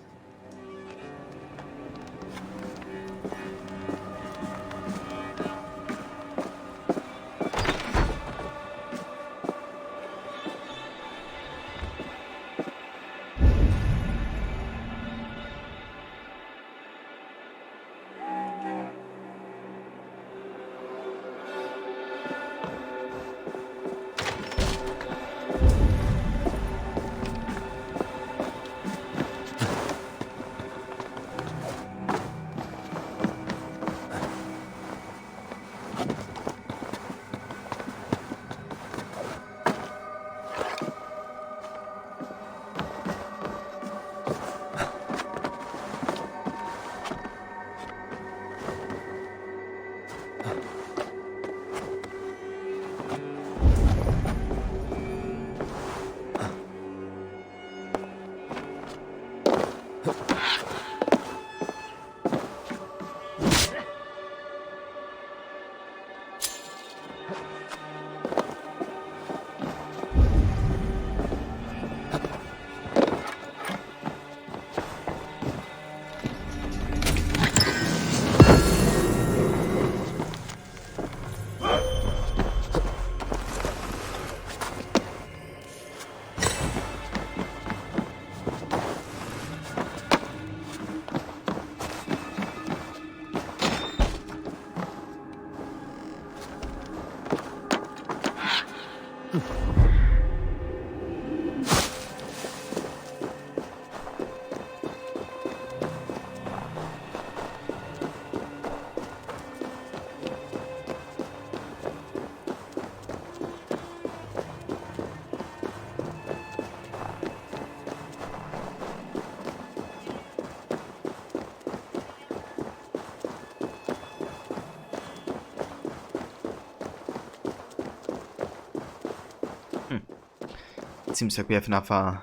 Speaker 1: It seems like we have another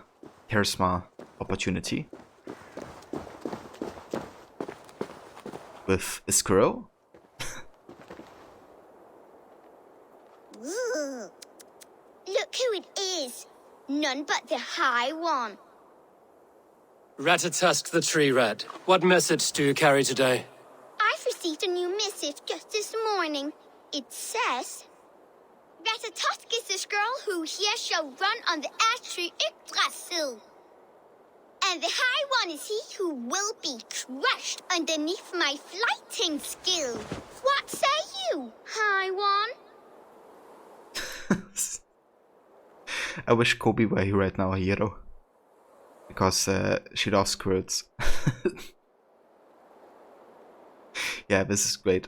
Speaker 1: charisma opportunity. With a squirrel.
Speaker 9: Look who it is. None but the High One.
Speaker 2: Ratatusk the Tree Rat. What message do you carry today?
Speaker 9: I've received a new missive just this morning. It says, Ratatusk is the girl who here shall run on the ash tree Yggdrasil. And the High One is he who will be crushed underneath my flighting skill. What say you, High One?
Speaker 1: I wish Kobe were here right now, a hero. Because she loves squirrels. Yeah, this is great.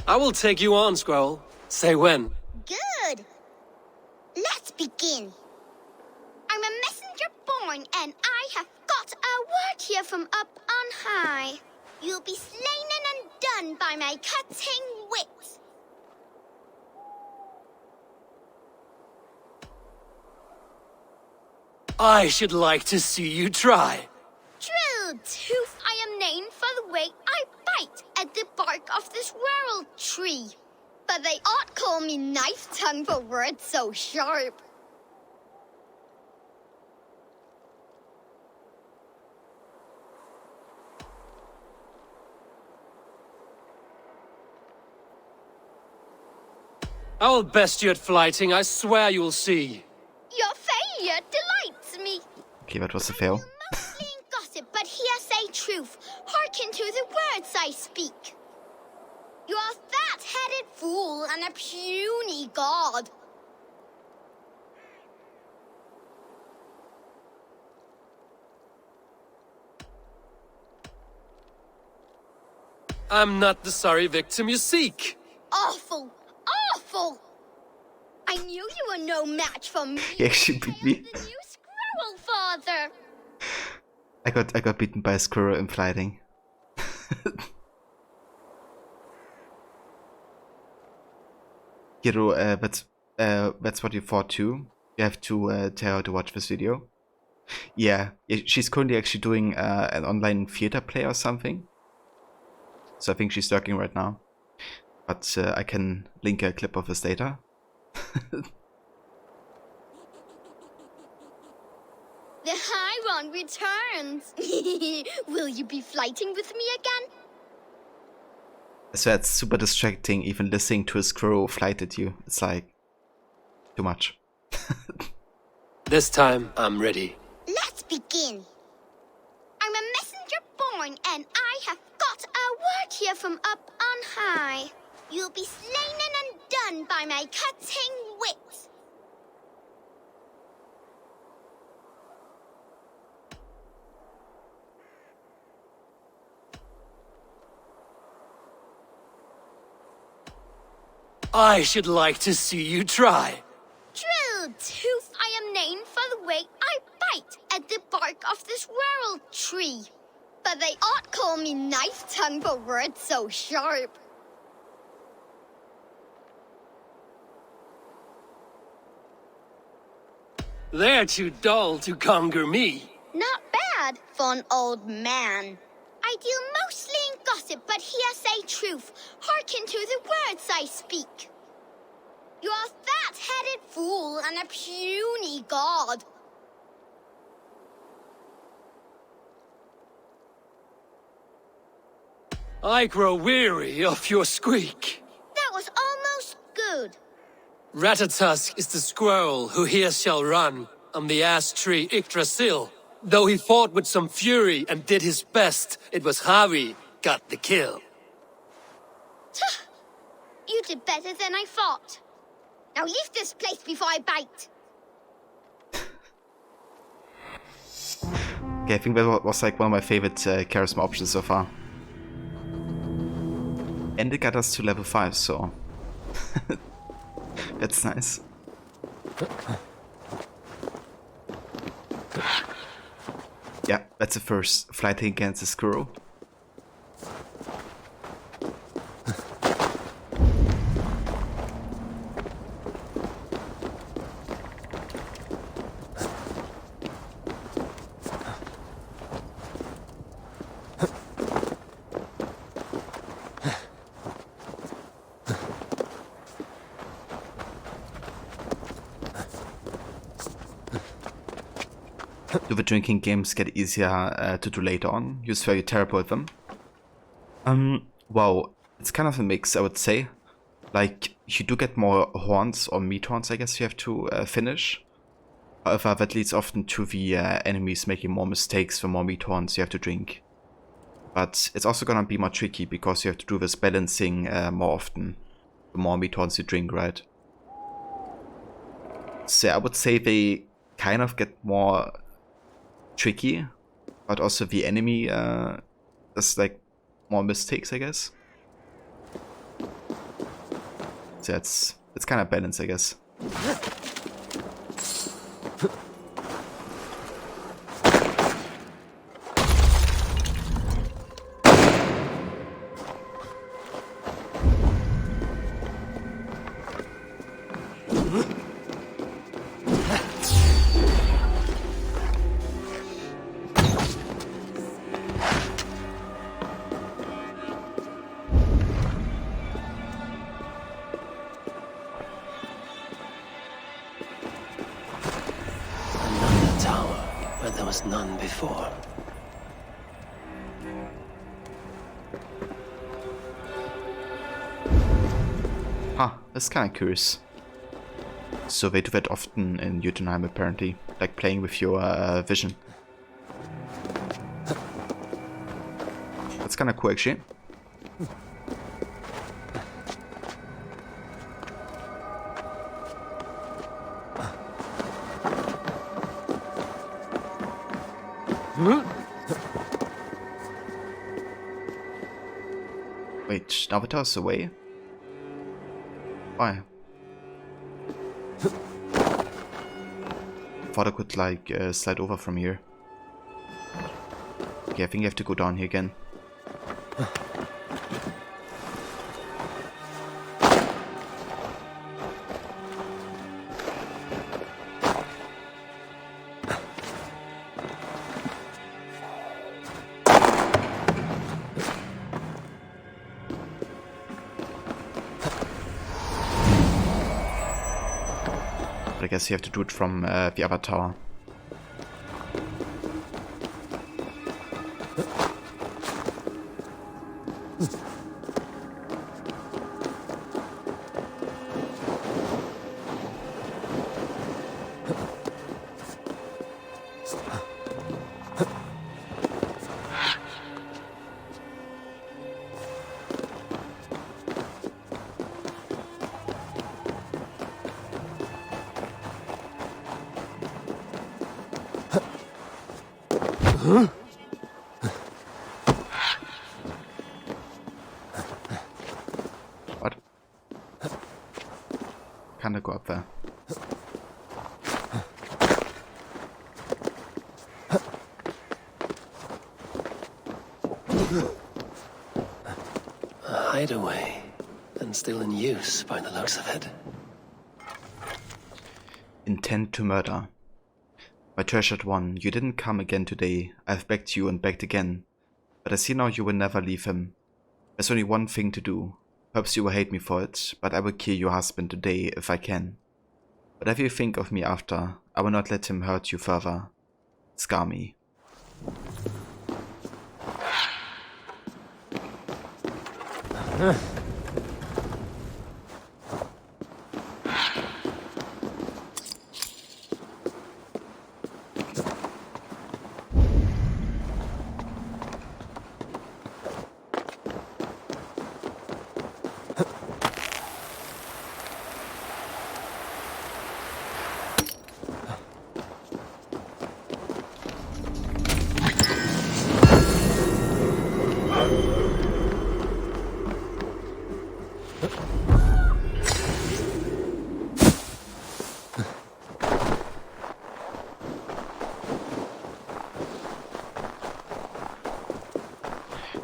Speaker 2: I will take you on, Squirrel. Say when.
Speaker 9: Good. Let's begin. I'm a messenger born, and I have got a word here from up on high. You'll be slain and undone by my cutting wit.
Speaker 2: I should like to see you try.
Speaker 9: True tooth, I am named for the way I bite at the bark of this world tree. But they ought call me knife tongue for words so sharp.
Speaker 2: I will best you at flighting, I swear you'll see.
Speaker 9: Your failure delights me.
Speaker 1: Okay, that was a fail.
Speaker 9: Mostly in gossip, but hearsay truth. Hearken to the words I speak. You are a fat-headed fool and a puny god.
Speaker 2: I'm not the sorry victim you seek.
Speaker 9: Awful! Awful! I knew you were no match for me.
Speaker 1: He actually beat me.
Speaker 9: The new squirrel father.
Speaker 1: I got beaten by a squirrel in fighting. Hiro, that's what you thought too. You have to tell her to watch this video. Yeah, she's currently actually doing an online theater play or something. So I think she's working right now. But I can link a clip of this later.
Speaker 9: The Chiron returns. Will you be flighting with me again?
Speaker 1: So that's super distracting, even listening to a squirrel flight at you. It's like too much.
Speaker 2: This time, I'm ready.
Speaker 9: Let's begin. I'm a messenger born, and I have got a word here from up on high. You'll be slain and undone by my cutting wit.
Speaker 2: I should like to see you try.
Speaker 9: Drill tooth, I am named for the way I bite at the bark of this world tree. But they ought call me knife tongue for words so sharp.
Speaker 2: They're too dull to conquer me.
Speaker 9: Not bad for an old man. I deal mostly in gossip, but here say truth. Hearken to the words I speak. You're a fat-headed fool and a puny god.
Speaker 2: I grow weary of your squeak.
Speaker 9: That was almost good.
Speaker 2: Ratatusk is the squirrel who here shall run on the ash tree Yggdrasil. Though he fought with some fury and did his best, it was Harry got the kill.
Speaker 9: You did better than I thought. Now leave this place before I bite.
Speaker 1: Okay, I think that was like one of my favorite charisma options so far. And it got us to level 5, so that's nice. Yeah, that's the first fighting against the squirrel. Do the drinking games get easier to do later on? You swear you're terrible at them? Wow, it's kind of a mix, I would say. Like, you do get more horns or meat horns, I guess you have to finish. However, that leads often to the enemies making more mistakes the more meat horns you have to drink. But it's also gonna be more tricky because you have to do this balancing more often. The more meat horns you drink, right? So I would say they kind of get more tricky, but also the enemy does like more mistakes, I guess. So it's kind of balanced, I guess.
Speaker 2: None before.
Speaker 1: Huh, that's kind of curious. So they do that often in Jotunheim apparently, like playing with your vision. That's kind of cool actually. Wait, Navatar's away? Why? Thought I could like slide over from here. Okay, I think I have to go down here again. But I guess you have to do it from the other tower. What? Can't I go up there?
Speaker 2: A hideaway, and still in use by the looks of it.
Speaker 1: Intent to murder. My treasured one, you didn't come again today. I've begged you and begged again. But I see now you will never leave him. There's only one thing to do. Perhaps you will hate me for it, but I will kill your husband today if I can. Whatever you think of me after, I will not let him hurt you further. Scar me.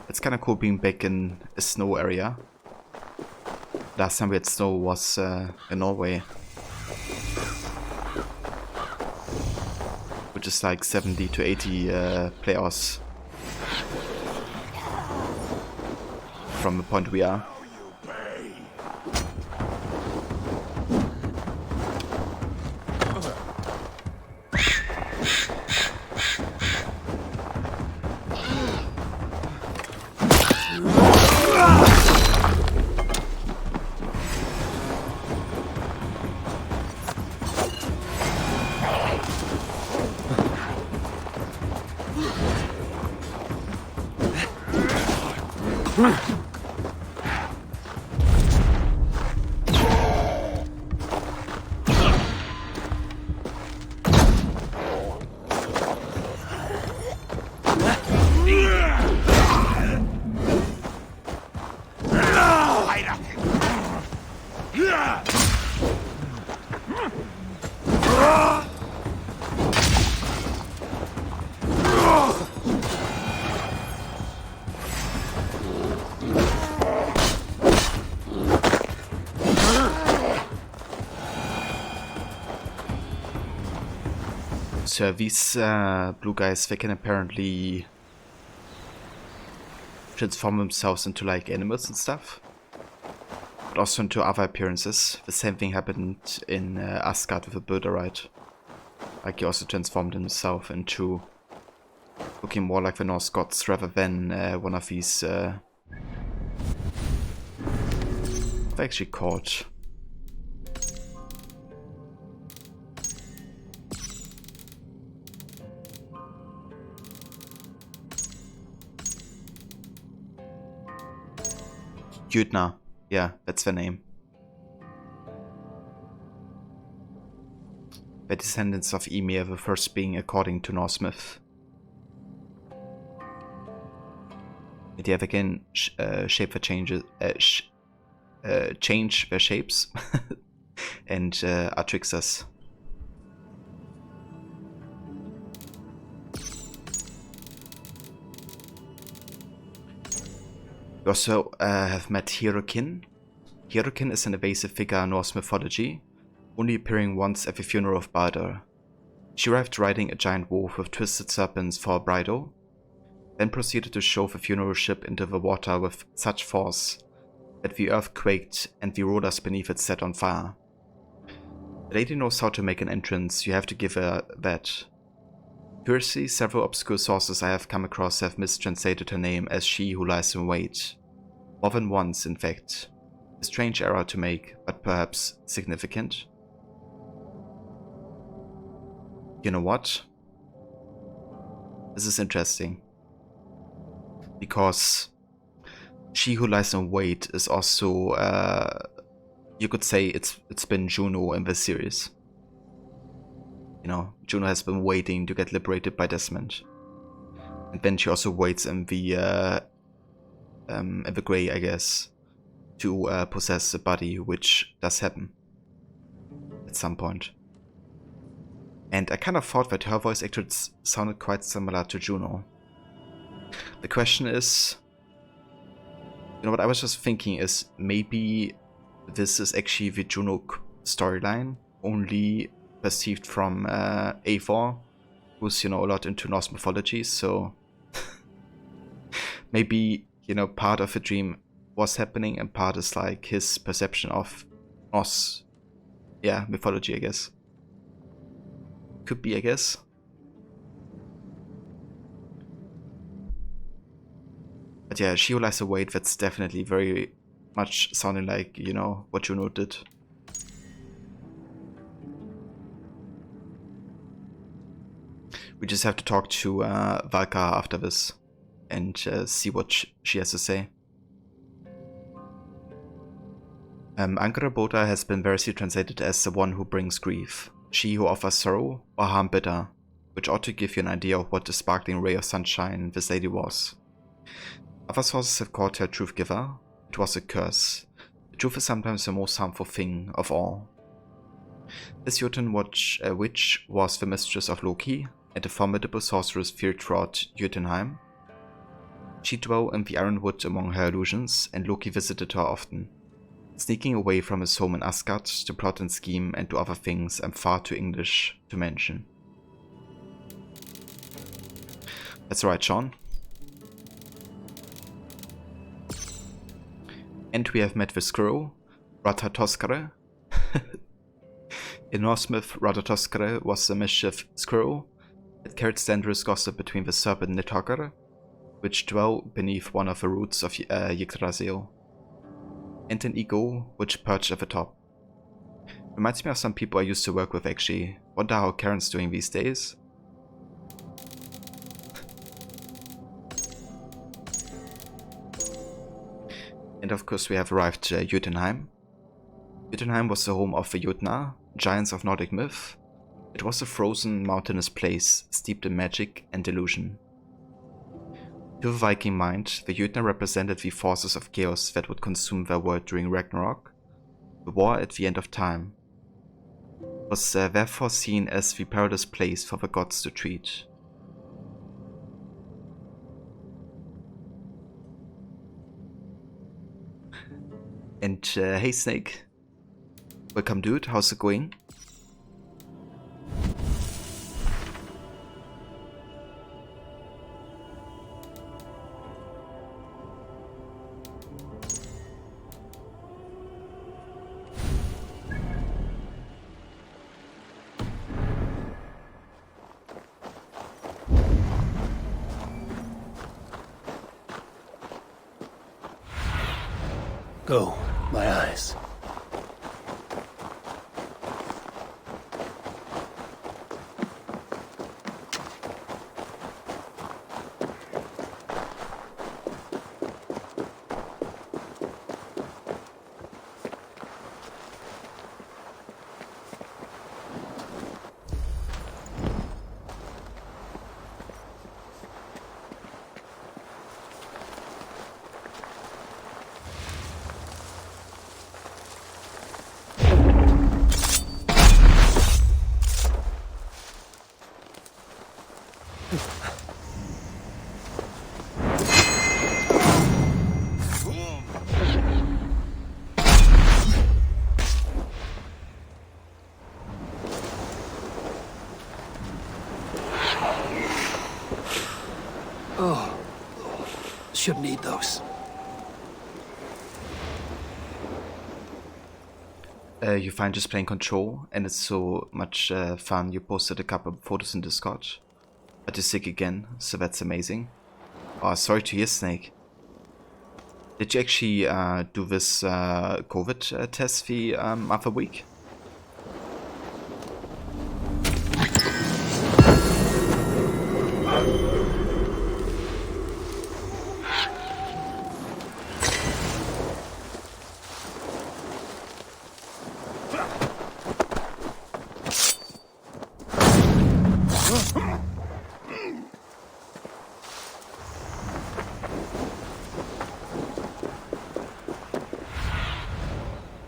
Speaker 1: It's kind of cool being back in a snow area. Last time we had snow was in Norway, which is like 70 to 80 players from the point we are. So these blue guys, they can apparently transform themselves into like animals and stuff, but also into other appearances. The same thing happened in Asgard with a Birderite. Like he also transformed himself into looking more like the Norse gods rather than one of these. They're actually called. Jotnar. Yeah, that's the name. The descendants of Ymir, the first being according to Norse myth. They have again shape the changes, change their shapes and are tricksters. You also have met Hirokin. Hirokin is an evasive figure in Norse mythology, only appearing once at the funeral of Balder. She arrived riding a giant wolf with twisted serpents for a bridle, then proceeded to shove the funeral ship into the water with such force that the earth quaked and the rowers beneath it set on fire. The lady knows how to make an entrance, you have to give her that. Curiously, several obscure sources I have come across have mistranslated her name as She Who Lies in Wait. More than once, in fact. A strange error to make, but perhaps significant. You know what? This is interesting. Because She Who Lies in Wait is also, you could say it's been Juno in this series. You know, Juno has been waiting to get liberated by Desmond. And then she also waits in the Grey, I guess, to possess the body, which does happen at some point. And I kind of thought that her voice actors sounded quite similar to Juno. The question is, you know what I was just thinking is, maybe this is actually the Juno storyline, only perceived from Eivor, who's, you know, a lot into Norse mythology, so maybe, you know, part of the dream was happening and part is like his perception of Norse, yeah, mythology, I guess. Could be, I guess. But yeah, She Who Lies Await, that's definitely very much sounding like, you know, what Juno did. We just have to talk to Valka after this and see what she has to say. Angrboda has been variously translated as the one who brings grief, she who offers sorrow, or harm bitter, which ought to give you an idea of what the sparkling ray of sunshine this lady was. Other sources have called her truth giver. It was a curse. The truth is sometimes the most harmful thing of all. This Jotun witch was the mistress of Loki, and a formidable sorceress feared throughout Jotunheim. She dwelt in the Ironwood among her illusions, and Loki visited her often. Sneaking away from his home in Asgard to plot and scheme and do other things I'm far too English to mention. That's right, Sean. And we have met the Skrull, Ratatoskare. In Norse myth, Ratatoskare was a mischief Skrull that carried slanderous gossip between the serpent Nidhogger, which dwell beneath one of the roots of Yggdrasil, and an eagle, which perched at the top. Reminds me of some people I used to work with, actually. Wonder how Karen's doing these days. And of course we have arrived at Jotunheim. Jotunheim was the home of the Jotnar, giants of Nordic myth. It was a frozen, mountainous place, steeped in magic and illusion. To the Viking mind, the Jotnar represented the forces of chaos that would consume their world during Ragnarok, the war at the end of time. It was therefore seen as the perilous place for the gods to treat. And hey Snake, welcome dude, how's it going?
Speaker 7: Go, my eyes.
Speaker 2: Oh, should need those.
Speaker 1: You find just playing Control, and it's so much fun. You posted a couple of photos in Discord, but you're sick again, so that's amazing. Oh, sorry to hear, Snake. Did you actually do this COVID test the other week?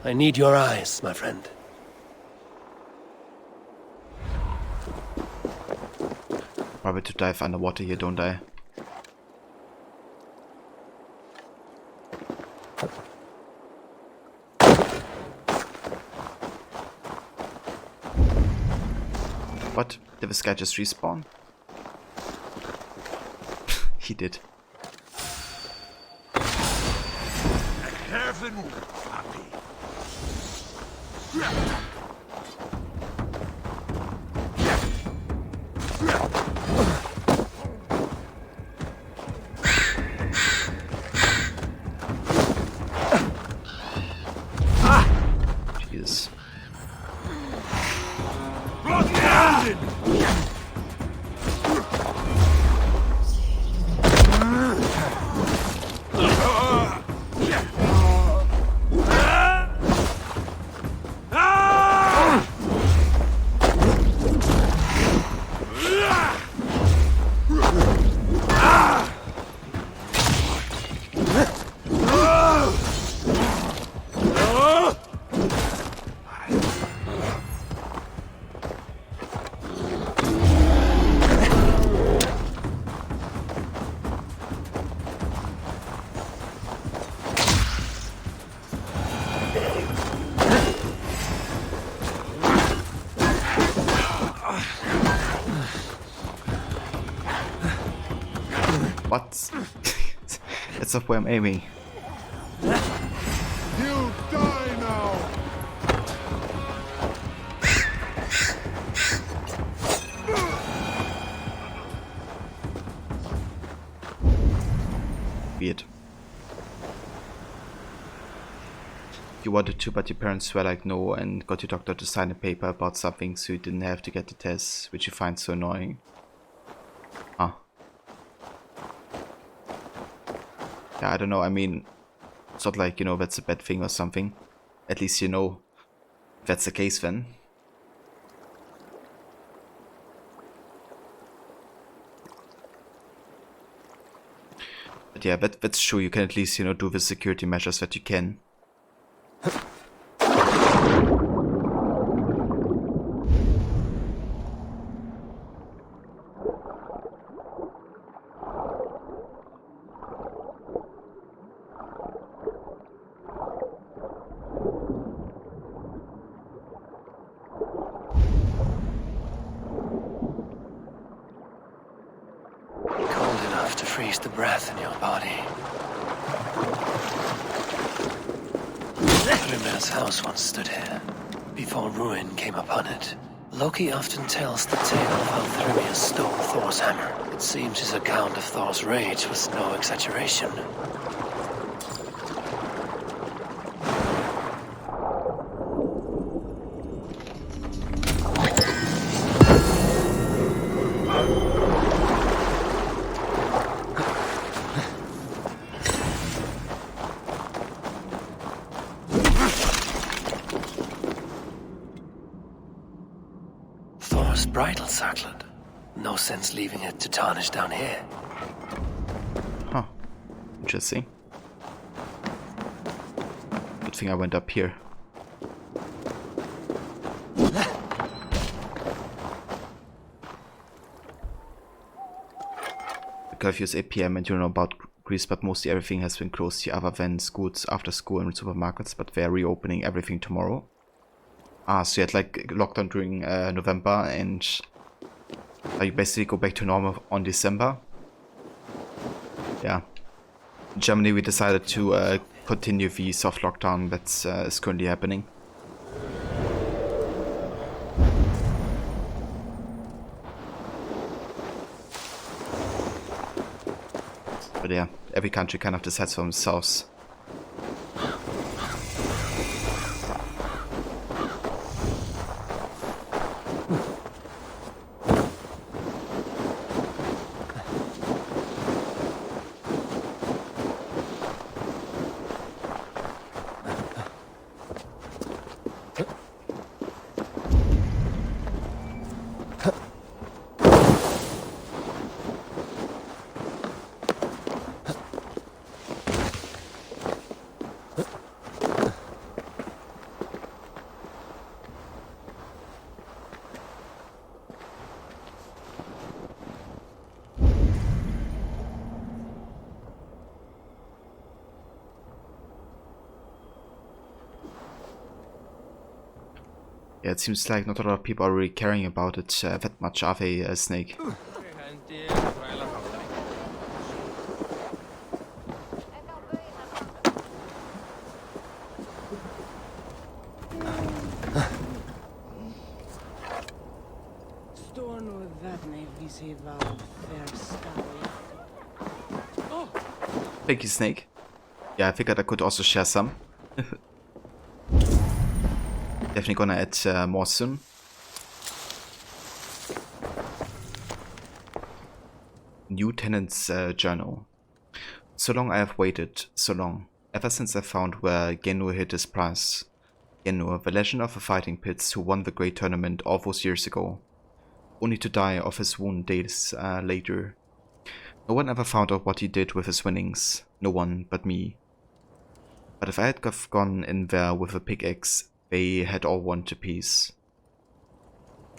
Speaker 2: I need your eyes, my friend.
Speaker 1: Probably to dive underwater here, don't I? What? Did this guy just respawn? He did.
Speaker 3: Heaven, happy.
Speaker 1: Jesus. What? That's not where I'm aiming.
Speaker 3: You die now.
Speaker 1: Weird. You wanted to, but your parents were like no, and got your doctor to sign a paper about something so you didn't have to get the test, which you find so annoying. Huh. Yeah, I don't know, I mean, it's not like, you know, that's a bad thing or something. At least you know if that's the case then. But yeah, that's true, you can at least, you know, do the security measures that you can.
Speaker 2: Cold enough to freeze the breath in your body. Hrymir's house once stood here, before ruin came upon it. Loki often tells the tale of how Thrymir stole Thor's hammer. It seems his account of Thor's rage was no exaggeration. Thor's bridal circlet. No sense leaving it to tarnish down here.
Speaker 1: Huh. Interesting. Good thing I went up here. The curfew is 8 PM and you know about Greece, but mostly everything has been closed here other than schools, after school and supermarkets, but they're reopening everything tomorrow. Ah, so you had like lockdown during November and you basically go back to normal on December. yeah. In Germany, we decided to continue the soft lockdown that's is currently happening. But yeah, every country kind of decides for themselves. Yeah, it seems like not a lot of people are really caring about it that much, are they, Snake? Thank you, Snake. Yeah, I figured I could also share some. Definitely gonna add more soon. New Tenant's Journal. So long I have waited, so long. Ever since I found where Genur hid his prize. Genur, the legend of the fighting pits who won the great tournament all those years ago. Only to die of his wound days later. No one ever found out what he did with his winnings. No one but me. But if I had gone in there with a pickaxe, they had all won to peace.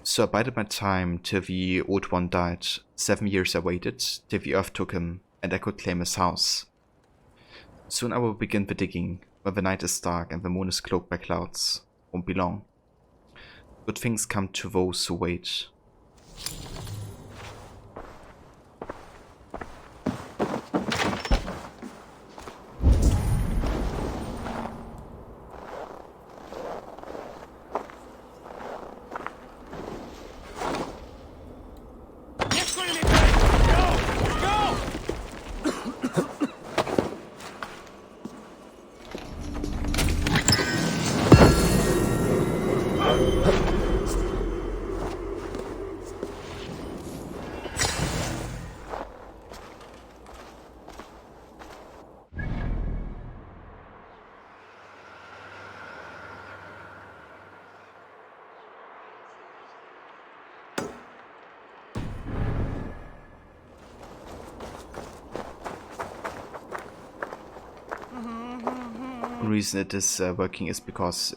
Speaker 1: So I bided my time till the old one died. 7 years I waited, till the earth took him, and I could claim his house. Soon I will begin the digging, when the night is dark and the moon is cloaked by clouds. Won't be long. Good things come to those who wait. The reason it is working is because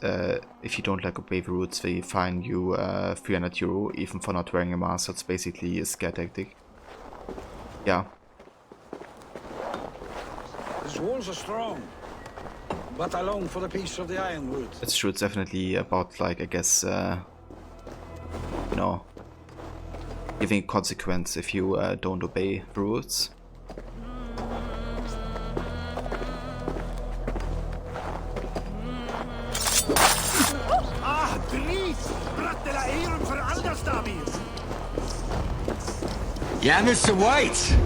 Speaker 1: if you don't like obey the rules, they fine you 300 euro even for not wearing a mask. So it's basically a scare tactic. Yeah.
Speaker 13: His walls are strong, but I long for the peace of the ironwood.
Speaker 1: It's true, it's definitely about, like, I guess, you know, giving a consequence if you don't obey the rules.
Speaker 19: Yeah, Mr. White!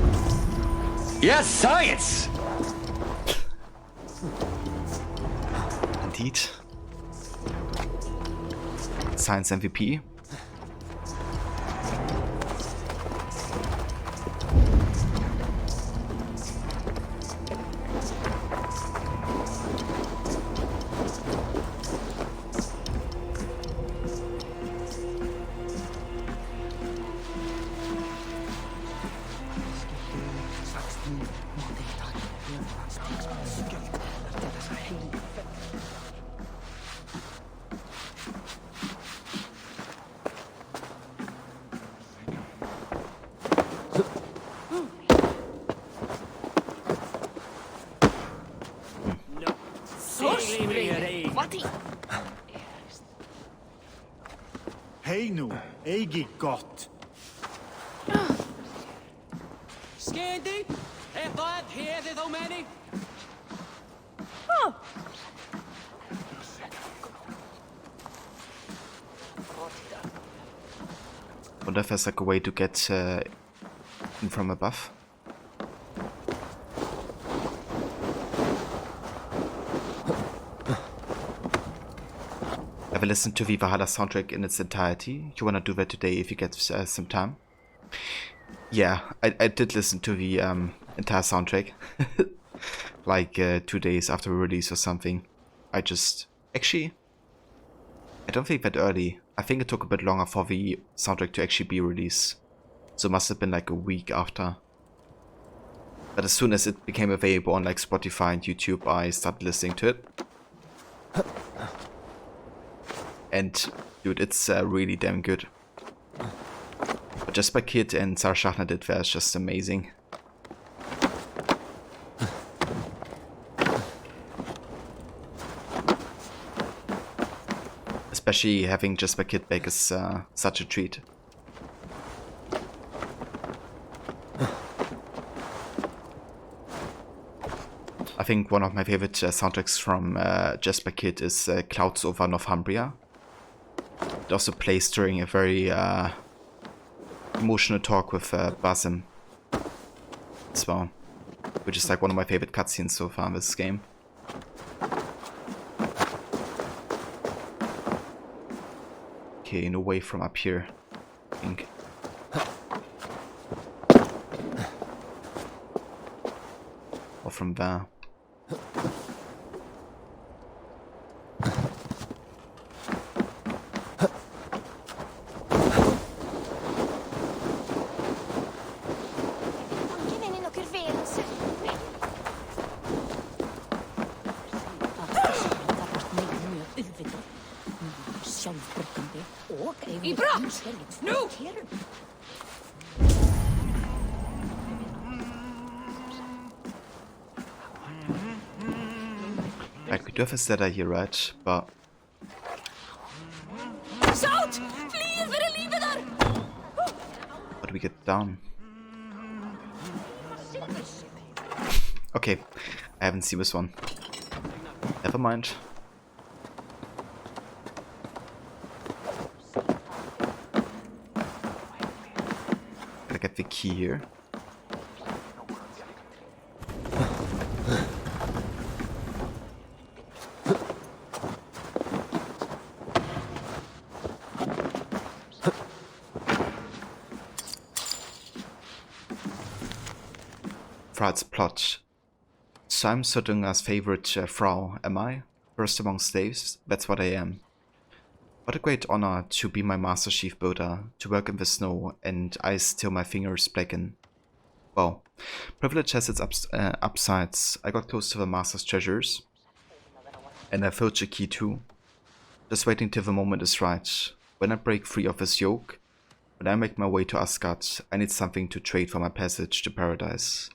Speaker 19: Yes, science!
Speaker 1: Indeed. Science MVP.
Speaker 4: Hej nu, Egi gott.
Speaker 12: Scandy,
Speaker 7: Hey, bud, here they so many?
Speaker 8: Oh,
Speaker 1: Wonder if there's like a way to get in from above. Have a listen to the Valhalla soundtrack in its entirety. You wanna do that today if you get some time? Yeah, I did listen to the entire soundtrack. Like 2 days after release or something. Actually, I don't think that early. I think it took a bit longer for the soundtrack to actually be released. So it must have been like a week after. But as soon as it became available on like Spotify and YouTube, I started listening to it. And dude, it's really damn good. What Jesper Kid and Sarah Schachner did there is just amazing. Especially having Jesper Kid back is such a treat. I think one of my favorite soundtracks from Jesper Kid is Clouds Over Northumbria. It also plays during a very emotional talk with Basim as well, which is like one of my favorite cutscenes so far in this game. Okay, no way from up here, I think. Or from there.
Speaker 7: No!
Speaker 1: Like, we do have a setter here, right? But
Speaker 7: Shout! Flee for a lever there!
Speaker 1: how do we get down? Okay, I haven't seen this one. Never mind. Gotta get the key here. Frad's plot. So I'm Sodunga's favorite Frau, am I? First among slaves? That's what I am. What a great honor to be my master chief builder, to work in the snow and ice till my fingers blacken. Well, privilege has its upsides. I got close to the master's treasures. And I filched a key too. Just waiting till the moment is right. When I break free of this yoke, when I make my way to Asgard, I need something to trade for my passage to paradise.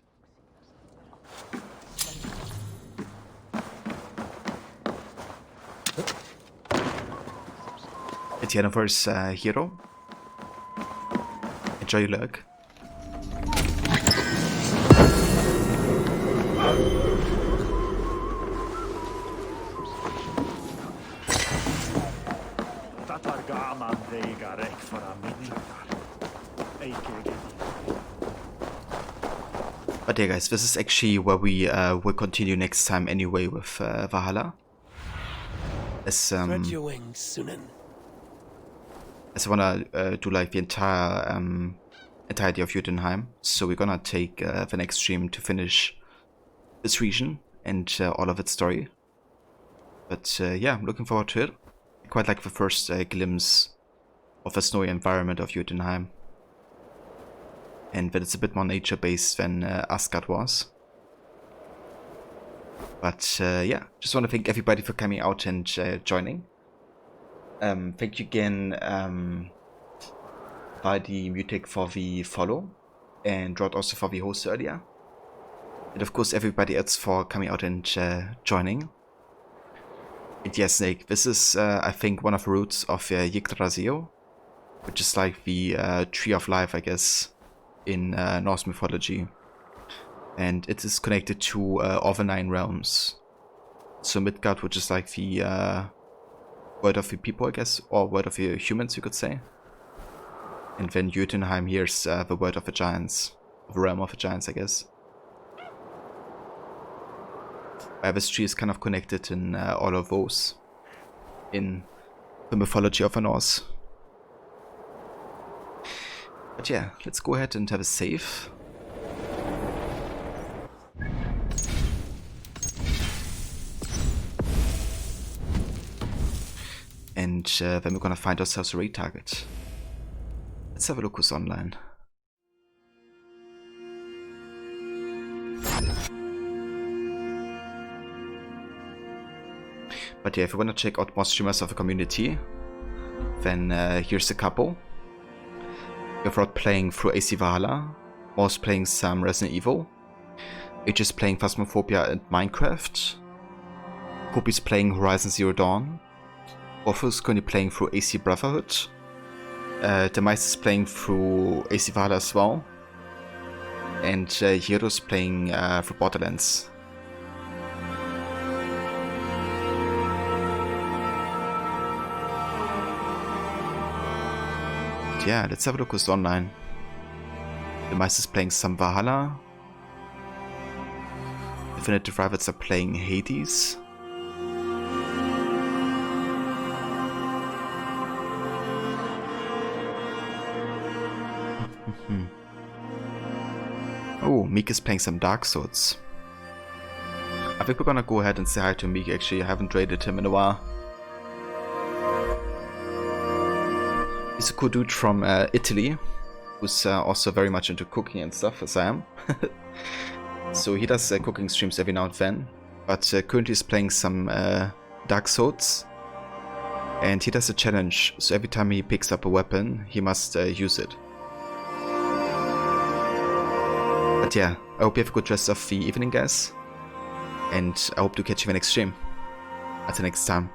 Speaker 1: Yennefer's hero. Enjoy your luck. But yeah guys, this is actually where we will continue next time anyway with Valhalla.
Speaker 2: Spread your wings, Sunan.
Speaker 1: As I wanna do like the entire entirety of Jotunheim, so we're gonna take the next stream to finish this region and all of its story. But yeah, I'm looking forward to it. I quite like the first glimpse of the snowy environment of Jotunheim, and that it's a bit more nature-based than Asgard was. But yeah, just want to thank everybody for coming out and joining. Thank you again, Valdi Mutek for the follow, and Rod also for the host earlier. And of course everybody else for coming out and joining. And yeah, Snake, this is I think one of the roots of Yggdrasil, which is like the tree of life, I guess, in Norse mythology. And it is connected to all the 9 realms. So Midgard, which is like the world of the people, I guess, or world of the humans, you could say. And then Jotunheim here is the world of the giants, the realm of the giants, I guess. This tree is kind of connected in all of those, in the mythology of the Norse. But yeah, let's go ahead and have a save. And then we're gonna find ourselves a raid target. Let's have a look who's online. But yeah, if you wanna check out more streamers of the community, then here's a couple. We have Rod playing through AC Valhalla, Morse playing some Resident Evil, H is playing Phasmophobia and Minecraft, Poppy's playing Horizon Zero Dawn, Orpheus is currently playing through AC Brotherhood, Demise is playing through AC Valhalla as well, and Hero's playing through Borderlands. Yeah, let's have a look who's online. Demise is playing some Valhalla. Definitive Rivals are playing Hades. Oh, Meek is playing some Dark Souls. I think we're gonna go ahead and say hi to Meek. Actually, I haven't raided him in a while. He's a cool dude from Italy, who's also very much into cooking and stuff, as I am. So he does cooking streams every now and then, but currently he's playing some Dark Souls, and he does a challenge, so every time he picks up a weapon, he must use it. But yeah, I hope you have a good rest of the evening, guys, and I hope to catch you in the next stream. Until next time.